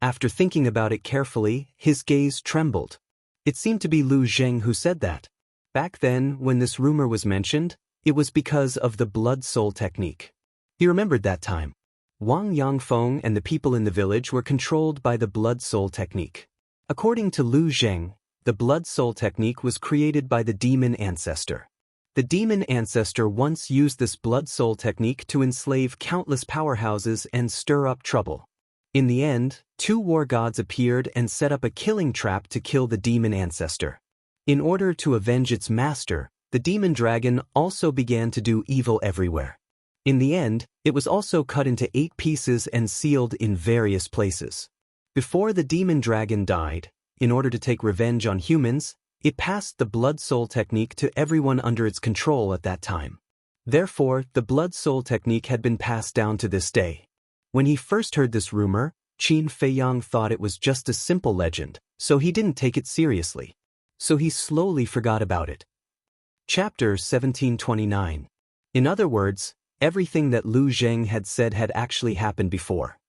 After thinking about it carefully, his gaze trembled. It seemed to be Lu Zheng who said that. Back then, when this rumor was mentioned, it was because of the blood-soul technique. He remembered that time. Wang Yangfeng and the people in the village were controlled by the blood-soul technique. According to Lu Zheng, the blood-soul technique was created by the demon ancestor. The demon ancestor once used this blood-soul technique to enslave countless powerhouses and stir up trouble. In the end, 2 war gods appeared and set up a killing trap to kill the demon ancestor. In order to avenge its master, the demon dragon also began to do evil everywhere. In the end, it was also cut into 8 pieces and sealed in various places. Before the demon dragon died, in order to take revenge on humans, it passed the blood-soul technique to everyone under its control at that time. Therefore, the blood-soul technique had been passed down to this day. When he first heard this rumor, Qin Feiyang thought it was just a simple legend, so he didn't take it seriously. So he slowly forgot about it. Chapter 1729. In other words, everything that Lu Zheng had said had actually happened before.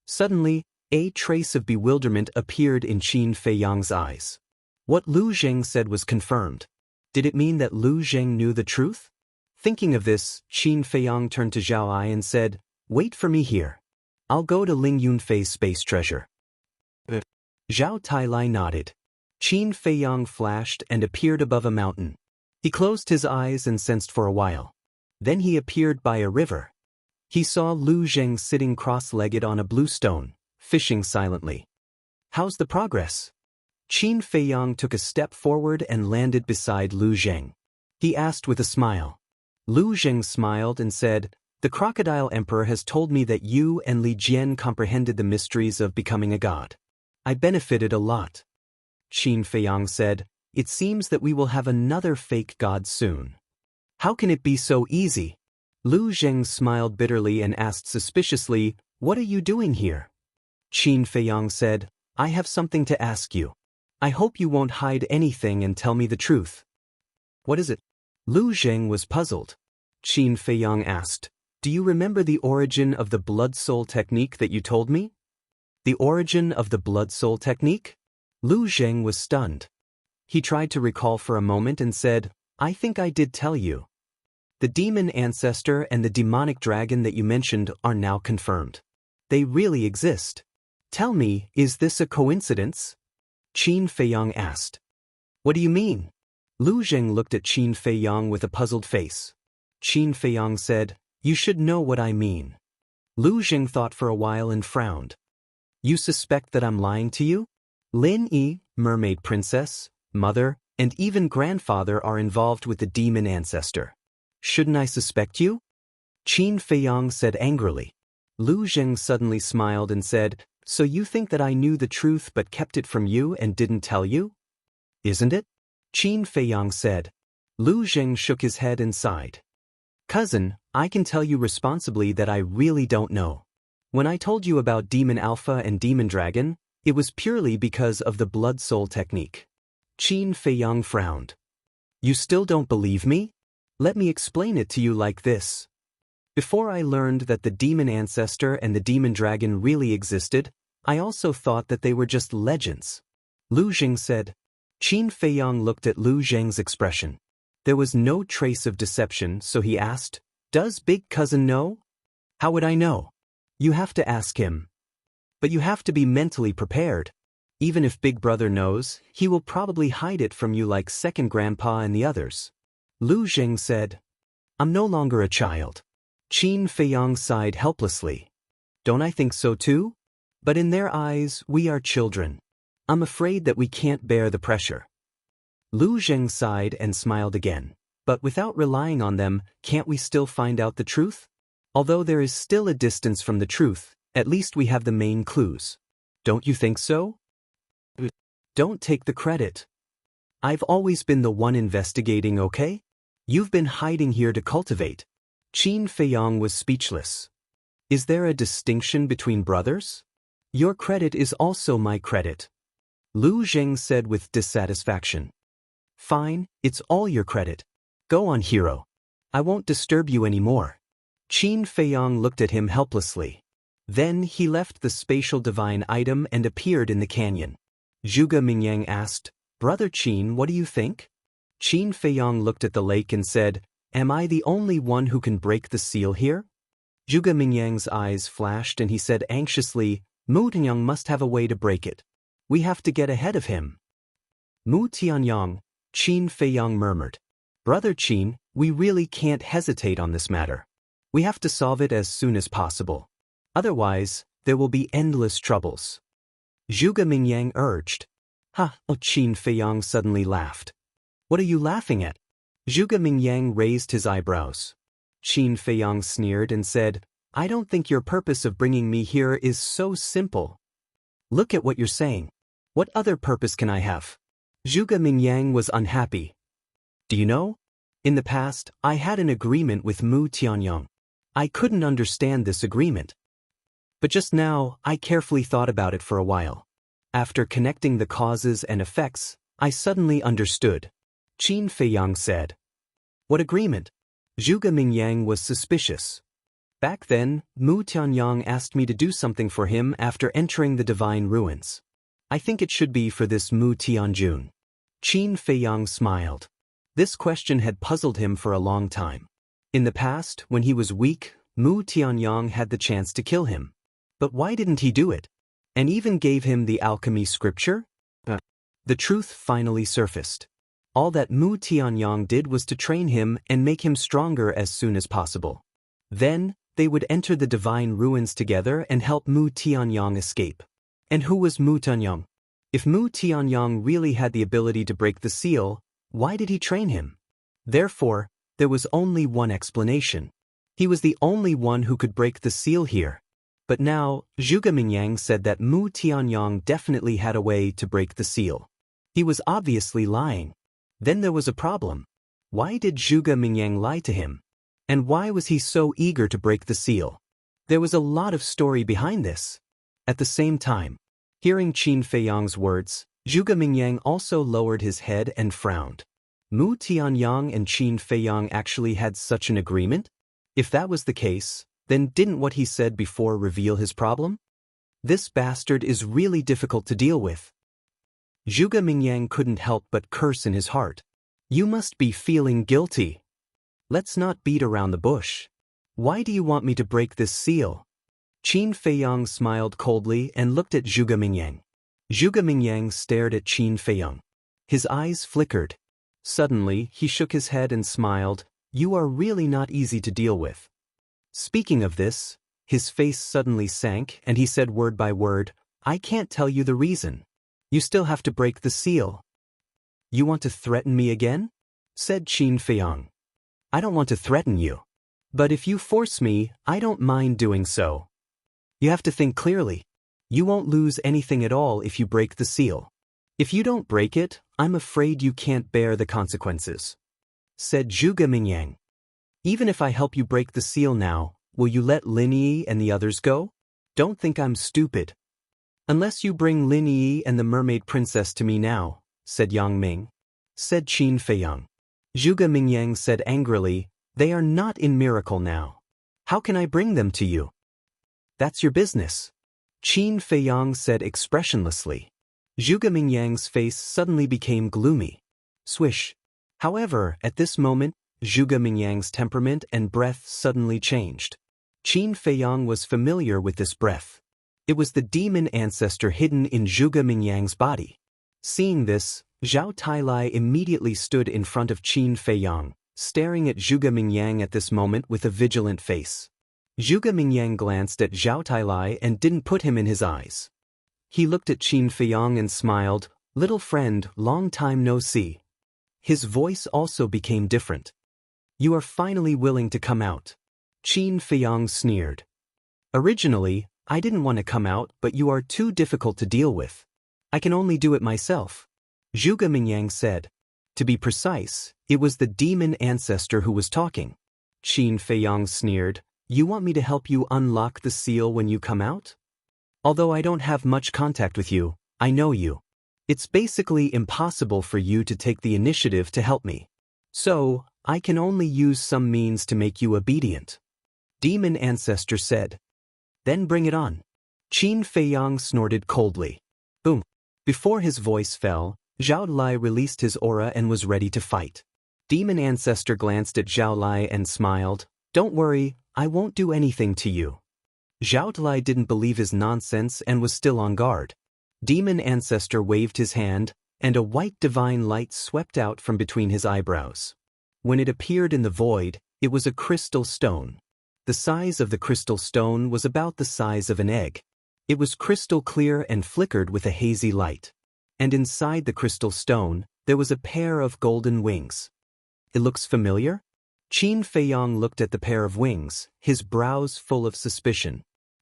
Suddenly, a trace of bewilderment appeared in Qin Feiyang's eyes. What Lu Zheng said was confirmed. Did it mean that Lu Zheng knew the truth? Thinking of this, Qin Feiyang turned to Zhao Ai and said, "Wait for me here. I'll go to Ling Yunfei's space treasure." Zhao Tailai nodded. Qin Feiyang flashed and appeared above a mountain. He closed his eyes and sensed for a while. Then he appeared by a river. He saw Lu Zheng sitting cross-legged on a blue stone, fishing silently. "How's the progress?" Qin Feiyang took a step forward and landed beside Lu Zheng. He asked with a smile. Lu Zheng smiled and said, "The Crocodile Emperor has told me that you and Li Jian comprehended the mysteries of becoming a god. I benefited a lot." Qin Feiyang said, "It seems that we will have another fake god soon." "How can it be so easy?" Lu Zheng smiled bitterly and asked suspiciously, "What are you doing here?" Qin Feiyang said, "I have something to ask you. I hope you won't hide anything and tell me the truth." "What is it?" Lu Zheng was puzzled. Qin Feiyang asked, "Do you remember the origin of the blood-soul technique that you told me?" "The origin of the blood-soul technique?" Lu Zheng was stunned. He tried to recall for a moment and said, "I think I did tell you. The demon ancestor and the demonic dragon that you mentioned are now confirmed. They really exist. Tell me, is this a coincidence?" Qin Feiyang asked. "What do you mean?" Lu Zheng looked at Qin Feiyang with a puzzled face. Qin Feiyang said, "You should know what I mean." Lu Zheng thought for a while and frowned. "You suspect that I'm lying to you? Lin Yi, mermaid princess, mother, and even grandfather are involved with the demon ancestor. Shouldn't I suspect you?" Qin Feiyang said angrily. Lu Zheng suddenly smiled and said, "So you think that I knew the truth but kept it from you and didn't tell you? Isn't it?" Qin Feiyang said. Lu Zheng shook his head and sighed. "Cousin, I can tell you responsibly that I really don't know. When I told you about Demon Alpha and Demon Dragon, it was purely because of the blood-soul technique." Qin Feiyang frowned. "You still don't believe me? Let me explain it to you like this. Before I learned that the demon ancestor and the demon dragon really existed, I also thought that they were just legends." Lu Zheng said. Qin Feiyang looked at Lu Zheng's expression. There was no trace of deception, so he asked, "Does Big Cousin know?" "How would I know?" "You have to ask him. But you have to be mentally prepared. Even if Big Brother knows, he will probably hide it from you like Second Grandpa and the others." Lu Zheng said, "I'm no longer a child." Qin Feiyang sighed helplessly. "Don't I think so too? But in their eyes, we are children. I'm afraid that we can't bear the pressure." Lu Zheng sighed and smiled again. "But without relying on them, can't we still find out the truth? Although there is still a distance from the truth, at least we have the main clues. Don't you think so?" "Don't take the credit. I've always been the one investigating, okay? You've been hiding here to cultivate." Qin Feiyang was speechless. "Is there a distinction between brothers? Your credit is also my credit." Lu Zheng said with dissatisfaction. "Fine, it's all your credit. Go on, hero. I won't disturb you anymore." Qin Feiyang looked at him helplessly. Then he left the spatial divine item and appeared in the canyon. Zhuge Mingyang asked, "Brother Qin, what do you think?" Qin Feiyang looked at the lake and said, "Am I the only one who can break the seal here?" Zhuge Mingyang's eyes flashed and he said anxiously, "Mu Tianyang must have a way to break it. We have to get ahead of him." "Mu Tianyang," Qin Feiyang murmured. "Brother Qin, we really can't hesitate on this matter. We have to solve it as soon as possible. Otherwise, there will be endless troubles." Zhuge Mingyang urged. Qin Feiyang suddenly laughed. "What are you laughing at?" Zhuge Mingyang raised his eyebrows. Qin Feiyang sneered and said, "I don't think your purpose of bringing me here is so simple. Look at what you're saying. What other purpose can I have?" Zhuge Mingyang was unhappy. "Do you know? In the past, I had an agreement with Mu Tianyang. I couldn't understand this agreement. But just now, I carefully thought about it for a while. After connecting the causes and effects, I suddenly understood." Qin Feiyang said. "What agreement?" Zhuge Mingyang was suspicious. "Back then, Mu Tianyang asked me to do something for him after entering the divine ruins. I think it should be for this Mu Tianjun." Qin Feiyang smiled. This question had puzzled him for a long time. In the past, when he was weak, Mu Tianyang had the chance to kill him. But why didn't he do it? And even gave him the alchemy scripture? The truth finally surfaced. All that Mu Tianyang did was to train him and make him stronger as soon as possible. Then, they would enter the divine ruins together and help Mu Tianyang escape. And who was Mu Tianyang? If Mu Tianyang really had the ability to break the seal, why did he train him? Therefore, there was only one explanation. He was the only one who could break the seal here. But now, Zhuge Mingyang said that Mu Tianyang definitely had a way to break the seal. He was obviously lying. Then there was a problem. Why did Zhuge Mingyang lie to him? And why was he so eager to break the seal? There was a lot of story behind this. At the same time, hearing Qin Feiyang's words, Zhuge Mingyang also lowered his head and frowned. Mu Tianyang and Qin Feiyang actually had such an agreement? If that was the case, then didn't what he said before reveal his problem? This bastard is really difficult to deal with. Zhuge Mingyang couldn't help but curse in his heart. "You must be feeling guilty. Let's not beat around the bush. Why do you want me to break this seal?" Qin Feiyang smiled coldly and looked at Zhuge Mingyang. Zhuge Mingyang stared at Qin Feiyang. His eyes flickered. Suddenly, he shook his head and smiled. "You are really not easy to deal with." Speaking of this, his face suddenly sank and he said word by word, "I can't tell you the reason. You still have to break the seal." "You want to threaten me again?" said Qin Feiyang. "I don't want to threaten you. But if you force me, I don't mind doing so. You have to think clearly. You won't lose anything at all if you break the seal. If you don't break it, I'm afraid you can't bear the consequences," said Zhuge Mingyang. "Even if I help you break the seal now, will you let Lin Yi and the others go? Don't think I'm stupid." "Unless you bring Lin Yi and the mermaid princess to me now," said Yang Ming. Said Qin Feiyang. Zhuge Mingyang said angrily, "They are not in Miracle now. How can I bring them to you?" "That's your business," Qin Feiyang said expressionlessly. Zhuge Mingyang's face suddenly became gloomy. Swish. However, at this moment, Zhuge Mingyang's temperament and breath suddenly changed. Qin Feiyang was familiar with this breath. It was the demon ancestor hidden in Zhuge Mingyang's body. Seeing this, Zhao Tailai immediately stood in front of Qin Feiyang, staring at Zhuge Mingyang at this moment with a vigilant face. Zhuge Mingyang glanced at Zhao Tailai and didn't put him in his eyes. He looked at Qin Feiyang and smiled, "Little friend, long time no see." His voice also became different. "You are finally willing to come out." Qin Feiyang sneered. "Originally, I didn't want to come out, but you are too difficult to deal with. I can only do it myself," Zhuge Mingyang said. To be precise, it was the demon ancestor who was talking. Qin Feiyang sneered, "You want me to help you unlock the seal when you come out? Although I don't have much contact with you, I know you. It's basically impossible for you to take the initiative to help me. So, I can only use some means to make you obedient," Demon Ancestor said. Then bring it on. Qin Feiyang snorted coldly. Boom. Before his voice fell, Zhao Lai released his aura and was ready to fight. Demon Ancestor glanced at Zhao Lai and smiled. Don't worry, I won't do anything to you. Zhao Lai didn't believe his nonsense and was still on guard. Demon Ancestor waved his hand, and a white divine light swept out from between his eyebrows. When it appeared in the void, it was a crystal stone. The size of the crystal stone was about the size of an egg. It was crystal clear and flickered with a hazy light. And inside the crystal stone, there was a pair of golden wings. It looks familiar? Qin Feiyang looked at the pair of wings, his brows full of suspicion.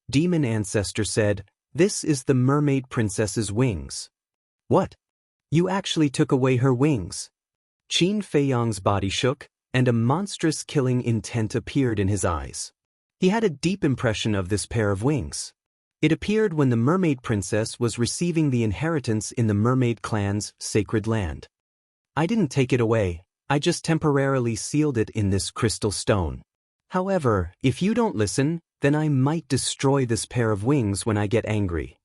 Demon Ancestor said, "This is the mermaid princess's wings." What? You actually took away her wings? Qin Feiyang's body shook, and a monstrous killing intent appeared in his eyes. He had a deep impression of this pair of wings. It appeared when the mermaid princess was receiving the inheritance in the mermaid clan's sacred land. I didn't take it away, I just temporarily sealed it in this crystal stone. However, if you don't listen, then I might destroy this pair of wings when I get angry.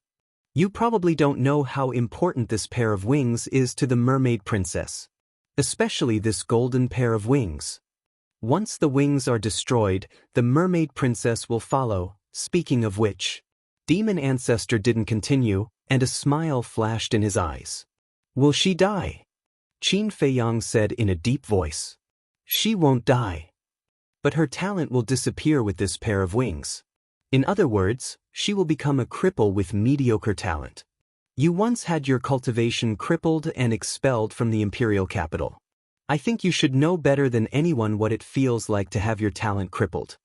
You probably don't know how important this pair of wings is to the mermaid princess. Especially this golden pair of wings. Once the wings are destroyed, the mermaid princess will follow. Speaking of which, Demon Ancestor didn't continue, and a smile flashed in his eyes. Will she die? Qin Feiyang said in a deep voice. She won't die. But her talent will disappear with this pair of wings. In other words, she will become a cripple with mediocre talent. You once had your cultivation crippled and expelled from the imperial capital. I think you should know better than anyone what it feels like to have your talent crippled.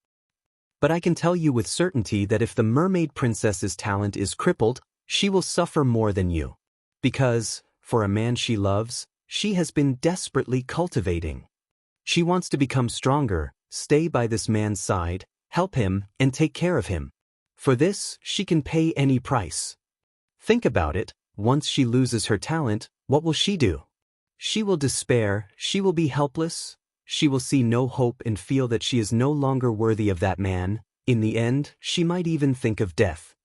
But I can tell you with certainty that if the mermaid princess's talent is crippled, she will suffer more than you. Because, for a man she loves, she has been desperately cultivating. She wants to become stronger, stay by this man's side, help him, and take care of him. For this, she can pay any price. Think about it, once she loses her talent, what will she do? She will despair, she will be helpless, she will see no hope and feel that she is no longer worthy of that man. In the end, she might even think of death.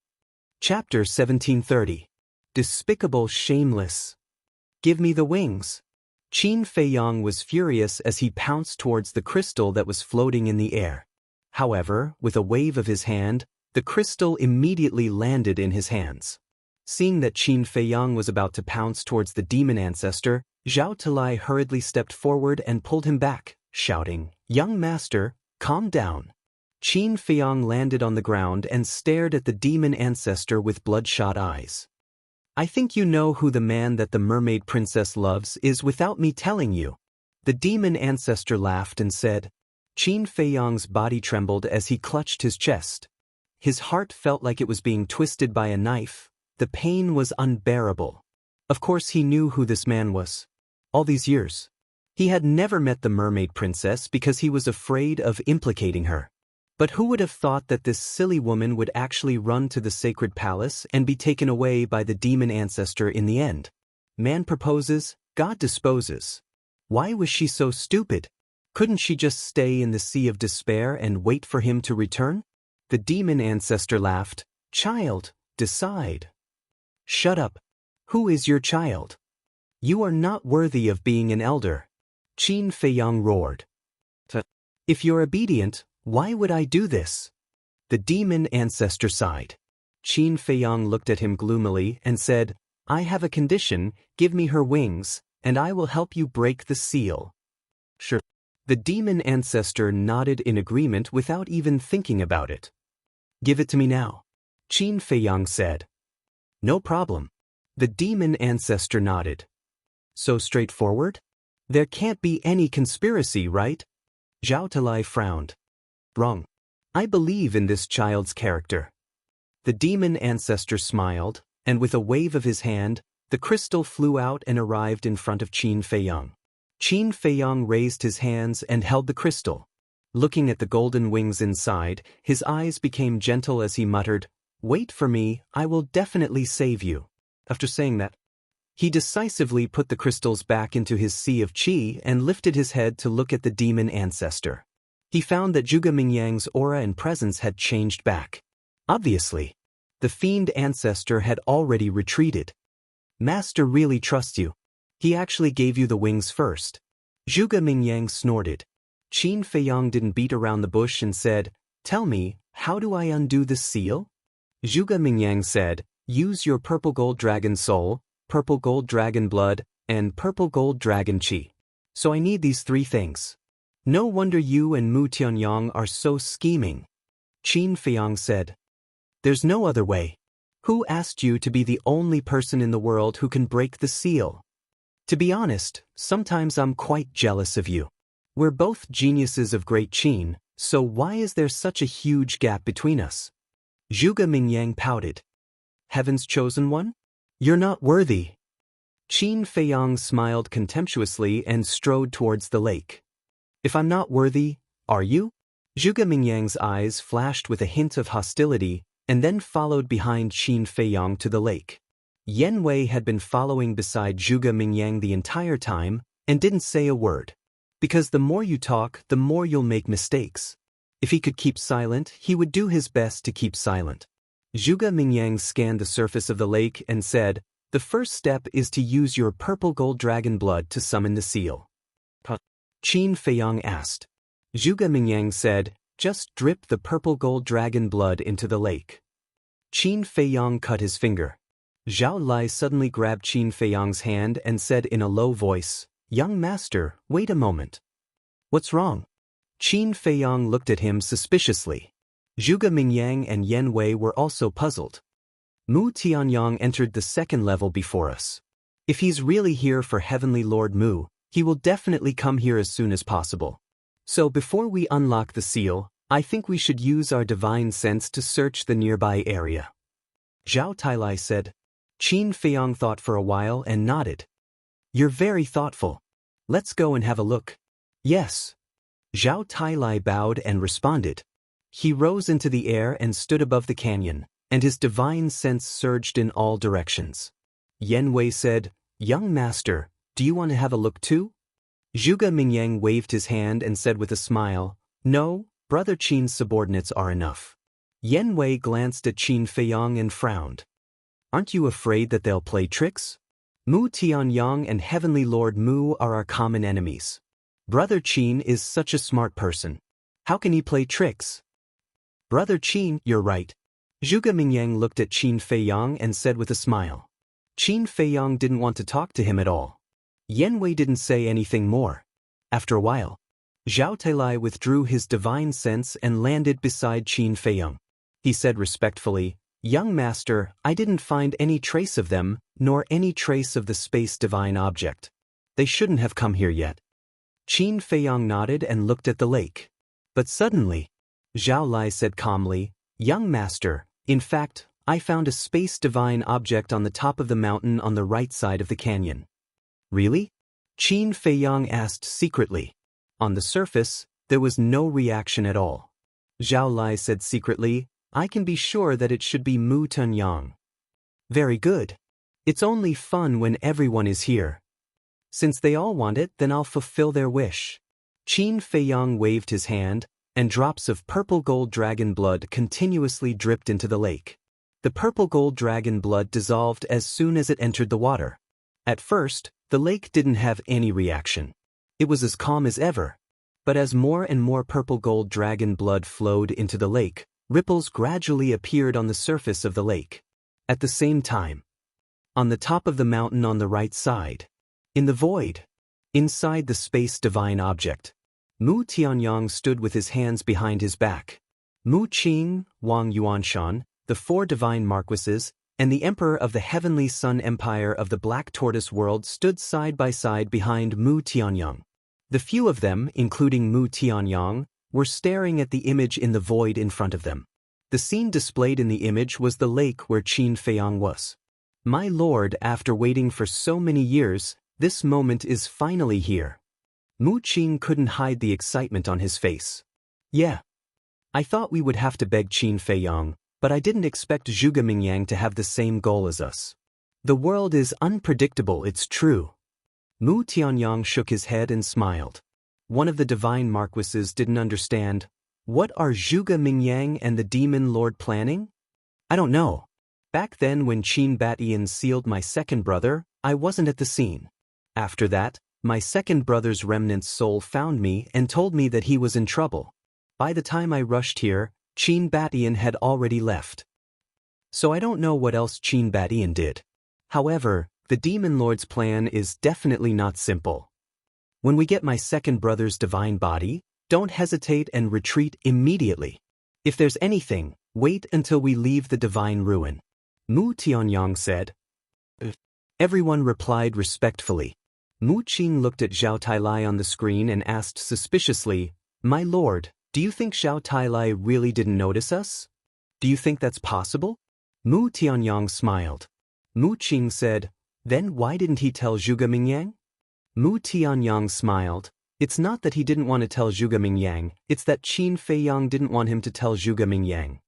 Chapter 1730. Despicable Shameless. Give me the wings. Qin Feiyang was furious as he pounced towards the crystal that was floating in the air. However, with a wave of his hand, the crystal immediately landed in his hands. Seeing that Qin Feiyang was about to pounce towards the demon ancestor, Zhao Talai hurriedly stepped forward and pulled him back, shouting, "Young master, calm down." Qin Feiyang landed on the ground and stared at the demon ancestor with bloodshot eyes. I think you know who the man that the mermaid princess loves is without me telling you. The demon ancestor laughed and said. Qin Feiyang's body trembled as he clutched his chest. His heart felt like it was being twisted by a knife. The pain was unbearable. Of course he knew who this man was. All these years. He had never met the mermaid princess because he was afraid of implicating her. But who would have thought that this silly woman would actually run to the sacred palace and be taken away by the demon ancestor in the end? Man proposes, God disposes. Why was she so stupid? Couldn't she just stay in the sea of despair and wait for him to return? The demon ancestor laughed. Child, decide. Shut up. Who is your child? You are not worthy of being an elder. Qin Feiyang roared. If you're obedient, why would I do this? The demon ancestor sighed. Qin Feiyang looked at him gloomily and said, I have a condition, give me her wings, and I will help you break the seal. Sure. The demon ancestor nodded in agreement without even thinking about it. Give it to me now. Qin Feiyang said. No problem. The demon ancestor nodded. So straightforward? There can't be any conspiracy, right? Zhao Talai frowned. Wrong. I believe in this child's character. The demon ancestor smiled, and with a wave of his hand, the crystal flew out and arrived in front of Qin Feiyang. Qin Feiyang raised his hands and held the crystal. Looking at the golden wings inside, his eyes became gentle as he muttered, Wait for me, I will definitely save you. After saying that, he decisively put the crystals back into his sea of qi and lifted his head to look at the demon ancestor. He found that Zhuge Mingyang's aura and presence had changed back. Obviously, the fiend ancestor had already retreated. Master really trusts you. He actually gave you the wings first. Zhuge Mingyang snorted. Qin Feiyang didn't beat around the bush and said, "Tell me, how do I undo this seal?" Zhuge Mingyang said, "Use your purple gold dragon soul, purple gold dragon blood, and purple gold dragon qi. So I need these three things." "No wonder you and Mu Tianyang are so scheming," Qin Feiyang said. "There's no other way. Who asked you to be the only person in the world who can break the seal? To be honest, sometimes I'm quite jealous of you. We're both geniuses of Great Qin, so why is there such a huge gap between us?" Zhuge Mingyang pouted. "Heaven's chosen one? You're not worthy." Qin Feiyang smiled contemptuously and strode towards the lake. "If I'm not worthy, are you?" Zhuge Mingyang's eyes flashed with a hint of hostility and then followed behind Qin Feiyang to the lake. Yan Wei had been following beside Zhuge Mingyang the entire time and didn't say a word. Because the more you talk, the more you'll make mistakes. If he could keep silent, he would do his best to keep silent. Zhuge Mingyang scanned the surface of the lake and said, "The first step is to use your purple gold dragon blood to summon the seal." Qin Feiyang asked. Zhuge Mingyang said, "Just drip the purple gold dragon blood into the lake." Qin Feiyang cut his finger. Zhao Lai suddenly grabbed Qin Feiyang's hand and said in a low voice, "Young master, wait a moment." "What's wrong?" Qin Feiyang looked at him suspiciously. Zhuge Mingyang and Yan Wei were also puzzled. "Mu Tianyang entered the second level before us. If he's really here for Heavenly Lord Mu, he will definitely come here as soon as possible. So before we unlock the seal, I think we should use our divine sense to search the nearby area." Zhao Tailai said. Qin Feiyang thought for a while and nodded. "You're very thoughtful. Let's go and have a look." "Yes." Zhao Tailai bowed and responded. He rose into the air and stood above the canyon, and his divine sense surged in all directions. Yan Wei said, "Young master, do you want to have a look too?" Zhuge Mingyang waved his hand and said with a smile, "No, Brother Qin's subordinates are enough." Yan Wei glanced at Qin Feiyang and frowned. "Aren't you afraid that they'll play tricks? Mu Tianyang and Heavenly Lord Mu are our common enemies. Brother Qin is such a smart person. How can he play tricks?" "Brother Qin, you're right." Zhuge Mingyang looked at Qin Feiyang and said with a smile. Qin Feiyang didn't want to talk to him at all. Yan Wei didn't say anything more. After a while, Zhao Tailai withdrew his divine sense and landed beside Qin Feiyang. He said respectfully, "Young master, I didn't find any trace of them, nor any trace of the space divine object. They shouldn't have come here yet." Qin Feiyang nodded and looked at the lake. But suddenly, Zhao Lai said calmly, "Young master, in fact, I found a space divine object on the top of the mountain on the right side of the canyon." "Really?" Qin Feiyang asked secretly. On the surface, there was no reaction at all. Zhao Lai said secretly, "I can be sure that it should be Mu Tianyang." "Very good. It's only fun when everyone is here. Since they all want it, then I'll fulfill their wish." Qin Feiyang waved his hand, and drops of purple gold dragon blood continuously dripped into the lake. The purple gold dragon blood dissolved as soon as it entered the water. At first, the lake didn't have any reaction. It was as calm as ever. But as more and more purple gold dragon blood flowed into the lake, ripples gradually appeared on the surface of the lake. At the same time, on the top of the mountain on the right side, in the void, inside the space divine object, Mu Tianyang stood with his hands behind his back. Mu Qing, Wang Yuanshan, the four divine marquises, and the emperor of the heavenly sun empire of the Black Tortoise world stood side by side behind Mu Tianyang. The few of them, including Mu Tianyang, were staring at the image in the void in front of them. The scene displayed in the image was the lake where Qin Feiyang was. "My lord, after waiting for so many years, this moment is finally here." Mu Qing couldn't hide the excitement on his face. "Yeah. I thought we would have to beg Qin Feiyang, but I didn't expect Zhuge Mingyang to have the same goal as us. The world is unpredictable, it's true." Mu Tianyang shook his head and smiled. One of the divine marquises didn't understand. "What are Zhuge Mingyang and the demon lord planning?" I don't know. Back then when Qin Batian sealed my second brother, I wasn't at the scene. After that, my second brother's remnant's soul found me and told me that he was in trouble. By the time I rushed here, Qin Batian had already left. So I don't know what else Qin Batian did. However, the Demon Lord's plan is definitely not simple. When we get my second brother's divine body, don't hesitate and retreat immediately. If there's anything, wait until we leave the divine ruin. Mu Tianyang said. Everyone replied respectfully. Mu Qing looked at Zhao Tailai on the screen and asked suspiciously, "My lord, do you think Zhao Tailai really didn't notice us? Do you think that's possible?" Mu Tianyang smiled. Mu Qing said, "Then why didn't he tell Zhuge Mingyang?" Mu Tianyang smiled. It's not that he didn't want to tell Zhuge Mingyang, it's that Qin Feiyang didn't want him to tell Zhuge Mingyang.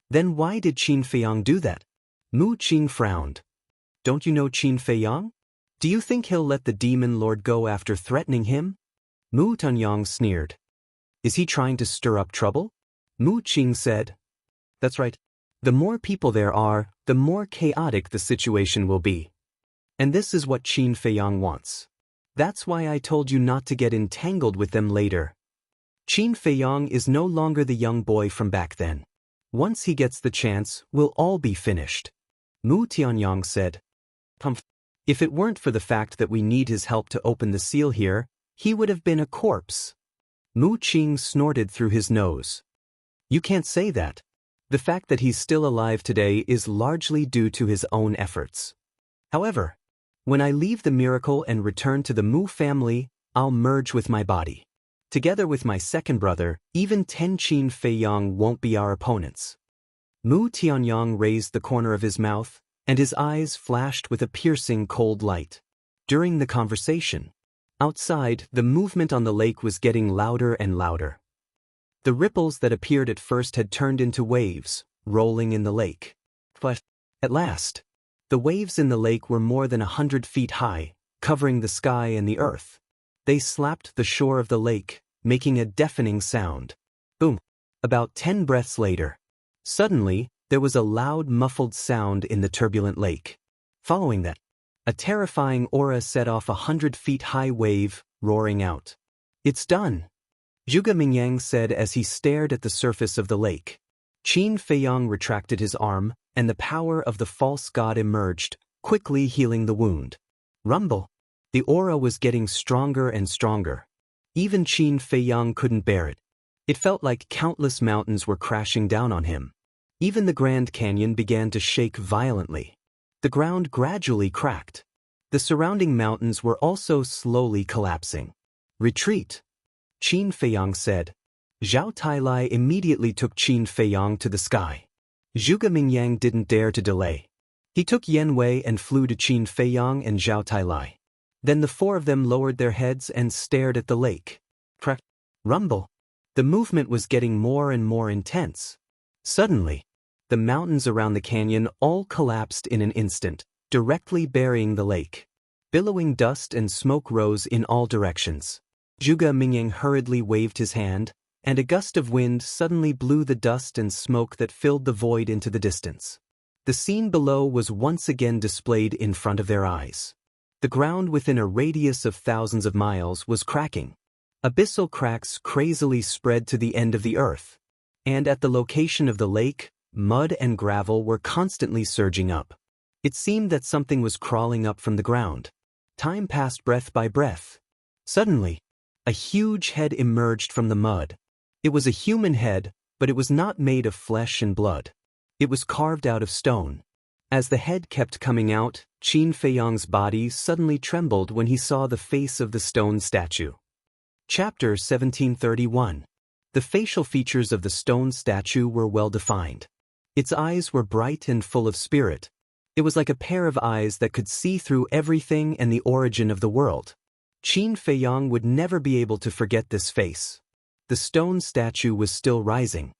Then why did Qin Feiyang do that? Mu Qing frowned. Don't you know Qin Feiyang? Do you think he'll let the Demon Lord go after threatening him? Mu Tianyang sneered. Is he trying to stir up trouble? Mu Qing said. That's right. The more people there are, the more chaotic the situation will be. And this is what Qin Feiyang wants. That's why I told you not to get entangled with them later. Qin Feiyang is no longer the young boy from back then. Once he gets the chance, we'll all be finished. Mu Tianyang said. If it weren't for the fact that we need his help to open the seal here, he would have been a corpse. Mu Qing snorted through his nose. You can't say that. The fact that he's still alive today is largely due to his own efforts. However, when I leave the miracle and return to the Mu family, I'll merge with my body. Together with my second brother, even 10 Qin Feiyang won't be our opponents. Mu Tianyang raised the corner of his mouth, and his eyes flashed with a piercing cold light. During the conversation, outside, the movement on the lake was getting louder and louder. The ripples that appeared at first had turned into waves, rolling in the lake. But, at last, the waves in the lake were more than 100 feet high, covering the sky and the earth. They slapped the shore of the lake, making a deafening sound. Boom! About 10 breaths later, suddenly, there was a loud muffled sound in the turbulent lake. Following that, a terrifying aura set off a 100 feet high wave, roaring out. It's done! Zhuge Mingyang said as he stared at the surface of the lake. Qin Feiyang retracted his arm, and the power of the false god emerged, quickly healing the wound. Rumble! The aura was getting stronger and stronger. Even Qin Feiyang couldn't bear it. It felt like countless mountains were crashing down on him. Even the Grand Canyon began to shake violently. The ground gradually cracked. The surrounding mountains were also slowly collapsing. Retreat! Qin Feiyang said. Zhao Tailai immediately took Qin Feiyang to the sky. Zhuge Mingyang didn't dare to delay. He took Yan Wei and flew to Qin Feiyang and Zhao Tailai. Then the four of them lowered their heads and stared at the lake. Crack! Rumble! The movement was getting more and more intense. Suddenly, the mountains around the canyon all collapsed in an instant, directly burying the lake. Billowing dust and smoke rose in all directions. Zhuge Mingyang hurriedly waved his hand, and a gust of wind suddenly blew the dust and smoke that filled the void into the distance. The scene below was once again displayed in front of their eyes. The ground within a radius of thousands of miles was cracking. Abyssal cracks crazily spread to the end of the earth. And at the location of the lake, mud and gravel were constantly surging up. It seemed that something was crawling up from the ground. Time passed breath by breath. Suddenly, a huge head emerged from the mud. It was a human head, but it was not made of flesh and blood. It was carved out of stone. As the head kept coming out, Qin Feiyang's body suddenly trembled when he saw the face of the stone statue. Chapter 1731. The facial features of the stone statue were well defined. Its eyes were bright and full of spirit. It was like a pair of eyes that could see through everything and the origin of the world. Qin Feiyang would never be able to forget this face. The stone statue was still rising.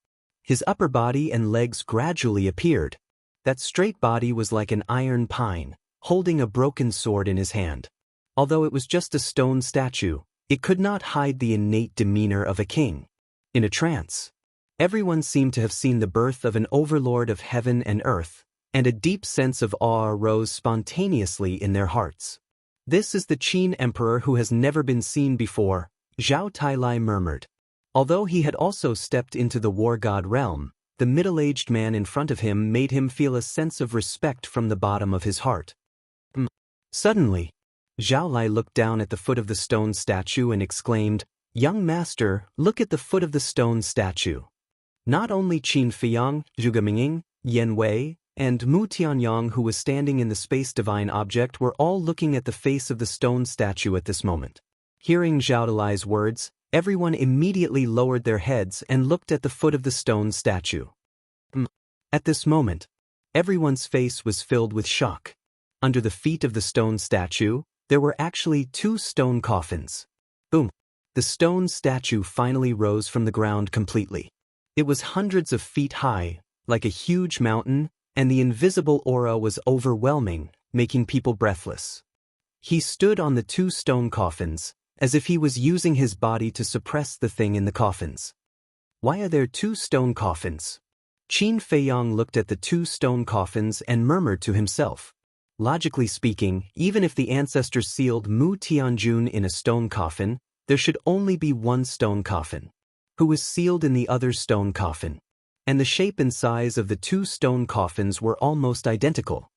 His upper body and legs gradually appeared. That straight body was like an iron pine, holding a broken sword in his hand. Although it was just a stone statue, it could not hide the innate demeanor of a king. In a trance, Everyone seemed to have seen the birth of an overlord of heaven and earth, and a deep sense of awe arose spontaneously in their hearts. "This is the Qin emperor who has never been seen before," Zhao Tailai murmured. Although he had also stepped into the war god realm, the middle-aged man in front of him made him feel a sense of respect from the bottom of his heart. Suddenly, Zhao Lai looked down at the foot of the stone statue and exclaimed, "Young master, look at the foot of the stone statue." Not only Qin Feiyang, Zhuge Mingying, Yan Wei, and Mu Tianyang, who was standing in the space divine object, were all looking at the face of the stone statue at this moment. Hearing Zhao Lai's words, everyone immediately lowered their heads and looked at the foot of the stone statue. At this moment, everyone's face was filled with shock. Under the feet of the stone statue, there were actually 2 stone coffins. Boom! The stone statue finally rose from the ground completely. It was hundreds of feet high, like a huge mountain, and the invisible aura was overwhelming, making people breathless. He stood on the 2 stone coffins, as if he was using his body to suppress the thing in the coffins. "Why are there 2 stone coffins?" Qin Feiyang looked at the 2 stone coffins and murmured to himself. Logically speaking, even if the ancestors sealed Mu Tianjun in a stone coffin, there should only be 1 stone coffin. Who was sealed in the other stone coffin? And the shape and size of the 2 stone coffins were almost identical.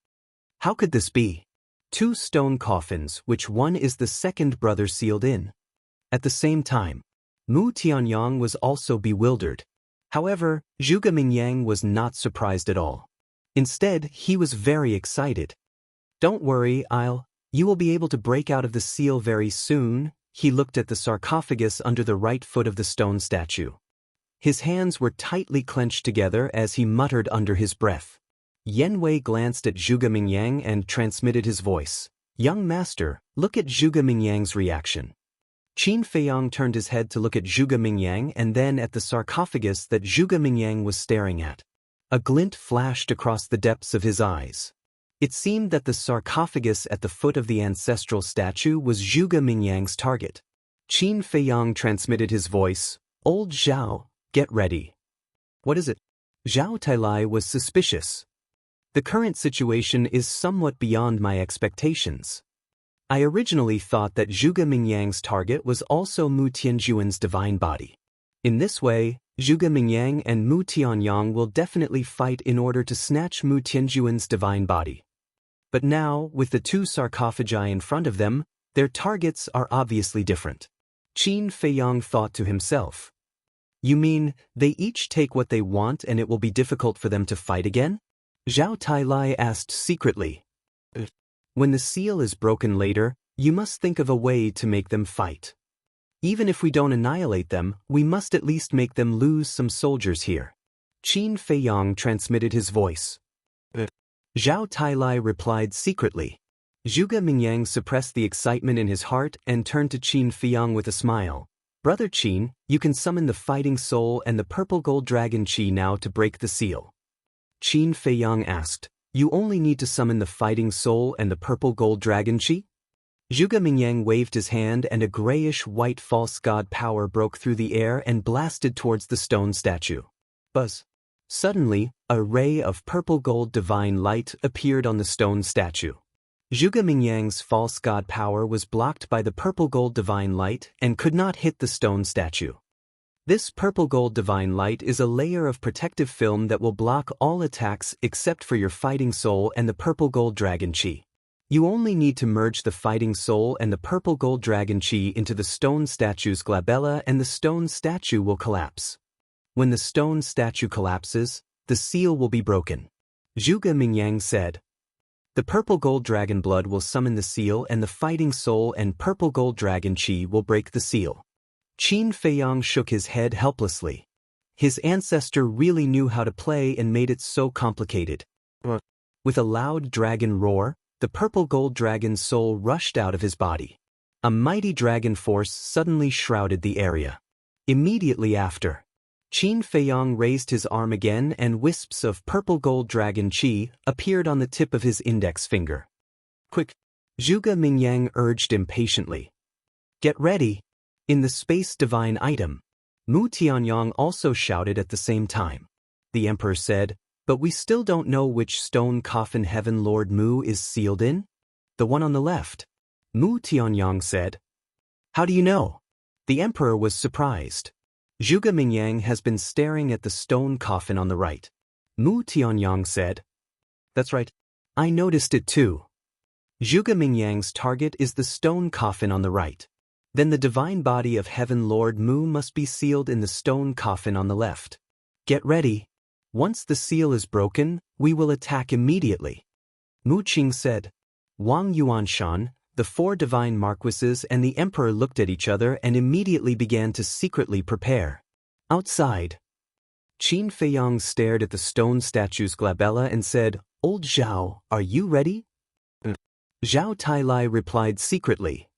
How could this be? 2 stone coffins, which one is the second brother sealed in? At the same time, Mu Tianyang was also bewildered. However, Zhuge Mingyang was not surprised at all. Instead, he was very excited. "Don't worry, you will be able to break out of the seal very soon." He looked at the sarcophagus under the right foot of the stone statue. His hands were tightly clenched together as he muttered under his breath. Yan Wei glanced at Zhuge Mingyang and transmitted his voice. "Young master, look at Zhuge Mingyang's reaction." Qin Feiyang turned his head to look at Zhuge Mingyang and then at the sarcophagus that Zhuge Mingyang was staring at. A glint flashed across the depths of his eyes. It seemed that the sarcophagus at the foot of the ancestral statue was Zhuge Mingyang's target. Qin Feiyang transmitted his voice, "Old Zhao, get ready." "What is it?" Zhao Tailai was suspicious. "The current situation is somewhat beyond my expectations. I originally thought that Zhuge Mingyang's target was also Mu Tianjuan's divine body. In this way, Zhuge Mingyang and Mu Tianyang will definitely fight in order to snatch Mu Tianjuan's divine body. But now, with the 2 sarcophagi in front of them, their targets are obviously different." Qin Feiyang thought to himself. "You mean, they each take what they want and it will be difficult for them to fight again?" Zhao Tailai asked secretly. "When the seal is broken later, you must think of a way to make them fight. Even if we don't annihilate them, we must at least make them lose some soldiers here." Qin Feiyang transmitted his voice. Zhao Tailai replied secretly. Zhuge Mingyang suppressed the excitement in his heart and turned to Qin Feiyang with a smile. "Brother Qin, you can summon the fighting soul and the purple gold dragon Qi now to break the seal." Qin Feiyang asked, "You only need to summon the fighting soul and the purple gold dragon Qi?" Zhuge Mingyang waved his hand and a grayish-white false god power broke through the air and blasted towards the stone statue. Buzz! Suddenly, a ray of purple gold divine light appeared on the stone statue. Zhuge Mingyang's false god power was blocked by the purple gold divine light and could not hit the stone statue. This purple gold divine light is a layer of protective film that will block all attacks except for your fighting soul and the purple gold dragon Qi. You only need to merge the fighting soul and the purple gold dragon Qi into the stone statue's glabella and the stone statue will collapse. When the stone statue collapses, the seal will be broken. Zhuge Mingyang said. The purple gold dragon blood will summon the seal and the fighting soul and purple gold dragon Qi will break the seal. Qin Feiyang shook his head helplessly. His ancestor really knew how to play and made it so complicated. With a loud dragon roar, the purple gold dragon's soul rushed out of his body. A mighty dragon force suddenly shrouded the area. Immediately after, Qin Feiyang raised his arm again and wisps of purple gold dragon Qi appeared on the tip of his index finger. Quick! Zhuge Mingyang urged impatiently. Get ready! In the space divine item, Mu Tianyang also shouted at the same time. The emperor said, "But we still don't know which stone coffin Heaven Lord Mu is sealed in?" "The one on the left." Mu Tianyang said. "How do you know?" The emperor was surprised. "Zhuge Mingyang has been staring at the stone coffin on the right." Mu Tianyang said. "That's right. I noticed it too." Zhuge Mingyang's target is the stone coffin on the right. Then the divine body of Heaven Lord Mu must be sealed in the stone coffin on the left. Get ready. Once the seal is broken, we will attack immediately. Mu Qing said. Wang Yuanshan, the 4 divine marquises and the emperor looked at each other and immediately began to secretly prepare. Outside, Qin Feiyang stared at the stone statue's glabella and said, "Old Zhao, are you ready?" Zhao Tailai replied secretly.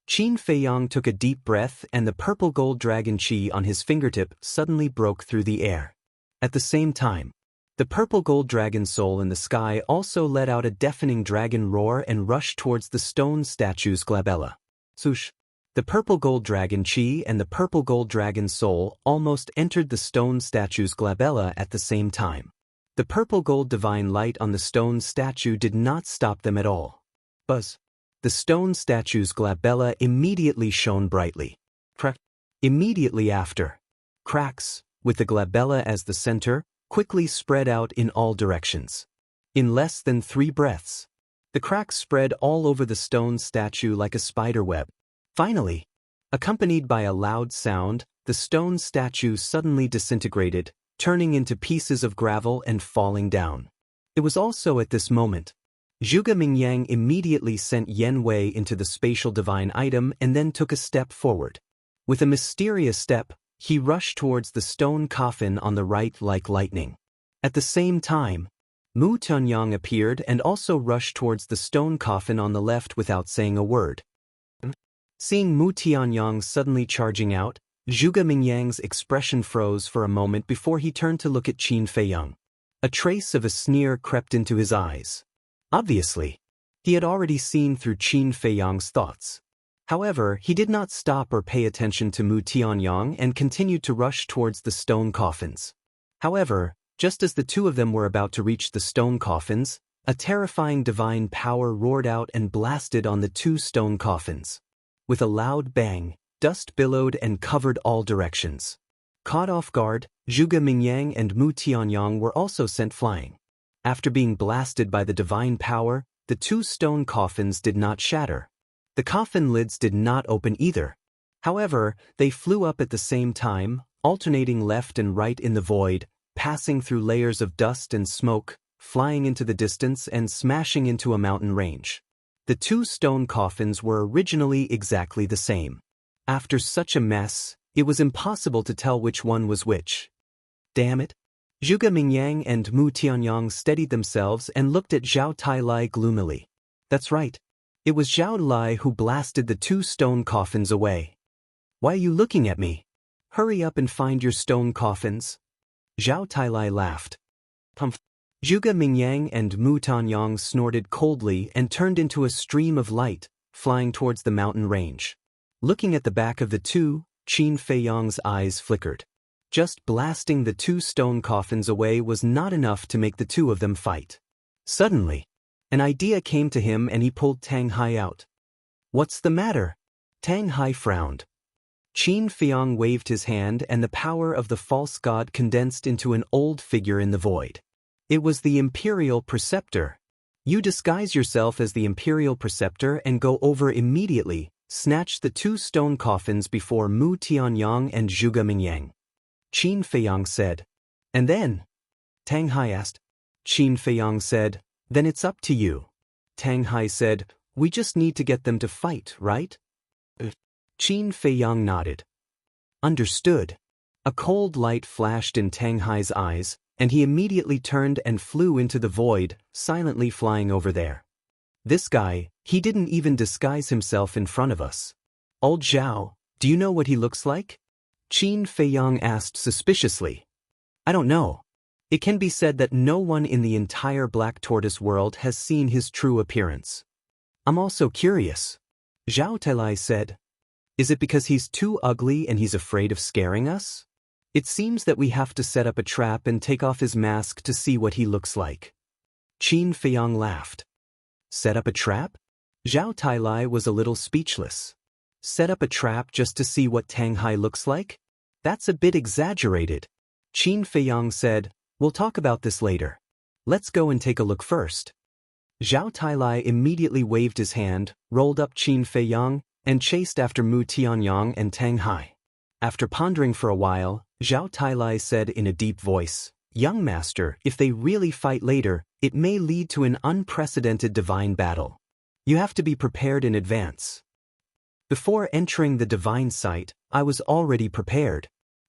Qin Feiyang took a deep breath and the purple gold dragon chi on his fingertip suddenly broke through the air. At the same time, the purple gold dragon soul in the sky also let out a deafening dragon roar and rushed towards the stone statue's glabella. Swoosh! The purple gold dragon chi and the purple gold dragon soul almost entered the stone statue's glabella at the same time. The purple gold divine light on the stone statue did not stop them at all. Buzz! The stone statue's glabella immediately shone brightly. Crack! Immediately after, cracks, with the glabella as the center, quickly spread out in all directions. In less than 3 breaths, the cracks spread all over the stone statue like a spider web. Finally, accompanied by a loud sound, the stone statue suddenly disintegrated, turning into pieces of gravel and falling down. It was also at this moment, Zhuge Mingyang immediately sent Yen Wei into the spatial divine item and then took a step forward. With a mysterious step, he rushed towards the stone coffin on the right like lightning. At the same time, Mu Tianyang appeared and also rushed towards the stone coffin on the left without saying a word. Seeing Mu Tianyang suddenly charging out, Zhuge Mingyang's expression froze for a moment before he turned to look at Qin Feiyang. A trace of a sneer crept into his eyes. Obviously, he had already seen through Qin Feiyang's thoughts. However, he did not stop or pay attention to Mu Tianyang and continued to rush towards the stone coffins. However, just as the 2 of them were about to reach the stone coffins, a terrifying divine power roared out and blasted on the 2 stone coffins. With a loud bang, dust billowed and covered all directions. Caught off guard, Zhuge Mingyang and Mu Tianyang were also sent flying. After being blasted by the divine power, the 2 stone coffins did not shatter. The coffin lids did not open either. However, they flew up at the same time, alternating left and right in the void, passing through layers of dust and smoke, flying into the distance and smashing into a mountain range. The 2 stone coffins were originally exactly the same. After such a mess, it was impossible to tell which one was which. Damn it! Zhuge Mingyang and Mu Tianyang steadied themselves and looked at Zhao Tailai gloomily. That's right. It was Zhao Tailai who blasted the 2 stone coffins away. Why are you looking at me? Hurry up and find your stone coffins. Zhao Tailai laughed. Pumph. Zhuge Mingyang and Mu Tianyang snorted coldly and turned into a stream of light, flying towards the mountain range. Looking at the back of the 2, Qin Feiyang's eyes flickered. Just blasting the 2 stone coffins away was not enough to make the 2 of them fight. Suddenly, an idea came to him and he pulled Tang Hai out. What's the matter? Tang Hai frowned. Qin Feiyang waved his hand and the power of the false god condensed into an old figure in the void. It was the Imperial Preceptor. You disguise yourself as the Imperial Preceptor and go over immediately, snatch the 2 stone coffins before Mu Tianyang and Zhuge Mingyang. Qin Feiyang said. And then? Tang Hai asked. Qin Feiyang said, then it's up to you. Tang Hai said, we just need to get them to fight, right? Qin Feiyang nodded. Understood. A cold light flashed in Tang Hai's eyes, and he immediately turned and flew into the void, silently flying over there. This guy, he didn't even disguise himself in front of us. Old Zhao, do you know what he looks like? Qin Feiyang asked suspiciously. I don't know. It can be said that no one in the entire Black Tortoise world has seen his true appearance. I'm also curious. Zhao Tailai said. Is it because he's too ugly and he's afraid of scaring us? It seems that we have to set up a trap and take off his mask to see what he looks like. Qin Feiyang laughed. Set up a trap? Zhao Tailai was a little speechless. Set up a trap just to see what Tang Hai looks like? That's a bit exaggerated. Qin Feiyang said, we'll talk about this later. Let's go and take a look first. Zhao Tailai immediately waved his hand, rolled up Qin Feiyang, and chased after Mu Tianyang and Tang Hai. After pondering for a while, Zhao Tailai said in a deep voice, Young master, if they really fight later, it may lead to an unprecedented divine battle. You have to be prepared in advance. Before entering the divine site, I was already prepared.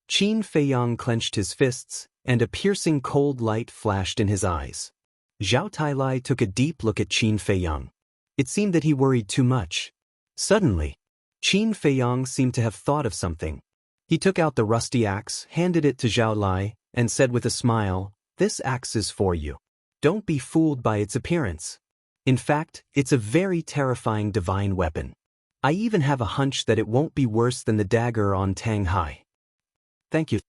Qin Feiyang clenched his fists, and a piercing cold light flashed in his eyes. Zhao Tailai took a deep look at Qin Feiyang. It seemed that he worried too much. Suddenly, Qin Feiyang seemed to have thought of something. He took out the rusty axe, handed it to Zhao Lai, and said with a smile, This axe is for you. Don't be fooled by its appearance. In fact, it's a very terrifying divine weapon. I even have a hunch that it won't be worse than the dagger on Tang Hai. Thank you.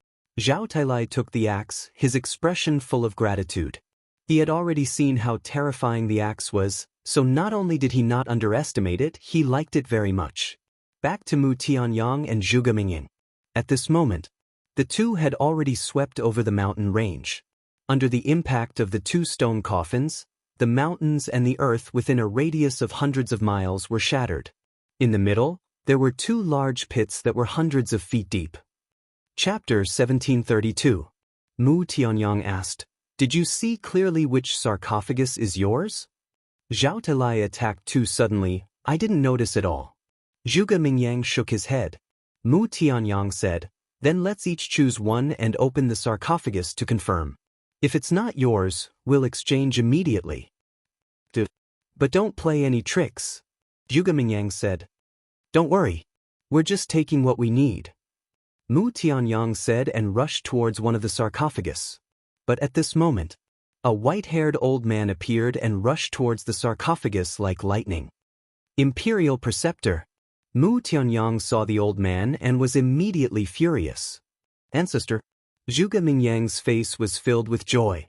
Zhao Tailai took the axe, his expression full of gratitude. He had already seen how terrifying the axe was, so not only did he not underestimate it, he liked it very much. Back to Mu Tianyang and Zhuge Mingying. At this moment, the two had already swept over the mountain range. Under the impact of the two stone coffins, the mountains and the earth within a radius of hundreds of miles were shattered. In the middle, there were two large pits that were hundreds of feet deep. Chapter 1732. Mu Tianyang asked, Did you see clearly which sarcophagus is yours? Zhao Tailai attacked too suddenly, I didn't notice at all. Zhuge Mingyang shook his head. Mu Tianyang said, Then let's each choose one and open the sarcophagus to confirm. If it's not yours, we'll exchange immediately. But don't play any tricks. Zhuge Mingyang said. Don't worry. We're just taking what we need. Mu Tianyang said and rushed towards one of the sarcophagus. But at this moment, a white-haired old man appeared and rushed towards the sarcophagus like lightning. Imperial Preceptor. Mu Tianyang saw the old man and was immediately furious. Ancestor. Zhuge Mingyang's face was filled with joy.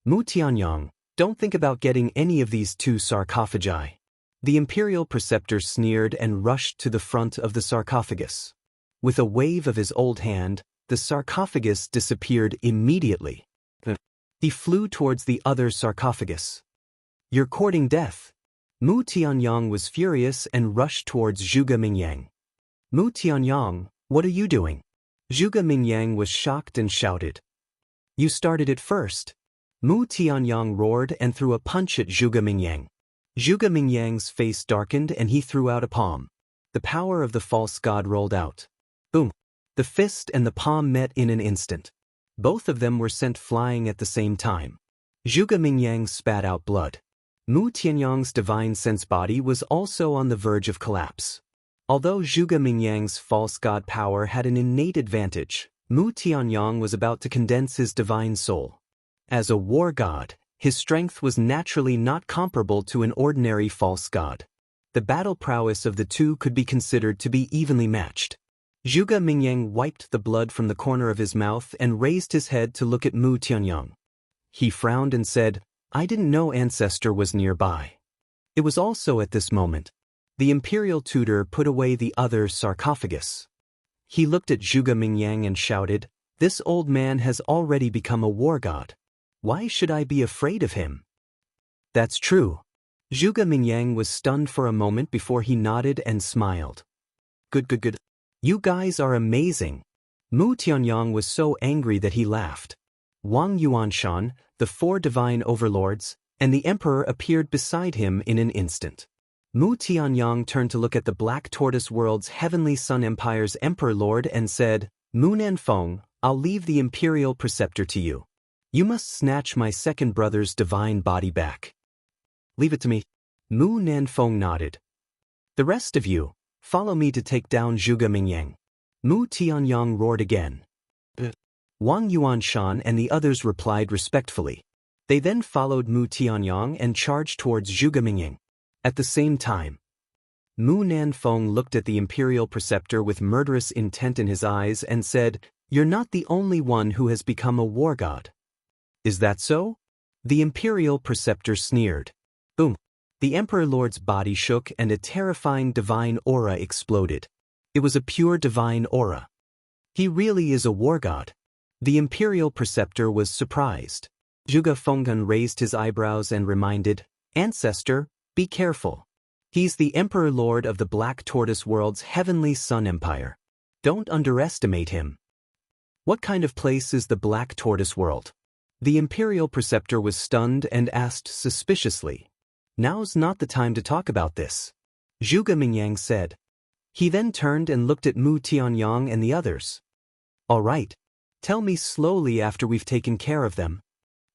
Mu Tianyang, don't think about getting any of these two sarcophagi. The Imperial Preceptor sneered and rushed to the front of the sarcophagus. With a wave of his old hand, the sarcophagus disappeared immediately. He flew towards the other sarcophagus. You're courting death. Mu Tianyang was furious and rushed towards Zhuge Mingyang. Mu Tianyang, what are you doing? Zhuge Mingyang was shocked and shouted. You started it first. Mu Tianyang roared and threw a punch at Zhuge Mingyang. Zhuge Mingyang's face darkened and he threw out a palm. The power of the false god rolled out. Boom! The fist and the palm met in an instant. Both of them were sent flying at the same time. Zhuge Mingyang spat out blood. Mu Tianyang's divine sense body was also on the verge of collapse. Although Zhuge Mingyang's false god power had an innate advantage, Mu Tianyang was about to condense his divine soul. As a war god, his strength was naturally not comparable to an ordinary false god. The battle prowess of the two could be considered to be evenly matched. Zhuge Mingyang wiped the blood from the corner of his mouth and raised his head to look at Mu Tianyang. He frowned and said, I didn't know Ancestor was nearby. It was also at this moment. The imperial tutor put away the other sarcophagus. He looked at Zhuge Mingyang and shouted, This old man has already become a war god. Why should I be afraid of him? That's true. Zhuge Mingyang was stunned for a moment before he nodded and smiled. Good. You guys are amazing. Mu Tianyang was so angry that he laughed. Wang Yuanshan, the four divine overlords, and the emperor appeared beside him in an instant. Mu Tianyang turned to look at the Black Tortoise World's Heavenly Sun Empire's Emperor Lord and said, Mu Nanfeng, I'll leave the Imperial Preceptor to you. You must snatch my second brother's divine body back. Leave it to me. Mu Nanfeng nodded. The rest of you, follow me to take down Zhuge Mingyang. Mu Tianyang roared again. Wang Yuanshan and the others replied respectfully. They then followed Mu Tianyang and charged towards Zhuge Mingyang. At the same time, Mu Nanfeng looked at the Imperial Preceptor with murderous intent in his eyes and said, "You're not the only one who has become a war god." "Is that so?" The Imperial Preceptor sneered. Boom. The Emperor Lord's body shook and a terrifying divine aura exploded. It was a pure divine aura. He really is a war god. The Imperial Preceptor was surprised. Zhuge Fenggan raised his eyebrows and reminded, "Ancestor, be careful. He's the Emperor Lord of the Black Tortoise World's Heavenly Sun Empire. Don't underestimate him." "What kind of place is the Black Tortoise World?" The Imperial Preceptor was stunned and asked suspiciously. "Now's not the time to talk about this," Zhuge Mingyang said. He then turned and looked at Mu Tianyang and the others. "All right. Tell me slowly after we've taken care of them."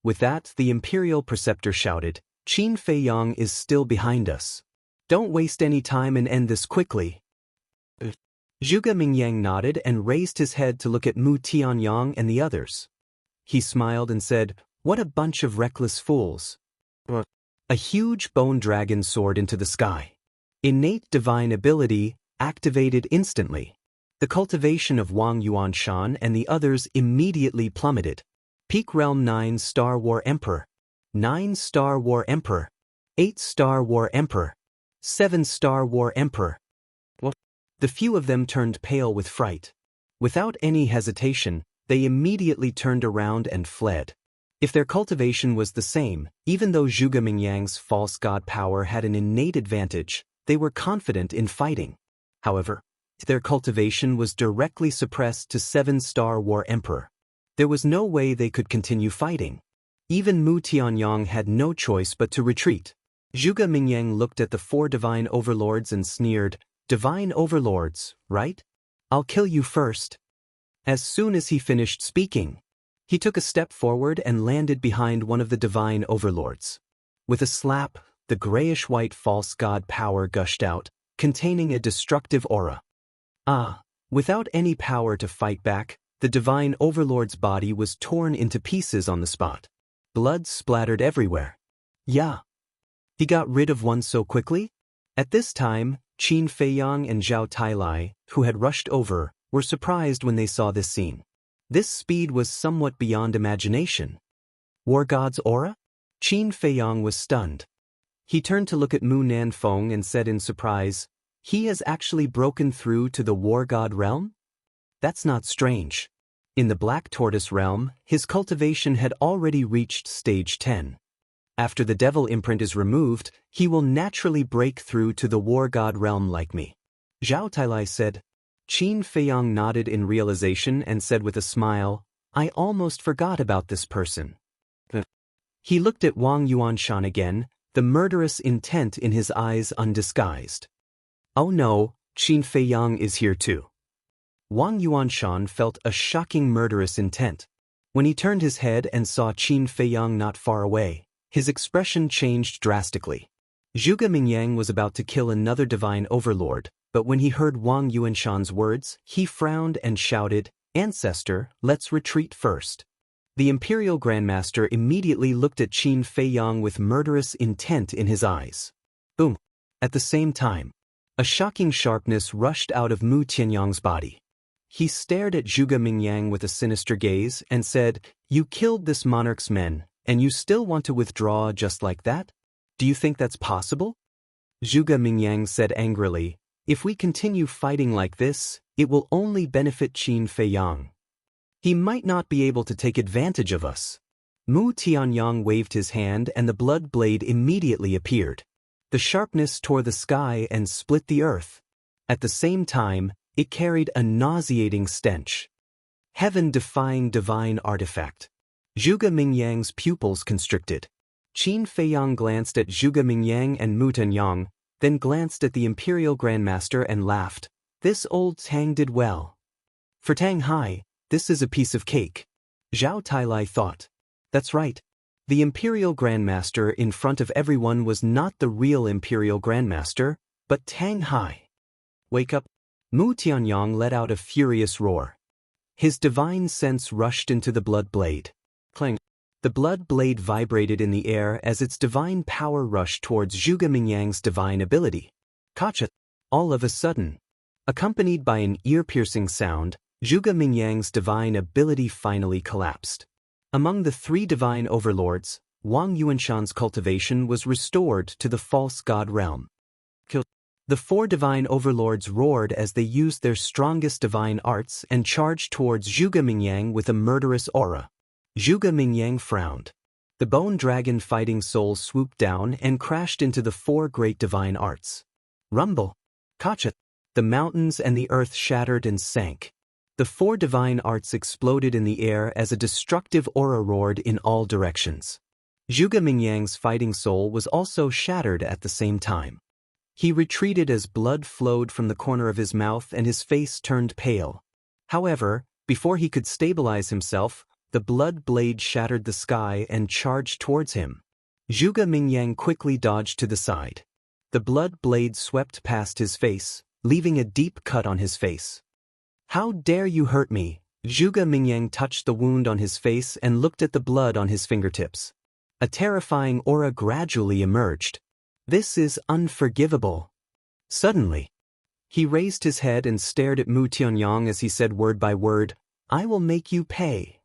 With that, the Imperial Preceptor shouted, "Qin Feiyang is still behind us. Don't waste any time and end this quickly." Zhuge Mingyang nodded and raised his head to look at Mu Tianyang and the others. He smiled and said, "What a bunch of reckless fools." A huge bone dragon soared into the sky. Innate divine ability activated instantly. The cultivation of Wang Yuanshan and the others immediately plummeted. Peak Realm 9-star War Emperor, 9-star War Emperor, 8-star War Emperor, 7-star War Emperor. The few of them turned pale with fright. Without any hesitation, they immediately turned around and fled. If their cultivation was the same, even though Zhuge Mingyang's false god power had an innate advantage, they were confident in fighting. However, their cultivation was directly suppressed to 7-star War Emperor. There was no way they could continue fighting. Even Mu Tianyang had no choice but to retreat. Zhuge Mingyang looked at the 4 divine overlords and sneered, "Divine overlords, right? I'll kill you first." As soon as he finished speaking, he took a step forward and landed behind one of the divine overlords. With a slap, the grayish-white false god power gushed out, containing a destructive aura. Without any power to fight back, the divine overlord's body was torn into pieces on the spot. Blood splattered everywhere. Yeah. He got rid of one so quickly? At this time, Qin Feiyang and Zhao Tailai, who had rushed over, were surprised when they saw this scene. This speed was somewhat beyond imagination. War God's aura? Qin Feiyang was stunned. He turned to look at Mu Nanfeng and said in surprise, "He has actually broken through to the War God realm? That's not strange. In the Black Tortoise realm, his cultivation had already reached stage 10. After the devil imprint is removed, he will naturally break through to the War God realm like me." Zhao Tailai said. Qin Feiyang nodded in realization and said with a smile, "I almost forgot about this person." He looked at Wang Yuanshan again, the murderous intent in his eyes undisguised. "Oh no, Qin Feiyang is here too." Wang Yuanshan felt a shocking murderous intent. When he turned his head and saw Qin Feiyang not far away, his expression changed drastically. Zhuge Mingyang was about to kill another divine overlord, but when he heard Wang Yuanshan's words, he frowned and shouted, "Ancestor, let's retreat first." The Imperial Grandmaster immediately looked at Qin Feiyang with murderous intent in his eyes. Boom! At the same time, a shocking sharpness rushed out of Mu Tianyang's body. He stared at Zhuge Mingyang with a sinister gaze and said, "You killed this monarch's men, and you still want to withdraw just like that? Do you think that's possible?" Zhuge Mingyang said angrily, "If we continue fighting like this, it will only benefit Qin Feiyang. He might not be able to take advantage of us." Mu Tianyang waved his hand and the blood blade immediately appeared. The sharpness tore the sky and split the earth. At the same time, it carried a nauseating stench. Heaven-defying divine artifact. Zhuge Mingyang's pupils constricted. Qin Feiyang glanced at Zhuge Mingyang and Mu Tianyang, then glanced at the Imperial Grandmaster and laughed. This old Tang did well. For Tang Hai, this is a piece of cake. Zhao Tailai thought. That's right. The Imperial Grandmaster in front of everyone was not the real Imperial Grandmaster, but Tang Hai. Wake up. Mu Tianyang let out a furious roar. His divine sense rushed into the blood blade. Clang. The blood blade vibrated in the air as its divine power rushed towards Zhuge Mingyang's divine ability. Kacha! All of a sudden, accompanied by an ear-piercing sound, Zhuge Mingyang's divine ability finally collapsed. Among the three divine overlords, Wang Yuanshan's cultivation was restored to the false god realm. The four divine overlords roared as they used their strongest divine arts and charged towards Zhuge Mingyang with a murderous aura. Zhuge Mingyang frowned. The bone dragon fighting soul swooped down and crashed into the four great divine arts. Rumble! Kacha! The mountains and the earth shattered and sank. The four divine arts exploded in the air as a destructive aura roared in all directions. Zhuge Mingyang's fighting soul was also shattered at the same time. He retreated as blood flowed from the corner of his mouth and his face turned pale. However, before he could stabilize himself, the blood blade shattered the sky and charged towards him. Zhuge Mingyang quickly dodged to the side. The blood blade swept past his face, leaving a deep cut on his face. "How dare you hurt me?" Zhuge Mingyang touched the wound on his face and looked at the blood on his fingertips. A terrifying aura gradually emerged. "This is unforgivable." Suddenly, he raised his head and stared at Mu Tianyang as he said word by word, "I will make you pay."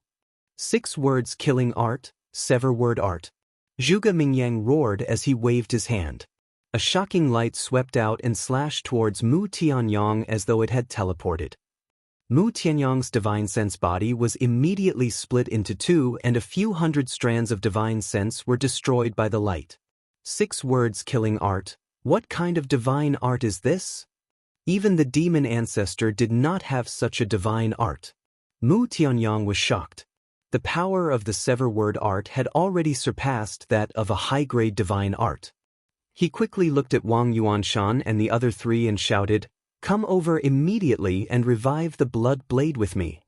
6 words killing art, sever word art. Zhuge Mingyang roared as he waved his hand. A shocking light swept out and slashed towards Mu Tianyang as though it had teleported. Mu Tianyang's divine sense body was immediately split into 2 and a few hundred strands of divine sense were destroyed by the light. 6 words killing art. What kind of divine art is this? Even the demon ancestor did not have such a divine art. Mu Tianyang was shocked. The power of the sever word art had already surpassed that of a high-grade divine art. He quickly looked at Wang Yuanshan and the other 3 and shouted, "Come over immediately and revive the blood blade with me."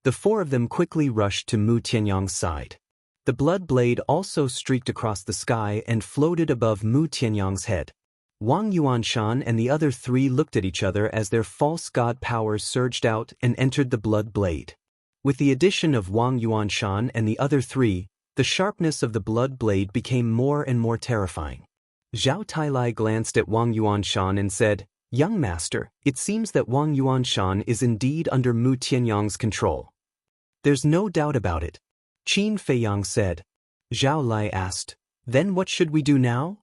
The 4 of them quickly rushed to Mu Tianyang's side. The blood blade also streaked across the sky and floated above Mu Tianyang's head. Wang Yuanshan and the other 3 looked at each other as their false god powers surged out and entered the blood blade. With the addition of Wang Yuanshan and the other 3, the sharpness of the blood blade became more and more terrifying. Zhao Tailai glanced at Wang Yuanshan and said, "Young master, it seems that Wang Yuanshan is indeed under Mu Tianyang's control." "There's no doubt about it," Qin Feiyang said. Zhao Lai asked, "Then what should we do now?"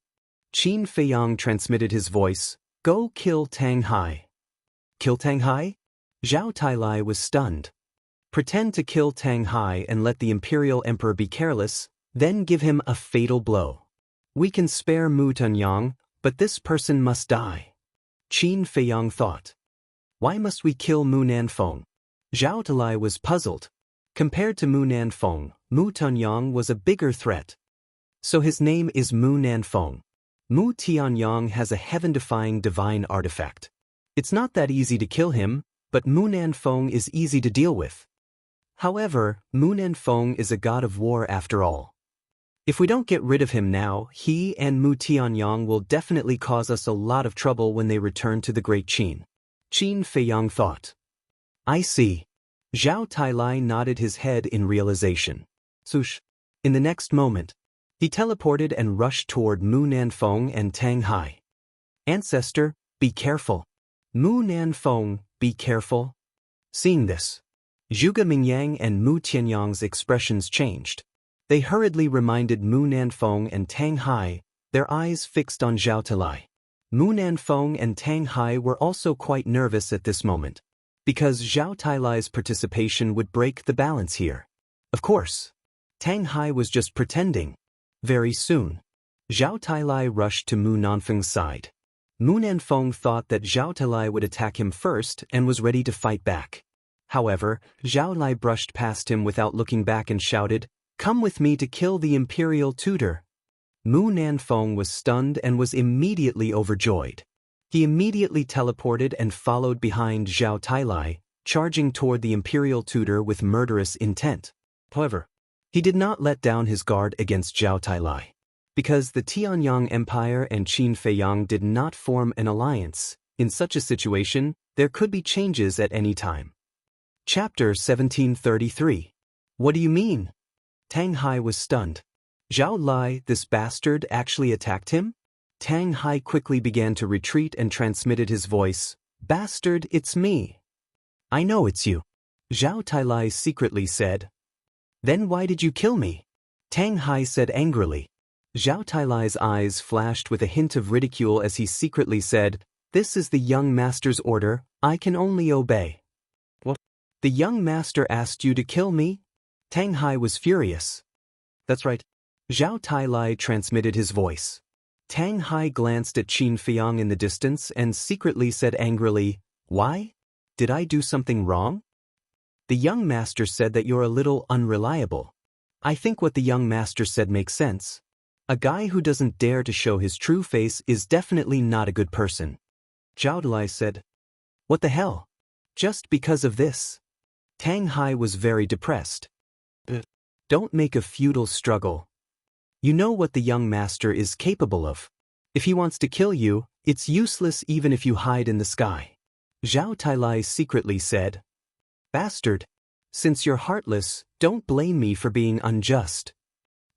Qin Feiyang transmitted his voice, "Go kill Tang Hai." "Kill Tang Hai?" Zhao Tailai was stunned. "Pretend to kill Tang Hai and let the Imperial Emperor be careless, then give him a fatal blow. We can spare Mu Tianyang, but this person must die." Qin Feiyang thought. "Why must we kill Mu Nanfeng?" Zhao Tailai was puzzled. Compared to Mu Nanfeng, Mu Tianyang was a bigger threat. So his name is Mu Nanfeng. Mu Tianyang has a heaven-defying divine artifact. It's not that easy to kill him, but Mu Nanfeng is easy to deal with. However, Mu Nanfeng is a god of war after all. If we don't get rid of him now, he and Mu Tianyang will definitely cause us a lot of trouble when they return to the Great Qin. Qin Feiyang thought. "I see." Zhao Tailai nodded his head in realization. Swoosh! In the next moment, he teleported and rushed toward Mu Nanfeng and Tang Hai. "Ancestor, be careful." "Mu Nanfeng, be careful." Seeing this, Zhuge Mingyang and Mu Tianyang's expressions changed. They hurriedly reminded Mu Nanfeng and Tang Hai, their eyes fixed on Zhao Tailai. Mu Nanfeng and Tang Hai were also quite nervous at this moment, because Zhao Tailai's participation would break the balance here. Of course, Tang Hai was just pretending. Very soon, Zhao Tailai rushed to Mu Nanfeng's side. Mu Nanfeng thought that Zhao Tailai would attack him first and was ready to fight back. However, Zhao Lai brushed past him without looking back and shouted, "Come with me to kill the imperial tutor." Mu Nanfeng was stunned and was immediately overjoyed. He immediately teleported and followed behind Zhao Tailai, charging toward the imperial tutor with murderous intent. However, he did not let down his guard against Zhao Tailai. Because the Tianyang Empire and Qin Feiyang did not form an alliance, in such a situation, there could be changes at any time. Chapter 1733. What do you mean? Tang Hai was stunned. Zhao Lai, this bastard, actually attacked him? Tang Hai quickly began to retreat and transmitted his voice, "Bastard, it's me." "I know it's you," Zhao Tailai secretly said. "Then why did you kill me?" Tang Hai said angrily. Zhao Tailai's eyes flashed with a hint of ridicule as he secretly said, "This is the young master's order, I can only obey." "What? The young master asked you to kill me?" Tang Hai was furious. "That's right." Zhao Tailai transmitted his voice. Tang Hai glanced at Qin Feiyang in the distance and secretly said angrily, "Why? Did I do something wrong?" "The young master said that you're a little unreliable." "I think what the young master said makes sense. A guy who doesn't dare to show his true face is definitely not a good person." Zhao Tailai said. "What the hell? Just because of this?" Tang Hai was very depressed. "Don't make a futile struggle. You know what the young master is capable of. If he wants to kill you, it's useless even if you hide in the sky." Zhao Tailai secretly said, "Bastard. Since you're heartless, don't blame me for being unjust.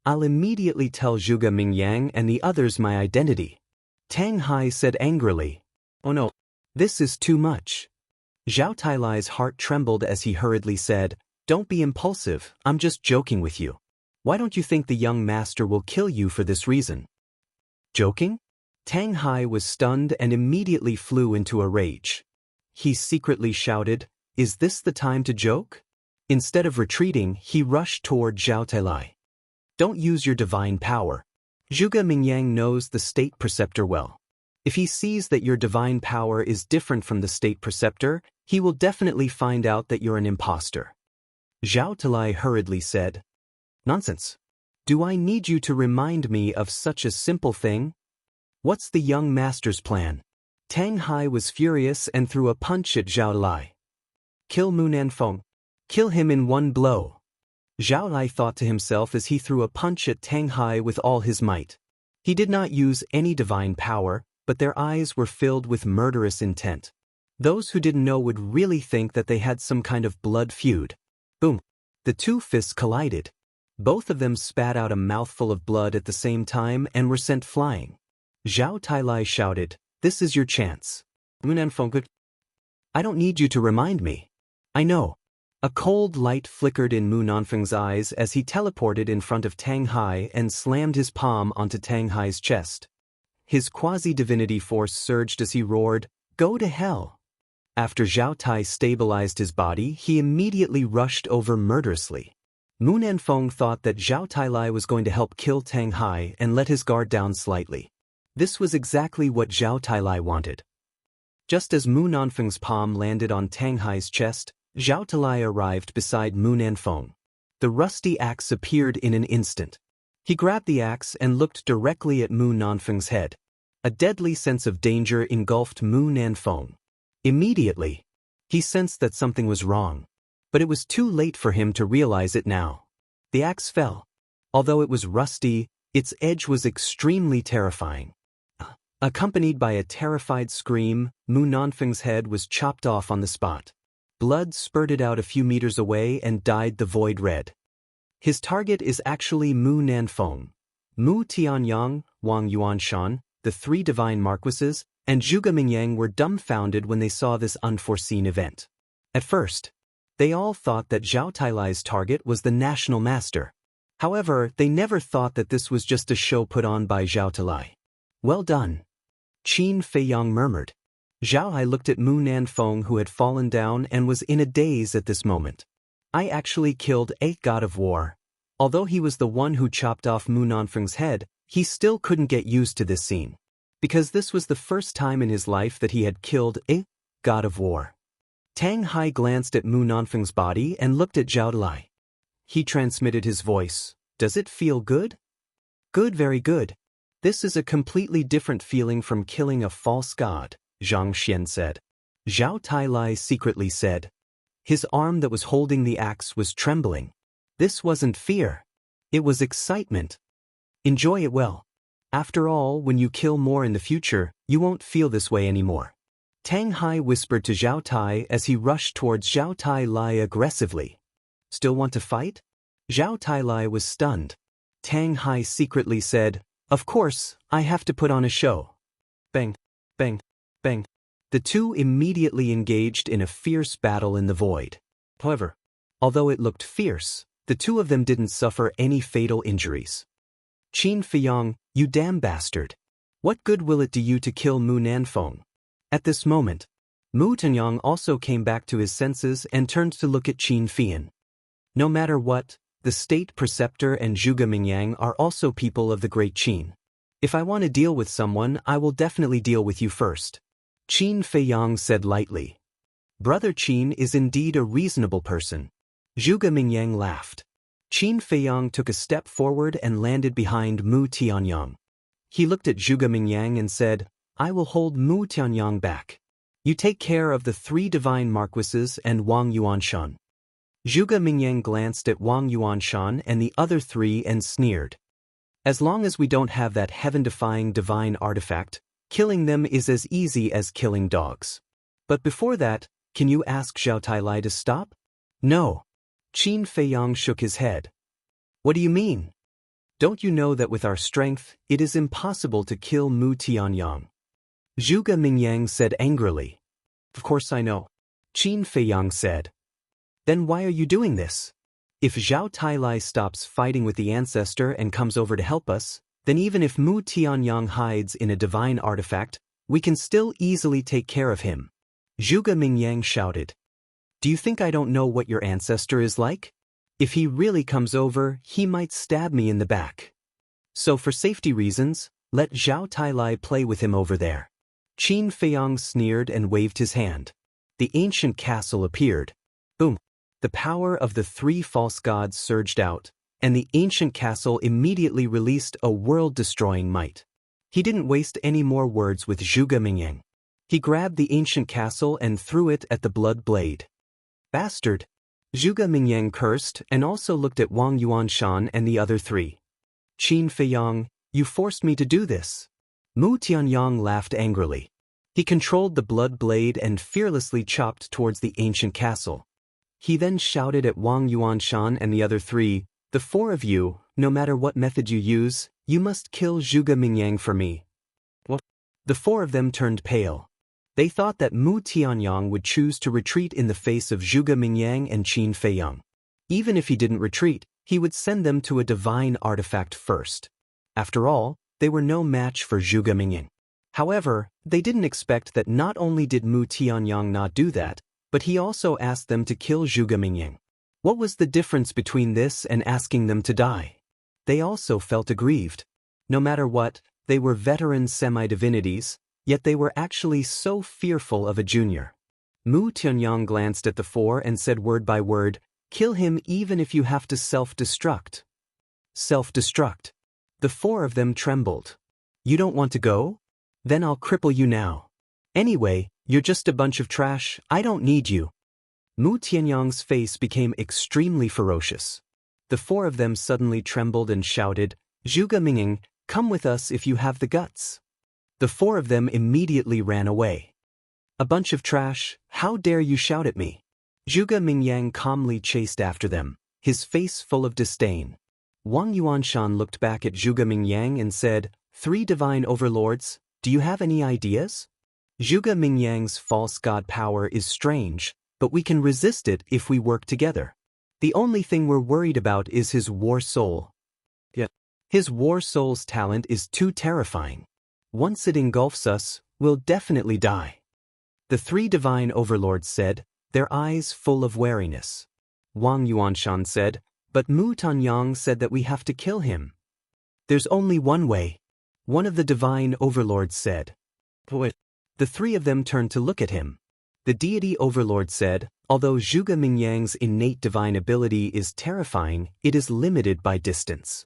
I'll immediately tell Zhuge Mingyang and the others my identity." Tang Hai said angrily, "Oh no. This is too much." Zhao Tailai's heart trembled as he hurriedly said, "Don't be impulsive, I'm just joking with you. Why don't you think the young master will kill you for this reason?" "Joking?" Tang Hai was stunned and immediately flew into a rage. He secretly shouted, "Is this the time to joke?" Instead of retreating, he rushed toward Zhao Tailai. "Don't use your divine power. Zhuge Mingyang knows the state preceptor well. If he sees that your divine power is different from the state preceptor, he will definitely find out that you're an imposter." Zhao Tailai hurriedly said, "Nonsense. Do I need you to remind me of such a simple thing? What's the young master's plan?" Tang Hai was furious and threw a punch at Zhao Tailai. "Kill Mu Nanfeng. Kill him in one blow." Zhao Tailai thought to himself as he threw a punch at Tang Hai with all his might. He did not use any divine power, but their eyes were filled with murderous intent. Those who didn't know would really think that they had some kind of blood feud. Boom! The two fists collided. Both of them spat out a mouthful of blood at the same time and were sent flying. Zhao Tailai shouted, "This is your chance. Mu Nanfeng. I don't need you to remind me. I know." A cold light flickered in Mu Nanfeng's eyes as he teleported in front of Tang Hai and slammed his palm onto Tang Hai's chest. His quasi-divinity force surged as he roared, "Go to hell!" After Zhao Tai stabilized his body, he immediately rushed over murderously. Mu Nanfeng thought that Zhao Tailai was going to help kill Tang Hai and let his guard down slightly. This was exactly what Zhao Tailai wanted. Just as Mu Nanfeng's palm landed on Tang Hai's chest, Zhao Tailai arrived beside Mu Nanfeng. The rusty axe appeared in an instant. He grabbed the axe and looked directly at Mu Nanfeng's head. A deadly sense of danger engulfed Mu Nanfeng. Immediately, he sensed that something was wrong. But it was too late for him to realize it now. The axe fell. Although it was rusty, its edge was extremely terrifying. Accompanied by a terrified scream, Mu Nanfeng's head was chopped off on the spot. Blood spurted out a few meters away and dyed the void red. His target is actually Mu Nanfeng. Mu Tianyang, Wang Yuanshan, the three divine marquises, and Zhuge Mingyang were dumbfounded when they saw this unforeseen event. At first, they all thought that Zhao Tailai's target was the national master. However, they never thought that this was just a show put on by Zhao Tailai. "Well done," Qin Feiyang murmured. Zhao Hai looked at Mu Nanfeng, who had fallen down and was in a daze at this moment. "I actually killed a god of war." Although he was the one who chopped off Mu Nanfeng's head, he still couldn't get used to this scene. Because this was the first time in his life that he had killed a god of war. Tang Hai glanced at Mu Nanfeng's body and looked at Zhao Tailai. He transmitted his voice. "Does it feel good?" "Good, very good. This is a completely different feeling from killing a false god," Zhang Xian said. Zhao Tailai secretly said. His arm that was holding the axe was trembling. This wasn't fear. It was excitement. "Enjoy it well. After all, when you kill more in the future, you won't feel this way anymore." Tang Hai whispered to Zhao Tai as he rushed towards Zhao Tailai aggressively. "Still want to fight?" Zhao Tailai was stunned. Tang Hai secretly said, Of course, I have to put on a show. Bang, bang, bang. The two immediately engaged in a fierce battle in the void. However, although it looked fierce, the two of them didn't suffer any fatal injuries. Qin Feiyang, you damn bastard. What good will it do you to kill Mu Nanfeng? At this moment, Mu Tanyang also came back to his senses and turned to look at Qin Feiyan. No matter what, the state preceptor and Zhuge Mingyang are also people of the great Qin. If I want to deal with someone, I will definitely deal with you first. Qin Feiyang said lightly. Brother Qin is indeed a reasonable person. Zhuge Mingyang laughed. Qin Feiyang took a step forward and landed behind Mu Tianyang. He looked at Zhuge Mingyang and said, I will hold Mu Tianyang back. You take care of the 3 divine marquises and Wang Yuanshan. Zhuge Mingyang glanced at Wang Yuanshan and the other 3 and sneered. As long as we don't have that heaven-defying divine artifact, killing them is as easy as killing dogs. But before that, can you ask Zhao Tailai to stop? No. Qin Feiyang shook his head. What do you mean? Don't you know that with our strength, it is impossible to kill Mu Tianyang? Zhuge Mingyang said angrily. Of course I know. Qin Feiyang said. Then why are you doing this? If Zhao Tailai stops fighting with the ancestor and comes over to help us, then even if Mu Tianyang hides in a divine artifact, we can still easily take care of him. Zhuge Mingyang shouted. Do you think I don't know what your ancestor is like? If he really comes over, he might stab me in the back. So for safety reasons, let Zhao Tailai play with him over there. Qin Feiyang sneered and waved his hand. The ancient castle appeared. Boom. The power of the 3 false gods surged out, and the ancient castle immediately released a world-destroying might. He didn't waste any more words with Zhuge Mingyang. He grabbed the ancient castle and threw it at the blood blade. Bastard! Zhuge Mingyang cursed and also looked at Wang Yuanshan and the other 3. Qin Feiyang, you forced me to do this. Mu Tianyang laughed angrily. He controlled the blood blade and fearlessly chopped towards the ancient castle. He then shouted at Wang Yuanshan and the other 3, the 4 of you, no matter what method you use, you must kill Zhuge Mingyang for me. What? The 4 of them turned pale. They thought that Mu Tianyang would choose to retreat in the face of Zhuge Mingyang and Qin Feiyang. Even if he didn't retreat, he would send them to a divine artifact first. After all, they were no match for Zhuge Mingyang. However, they didn't expect that not only did Mu Tianyang not do that, but he also asked them to kill Zhuge Mingyang. What was the difference between this and asking them to die? They also felt aggrieved. No matter what, they were veteran semi-divinities, yet they were actually so fearful of a junior. Mu Tianyang glanced at the 4 and said word by word, kill him even if you have to self-destruct. Self-destruct. The 4 of them trembled. You don't want to go? Then I'll cripple you now. Anyway, you're just a bunch of trash, I don't need you. Mu Tianyang's face became extremely ferocious. The 4 of them suddenly trembled and shouted, Zhuge Mingyang, come with us if you have the guts. The 4 of them immediately ran away. A bunch of trash, how dare you shout at me? Zhuge Mingyang calmly chased after them, his face full of disdain. Wang Yuanshan looked back at Zhuge Mingyang and said, 3 divine overlords, do you have any ideas? Zhuge Mingyang's false god power is strange, but we can resist it if we work together. The only thing we're worried about is his war soul. His war soul's talent is too terrifying. Once it engulfs us, we'll definitely die. The 3 divine overlords said, their eyes full of wariness. Wang Yuanshan said, but Mu Tanyang said that we have to kill him. There's only one way. One of the divine overlords said. What? The 3 of them turned to look at him. The deity overlord said, although Zhuge Mingyang's innate divine ability is terrifying, it is limited by distance.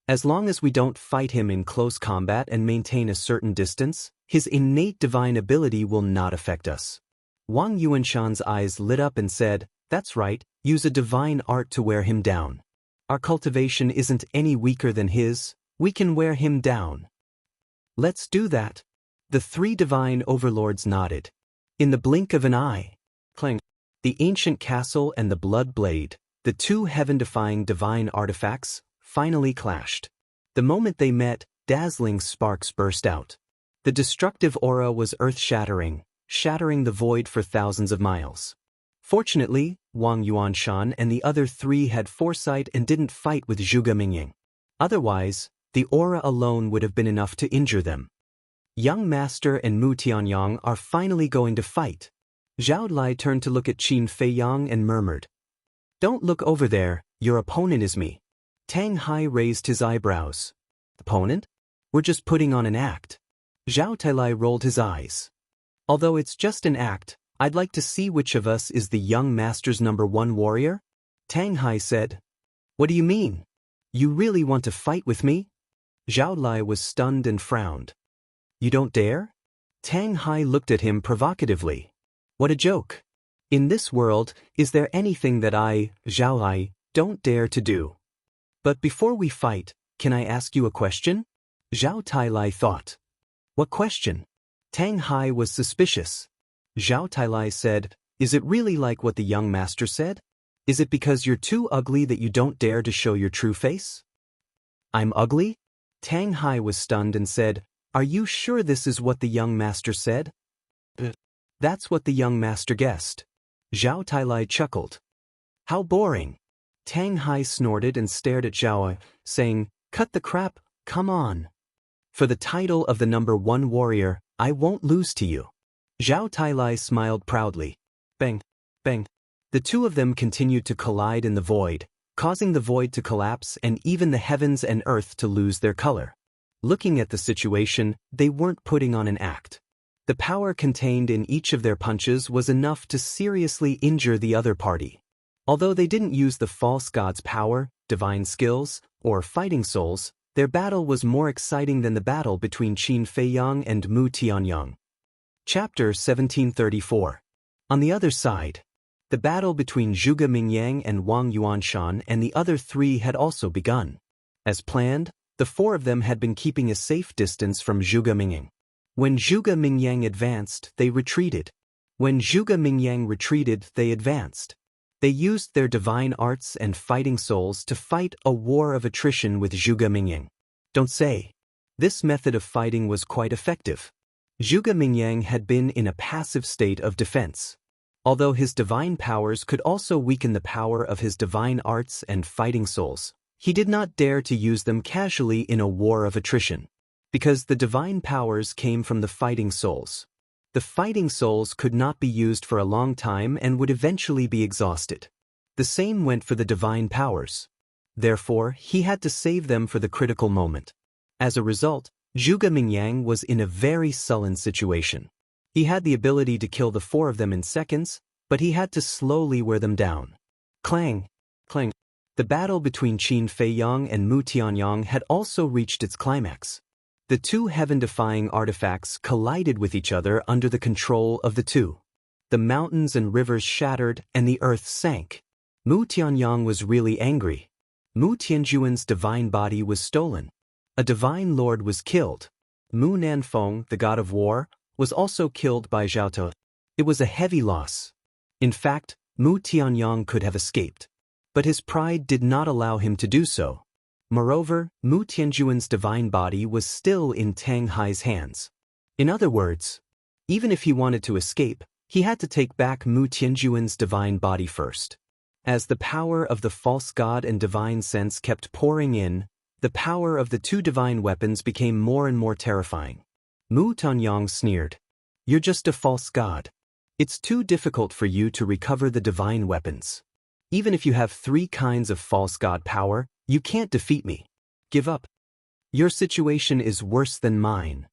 As long as we don't fight him in close combat and maintain a certain distance, his innate divine ability will not affect us. Wang Yuanshan's eyes lit up and said, that's right, use a divine art to wear him down. Our cultivation isn't any weaker than his, we can wear him down. Let's do that. The 3 divine overlords nodded. In the blink of an eye, clang, the ancient castle and the blood blade, the 2 heaven-defying divine artifacts, finally clashed. The moment they met, dazzling sparks burst out. The destructive aura was earth-shattering, shattering the void for thousands of miles. Fortunately, Wang Yuanshan and the other three had foresight and didn't fight with Zhuge Mingying. Otherwise, the aura alone would have been enough to injure them. Young Master and Mu Tianyang are finally going to fight. Zhao Lai turned to look at Qin Feiyang and murmured, "Don't look over there, your opponent is me." Tang Hai raised his eyebrows. "Opponent? We're just putting on an act." Zhao Tailai rolled his eyes. "Although it's just an act, I'd like to see which of us is the young master's #1 warrior?" Tang Hai said. "What do you mean? You really want to fight with me?" Zhao Lai was stunned and frowned. "You don't dare?" Tang Hai looked at him provocatively. "What a joke. In this world, is there anything that I, Zhao Lai, don't dare to do? But before we fight, can I ask you a question?" Zhao Tailai thought. "What question?" Tang Hai was suspicious. Zhao Tailai said, "Is it really like what the young master said? Is it because you're too ugly that you don't dare to show your true face?" "I'm ugly?" Tang Hai was stunned and said, "Are you sure this is what the young master said?" "That's what the young master guessed." Zhao Tailai chuckled. "How boring." Tang Hai snorted and stared at Zhao, saying, "Cut the crap, come on. For the title of the #1 warrior, I won't lose to you." Zhao Tailai smiled proudly. Bang, bang. The two of them continued to collide in the void, causing the void to collapse and even the heavens and earth to lose their color. Looking at the situation, they weren't putting on an act. The power contained in each of their punches was enough to seriously injure the other party. Although they didn't use the false god's power, divine skills, or fighting souls, their battle was more exciting than the battle between Qin Feiyang and Mu Tianyang. Chapter 1734. On the other side, the battle between Zhuge Mingyang and Wang Yuanshan and the other three had also begun. As planned, the four of them had been keeping a safe distance from Zhuge Mingyang. When Zhuge Mingyang advanced, they retreated. When Zhuge Mingyang retreated, they advanced. They used their divine arts and fighting souls to fight a war of attrition with Zhuge Mingyang. Don't say. This method of fighting was quite effective. Zhuge Mingyang had been in a passive state of defense. Although his divine powers could also weaken the power of his divine arts and fighting souls, he did not dare to use them casually in a war of attrition. Because the divine powers came from the fighting souls. The fighting souls could not be used for a long time and would eventually be exhausted. The same went for the divine powers. Therefore, he had to save them for the critical moment. As a result, Zhuge Mingyang was in a very sullen situation. He had the ability to kill the four of them in seconds, but he had to slowly wear them down. Clang, clang. The battle between Qin Feiyang and Mu Tianyang had also reached its climax. The two heaven-defying artifacts collided with each other under the control of the two. The mountains and rivers shattered and the earth sank. Mu Tianyang was really angry. Mu Tianjuan's divine body was stolen. A divine lord was killed. Mu Nanfeng, the god of war, was also killed by Zhao Te. It was a heavy loss. In fact, Mu Tianyang could have escaped. But his pride did not allow him to do so. Moreover, Mu Tianjuan's divine body was still in Tang Hai's hands. In other words, even if he wanted to escape, he had to take back Mu Tianjuan's divine body first. As the power of the false god and divine sense kept pouring in, the power of the two divine weapons became more and more terrifying. Mu Tianyang sneered. "You're just a false god. It's too difficult for you to recover the divine weapons. Even if you have 3 kinds of false god power, you can't defeat me. Give up. Your situation is worse than mine.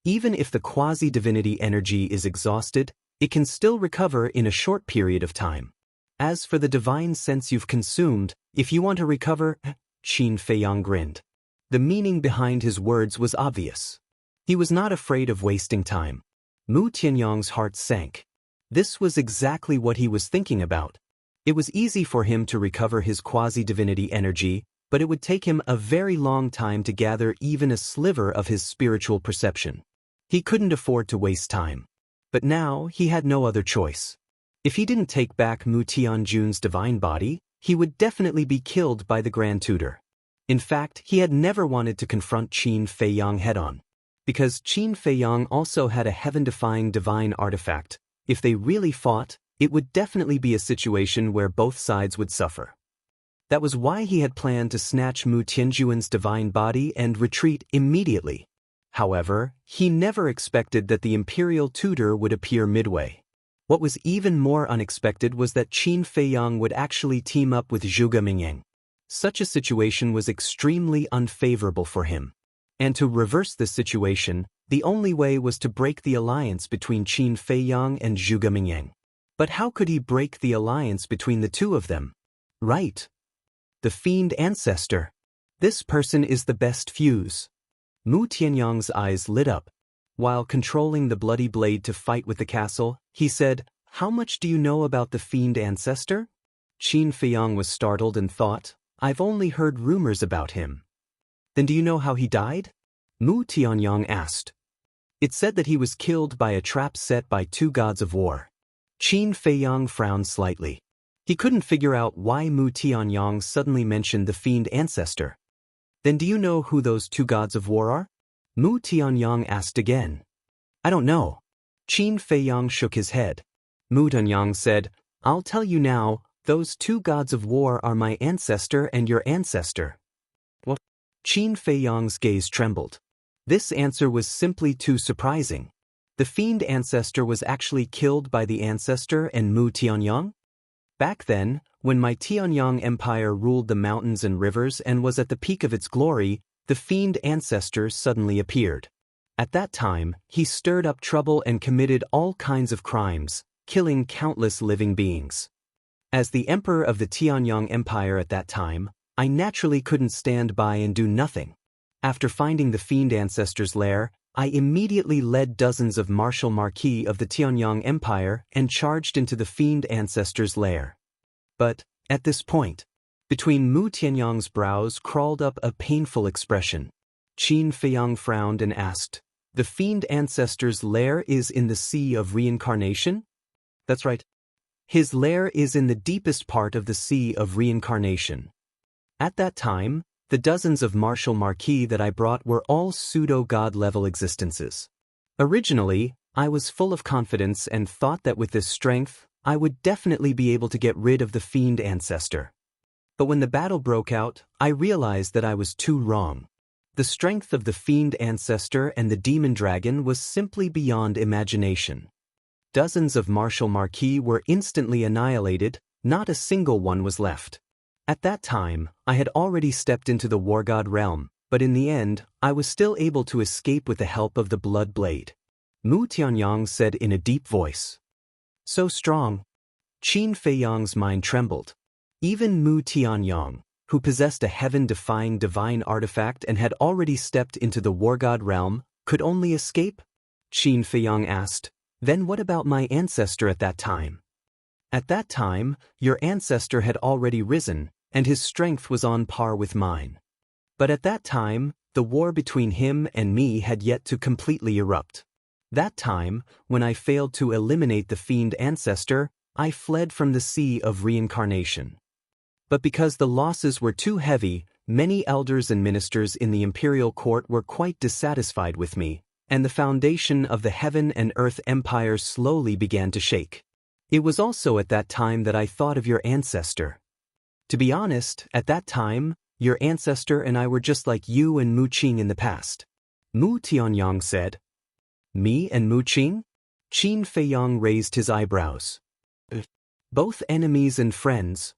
Even if the quasi-divinity energy is exhausted, it can still recover in a short period of time. As for the divine sense you've consumed, if you want to recover..." Qin Feiyang grinned. The meaning behind his words was obvious. He was not afraid of wasting time. Mu Tianyang's heart sank. This was exactly what he was thinking about. It was easy for him to recover his quasi-divinity energy, but it would take him a very long time to gather even a sliver of his spiritual perception. He couldn't afford to waste time. But now he had no other choice. If he didn't take back Mu Tianjun's divine body, he would definitely be killed by the Grand Tutor. In fact, he had never wanted to confront Qin Feiyang head-on. Because Qin Feiyang also had a heaven-defying divine artifact, if they really fought, it would definitely be a situation where both sides would suffer. That was why he had planned to snatch Mu Tianjuan's divine body and retreat immediately. However, he never expected that the imperial tutor would appear midway. What was even more unexpected was that Qin Feiyang would actually team up with Zhuge Mingyang. Such a situation was extremely unfavorable for him. And to reverse this situation, the only way was to break the alliance between Qin Feiyang and Zhuge Mingyang. But how could he break the alliance between the two of them? Right. The Fiend Ancestor. This person is the best fuse. Mu Tianyang's eyes lit up. While controlling the bloody blade to fight with the castle, he said, "How much do you know about the Fiend Ancestor?" Qin Feiyang was startled and thought, "I've only heard rumors about him." "Then do you know how he died?" Mu Tianyang asked. "It said that he was killed by a trap set by two gods of war." Qin Feiyang frowned slightly. He couldn't figure out why Mu Tianyang suddenly mentioned the Fiend Ancestor. "Then do you know who those two gods of war are?" Mu Tianyang asked again. "I don't know." Qin Feiyang shook his head. Mu Tianyang said, "I'll tell you now, those two gods of war are my ancestor and your ancestor." What? Qin Feiyang's gaze trembled. This answer was simply too surprising. The Fiend Ancestor was actually killed by the ancestor and Mu Tianyang? Back then, when my Tianyang Empire ruled the mountains and rivers and was at the peak of its glory, the Fiend Ancestor suddenly appeared. At that time, he stirred up trouble and committed all kinds of crimes, killing countless living beings. As the Emperor of the Tianyang Empire at that time, I naturally couldn't stand by and do nothing. After finding the Fiend Ancestor's lair, I immediately led dozens of martial marquis of the Tianyang Empire and charged into the Fiend Ancestor's lair. But, at this point, between Mu Tianyang's brows crawled up a painful expression. Qin Feiyang frowned and asked, "The Fiend Ancestor's lair is in the Sea of Reincarnation?" "That's right. His lair is in the deepest part of the Sea of Reincarnation." At that time, the dozens of martial marquis that I brought were all pseudo-god level existences. Originally, I was full of confidence and thought that with this strength, I would definitely be able to get rid of the Fiend Ancestor. But when the battle broke out, I realized that I was too wrong. The strength of the Fiend Ancestor and the Demon Dragon was simply beyond imagination. Dozens of martial marquis were instantly annihilated, not a single one was left. At that time, I had already stepped into the War God realm, but in the end, I was still able to escape with the help of the Blood Blade. Mu Tianyang said in a deep voice. "So strong." Qin Feiyang's mind trembled. Even Mu Tianyang, who possessed a heaven-defying divine artifact and had already stepped into the War God realm, could only escape? Qin Feiyang asked, "Then what about my ancestor at that time?" "At that time, your ancestor had already risen, and his strength was on par with mine. But at that time, the war between him and me had yet to completely erupt. That time, when I failed to eliminate the Fiend Ancestor, I fled from the Sea of Reincarnation. But because the losses were too heavy, many elders and ministers in the imperial court were quite dissatisfied with me, and the foundation of the Heaven and Earth Empire slowly began to shake. It was also at that time that I thought of your ancestor. To be honest, at that time, your ancestor and I were just like you and Mu Qing in the past." Mu Tianyang said. "Me and Mu Qing?" Qin Feiyang raised his eyebrows. "Both enemies and friends.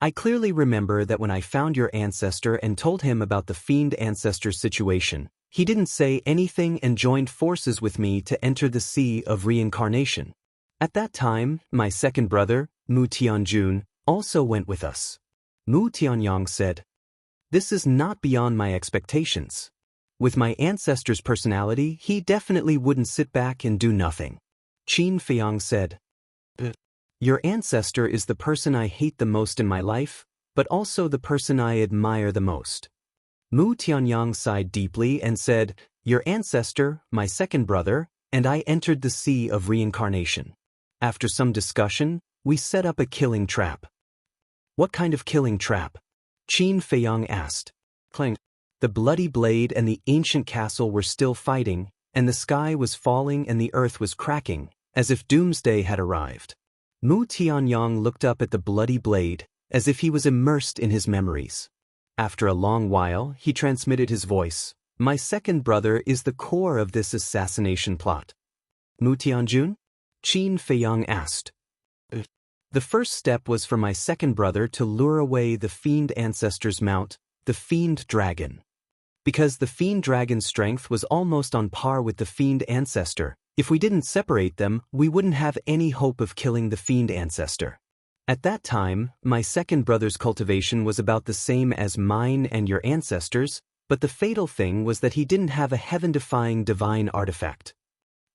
I clearly remember that when I found your ancestor and told him about the Fiend Ancestor's situation, he didn't say anything and joined forces with me to enter the Sea of Reincarnation. At that time, my second brother, Mu Tianjun, also went with us." Mu Tianyang said, "This is not beyond my expectations. With my ancestor's personality, he definitely wouldn't sit back and do nothing." Qin Feiyang said, "Your ancestor is the person I hate the most in my life, but also the person I admire the most." Mu Tianyang sighed deeply and said, "Your ancestor, my second brother, and I entered the Sea of Reincarnation. After some discussion, we set up a killing trap." "What kind of killing trap?" Qin Feiyang asked. Clang. The bloody blade and the ancient castle were still fighting, and the sky was falling and the earth was cracking, as if doomsday had arrived. Mu Tianyong looked up at the bloody blade, as if he was immersed in his memories. After a long while, he transmitted his voice. My second brother is the core of this assassination plot. Mu Tianjun? Qin Feiyang asked. The first step was for my second brother to lure away the fiend ancestor's mount, the fiend dragon. Because the fiend dragon's strength was almost on par with the fiend ancestor, if we didn't separate them, we wouldn't have any hope of killing the fiend ancestor. At that time, my second brother's cultivation was about the same as mine and your ancestors', but the fatal thing was that he didn't have a heaven-defying divine artifact.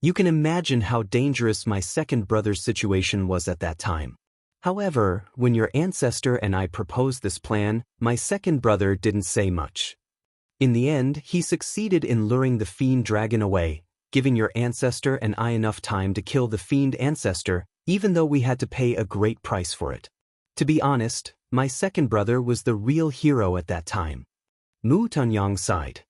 You can imagine how dangerous my second brother's situation was at that time. However, when your ancestor and I proposed this plan, my second brother didn't say much. In the end, he succeeded in luring the fiend dragon away, giving your ancestor and I enough time to kill the fiend ancestor, even though we had to pay a great price for it. To be honest, my second brother was the real hero at that time. Mu Tianyang sighed.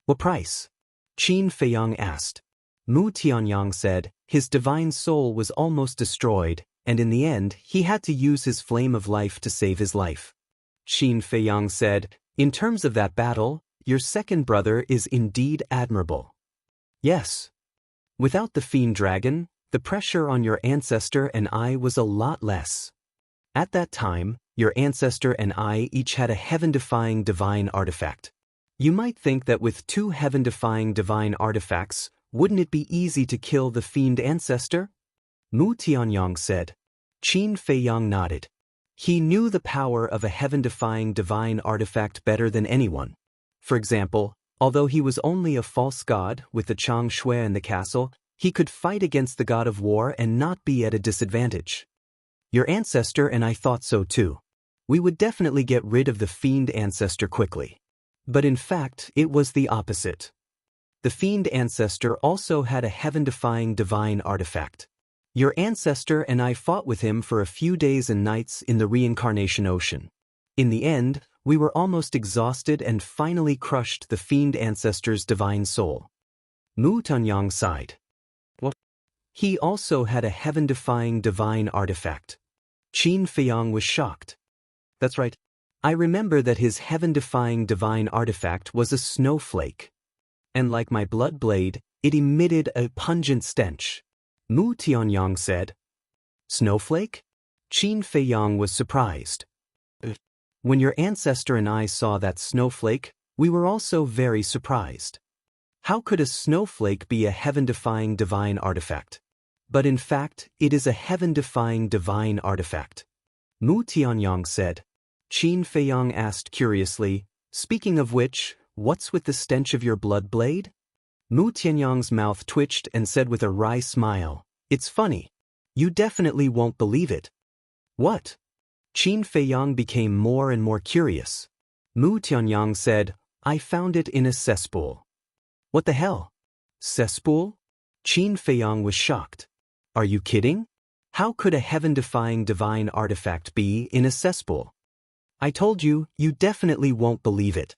What price? Qin Feiyang asked. Mu Tianyang said, his divine soul was almost destroyed, and in the end, he had to use his flame of life to save his life. Qin Feiyang said, in terms of that battle, your second brother is indeed admirable. Yes. Without the fiend dragon, the pressure on your ancestor and I was a lot less. At that time, your ancestor and I each had a heaven-defying divine artifact. You might think that with two heaven-defying divine artifacts, wouldn't it be easy to kill the fiend ancestor? Mu Tianyang said. Qin Feiyang nodded. He knew the power of a heaven-defying divine artifact better than anyone. For example, although he was only a false god with the Chang Shui in the castle, he could fight against the god of war and not be at a disadvantage. Your ancestor and I thought so too. We would definitely get rid of the fiend ancestor quickly. But in fact, it was the opposite. The fiend ancestor also had a heaven-defying divine artifact. Your ancestor and I fought with him for a few days and nights in the reincarnation ocean. In the end, we were almost exhausted and finally crushed the fiend ancestor's divine soul. Mu Tianyang sighed. What? He also had a heaven-defying divine artifact. Qin Feiyang was shocked. That's right. I remember that his heaven-defying divine artifact was a snowflake. And like my blood blade, it emitted a pungent stench. Mu Tianyang said. Snowflake? Qin Feiyang was surprised. When your ancestor and I saw that snowflake, we were also very surprised. How could a snowflake be a heaven-defying divine artifact? But in fact, it is a heaven-defying divine artifact. Mu Tianyang said. Qin Feiyang asked curiously, speaking of which, what's with the stench of your blood blade? Mu Tianyang's mouth twitched and said with a wry smile, it's funny. You definitely won't believe it. What? Qin Feiyang became more and more curious. Mu Tianyang said, I found it in a cesspool. What the hell? Cesspool? Qin Feiyang was shocked. Are you kidding? How could a heaven-defying divine artifact be in a cesspool? I told you, you definitely won't believe it.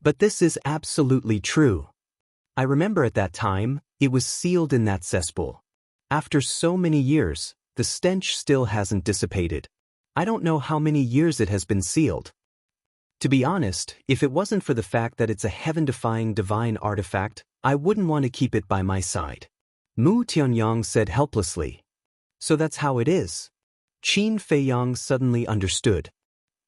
But this is absolutely true. I remember at that time, it was sealed in that cesspool. After so many years, the stench still hasn't dissipated. I don't know how many years it has been sealed. To be honest, if it wasn't for the fact that it's a heaven-defying divine artifact, I wouldn't want to keep it by my side. Mu Tianyang said helplessly. So that's how it is. Qin Feiyang suddenly understood.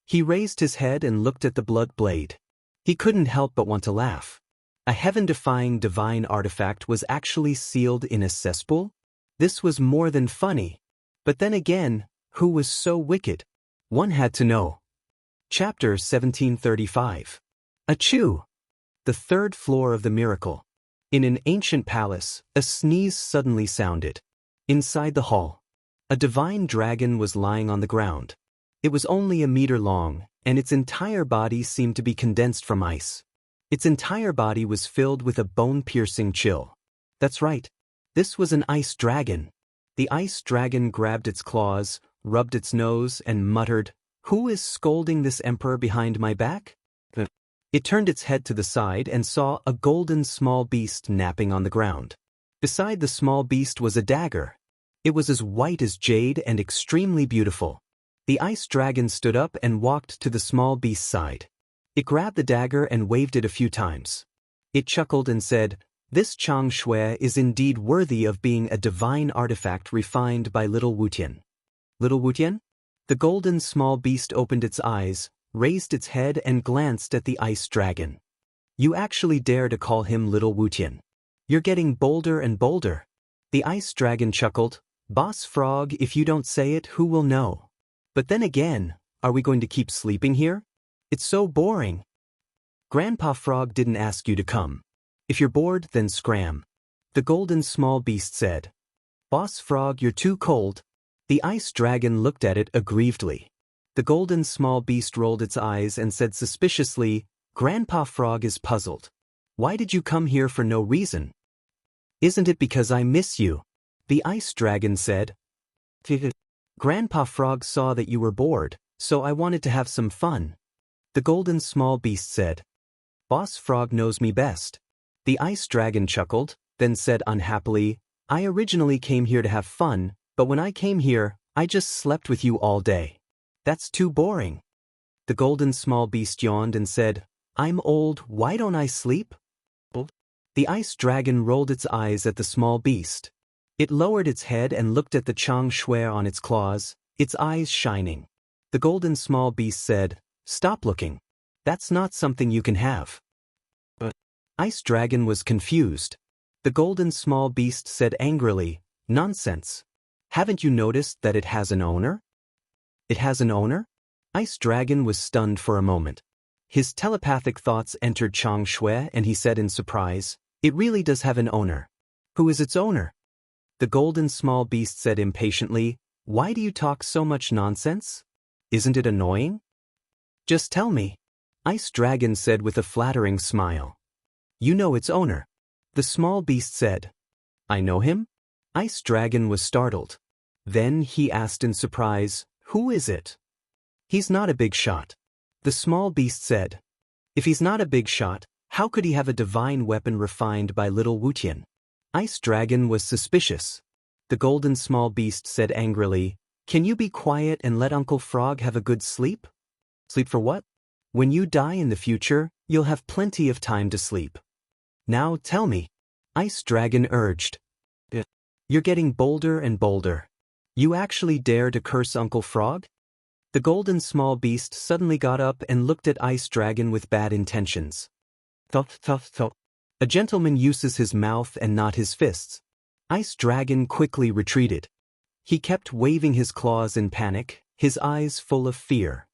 He raised his head and looked at the blood blade. He couldn't help but want to laugh. A heaven-defying divine artifact was actually sealed in a cesspool? This was more than funny. But then again, who was so wicked? One had to know. Chapter 1735. Achoo! The third floor of the miracle. In an ancient palace, a sneeze suddenly sounded. Inside the hall, a divine dragon was lying on the ground. It was only a meter long, and its entire body seemed to be condensed from ice. Its entire body was filled with a bone-piercing chill. That's right. This was an ice dragon. The ice dragon grabbed its claws, rubbed its nose, and muttered, Who is scolding this emperor behind my back? It turned its head to the side and saw a golden small beast napping on the ground. Beside the small beast was a dagger. It was as white as jade and extremely beautiful. The ice dragon stood up and walked to the small beast's side. It grabbed the dagger and waved it a few times. It chuckled and said, "This Chang Shui is indeed worthy of being a divine artifact refined by Little Wutian." Little Wutian? The golden small beast opened its eyes, raised its head and glanced at the ice dragon. "You actually dare to call him Little Wutian. You're getting bolder and bolder." The ice dragon chuckled, "Boss Frog, if you don't say it, who will know? But then again, are we going to keep sleeping here? It's so boring." "Grandpa Frog didn't ask you to come. If you're bored, then scram," the golden small beast said. "Boss Frog, you're too cold." The ice dragon looked at it aggrievedly. The golden small beast rolled its eyes and said suspiciously, "Grandpa Frog is puzzled. Why did you come here for no reason?" "Isn't it because I miss you?" the ice dragon said. "Grandpa Frog saw that you were bored, so I wanted to have some fun," the golden small beast said. "Boss Frog knows me best." The ice dragon chuckled, then said unhappily, "I originally came here to have fun, but when I came here, I just slept with you all day. That's too boring." The golden small beast yawned and said, "I'm old, why don't I sleep?" The ice dragon rolled its eyes at the small beast. It lowered its head and looked at the Chang Shui on its claws, its eyes shining. The golden small beast said, "Stop looking. That's not something you can have." But Ice Dragon was confused. The golden small beast said angrily, "Nonsense. Haven't you noticed that it has an owner?" "It has an owner?" Ice Dragon was stunned for a moment. His telepathic thoughts entered Chang Shui and he said in surprise, "It really does have an owner. Who is its owner?" The golden small beast said impatiently, "Why do you talk so much nonsense? Isn't it annoying? Just tell me." Ice Dragon said with a flattering smile. "You know its owner." The small beast said, "I know him?" Ice Dragon was startled. Then he asked in surprise, "Who is it?" "He's not a big shot," the small beast said. "If he's not a big shot, how could he have a divine weapon refined by Little Wutian?" Ice Dragon was suspicious. The golden small beast said angrily, "Can you be quiet and let Uncle Frog have a good sleep?" "Sleep for what?" "When you die in the future, you'll have plenty of time to sleep. Now tell me," Ice Dragon urged. "You're getting bolder and bolder. You actually dare to curse Uncle Frog?" The golden small beast suddenly got up and looked at Ice Dragon with bad intentions. "Thought, thought, thought. A gentleman uses his mouth and not his fists." Ice Dragon quickly retreated. He kept waving his claws in panic, his eyes full of fear.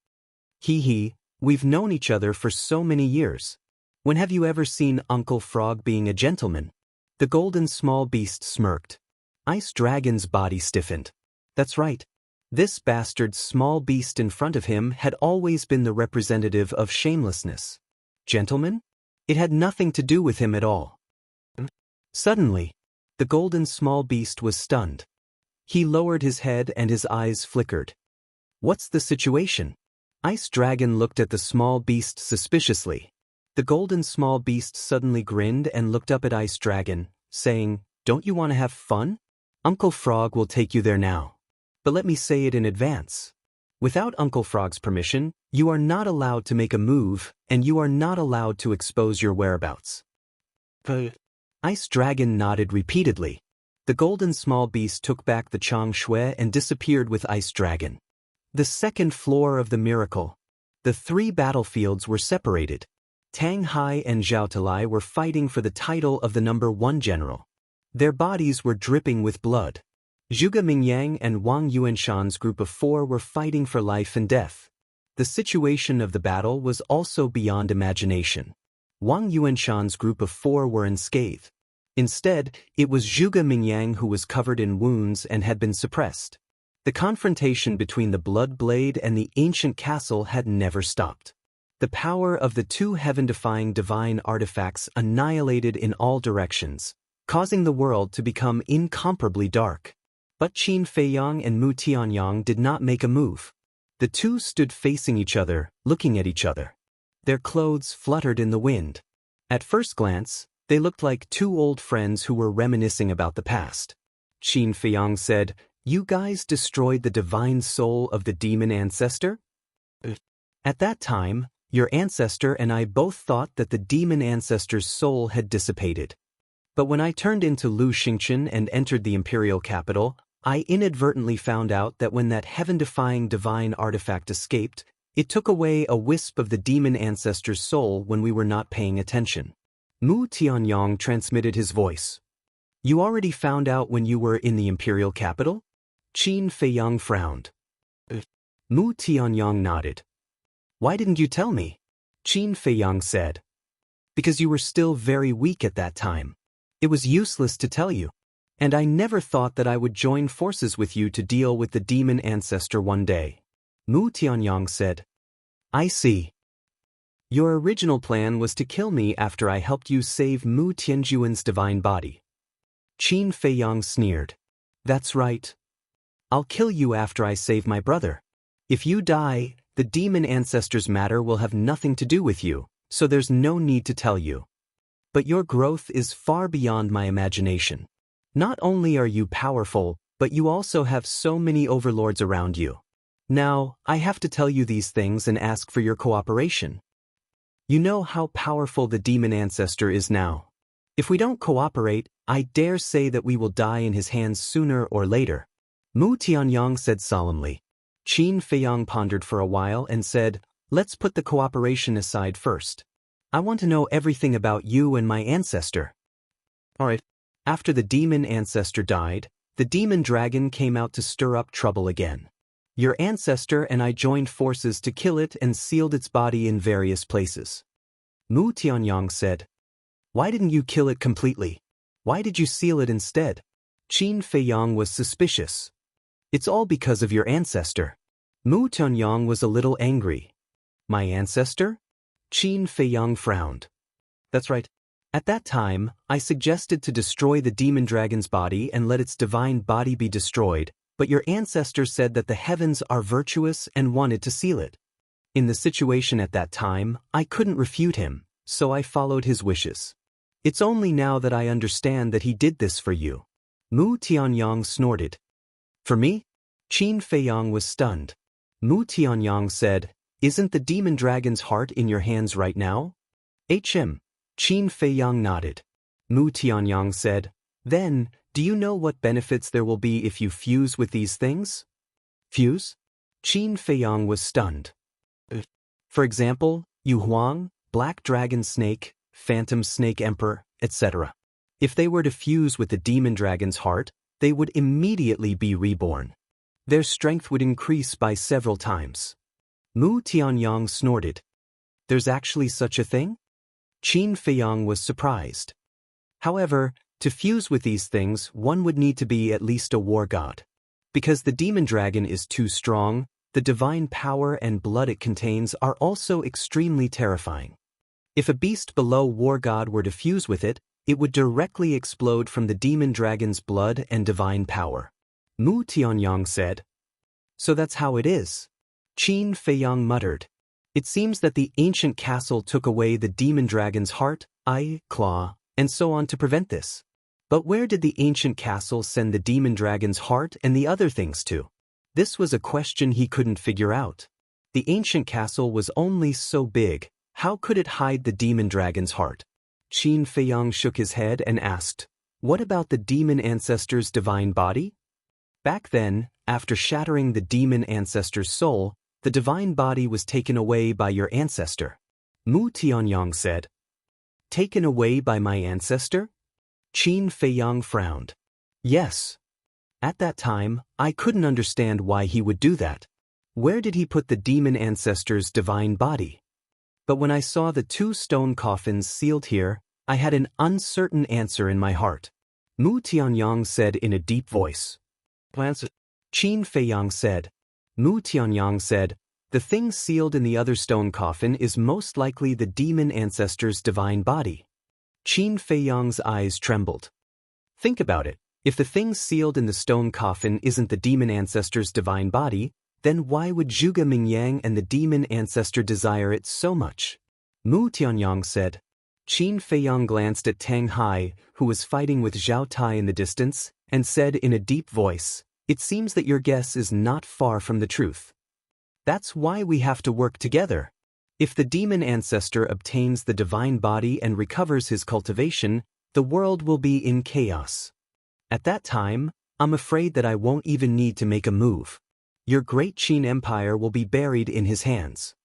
"Hee, we've known each other for so many years. When have you ever seen Uncle Frog being a gentleman?" The golden small beast smirked. Ice Dragon's body stiffened. That's right. This bastard small beast in front of him had always been the representative of shamelessness. Gentleman? It had nothing to do with him at all. Suddenly, the golden small beast was stunned. He lowered his head and his eyes flickered. "What's the situation?" Ice Dragon looked at the small beast suspiciously. The golden small beast suddenly grinned and looked up at Ice Dragon, saying, "Don't you want to have fun? Uncle Frog will take you there now. But let me say it in advance. Without Uncle Frog's permission, you are not allowed to make a move, and you are not allowed to expose your whereabouts." Ice Dragon nodded repeatedly. The golden small beast took back the Chang Shui and disappeared with Ice Dragon. The second floor of the miracle. The three battlefields were separated. Tang Hai and Zhao Talai were fighting for the title of the #1 general. Their bodies were dripping with blood. Zhuge Mingyang and Wang Yuanshan's group of 4 were fighting for life and death. The situation of the battle was also beyond imagination. Wang Yuanshan's group of 4 were unscathed. Instead, it was Zhuge Mingyang who was covered in wounds and had been suppressed. The confrontation between the Blood Blade and the ancient castle had never stopped. The power of the 2 heaven-defying divine artifacts annihilated in all directions, causing the world to become incomparably dark. But Qin Feiyang and Mu Tianyang did not make a move. The two stood facing each other, looking at each other. Their clothes fluttered in the wind. At first glance, they looked like two old friends who were reminiscing about the past. Qin Feiyang said, "You guys destroyed the divine soul of the demon ancestor?" At that time, your ancestor and I both thought that the demon ancestor's soul had dissipated. But when I turned into Lu Xingchen and entered the imperial capital, I inadvertently found out that when that heaven-defying divine artifact escaped, it took away a wisp of the demon ancestor's soul when we were not paying attention. Mu Tianyang transmitted his voice. You already found out when you were in the imperial capital? Qin Feiyang frowned. Mu Tianyang nodded. Why didn't you tell me? Qin Feiyang said. Because you were still very weak at that time. It was useless to tell you. And I never thought that I would join forces with you to deal with the demon ancestor one day. Mu Tianyang said. I see. Your original plan was to kill me after I helped you save Mu Tianjuan's divine body. Qin Feiyang sneered. That's right. I'll kill you after I save my brother. If you die, the demon ancestor's matter will have nothing to do with you, so there's no need to tell you. But your growth is far beyond my imagination. Not only are you powerful, but you also have so many overlords around you. Now, I have to tell you these things and ask for your cooperation. You know how powerful the demon ancestor is now. If we don't cooperate, I dare say that we will die in his hands sooner or later. Mu Tianyang said solemnly. Qin Feiyang pondered for a while and said, let's put the cooperation aside first. I want to know everything about you and my ancestor. Alright. After the demon ancestor died, the demon dragon came out to stir up trouble again. Your ancestor and I joined forces to kill it and sealed its body in various places. Mu Tianyang said, why didn't you kill it completely? Why did you seal it instead? Qin Feiyang was suspicious. It's all because of your ancestor. Mu Tianyang was a little angry. My ancestor? Qin Feiyang frowned. That's right. At that time, I suggested to destroy the demon dragon's body and let its divine body be destroyed, but your ancestor said that the heavens are virtuous and wanted to seal it. In the situation at that time, I couldn't refute him, so I followed his wishes. It's only now that I understand that he did this for you. Mu Tianyang snorted. For me? Qin Feiyang was stunned. Mu Tianyang said, isn't the demon dragon's heart in your hands right now? Qin Feiyang nodded. Mu Tianyang said, then, do you know what benefits there will be if you fuse with these things? Fuse? Qin Feiyang was stunned. For example, Yu Huang, Black Dragon Snake, Phantom Snake Emperor, etc. If they were to fuse with the demon dragon's heart, they would immediately be reborn. Their strength would increase by several times. Mu Tianyang snorted. There's actually such a thing? Qin Feiyang was surprised. However, to fuse with these things, one would need to be at least a war god. Because the demon dragon is too strong, the divine power and blood it contains are also extremely terrifying. If a beast below war god were to fuse with it, it would directly explode from the demon dragon's blood and divine power. Mu Tianyang said. So that's how it is. Qin Feiyang muttered. It seems that the ancient castle took away the demon dragon's heart, eye, claw, and so on to prevent this. But where did the ancient castle send the demon dragon's heart and the other things to? This was a question he couldn't figure out. The ancient castle was only so big, how could it hide the demon dragon's heart? Qin Feiyang shook his head and asked, what about the demon ancestor's divine body? Back then, after shattering the demon ancestor's soul, the divine body was taken away by your ancestor. Mu Tianyang said. Taken away by my ancestor? Qin Feiyang frowned. Yes. At that time, I couldn't understand why he would do that. Where did he put the demon ancestor's divine body? But when I saw the 2 stone coffins sealed here, I had an uncertain answer in my heart. Mu Tianyang said in a deep voice. Qin Feiyang said. Mu Tianyang said, the thing sealed in the other stone coffin is most likely the demon ancestor's divine body. Qin Feiyang's eyes trembled. Think about it. If the thing sealed in the stone coffin isn't the demon ancestor's divine body, then why would Zhuge Mingyang and the demon ancestor desire it so much? Mu Tianyang said. Qin Feiyang glanced at Tang Hai, who was fighting with Zhao Tai in the distance, and said in a deep voice, "It seems that your guess is not far from the truth. That's why we have to work together. If the demon ancestor obtains the divine body and recovers his cultivation, the world will be in chaos. At that time, I'm afraid that I won't even need to make a move. Your great Qin Empire will be buried in his hands."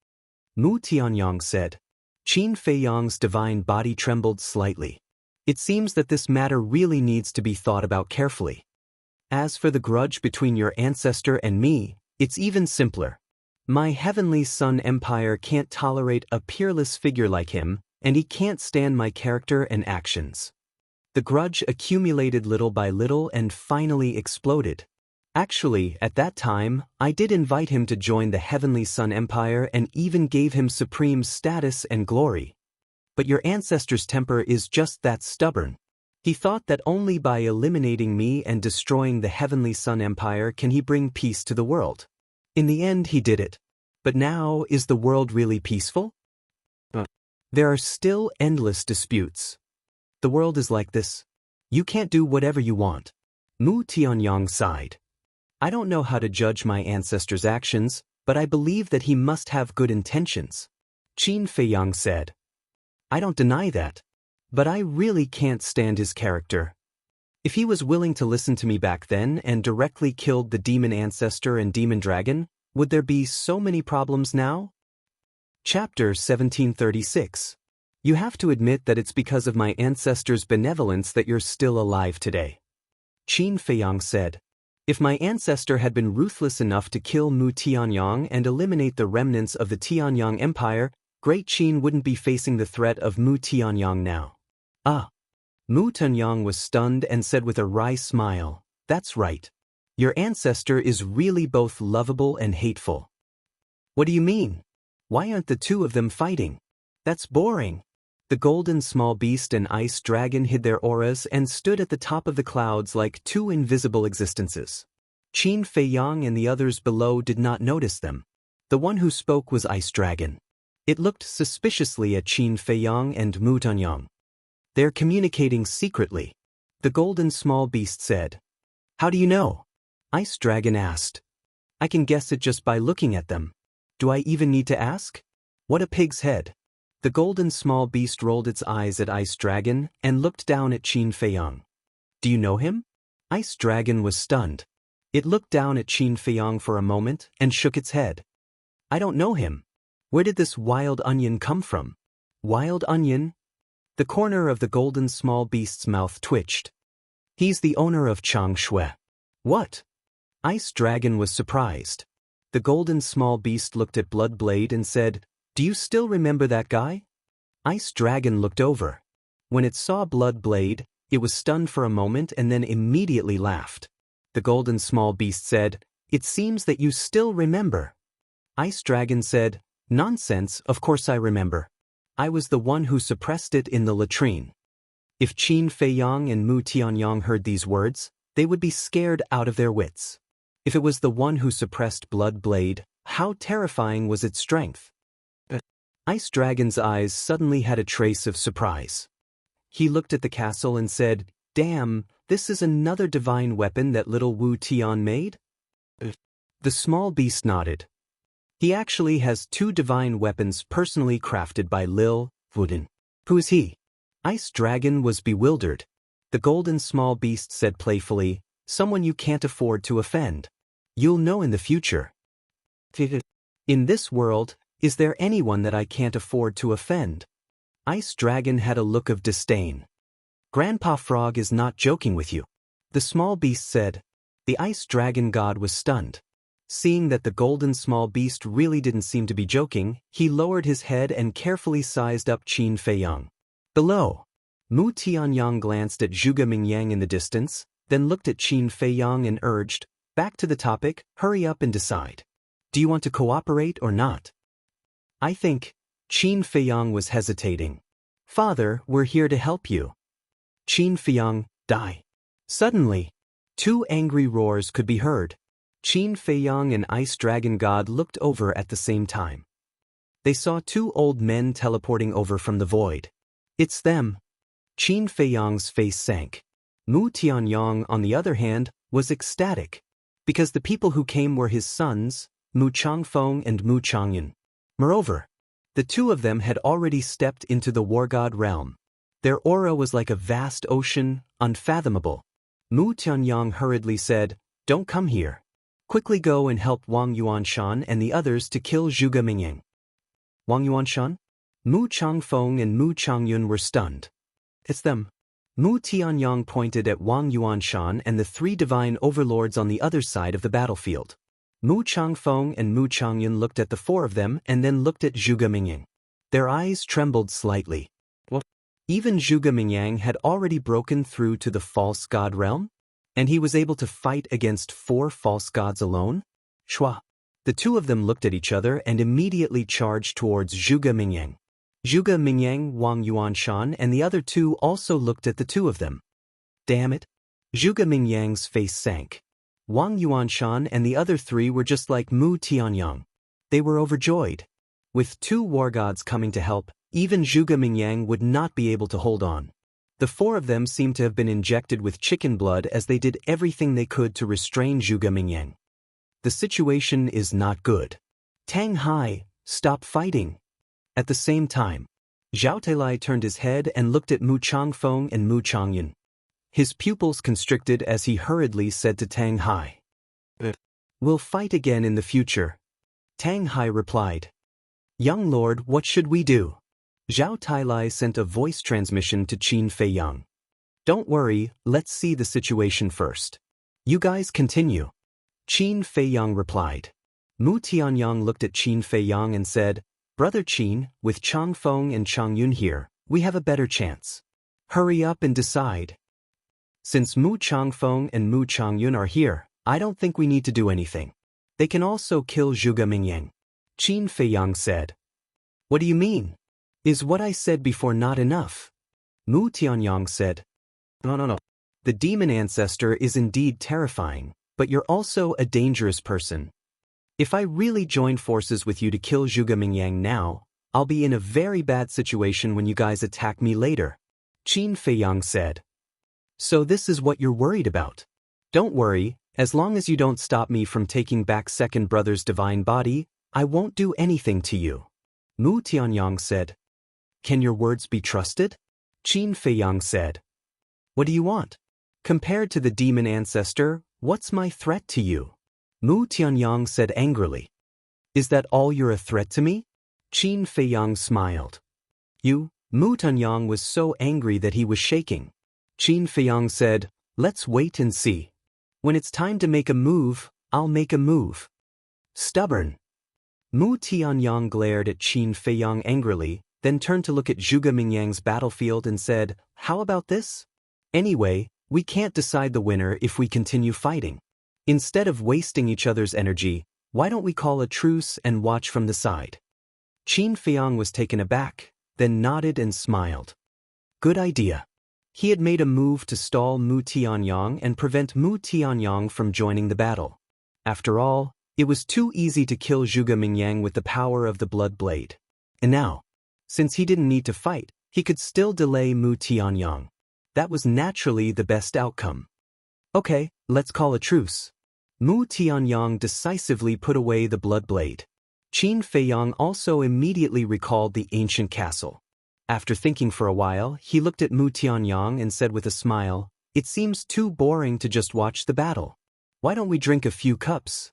Mu Tianyang said. Qin Feiyang's divine body trembled slightly. It seems that this matter really needs to be thought about carefully. As for the grudge between your ancestor and me, it's even simpler. My heavenly son empire can't tolerate a peerless figure like him, and he can't stand my character and actions. The grudge accumulated little by little and finally exploded. Actually, at that time, I did invite him to join the Heavenly Sun Empire and even gave him supreme status and glory. But your ancestor's temper is just that stubborn. He thought that only by eliminating me and destroying the Heavenly Sun Empire can he bring peace to the world. In the end, he did it. But now, is the world really peaceful? There are still endless disputes. The world is like this. You can't do whatever you want. Mu Tianyang sighed. I don't know how to judge my ancestor's actions, but I believe that he must have good intentions. Qin Feiyang said. I don't deny that. But I really can't stand his character. If he was willing to listen to me back then and directly killed the demon ancestor and demon dragon, would there be so many problems now? Chapter 1736. You have to admit that it's because of my ancestor's benevolence that you're still alive today. Qin Feiyang said. If my ancestor had been ruthless enough to kill Mu Tianyang and eliminate the remnants of the Tianyang Empire, Great Qin wouldn't be facing the threat of Mu Tianyang now. Mu Tianyang was stunned and said with a wry smile, That's right. Your ancestor is really both lovable and hateful. What do you mean? Why aren't the two of them fighting? That's boring. The golden small beast and ice dragon hid their auras and stood at the top of the clouds like two invisible existences. Qin Feiyang and the others below did not notice them. The one who spoke was Ice Dragon. It looked suspiciously at Qin Feiyang and Mu Tianyang. They're communicating secretly. The golden small beast said. How do you know? Ice Dragon asked. I can guess it just by looking at them. Do I even need to ask? What a pig's head. The golden small beast rolled its eyes at Ice Dragon and looked down at Qin Feiyang. Do you know him? Ice Dragon was stunned. It looked down at Qin Feiyang for a moment and shook its head. I don't know him. Where did this wild onion come from? Wild onion? The corner of the golden small beast's mouth twitched. He's the owner of Chang Shui. What? Ice Dragon was surprised. The golden small beast looked at Bloodblade and said, Do you still remember that guy? Ice Dragon looked over. When it saw Bloodblade, it was stunned for a moment and then immediately laughed. The golden small beast said, It seems that you still remember. Ice Dragon said, Nonsense, of course I remember. I was the one who suppressed it in the latrine. If Qin Feiyang and Mu Tianyang heard these words, they would be scared out of their wits. If it was the one who suppressed Bloodblade, how terrifying was its strength? Ice Dragon's eyes suddenly had a trace of surprise. He looked at the castle and said, Damn, this is another divine weapon that little Wu Tian made? The small beast nodded. He actually has 2 divine weapons personally crafted by Lil Wudin. Who is he? Ice Dragon was bewildered. The golden small beast said playfully, Someone you can't afford to offend. You'll know in the future. In this world, is there anyone that I can't afford to offend? Ice Dragon had a look of disdain. Grandpa Frog is not joking with you. The small beast said. The Ice Dragon god was stunned. Seeing that the golden small beast really didn't seem to be joking, he lowered his head and carefully sized up Qin Feiyang. Below, Mu Tianyang glanced at Zhuge Mingyang in the distance, then looked at Qin Feiyang and urged, Back to the topic, hurry up and decide. Do you want to cooperate or not? I think. Qin Feiyang was hesitating. Father, we're here to help you. Qin Feiyang, die. Suddenly, 2 angry roars could be heard. Qin Feiyang and Ice Dragon God looked over at the same time. they saw two old men teleporting over from the void. It's them. Qin Feiyang's face sank. Mu Tianyong, on the other hand, was ecstatic, because the people who came were his sons, Mu Changfeng and Mu Changyun. Moreover, the two of them had already stepped into the war god realm. Their aura was like a vast ocean, unfathomable. Mu Tianyong hurriedly said, "Don't come here. Quickly go and help Wang Yuanshan and the others to kill Zhuge Mingyang." Wang Yuanshan? Mu Changfeng and Mu Changyun were stunned. It's them. Mu Tianyong pointed at Wang Yuanshan and the three divine overlords on the other side of the battlefield. Mu Changfeng and Mu Changyun looked at the four of them and then looked at Zhuge Mingyang. Their eyes trembled slightly. What? Even Zhuge Mingyang had already broken through to the false god realm? And he was able to fight against 4 false gods alone? Shua. The two of them looked at each other and immediately charged towards Zhuge Mingyang. Zhuge Mingyang, Wang Yuanshan, and the other two also looked at the two of them. Damn it. Zhuge Mingyang's face sank. Wang Yuanshan and the other 3 were just like Mu Tianyong. They were overjoyed. With 2 war gods coming to help, even Zhuge Mingyang would not be able to hold on. The 4 of them seemed to have been injected with chicken blood as they did everything they could to restrain Zhuge Mingyang. The situation is not good. Tang Hai, stop fighting. At the same time, Zhao Teilai turned his head and looked at Mu Changfeng and Mu Changyun. His pupils constricted as he hurriedly said to Tang Hai, "We'll fight again in the future." Tang Hai replied, "Young lord, what should we do?" Zhao Teilai sent a voice transmission to Qin Feiyang. "Don't worry, let's see the situation first. You guys continue." Qin Feiyang replied. Mu Tianyong looked at Qin Feiyang and said, "Brother Qin, with Changfeng and Changyun here, we have a better chance. Hurry up and decide." Since Mu Changfeng and Mu Changyun are here, I don't think we need to do anything. They can also kill Zhuge Mingyang. Qin Feiyang said. "What do you mean? Is what I said before not enough?" Mu Tianyong said. No. The demon ancestor is indeed terrifying, but you're also a dangerous person. If I really join forces with you to kill Zhuge Mingyang now, I'll be in a very bad situation when you guys attack me later. Qin Feiyang said. "So this is what you're worried about? Don't worry, as long as you don't stop me from taking back second brother's divine body, I won't do anything to you." Mu Tianyong said. "Can your words be trusted?" Qin Feiyang said. "What do you want? Compared to the demon ancestor, what's my threat to you?" Mu Tianyong said angrily. "Is that all you're a threat to me?" Qin Feiyang smiled. "You?" Mu Tianyong was so angry that he was shaking. Qin Feiyang said, "Let's wait and see. When it's time to make a move, I'll make a move." Stubborn. Mu Tianyong glared at Qin Feiyang angrily, then turned to look at Zhuge Mingyang's battlefield and said, "How about this? Anyway, we can't decide the winner if we continue fighting. Instead of wasting each other's energy, why don't we call a truce and watch from the side?" Qin Feiyang was taken aback, then nodded and smiled. Good idea. He had made a move to stall Mu Tianyong and prevent Mu Tianyong from joining the battle. After all, it was too easy to kill Zhuge Mingyang with the power of the blood blade. And now, since he didn't need to fight, he could still delay Mu Tianyong. That was naturally the best outcome. Okay, let's call a truce. Mu Tianyong decisively put away the blood blade. Qin Feiyang also immediately recalled the ancient castle. After thinking for a while, he looked at Mu Tianyong and said with a smile, "It seems too boring to just watch the battle. Why don't we drink a few cups?"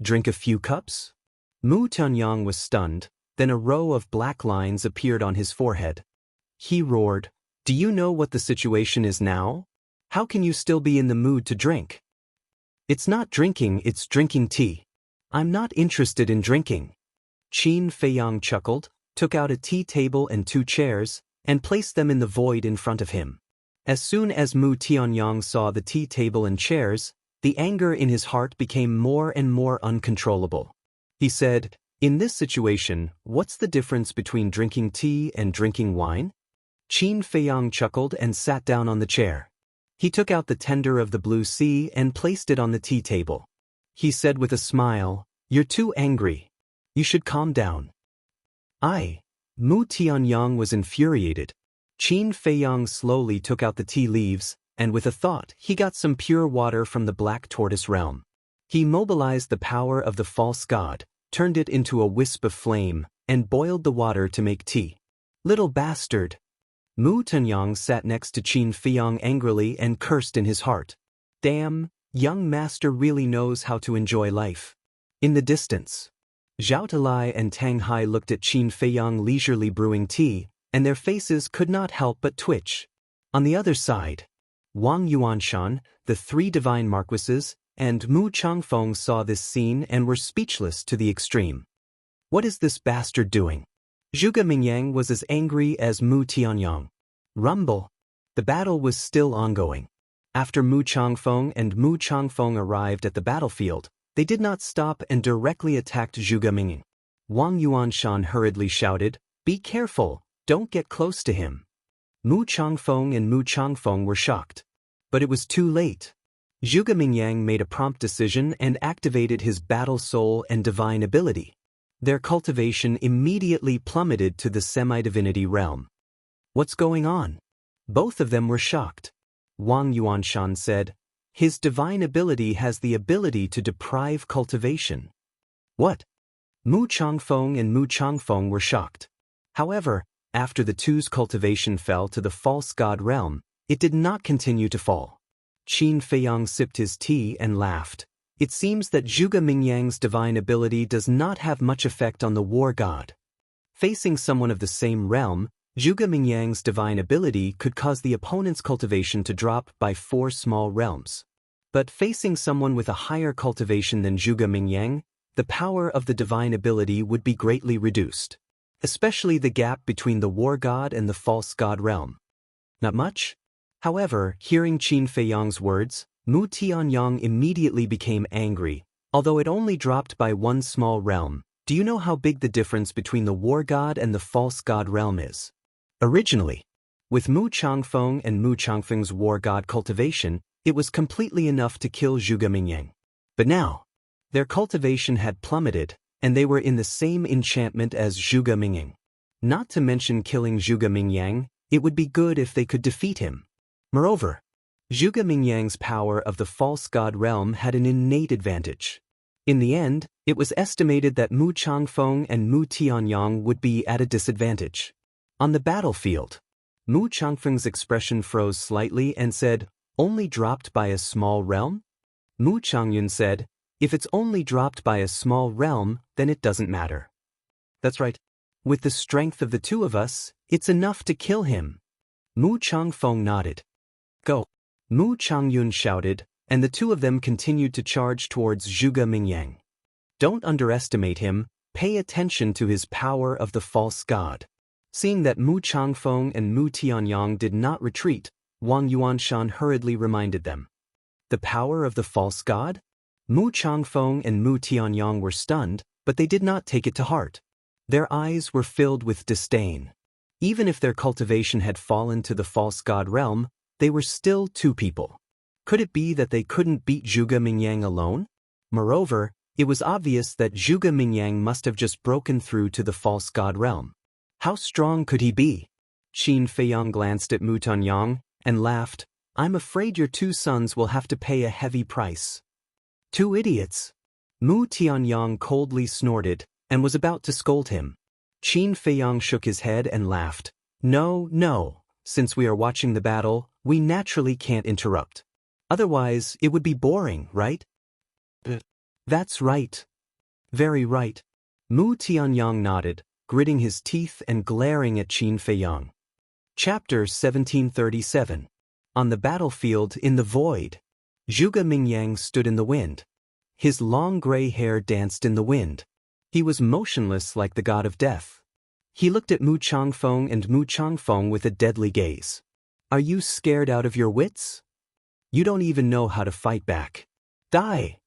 Drink a few cups? Mu Tianyong was stunned, then a row of black lines appeared on his forehead. He roared, "Do you know what the situation is now? How can you still be in the mood to drink?" "It's not drinking, it's drinking tea. I'm not interested in drinking." Qin Feiyang chuckled, took out a tea table and 2 chairs, and placed them in the void in front of him. As soon as Mu Tianyong saw the tea table and chairs, the anger in his heart became more and more uncontrollable. He said, "In this situation, what's the difference between drinking tea and drinking wine?" Qin Feiyang chuckled and sat down on the chair. He took out the tender of the blue sea and placed it on the tea table. He said with a smile, "You're too angry. You should calm down." Mu Tianyang was infuriated. Qin Feiyang slowly took out the tea leaves, and with a thought, he got some pure water from the black tortoise realm. He mobilized the power of the false god, turned it into a wisp of flame, and boiled the water to make tea. Little bastard! Mu Tianyang sat next to Qin Feiyang angrily and cursed in his heart. Damn, young master really knows how to enjoy life. In the distance, Zhao Talai and Tang Hai looked at Qin Feiyang leisurely brewing tea, and their faces could not help but twitch. On the other side, Wang Yuanshan, the three divine marquises, and Mu Changfeng saw this scene and were speechless to the extreme. What is this bastard doing? Zhuge Mingyang was as angry as Mu Tianyang. Rumble. The battle was still ongoing. After Mu Changfeng and Mu Changfeng arrived at the battlefield, they did not stop and directly attacked Zhuge Mingyang. Wang Yuanshan hurriedly shouted, "Be careful, don't get close to him." Mu Changfeng and Mu Changfeng were shocked. But it was too late. Zhuge Mingyang made a prompt decision and activated his battle soul and divine ability. Their cultivation immediately plummeted to the semi-divinity realm. What's going on? Both of them were shocked. Wang Yuanshan said, "His divine ability has the ability to deprive cultivation." What? Mu Changfeng and Mu Changfeng were shocked. However, after the two's cultivation fell to the false god realm, it did not continue to fall. Qin Feiyang sipped his tea and laughed. It seems that Zhuge Mingyang's divine ability does not have much effect on the war god. Facing someone of the same realm, Zhuge Mingyang's divine ability could cause the opponent's cultivation to drop by 4 small realms. But facing someone with a higher cultivation than Zhuge Mingyang, the power of the divine ability would be greatly reduced, especially the gap between the war god and the false god realm. Not much? However, hearing Qin Feiyang's words, Mu Tianyang immediately became angry. Although it only dropped by 1 small realm, do you know how big the difference between the war god and the false god realm is? Originally, with Mu Changfeng and Mu Changfeng's war god cultivation, it was completely enough to kill Zhuge Mingyang. But now, their cultivation had plummeted, and they were in the same enchantment as Zhuge Mingyang. Not to mention killing Zhuge Mingyang, it would be good if they could defeat him. Moreover, Zhuge Mingyang's power of the false god realm had an innate advantage. In the end, it was estimated that Mu Changfeng and Mu Tianyang would be at a disadvantage. On the battlefield, Mu Changfeng's expression froze slightly and said, "Only dropped by a small realm?" Mu Changyun said, "If it's only dropped by a small realm, then it doesn't matter." That's right. With the strength of the two of us, it's enough to kill him. Mu Changfeng nodded. Go. Mu Changyun shouted, and the two of them continued to charge towards Zhuge Mingyang. Don't underestimate him, pay attention to his power of the false god. Seeing that Mu Changfeng and Mu Tianyang did not retreat, Wang Yuanshan hurriedly reminded them. The power of the false god? Mu Changfeng and Mu Tianyang were stunned, but they did not take it to heart. Their eyes were filled with disdain. Even if their cultivation had fallen to the false god realm, they were still 2 people. Could it be that they couldn't beat Zhuge Mingyang alone? Moreover, it was obvious that Zhuge Mingyang must have just broken through to the false god realm. How strong could he be? Qin Feiyang glanced at Mu Tianyang and laughed. "I'm afraid your 2 sons will have to pay a heavy price." 2 idiots. Mu Tianyang coldly snorted and was about to scold him. Qin Feiyang shook his head and laughed. No, since we are watching the battle, we naturally can't interrupt. Otherwise, it would be boring, right? That's right. Very right. Mu Tianyang nodded, gritting his teeth and glaring at Qin Feiyang. Chapter 1737. On the battlefield in the void. Zhuge Mingyang stood in the wind. His long gray hair danced in the wind. He was motionless like the god of death. He looked at Mu Changfeng and Mu Changfeng with a deadly gaze. Are you scared out of your wits? You don't even know how to fight back. Die!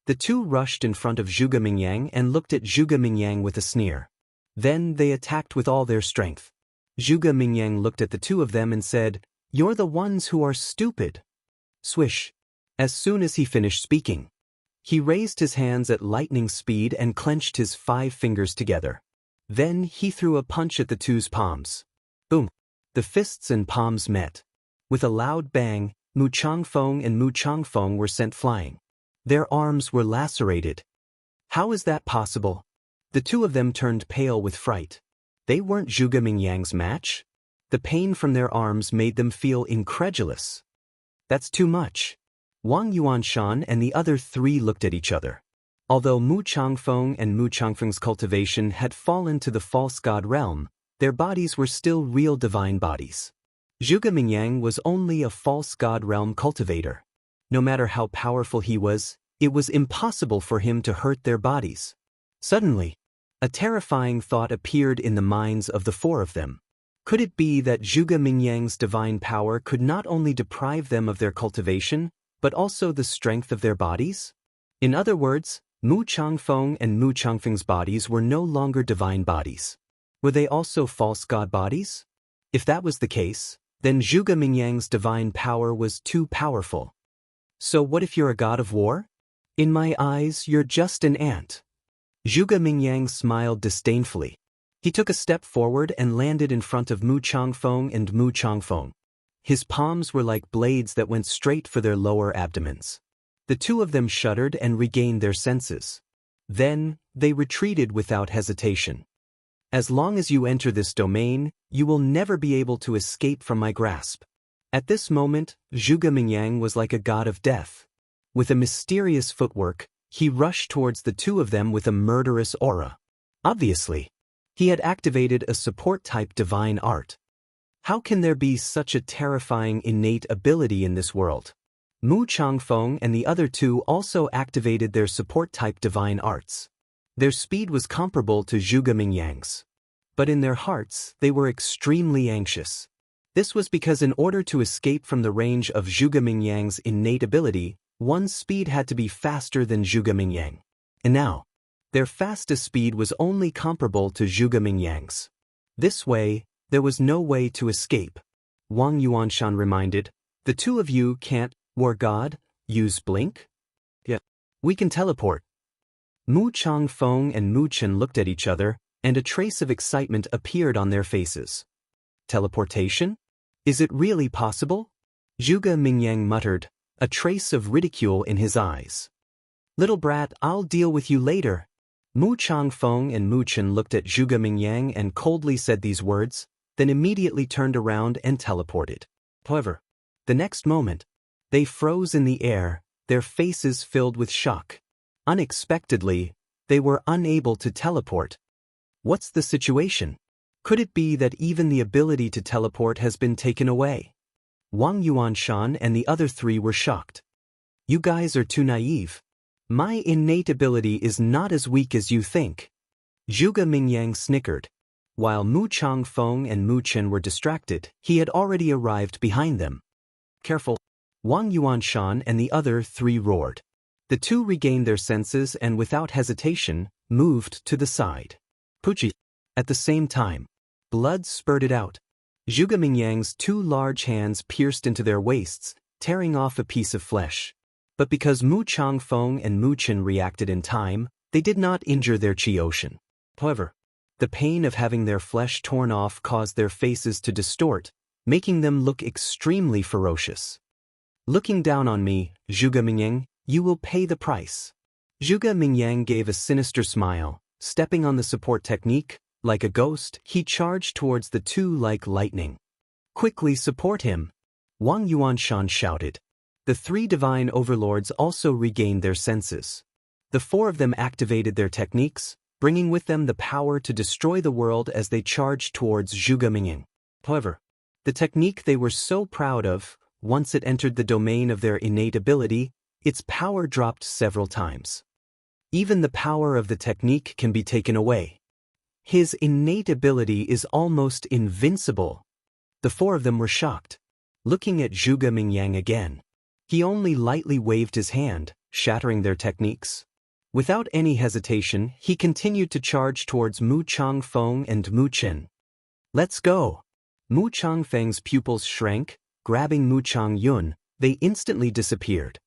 The two rushed in front of Zhuge Mingyang and looked at Zhuge Mingyang with a sneer. Then they attacked with all their strength. Zhuge Mingyang looked at the two of them and said, "You're the ones who are stupid." Swish. As soon as he finished speaking, he raised his hands at lightning speed and clenched his 5 fingers together. Then he threw a punch at the two's palms. Boom! The fists and palms met. With a loud bang, Mu Changfeng and Mu Changfeng were sent flying. Their arms were lacerated. How is that possible? The two of them turned pale with fright. They weren't Zhuge Mingyang's match. The pain from their arms made them feel incredulous. That's too much. Wang Yuanshan and the other three looked at each other. Although Mu Changfeng and Mu Changfeng's cultivation had fallen to the false god realm, their bodies were still real divine bodies. Zhuge Mingyang was only a false god realm cultivator. No matter how powerful he was, it was impossible for him to hurt their bodies. Suddenly, a terrifying thought appeared in the minds of the four of them. Could it be that Zhuge Mingyang's divine power could not only deprive them of their cultivation, but also the strength of their bodies? In other words, Mu Changfeng and Mu Changfeng's bodies were no longer divine bodies. Were they also false god bodies? If that was the case, then Zhuge Mingyang's divine power was too powerful. So what if you're a god of war? In my eyes, you're just an ant. Zhuge Mingyang smiled disdainfully. He took a step forward and landed in front of Mu Changfeng and Mu Changfeng. His palms were like blades that went straight for their lower abdomens. The two of them shuddered and regained their senses. Then, they retreated without hesitation. As long as you enter this domain, you will never be able to escape from my grasp. At this moment, Zhuge Mingyang was like a god of death. With a mysterious footwork, he rushed towards the two of them with a murderous aura. Obviously, he had activated a support-type divine art. How can there be such a terrifying innate ability in this world? Mu Changfeng and the other two also activated their support-type divine arts. Their speed was comparable to Zhuge Mingyang's. But in their hearts, they were extremely anxious. This was because in order to escape from the range of Zhuge Mingyang's innate ability, one's speed had to be faster than Zhuge Mingyang. And now, their fastest speed was only comparable to Zhuge Mingyang's. This way, there was no way to escape. Wang Yuanshan reminded, the two of you can't, war god, use blink? Yeah. We can teleport. Mu Changfeng and Mu Chen looked at each other, and a trace of excitement appeared on their faces. Teleportation? Is it really possible? Zhuge Mingyang muttered, a trace of ridicule in his eyes. Little brat, I'll deal with you later. Mu Changfeng and Mu Chen looked at Zhuge Mingyang and coldly said these words, then immediately turned around and teleported. However, the next moment, they froze in the air, their faces filled with shock. Unexpectedly, they were unable to teleport. What's the situation? Could it be that even the ability to teleport has been taken away? Wang Yuanshan and the other three were shocked. You guys are too naive. My innate ability is not as weak as you think. Zhuge Mingyang snickered. While Mu Changfeng and Mu Chen were distracted, he had already arrived behind them. Careful! Wang Yuanshan and the other three roared. The two regained their senses and without hesitation, moved to the side. Puchi! At the same time, blood spurted out. Zhuge Mingyang's two large hands pierced into their waists, tearing off a piece of flesh. But because Mu Changfeng and Mu Chen reacted in time, they did not injure their Qi Ocean. However, the pain of having their flesh torn off caused their faces to distort, making them look extremely ferocious. Looking down on me, Zhuge Mingyang, you will pay the price. Zhuge Mingyang gave a sinister smile, stepping on the support technique. Like a ghost, he charged towards the two like lightning. Quickly support him! Wang Yuanshan shouted. The three divine overlords also regained their senses. The four of them activated their techniques, bringing with them the power to destroy the world as they charged towards Zhuge Mingyang. However, the technique they were so proud of, once it entered the domain of their innate ability, its power dropped several times. Even the power of the technique can be taken away. His innate ability is almost invincible. The four of them were shocked. Looking at Zhuge Mingyang again, he only lightly waved his hand, shattering their techniques. Without any hesitation, he continued to charge towards Mu Changfeng and Mu Chen. Let's go! Mu Changfeng's pupils shrank, grabbing Mu Changyun, they instantly disappeared.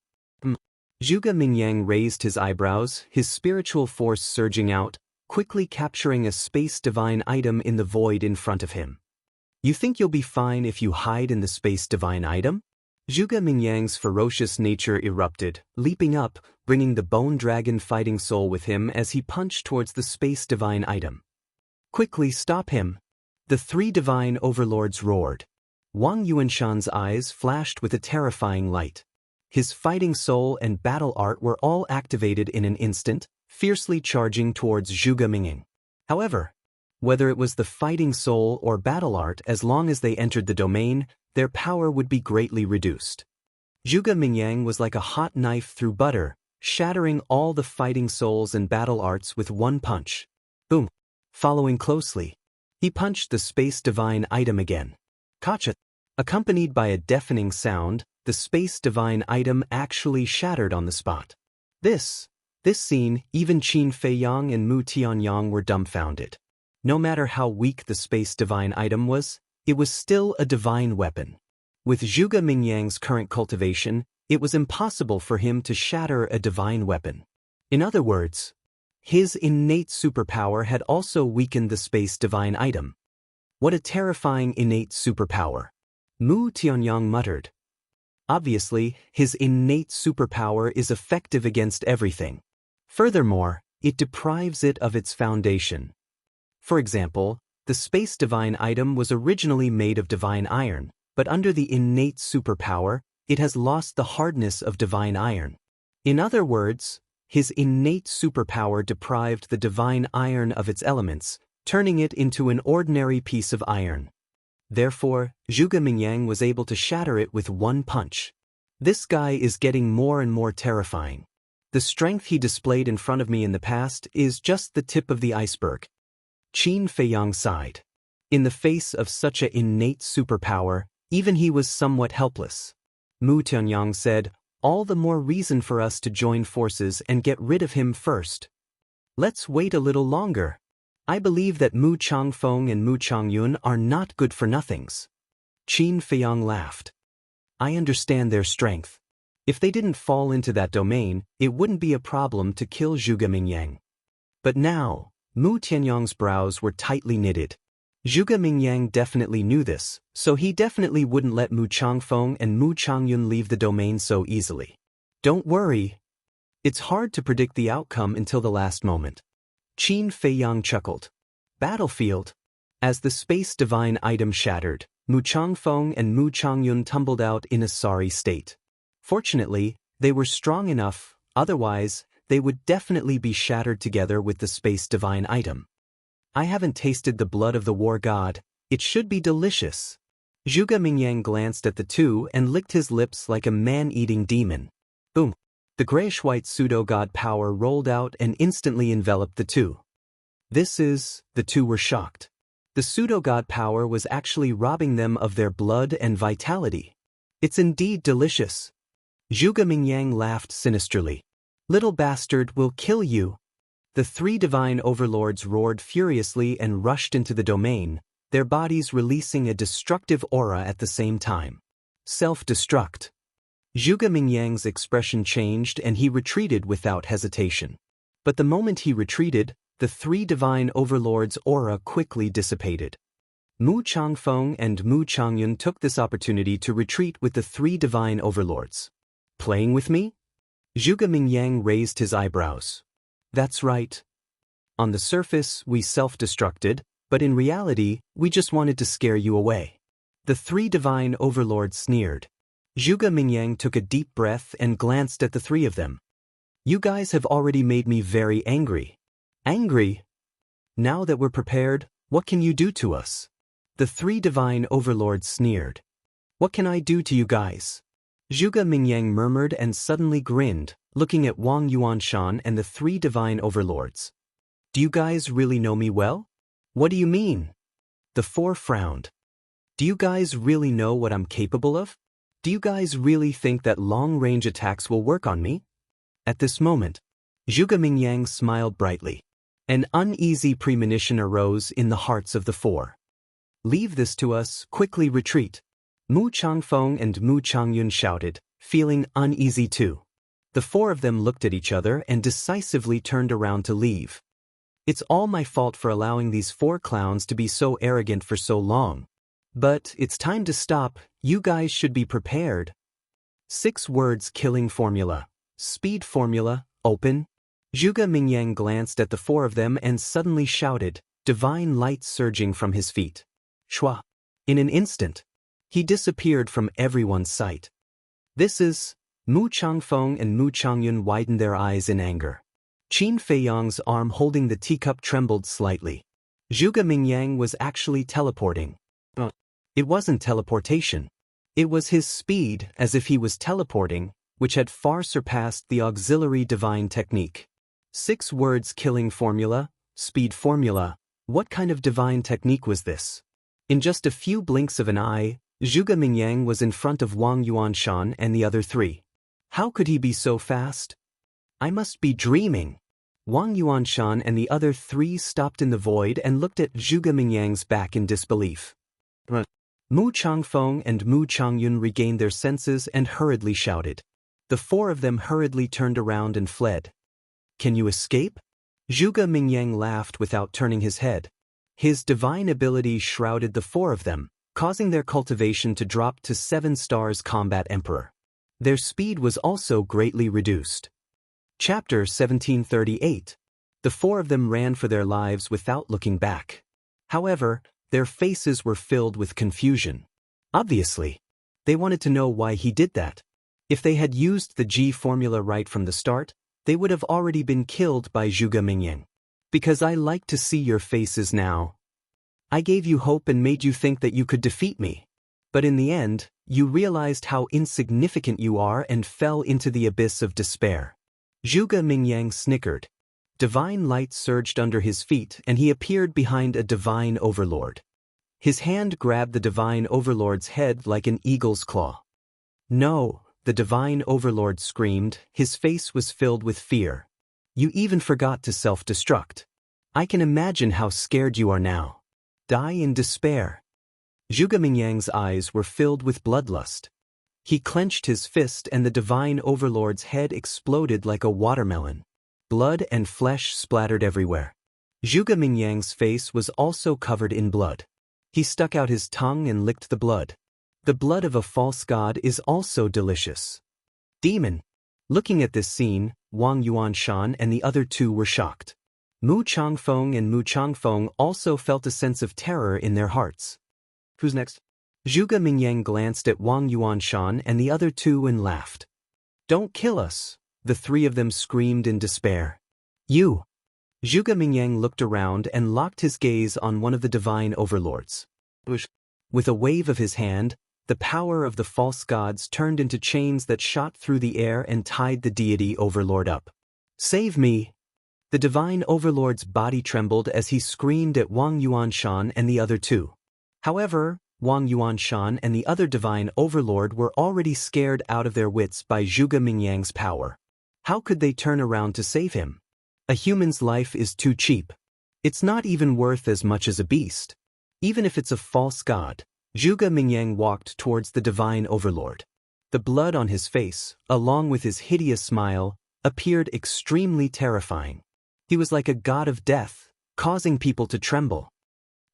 Zhuge Mingyang raised his eyebrows, his spiritual force surging out, quickly capturing a space divine item in the void in front of him. You think you'll be fine if you hide in the space divine item? Zhuge Mingyang's ferocious nature erupted, leaping up, bringing the bone dragon fighting soul with him as he punched towards the space divine item. Quickly stop him! The three divine overlords roared. Wang Yuanshan's eyes flashed with a terrifying light. His fighting soul and battle art were all activated in an instant, fiercely charging towards Zhuge Mingyang. However, whether it was the fighting soul or battle art, as long as they entered the domain, their power would be greatly reduced. Zhuge Mingyang was like a hot knife through butter, shattering all the fighting souls and battle arts with one punch. Boom! Following closely, he punched the space divine item again. Kacha! Accompanied by a deafening sound, the space divine item actually shattered on the spot. This scene, even Qin Feiyang and Mu Tianyang were dumbfounded. No matter how weak the space divine item was, it was still a divine weapon. With Zhuge Mingyang's current cultivation, it was impossible for him to shatter a divine weapon. In other words, his innate superpower had also weakened the space divine item. What a terrifying innate superpower! Mu Tianyang muttered. Obviously, his innate superpower is effective against everything. Furthermore, it deprives it of its foundation. For example, the space divine item was originally made of divine iron, but under the innate superpower, it has lost the hardness of divine iron. In other words, his innate superpower deprived the divine iron of its elements, turning it into an ordinary piece of iron. Therefore, Zhuge Mingyang was able to shatter it with one punch. This guy is getting more and more terrifying. The strength he displayed in front of me in the past is just the tip of the iceberg. Qin Feiyang sighed. In the face of such an innate superpower, even he was somewhat helpless. Mu Tianyang said, all the more reason for us to join forces and get rid of him first. Let's wait a little longer. I believe that Mu Changfeng and Mu Changyun are not good for nothings. Qin Feiyang laughed. I understand their strength. If they didn't fall into that domain, it wouldn't be a problem to kill Zhuge Mingyang. But now, Mu Tianyang's brows were tightly knitted. Zhuge Mingyang definitely knew this, so he definitely wouldn't let Mu Changfeng and Mu Changyun leave the domain so easily. Don't worry. It's hard to predict the outcome until the last moment. Qin Feiyang chuckled. Battlefield. As the space divine item shattered, Mu Changfeng and Mu Changyun tumbled out in a sorry state. Fortunately, they were strong enough, otherwise, they would definitely be shattered together with the space divine item. I haven't tasted the blood of the war god. It should be delicious. Zhuge Mingyang glanced at the two and licked his lips like a man-eating demon. Boom! The grayish-white pseudo-god power rolled out and instantly enveloped the two. The two were shocked. The pseudo-god power was actually robbing them of their blood and vitality. It's indeed delicious. Zhuge Mingyang laughed sinisterly. Little bastard, will kill you. The three divine overlords roared furiously and rushed into the domain, their bodies releasing a destructive aura at the same time. Self-destruct. Zhuge Mingyang's expression changed and he retreated without hesitation. But the moment he retreated, the three divine overlords' aura quickly dissipated. Mu Changfeng and Mu Changyun took this opportunity to retreat with the three divine overlords. Playing with me? Zhuge Mingyang raised his eyebrows. That's right. On the surface, we self-destructed, but in reality, we just wanted to scare you away. The three divine overlords sneered. Zhuge Mingyang took a deep breath and glanced at the three of them. You guys have already made me very angry. Angry? Now that we're prepared, what can you do to us? The three divine overlords sneered. What can I do to you guys? Zhuge Mingyang murmured and suddenly grinned, looking at Wang Yuanshan and the three divine overlords. Do you guys really know me well? What do you mean? The four frowned. Do you guys really know what I'm capable of? Do you guys really think that long-range attacks will work on me? At this moment, Zhuge Mingyang smiled brightly. An uneasy premonition arose in the hearts of the four. Leave this to us, quickly retreat. Mu Changfeng and Mu Changyun shouted, feeling uneasy too. The four of them looked at each other and decisively turned around to leave. It's all my fault for allowing these 4 clowns to be so arrogant for so long. But it's time to stop, you guys should be prepared. 6 words killing formula. Speed formula, open. Zhuge Mingyang glanced at the 4 of them and suddenly shouted, divine light surging from his feet. Shwa. In an instant, he disappeared from everyone's sight. This is... Mu Changfeng and Mu Changyun widened their eyes in anger. Qin Feiyang's arm holding the teacup trembled slightly. Zhuge Mingyang was actually teleporting. It wasn't teleportation. It was his speed, as if he was teleporting, which had far surpassed the auxiliary divine technique. 6 words killing formula, speed formula. What kind of divine technique was this? In just a few blinks of an eye, Zhuge Mingyang was in front of Wang Yuanshan and the other 3. How could he be so fast? I must be dreaming. Wang Yuanshan and the other 3 stopped in the void and looked at Zhuge Mingyang's back in disbelief. Mu Changfeng and Mu Changyun regained their senses and hurriedly shouted. The 4 of them hurriedly turned around and fled. Can you escape? Zhuge Mingyang laughed without turning his head. His divine ability shrouded the 4 of them, causing their cultivation to drop to 7 stars combat emperor. Their speed was also greatly reduced. Chapter 1738. The 4 of them ran for their lives without looking back. However, their faces were filled with confusion. Obviously, they wanted to know why he did that. If they had used the G formula right from the start, they would have already been killed by Zhuge Mingyang. Because I like to see your faces now. I gave you hope and made you think that you could defeat me. But in the end, you realized how insignificant you are and fell into the abyss of despair. Zhuge Mingyang snickered. Divine light surged under his feet and he appeared behind a divine overlord. His hand grabbed the divine overlord's head like an eagle's claw. No, the divine overlord screamed, his face was filled with fear. You even forgot to self-destruct. I can imagine how scared you are now. Die in despair. Zhuge Mingyang's eyes were filled with bloodlust. He clenched his fist and the divine overlord's head exploded like a watermelon. Blood and flesh splattered everywhere. Zhuge Mingyang's face was also covered in blood. He stuck out his tongue and licked the blood. The blood of a false god is also delicious. Demon. Looking at this scene, Wang Yuanshan and the other 2 were shocked. Mu Changfeng and Mu Changfeng also felt a sense of terror in their hearts. Who's next? Zhuge Mingyang glanced at Wang Yuanshan and the other 2 and laughed. Don't kill us, the 3 of them screamed in despair. You! Zhuge Mingyang looked around and locked his gaze on one of the divine overlords. With a wave of his hand, the power of the false gods turned into chains that shot through the air and tied the deity overlord up. Save me! The divine overlord's body trembled as he screamed at Wang Yuanshan and the other 2. However, Wang Yuanshan and the other divine overlord were already scared out of their wits by Zhuge Mingyang's power. How could they turn around to save him? A human's life is too cheap. It's not even worth as much as a beast. Even if it's a false god. Zhuge Mingyang walked towards the divine overlord. The blood on his face, along with his hideous smile, appeared extremely terrifying. He was like a god of death, causing people to tremble.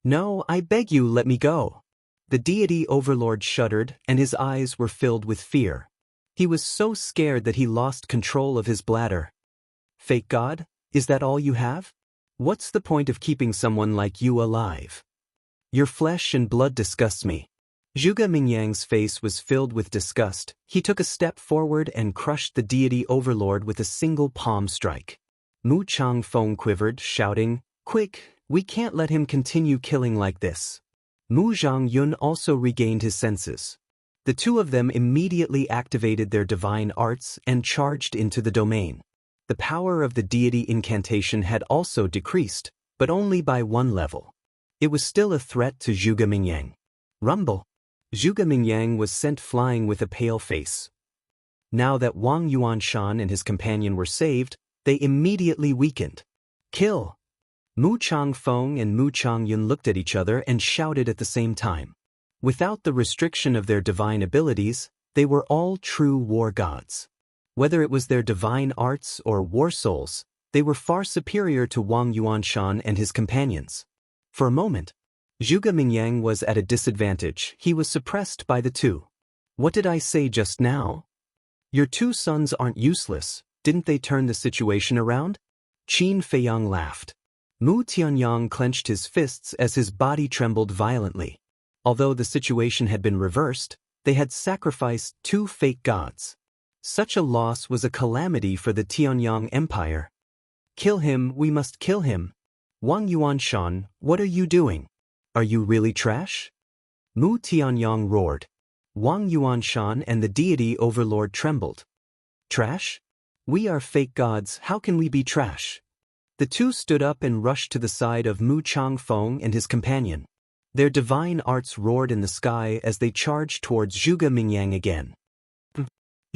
No, I beg you, let me go. The deity overlord shuddered and his eyes were filled with fear. He was so scared that he lost control of his bladder. Fake god, is that all you have? What's the point of keeping someone like you alive? Your flesh and blood disgusts me. Zhuge Mingyang's face was filled with disgust. He took a step forward and crushed the deity overlord with a single palm strike. Mu Changfeng quivered, shouting, Quick, we can't let him continue killing like this. Mu Zhangyun also regained his senses. The 2 of them immediately activated their divine arts and charged into the domain. The power of the deity incantation had also decreased, but only by 1 level. It was still a threat to Zhuge Mingyang. Rumble. Zhuge Mingyang was sent flying with a pale face. Now that Wang Yuanshan and his companion were saved, they immediately weakened. Kill! Mu Changfeng and Mu Changyun looked at each other and shouted at the same time. Without the restriction of their divine abilities, they were all true war gods. Whether it was their divine arts or war souls, They were far superior to Wang Yuanshan and his companions. For a moment, Zhuge Mingyang was at a disadvantage. He was suppressed by the two. What did I say just now? Your two sons aren't useless. Didn't they turn the situation around? Qin Feiyang laughed. Mu Tianyang clenched his fists as his body trembled violently. Although the situation had been reversed, they had sacrificed two fake gods. Such a loss was a calamity for the Tianyang Empire. Kill him, we must kill him. Wang Yuanshan, what are you doing? Are you really trash? Mu Tianyang roared. Wang Yuanshan and the deity overlord trembled. Trash? We are fake gods, how can we be trash? The two stood up and rushed to the side of Mu Changfeng and his companion. Their divine arts roared in the sky as they charged towards Zhuge Mingyang again.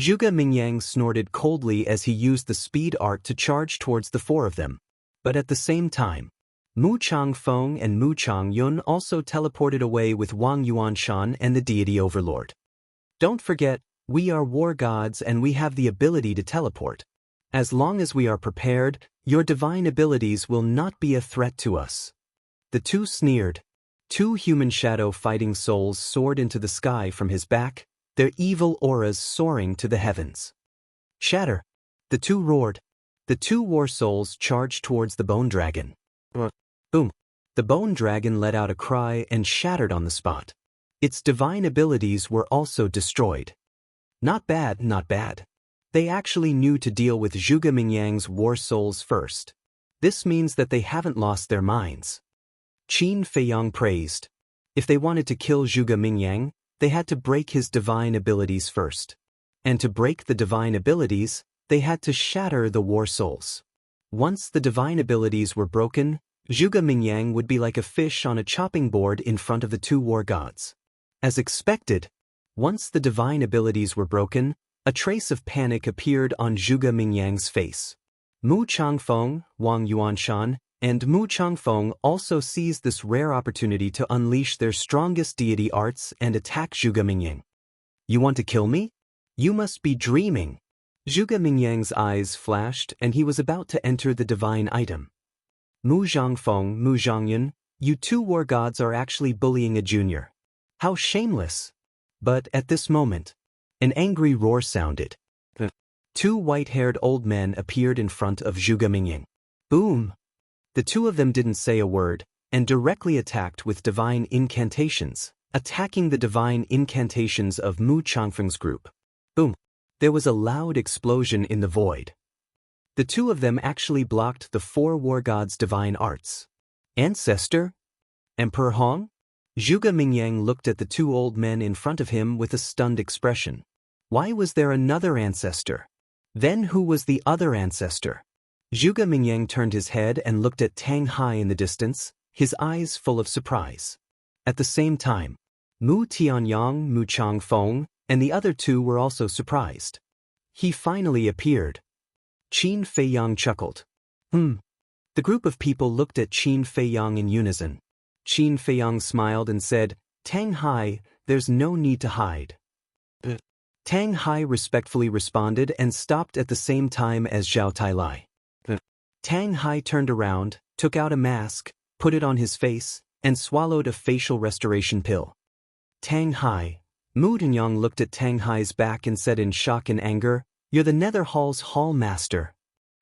Zhuge Mingyang snorted coldly as he used the speed art to charge towards the four of them. But at the same time, Mu Changfeng and Mu Changyun also teleported away with Wang Yuanshan and the deity overlord. Don't forget, we are war gods and we have the ability to teleport. As long as we are prepared, your divine abilities will not be a threat to us. The two sneered. Two human shadow fighting souls soared into the sky from his back, their evil auras soaring to the heavens. Shatter! The two roared. The two war souls charged towards the bone dragon. Boom! The bone dragon let out a cry and shattered on the spot. Its divine abilities were also destroyed. Not bad, not bad. They actually knew to deal with Zhuge Mingyang's war souls first. This means that they haven't lost their minds. Qin Feiyang praised. If they wanted to kill Zhuge Mingyang, they had to break his divine abilities first. And to break the divine abilities, they had to shatter the war souls. Once the divine abilities were broken, Zhuge Mingyang would be like a fish on a chopping board in front of the two war gods. As expected, once the divine abilities were broken, a trace of panic appeared on Zhuge Mingyang's face. Mu Changfeng, Wang Yuanshan, and Mu Changfeng also seized this rare opportunity to unleash their strongest deity arts and attack Zhuge Mingyang. You want to kill me? You must be dreaming. Zhuge Mingyang's eyes flashed and he was about to enter the divine item. Mu Zhangfeng, Mu Zhangyun, you two war gods are actually bullying a junior. How shameless! But at this moment, an angry roar sounded. Two white-haired old men appeared in front of Zhuge Mingyang. Boom! The two of them didn't say a word, and directly attacked with divine incantations, attacking the divine incantations of Mu Changfeng's group. Boom! There was a loud explosion in the void. The two of them actually blocked the four war gods' divine arts. Ancestor? Emperor Hong? Zhuge Mingyang looked at the two old men in front of him with a stunned expression. Why was there another ancestor? Then who was the other ancestor? Zhuge Mingyang turned his head and looked at Tang Hai in the distance, his eyes full of surprise. At the same time, Mu Tianyang, Mu Changfeng, and the other two were also surprised. He finally appeared. Qin Feiyang chuckled. The group of people looked at Qin Feiyang in unison. Qin Feiyang smiled and said, Tang Hai, there's no need to hide. Tang Hai respectfully responded and stopped at the same time as Zhao Tailai. Tang Hai turned around, took out a mask, put it on his face, and swallowed a facial restoration pill. Tang Hai. Mu Tianyang looked at Tang Hai's back and said in shock and anger, You're the Nether Hall's hall master.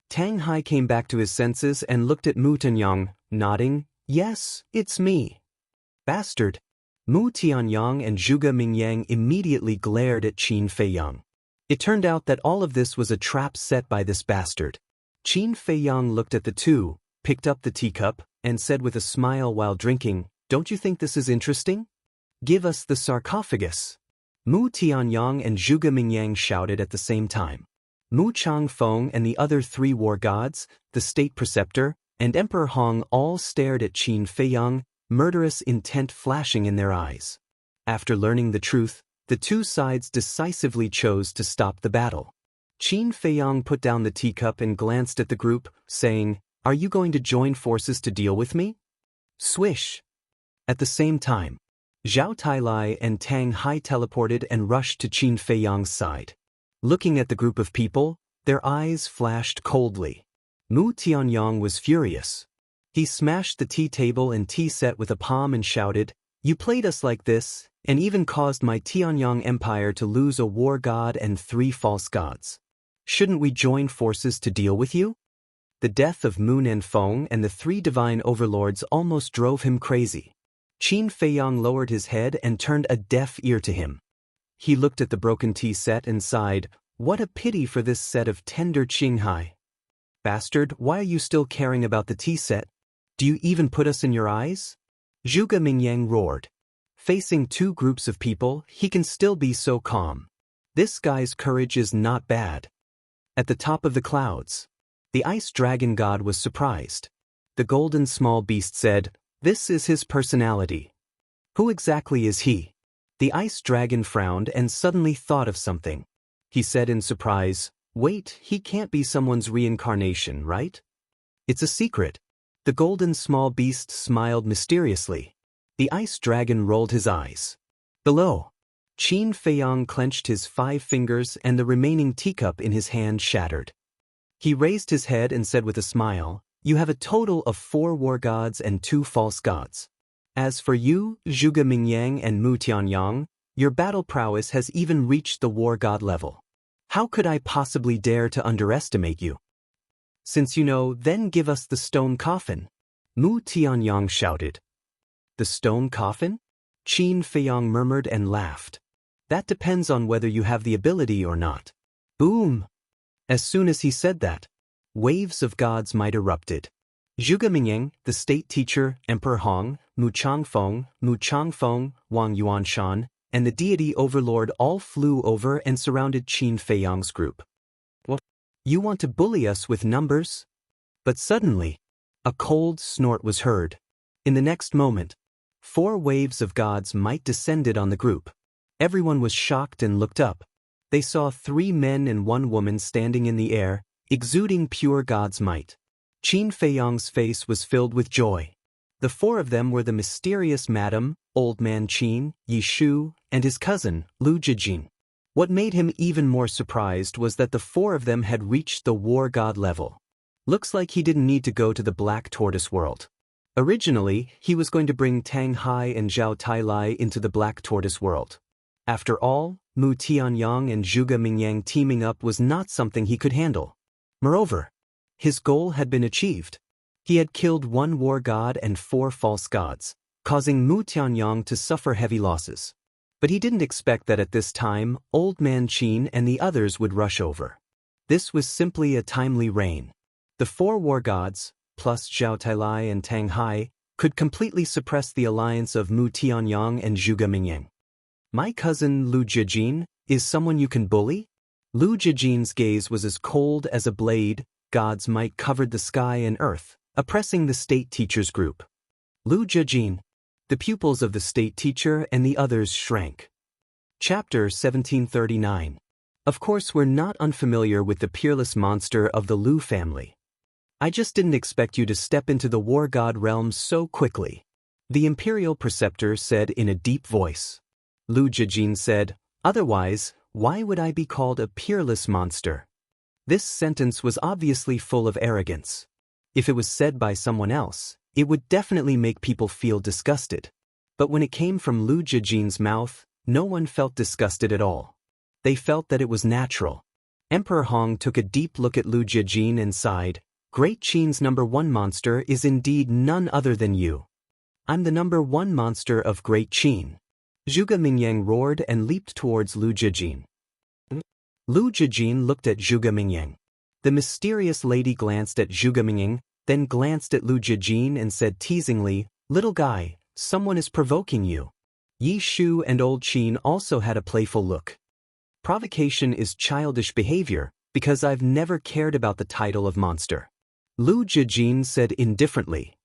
Tang Hai came back to his senses and looked at Mu Tianyang, nodding, Yes, it's me. Bastard. Mu Tianyang and Zhuge Mingyang immediately glared at Qin Feiyang. It turned out that all of this was a trap set by this bastard. Qin Feiyang looked at the two, picked up the teacup, and said with a smile while drinking, Don't you think this is interesting? Give us the sarcophagus. Mu Tianyang and Zhuge Mingyang shouted at the same time. Mu Changfeng and the other three war gods, the state preceptor, and Emperor Hong all stared at Qin Feiyang, murderous intent flashing in their eyes. After learning the truth, the two sides decisively chose to stop the battle. Qin Feiyang put down the teacup and glanced at the group, saying, Are you going to join forces to deal with me? Swish! At the same time, Zhao Tailai and Tang Hai teleported and rushed to Qin Feiyang's side. Looking at the group of people, their eyes flashed coldly. Mu Tianyang was furious. He smashed the tea table and tea set with a palm and shouted, "You played us like this, and even caused my Tianyang empire to lose a war god and 3 false gods. Shouldn't we join forces to deal with you?" The death of Moon and Feng and the 3 divine overlords almost drove him crazy. Qin Feiyang lowered his head and turned a deaf ear to him. He looked at the broken tea set and sighed, "What a pity for this set of tender Qinghai. Bastard, why are you still caring about the tea set? Do you even put us in your eyes?" Zhuge Mingyang roared. Facing 2 groups of people, he can still be so calm. This guy's courage is not bad. At the top of the clouds, the ice dragon god was surprised. The golden small beast said, "This is his personality." "Who exactly is he?" The ice dragon frowned and suddenly thought of something. He said in surprise, "Wait, he can't be someone's reincarnation, right? It's a secret." The golden small beast smiled mysteriously. The ice dragon rolled his eyes. Below, Qin Feiyang clenched his 5 fingers and the remaining teacup in his hand shattered. He raised his head and said with a smile, "You have a total of 4 war gods and 2 false gods. As for you, Zhuge Mingyang and Mu Tianyang, your battle prowess has even reached the war god level. How could I possibly dare to underestimate you? Since you know, then give us the stone coffin." Mu Tianyang shouted. "The stone coffin?" Qin Feiyang murmured and laughed. "That depends on whether you have the ability or not." Boom! As soon as he said that, waves of gods' might erupted. Zhuge Mingyang, the state teacher, Emperor Hong, Mu Changfeng, Wang Yuanshan, and the deity overlord all flew over and surrounded Qin Feiyang's group. "What? You want to bully us with numbers?" But suddenly, a cold snort was heard. In the next moment, 4 waves of gods' might descended on the group. Everyone was shocked and looked up. They saw 3 men and 1 woman standing in the air, exuding pure God's might. Qin Feiyang's face was filled with joy. The 4 of them were the mysterious Madam, Old Man Qin, Yi Shu, and his cousin, Lu Jijin. What made him even more surprised was that the 4 of them had reached the war god level. Looks like he didn't need to go to the Black Tortoise world. Originally, he was going to bring Tang Hai and Zhao Tailai into the Black Tortoise world. After all, Mu Tianyang and Zhuge Mingyang teaming up was not something he could handle. Moreover, his goal had been achieved. He had killed 1 war god and 4 false gods, causing Mu Tianyang to suffer heavy losses. But he didn't expect that at this time, Old Man Qin and the others would rush over. This was simply a timely reign. The 4 war gods, plus Zhao Tailai and Tang Hai, could completely suppress the alliance of Mu Tianyang and Zhuge Mingyang. "My cousin Lu Jijin is someone you can bully?" Lu Jijin's gaze was as cold as a blade. God's might covered the sky and earth, oppressing the state teacher's group. Lu Jijin. The pupils of the state teacher and the others shrank. Chapter 1739. Of course, we're not unfamiliar with the peerless monster of the Lu family. I just didn't expect you to step into the war god realm so quickly, the imperial preceptor said in a deep voice. Lu Jijin said, "Otherwise, why would I be called a peerless monster?" This sentence was obviously full of arrogance. If it was said by someone else, it would definitely make people feel disgusted. But when it came from Lu Jijin's mouth, no one felt disgusted at all. They felt that it was natural. Emperor Hong took a deep look at Lu Jijin and sighed, "Great Qin's #1 monster is indeed none other than you. I'm the #1 monster of Great Qin." Zhuge Mingyang roared and leaped towards Lu Jijin. Lu Jijin looked at Zhuge Mingyang. The mysterious lady glanced at Zhuge Mingyang, then glanced at Lu Jijin and said teasingly, "Little guy, someone is provoking you." Yi Shu and Old Qin also had a playful look. Provocation is childish behavior, because I've never cared about the title of monster. Lu Jijin said indifferently.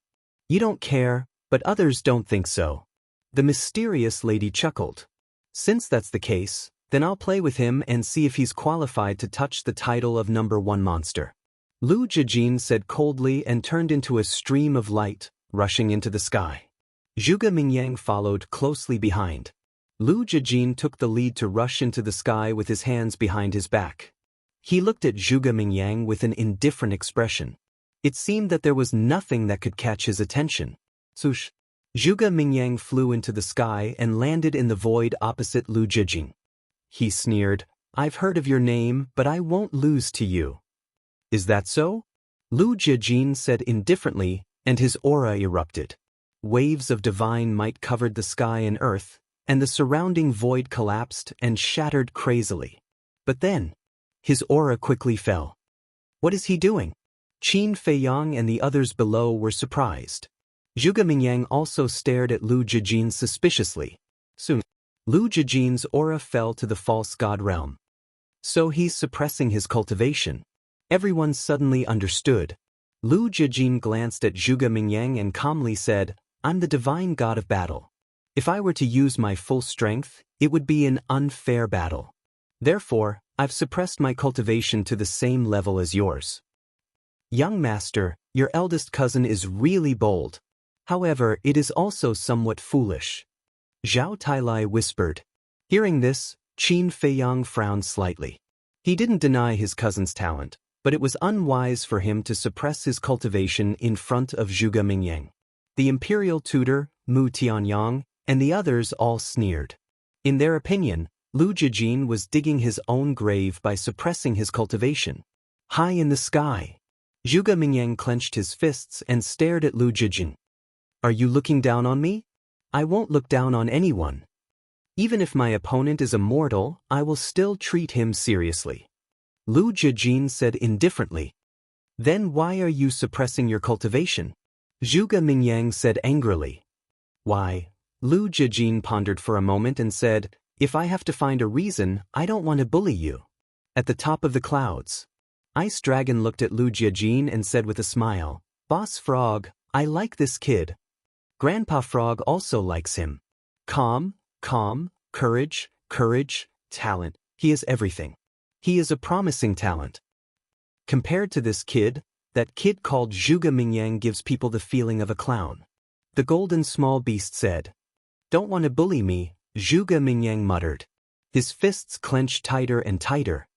You don't care, but others don't think so. The mysterious lady chuckled. Since that's the case, then I'll play with him and see if he's qualified to touch the title of #1 monster. Lu Jijin said coldly and turned into a stream of light, rushing into the sky. Zhuge Mingyang followed closely behind. Lu Jijin took the lead to rush into the sky with his hands behind his back. He looked at Zhuge Mingyang with an indifferent expression. It seemed that there was nothing that could catch his attention. Swoosh! Zhuge Mingyang flew into the sky and landed in the void opposite Lu Jijing. He sneered, "I've heard of your name, but I won't lose to you." "Is that so?" Lu Jijing said indifferently, and his aura erupted. Waves of divine might covered the sky and earth, and the surrounding void collapsed and shattered crazily. But then, his aura quickly fell. What is he doing? Qin Feiyang and the others below were surprised. Zhuge Mingyang also stared at Lu Jijing suspiciously. Soon, Lu Jijing's aura fell to the false god realm. So he's suppressing his cultivation. Everyone suddenly understood. Lu Jijing glanced at Zhuge Mingyang and calmly said, "I'm the divine god of battle. If I were to use my full strength, it would be an unfair battle. Therefore, I've suppressed my cultivation to the same level as yours." "Young master, your eldest cousin is really bold. However, it is also somewhat foolish," Zhao Tailai whispered. Hearing this, Qin Feiyang frowned slightly. He didn't deny his cousin's talent, but it was unwise for him to suppress his cultivation in front of Zhuge Mingyang. The imperial tutor, Mu Tianyang, and the others all sneered. In their opinion, Lu Jijing was digging his own grave by suppressing his cultivation. High in the sky, Zhuge Mingyang clenched his fists and stared at Lu Jijing. "Are you looking down on me? I won't look down on anyone. Even if my opponent is a mortal, I will still treat him seriously," Lu Jijing said indifferently. "Then why are you suppressing your cultivation?" Zhuge Mingyang said angrily. "Why?" Lu Jijing pondered for a moment and said, "If I have to find a reason, I don't want to bully you." At the top of the clouds, Ice Dragon looked at Lu Jijing and said with a smile, "Boss Frog, I like this kid. Grandpa Frog also likes him. Calm, courage, talent. He is everything. He is a promising talent. Compared to this kid, that kid called Zhuge Mingyang gives people the feeling of a clown." The golden small beast said. "Don't want to bully me," Zhuge Mingyang muttered. His fists clenched tighter and tighter.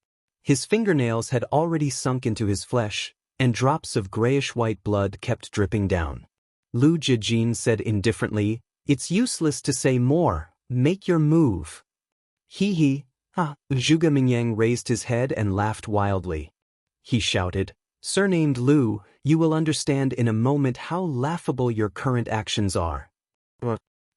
His fingernails had already sunk into his flesh, and drops of grayish-white blood kept dripping down. Lu Jijing said indifferently, "It's useless to say more. Make your move." Hee. Zhuge Mingyang raised his head and laughed wildly. He shouted, "Surnamed Lu, you will understand in a moment how laughable your current actions are."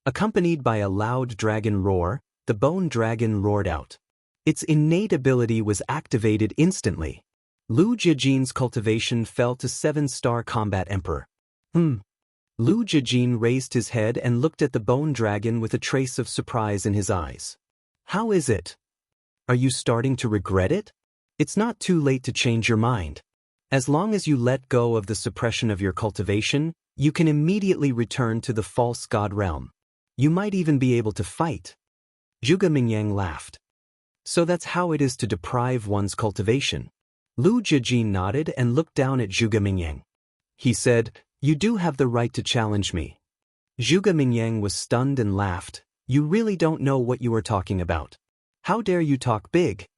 Accompanied by a loud dragon roar, the bone dragon roared out. Its innate ability was activated instantly. Lu Jijing's cultivation fell to 7-star combat emperor. Lu Jijing raised his head and looked at the bone dragon with a trace of surprise in his eyes. "How is it? Are you starting to regret it? It's not too late to change your mind. As long as you let go of the suppression of your cultivation, you can immediately return to the false god realm. You might even be able to fight." Zhuge Mingyang laughed. "So that's how it is to deprive one's cultivation." Lu Jijing nodded and looked down at Zhuge Mingyang. He said, "You do have the right to challenge me." Zhuge Mingyang was stunned and laughed. "You really don't know what you are talking about. How dare you talk big?"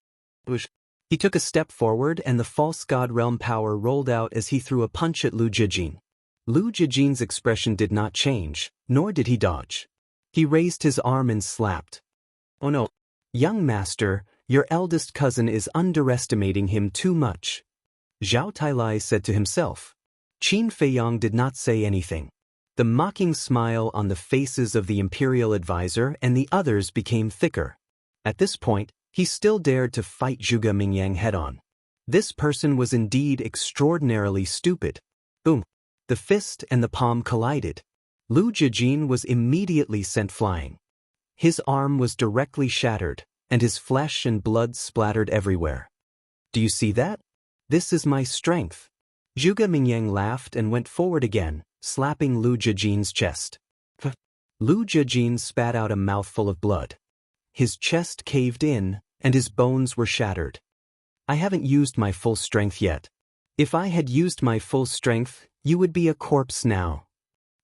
He took a step forward and the false god realm power rolled out as he threw a punch at Lu Jijing. Lu Jijing's expression did not change, nor did he dodge. He raised his arm and slapped. "Oh no. Young master, your eldest cousin is underestimating him too much," Zhao Tailai said to himself. Qin Feiyang did not say anything. The mocking smile on the faces of the imperial advisor and the others became thicker. At this point, he still dared to fight Zhuge Mingyang head-on. This person was indeed extraordinarily stupid. Boom! The fist and the palm collided. Lu Jijing was immediately sent flying. His arm was directly shattered, and his flesh and blood splattered everywhere. "Do you see that? This is my strength." Zhuge Mingyang laughed and went forward again, slapping Lu Jijing's chest. Lu Jijing spat out a mouthful of blood. His chest caved in, and his bones were shattered. "I haven't used my full strength yet. If I had used my full strength, you would be a corpse now.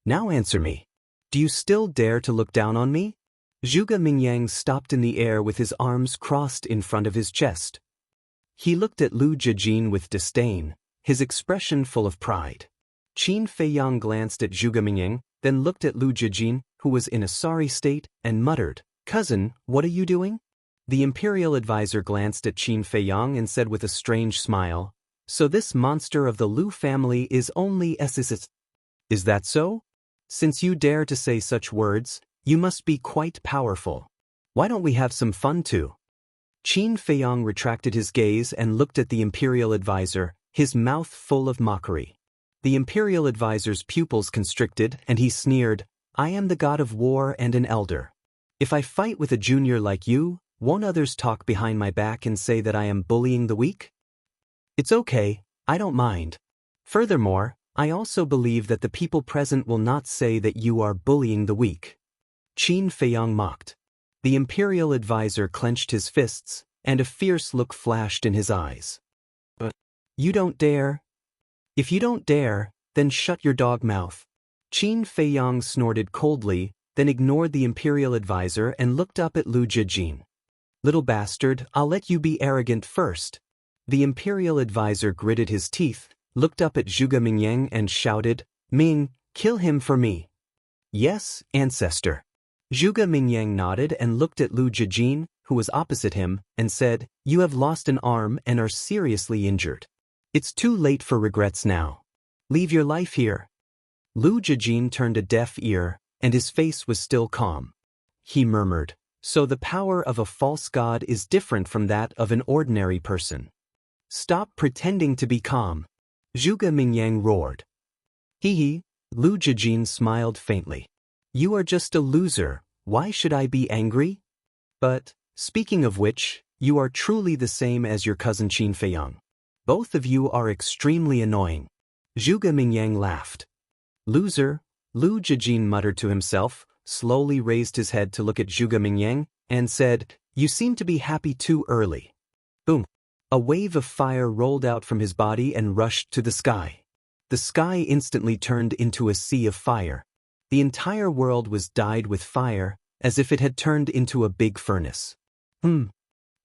Now answer me. Do you still dare to look down on me?" Zhuge Mingyang stopped in the air with his arms crossed in front of his chest. He looked at Lu Jijing with disdain. his expression full of pride. Qin Feiyang glanced at Zhuge Mingyang, then looked at Lu Jijin, who was in a sorry state, and muttered, "Cousin, what are you doing?" The imperial advisor glanced at Qin Feiyang and said with a strange smile, "So this monster of the Lu family is only SSS. Is that so? Since you dare to say such words, you must be quite powerful. Why don't we have some fun too?" Qin Feiyang retracted his gaze and looked at the imperial advisor, his mouth full of mockery. The imperial advisor's pupils constricted, and he sneered, "I am the god of war and an elder. If I fight with a junior like you, won't others talk behind my back and say that I am bullying the weak? It's okay, I don't mind. Furthermore, I also believe that the people present will not say that you are bullying the weak." Qin Feiyang mocked. The imperial advisor clenched his fists, and a fierce look flashed in his eyes. "But you don't dare? If you don't dare, then shut your dog mouth." Qin Feiyang snorted coldly, then ignored the imperial advisor and looked up at Lu Jijin. "Little bastard, I'll let you be arrogant first." The imperial advisor gritted his teeth, looked up at Zhuge Mingyang and shouted, "Ming, kill him for me." "Yes, ancestor." Zhuge Mingyang nodded and looked at Lu Jijin, who was opposite him, and said, "You have lost an arm and are seriously injured. It's too late for regrets now. Leave your life here." Lu Jijin turned a deaf ear, and his face was still calm. He murmured, "So the power of a false god is different from that of an ordinary person. Stop pretending to be calm." Zhuge Mingyang roared. "Hee." Lu Jijin smiled faintly. "You are just a loser, why should I be angry? But, speaking of which, you are truly the same as your cousin Qin Feiyang. Both of you are extremely annoying." Zhuge Mingyang laughed. "Loser," Lu Jijin muttered to himself, slowly raised his head to look at Zhuge Mingyang, and said, "You seem to be happy too early." Boom! A wave of fire rolled out from his body and rushed to the sky. The sky instantly turned into a sea of fire. The entire world was dyed with fire, as if it had turned into a big furnace. Zhuge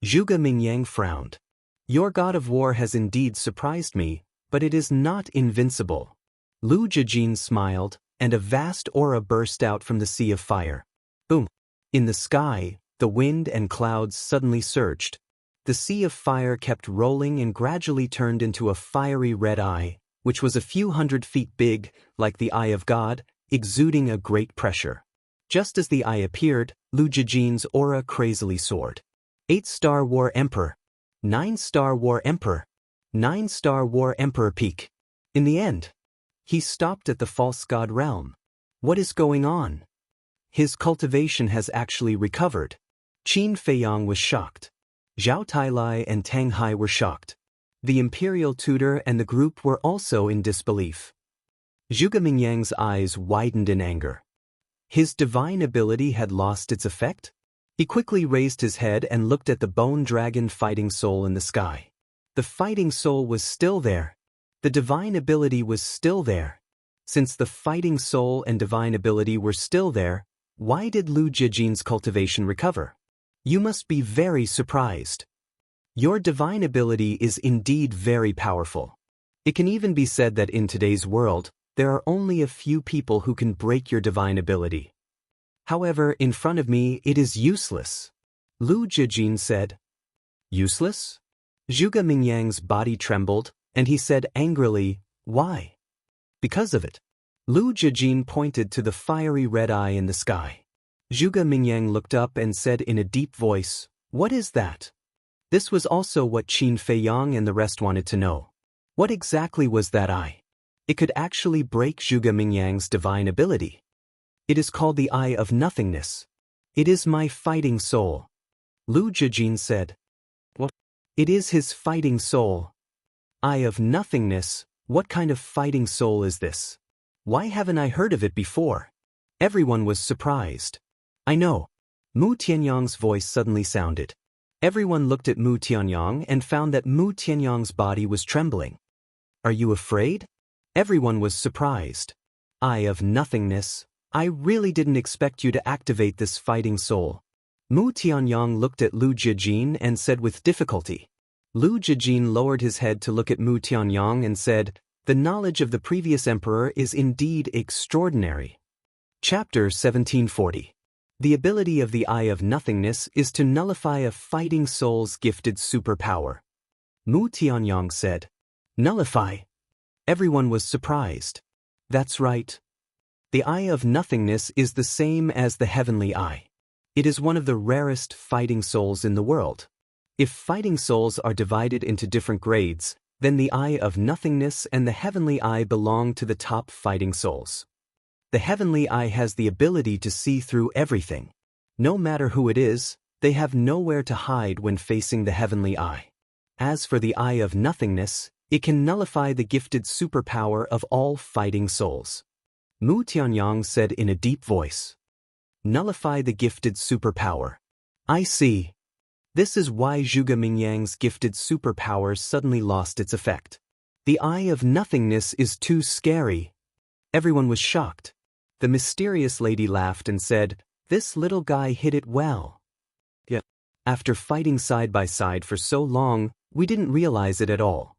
Mingyang frowned. "Your god of war has indeed surprised me, but it is not invincible." Lu Jijin smiled, and a vast aura burst out from the sea of fire. Boom! In the sky, the wind and clouds suddenly surged. The sea of fire kept rolling and gradually turned into a fiery red eye, which was a few 100 feet big, like the eye of God, exuding a great pressure. Just as the eye appeared, Lu Jijin's aura crazily soared. 8-star War Emperor. 9-star War Emperor. 9-star War Emperor peak. In the end, he stopped at the false god realm. What is going on? His cultivation has actually recovered. Qin Feiyang was shocked. Zhao Tailai and Tang Hai were shocked. The imperial tutor and the group were also in disbelief. Zhuge Mingyang's eyes widened in anger. His divine ability had lost its effect? He quickly raised his head and looked at the bone dragon fighting soul in the sky. The fighting soul was still there. The divine ability was still there. Since the fighting soul and divine ability were still there, why did Lu Jijin's cultivation recover? You must be very surprised. Your divine ability is indeed very powerful. It can even be said that in today's world, there are only a few people who can break your divine ability. However, in front of me, it is useless. Lu Jijin said. Useless? Zhuge Mingyang's body trembled, and he said angrily, "Why?" "Because of it." Lu Jijin pointed to the fiery red eye in the sky. Zhuge Mingyang looked up and said in a deep voice, "What is that?" This was also what Qin Feiyang and the rest wanted to know. What exactly was that eye? It could actually break Zhuge Mingyang's divine ability. It is called the Eye of Nothingness. It is my fighting soul. Lu Jijin said. What? It is his fighting soul. Eye of Nothingness, what kind of fighting soul is this? Why haven't I heard of it before? Everyone was surprised. I know. Mu Tianyang's voice suddenly sounded. Everyone looked at Mu Tianyang and found that Mu Tianyang's body was trembling. Are you afraid? Everyone was surprised. Eye of Nothingness, I really didn't expect you to activate this fighting soul. Mu Tianyang looked at Lu Jijin and said with difficulty. Lu Jijin lowered his head to look at Mu Tianyang and said, "The knowledge of the previous emperor is indeed extraordinary." Chapter 1740. The ability of the Eye of Nothingness is to nullify a fighting soul's gifted superpower. Mu Tianyang said, "Nullify?" Everyone was surprised. That's right. The Eye of Nothingness is the same as the Heavenly Eye. It is one of the rarest fighting souls in the world. If fighting souls are divided into different grades, then the Eye of Nothingness and the Heavenly Eye belong to the top fighting souls. The Heavenly Eye has the ability to see through everything. No matter who it is, they have nowhere to hide when facing the Heavenly Eye. As for the Eye of Nothingness, it can nullify the gifted superpower of all fighting souls. Mu Tianyang said in a deep voice. Nullify the gifted superpower. I see. This is why Zhuge Mingyang's gifted superpower suddenly lost its effect. The Eye of Nothingness is too scary. Everyone was shocked. The mysterious lady laughed and said, "This little guy hit it well." Yet, after fighting side by side for so long, we didn't realize it at all.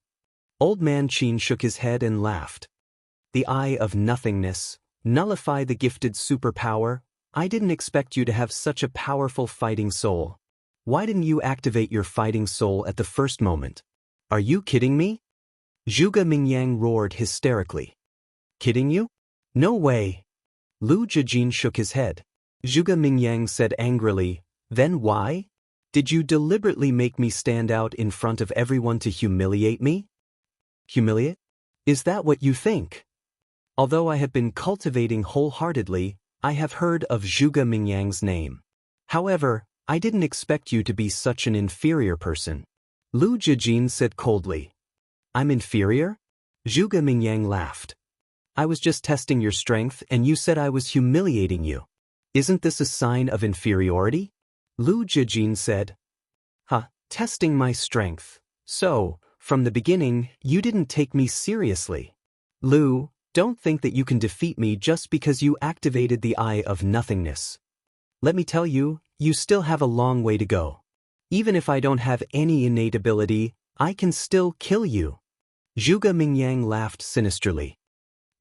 Old Man Qin shook his head and laughed. The Eye of Nothingness, nullify the gifted superpower. I didn't expect you to have such a powerful fighting soul. Why didn't you activate your fighting soul at the first moment? Are you kidding me? Zhuge Mingyang roared hysterically. Kidding you? No way. Lu Jijin shook his head. Zhuge Mingyang said angrily, Then why? Did you deliberately make me stand out in front of everyone to humiliate me? Humiliate? Is that what you think? Although I have been cultivating wholeheartedly, I have heard of Zhuge Mingyang's name. However, I didn't expect you to be such an inferior person. Lu Jijin said coldly. I'm inferior? Zhuge Mingyang laughed. I was just testing your strength and you said I was humiliating you. Isn't this a sign of inferiority? Lu Jijin said. Testing my strength. So, from the beginning, you didn't take me seriously. Lu, don't think that you can defeat me just because you activated the Eye of Nothingness. Let me tell you, you still have a long way to go. Even if I don't have any innate ability, I can still kill you. Zhuge Mingyang laughed sinisterly.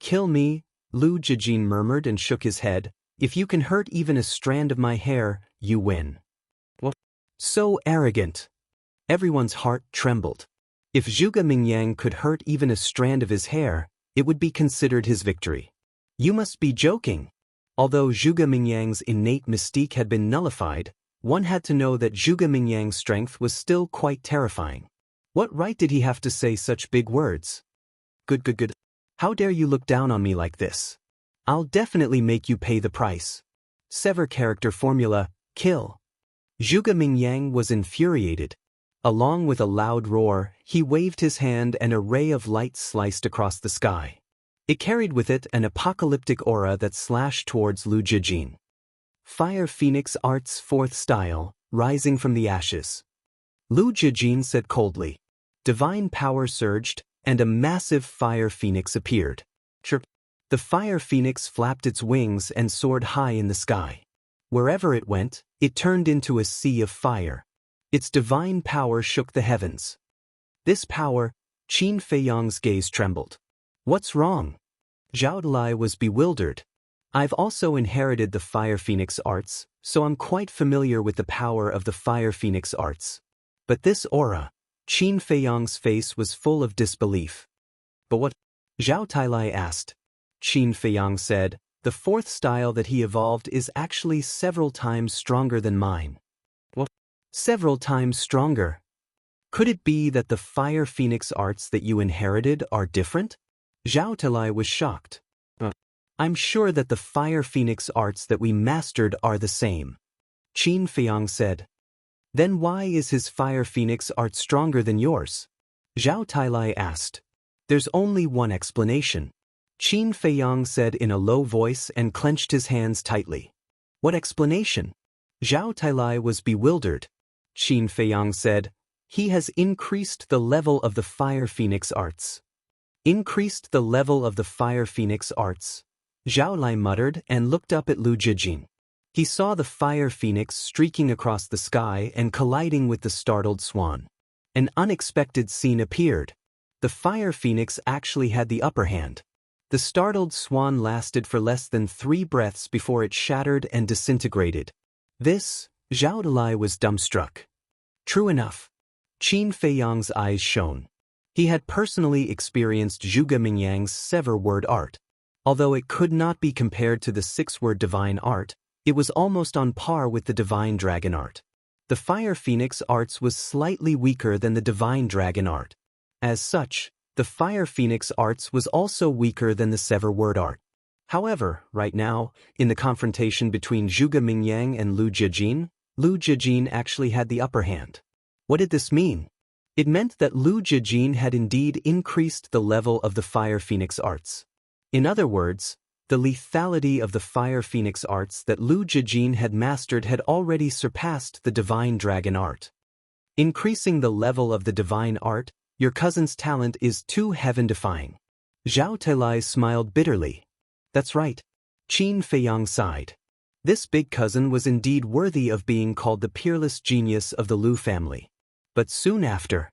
Kill me, Lu Jijin murmured and shook his head. If you can hurt even a strand of my hair, you win. What? So arrogant. Everyone's heart trembled. If Zhuge Mingyang could hurt even a strand of his hair, it would be considered his victory. You must be joking. Although Zhuge Mingyang's innate mystique had been nullified, one had to know that Zhuge Mingyang's strength was still quite terrifying. What right did he have to say such big words? Good. How dare you look down on me like this? I'll definitely make you pay the price. Sever character formula, kill. Zhuge Mingyang was infuriated. Along with a loud roar, he waved his hand and a ray of light sliced across the sky. It carried with it an apocalyptic aura that slashed towards Lu Jijin. Fire Phoenix Art's fourth style, rising from the ashes. Lu Jijin said coldly. Divine power surged, and a massive fire phoenix appeared. Chirp. The fire phoenix flapped its wings and soared high in the sky. Wherever it went, it turned into a sea of fire. Its divine power shook the heavens. This power, Qin Feiyang's gaze trembled. What's wrong? Zhao Dalai was bewildered. I've also inherited the Fire Phoenix arts, so I'm quite familiar with the power of the Fire Phoenix arts. But this aura, Qin Feiyang's face was full of disbelief. But what? Zhao Dalai asked. Qin Feiyang said, the fourth style that he evolved is actually several times stronger than mine. What? Several times stronger? Could it be that the Fire Phoenix arts that you inherited are different? Zhao Dalai was shocked. I'm sure that the Fire Phoenix arts that we mastered are the same. Qin Feiyang said. Then why is his Fire Phoenix art stronger than yours? Zhao Dalai asked. There's only one explanation. Qin Feiyang said in a low voice and clenched his hands tightly. What explanation? Zhao Dalai was bewildered. Qin Feiyang said, he has increased the level of the Fire Phoenix arts. Increased the level of the Fire Phoenix arts. Zhao Dalai muttered and looked up at Lu Jijin. He saw the Fire Phoenix streaking across the sky and colliding with the startled swan. An unexpected scene appeared. The fire phoenix actually had the upper hand. The startled swan lasted for less than 3 breaths before it shattered and disintegrated. This, Zhao Dalai was dumbstruck. True enough. Qin Feiyang's eyes shone. He had personally experienced Zhuge Mingyang's sever-word art. Although it could not be compared to the 6-word divine art, it was almost on par with the divine dragon art. The fire phoenix arts was slightly weaker than the divine dragon art. As such, the fire phoenix arts was also weaker than the sever-word art. However, right now, in the confrontation between Zhuge Mingyang and Lu Jijin actually had the upper hand. What did this mean? It meant that Lu Jijin had indeed increased the level of the fire phoenix arts. In other words, the lethality of the fire phoenix arts that Lu Jijin had mastered had already surpassed the divine dragon art. Increasing the level of the divine art, your cousin's talent is too heaven-defying. Zhao Telai smiled bitterly. That's right. Qin Feiyang sighed. This big cousin was indeed worthy of being called the peerless genius of the Lu family. But soon after,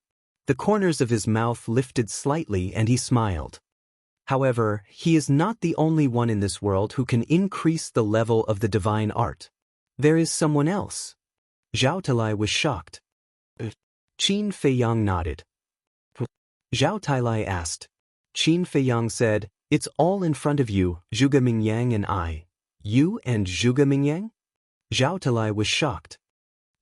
the corners of his mouth lifted slightly and he smiled. However, he is not the only one in this world who can increase the level of the divine art. There is someone else. Zhao Talai was shocked. Qin Feiyang nodded. Zhao Talai asked. Qin Feiyang said, "It's all in front of you, Zhuge Mingyang and I." You and Zhuge Mingyang? Zhao Talai was shocked.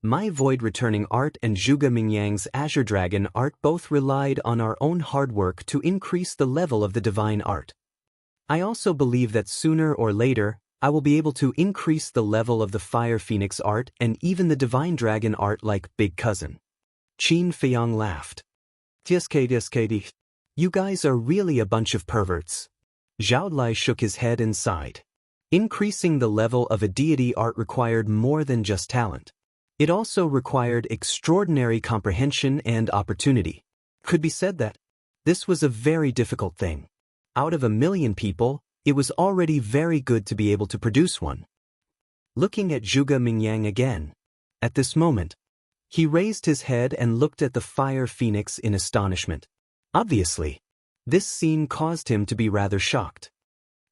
My void-returning art and Zhuge Mingyang's Azure Dragon art both relied on our own hard work to increase the level of the divine art. I also believe that sooner or later, I will be able to increase the level of the Fire Phoenix art and even the Divine Dragon art like Big Cousin. Qin Feiyang laughed. TSK, you guys are really a bunch of perverts. Zhao Lai shook his head and sighed. Increasing the level of a deity art required more than just talent. It also required extraordinary comprehension and opportunity. Could be said that this was a very difficult thing. Out of 1,000,000 people, it was already very good to be able to produce one. Looking at Zhuge Mingyang again. At this moment, he raised his head and looked at the fire phoenix in astonishment. Obviously, this scene caused him to be rather shocked.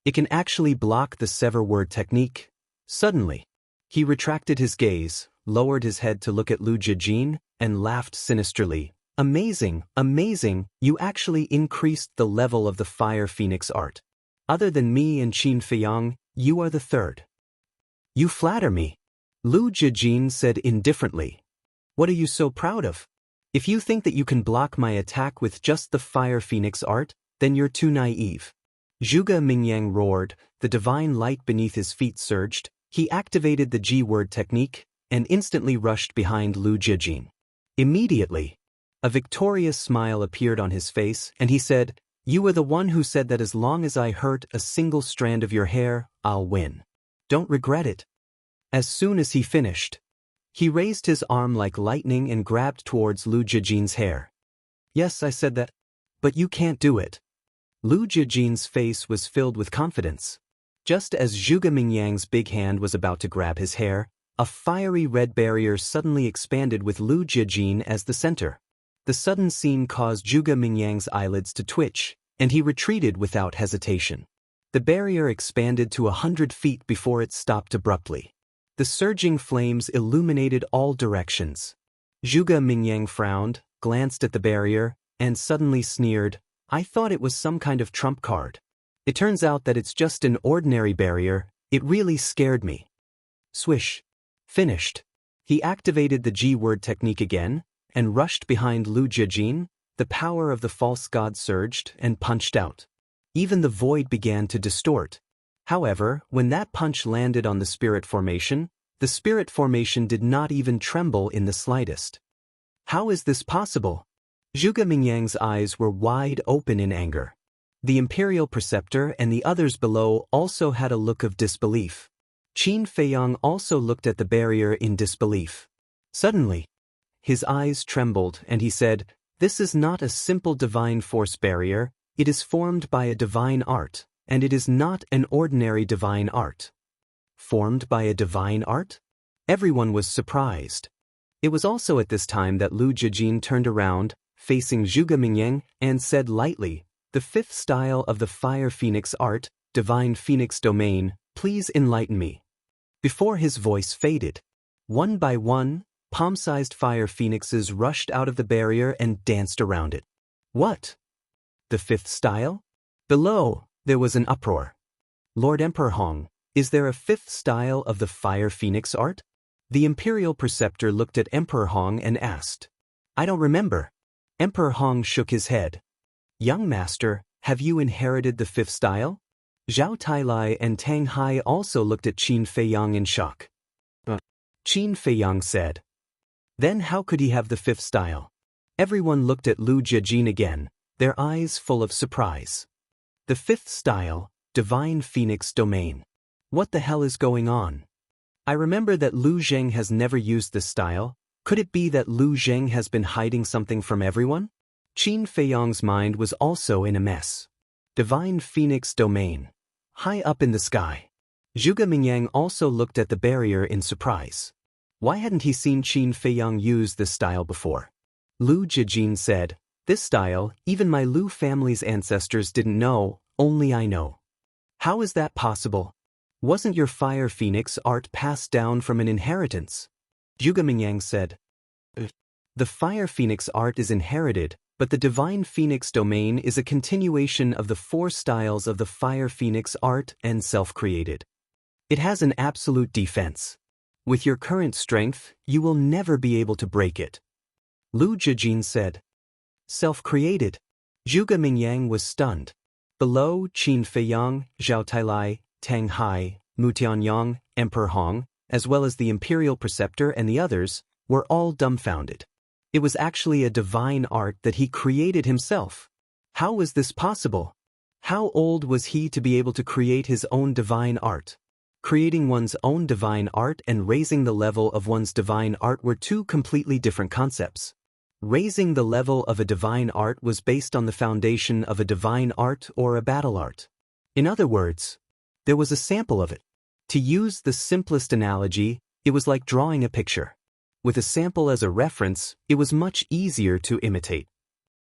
It can actually block the sever-word technique. Suddenly, he retracted his gaze, lowered his head to look at Lu Jijin, and laughed sinisterly. Amazing, amazing, you actually increased the level of the Fire Phoenix art. Other than me and Qin Feiyang, you are the third. You flatter me. Lu Jijin said indifferently. What are you so proud of? If you think that you can block my attack with just the Fire Phoenix art, then you're too naive. Zhuge Mingyang roared, the divine light beneath his feet surged, he activated the G-word technique, and instantly rushed behind Lu Jijin. Immediately, a victorious smile appeared on his face, and he said, "You were the one who said that as long as I hurt a single strand of your hair, I'll win. Don't regret it." As soon as he finished, he raised his arm like lightning and grabbed towards Lu Jijin's hair. "Yes, I said that. But you can't do it." Lu Jijin's face was filled with confidence. Just as Zhuge Mingyang's big hand was about to grab his hair, a fiery red barrier suddenly expanded with Lu Jijin as the center. The sudden scene caused Zhuge Mingyang's eyelids to twitch, and he retreated without hesitation. The barrier expanded to 100 feet before it stopped abruptly. The surging flames illuminated all directions. Zhuge Mingyang frowned, glanced at the barrier, and suddenly sneered, "I thought it was some kind of trump card. It turns out that it's just an ordinary barrier. It really scared me." Swish. Finished. He activated the G-word technique again, and rushed behind Lu Jijin. The power of the false god surged and punched out. Even the void began to distort. However, when that punch landed on the spirit formation did not even tremble in the slightest. How is this possible? Zhuge Mingyang's eyes were wide open in anger. The Imperial Preceptor and the others below also had a look of disbelief. Qin Feiyang also looked at the barrier in disbelief. Suddenly, his eyes trembled and he said, "This is not a simple divine force barrier, it is formed by a divine art, and it is not an ordinary divine art." Formed by a divine art? Everyone was surprised. It was also at this time that Lu Jijin turned around, facing Zhuge Mingyang, and said lightly, "The fifth style of the Fire Phoenix art, Divine Phoenix Domain, please enlighten me." Before his voice faded, one by one, palm-sized fire phoenixes rushed out of the barrier and danced around it. What? The fifth style? Below, there was an uproar. Lord Emperor Hong, is there a fifth style of the Fire Phoenix art? The Imperial Preceptor looked at Emperor Hong and asked. I don't remember. Emperor Hong shook his head. Young master, have you inherited the fifth style? Zhao Tailai and Tang Hai also looked at Qin Feiyang in shock. Qin Feiyang said. Then how could he have the fifth style? Everyone looked at Lu Jijin again, their eyes full of surprise. The fifth style, Divine Phoenix Domain. What the hell is going on? I remember that Lu Zheng has never used this style. Could it be that Lu Zheng has been hiding something from everyone? Qin Feiyang's mind was also in a mess. Divine Phoenix Domain. High up in the sky. Zhuge Mingyang also looked at the barrier in surprise. Why hadn't he seen Qin Feiyang use this style before? Lu Jijin said, this style, even my Lu family's ancestors didn't know, only I know. How is that possible? Wasn't your Fire Phoenix art passed down from an inheritance? Zhuge Mingyang said. The Fire Phoenix art is inherited, but the Divine Phoenix Domain is a continuation of the 4 styles of the Fire Phoenix art and self-created. It has an absolute defense. With your current strength, you will never be able to break it. Lu Jijin said. Self-created. Zhuge Mingyang was stunned. Below, Qin Feiyang, Zhao Tailai, Tang Hai, Mu Tianyang, Emperor Hong, as well as the Imperial Preceptor and the others, were all dumbfounded. It was actually a divine art that he created himself. How was this possible? How old was he to be able to create his own divine art? Creating one's own divine art and raising the level of one's divine art were 2 completely different concepts. Raising the level of a divine art was based on the foundation of a divine art or a battle art. In other words, there was a sample of it. To use the simplest analogy, it was like drawing a picture. With a sample as a reference, it was much easier to imitate.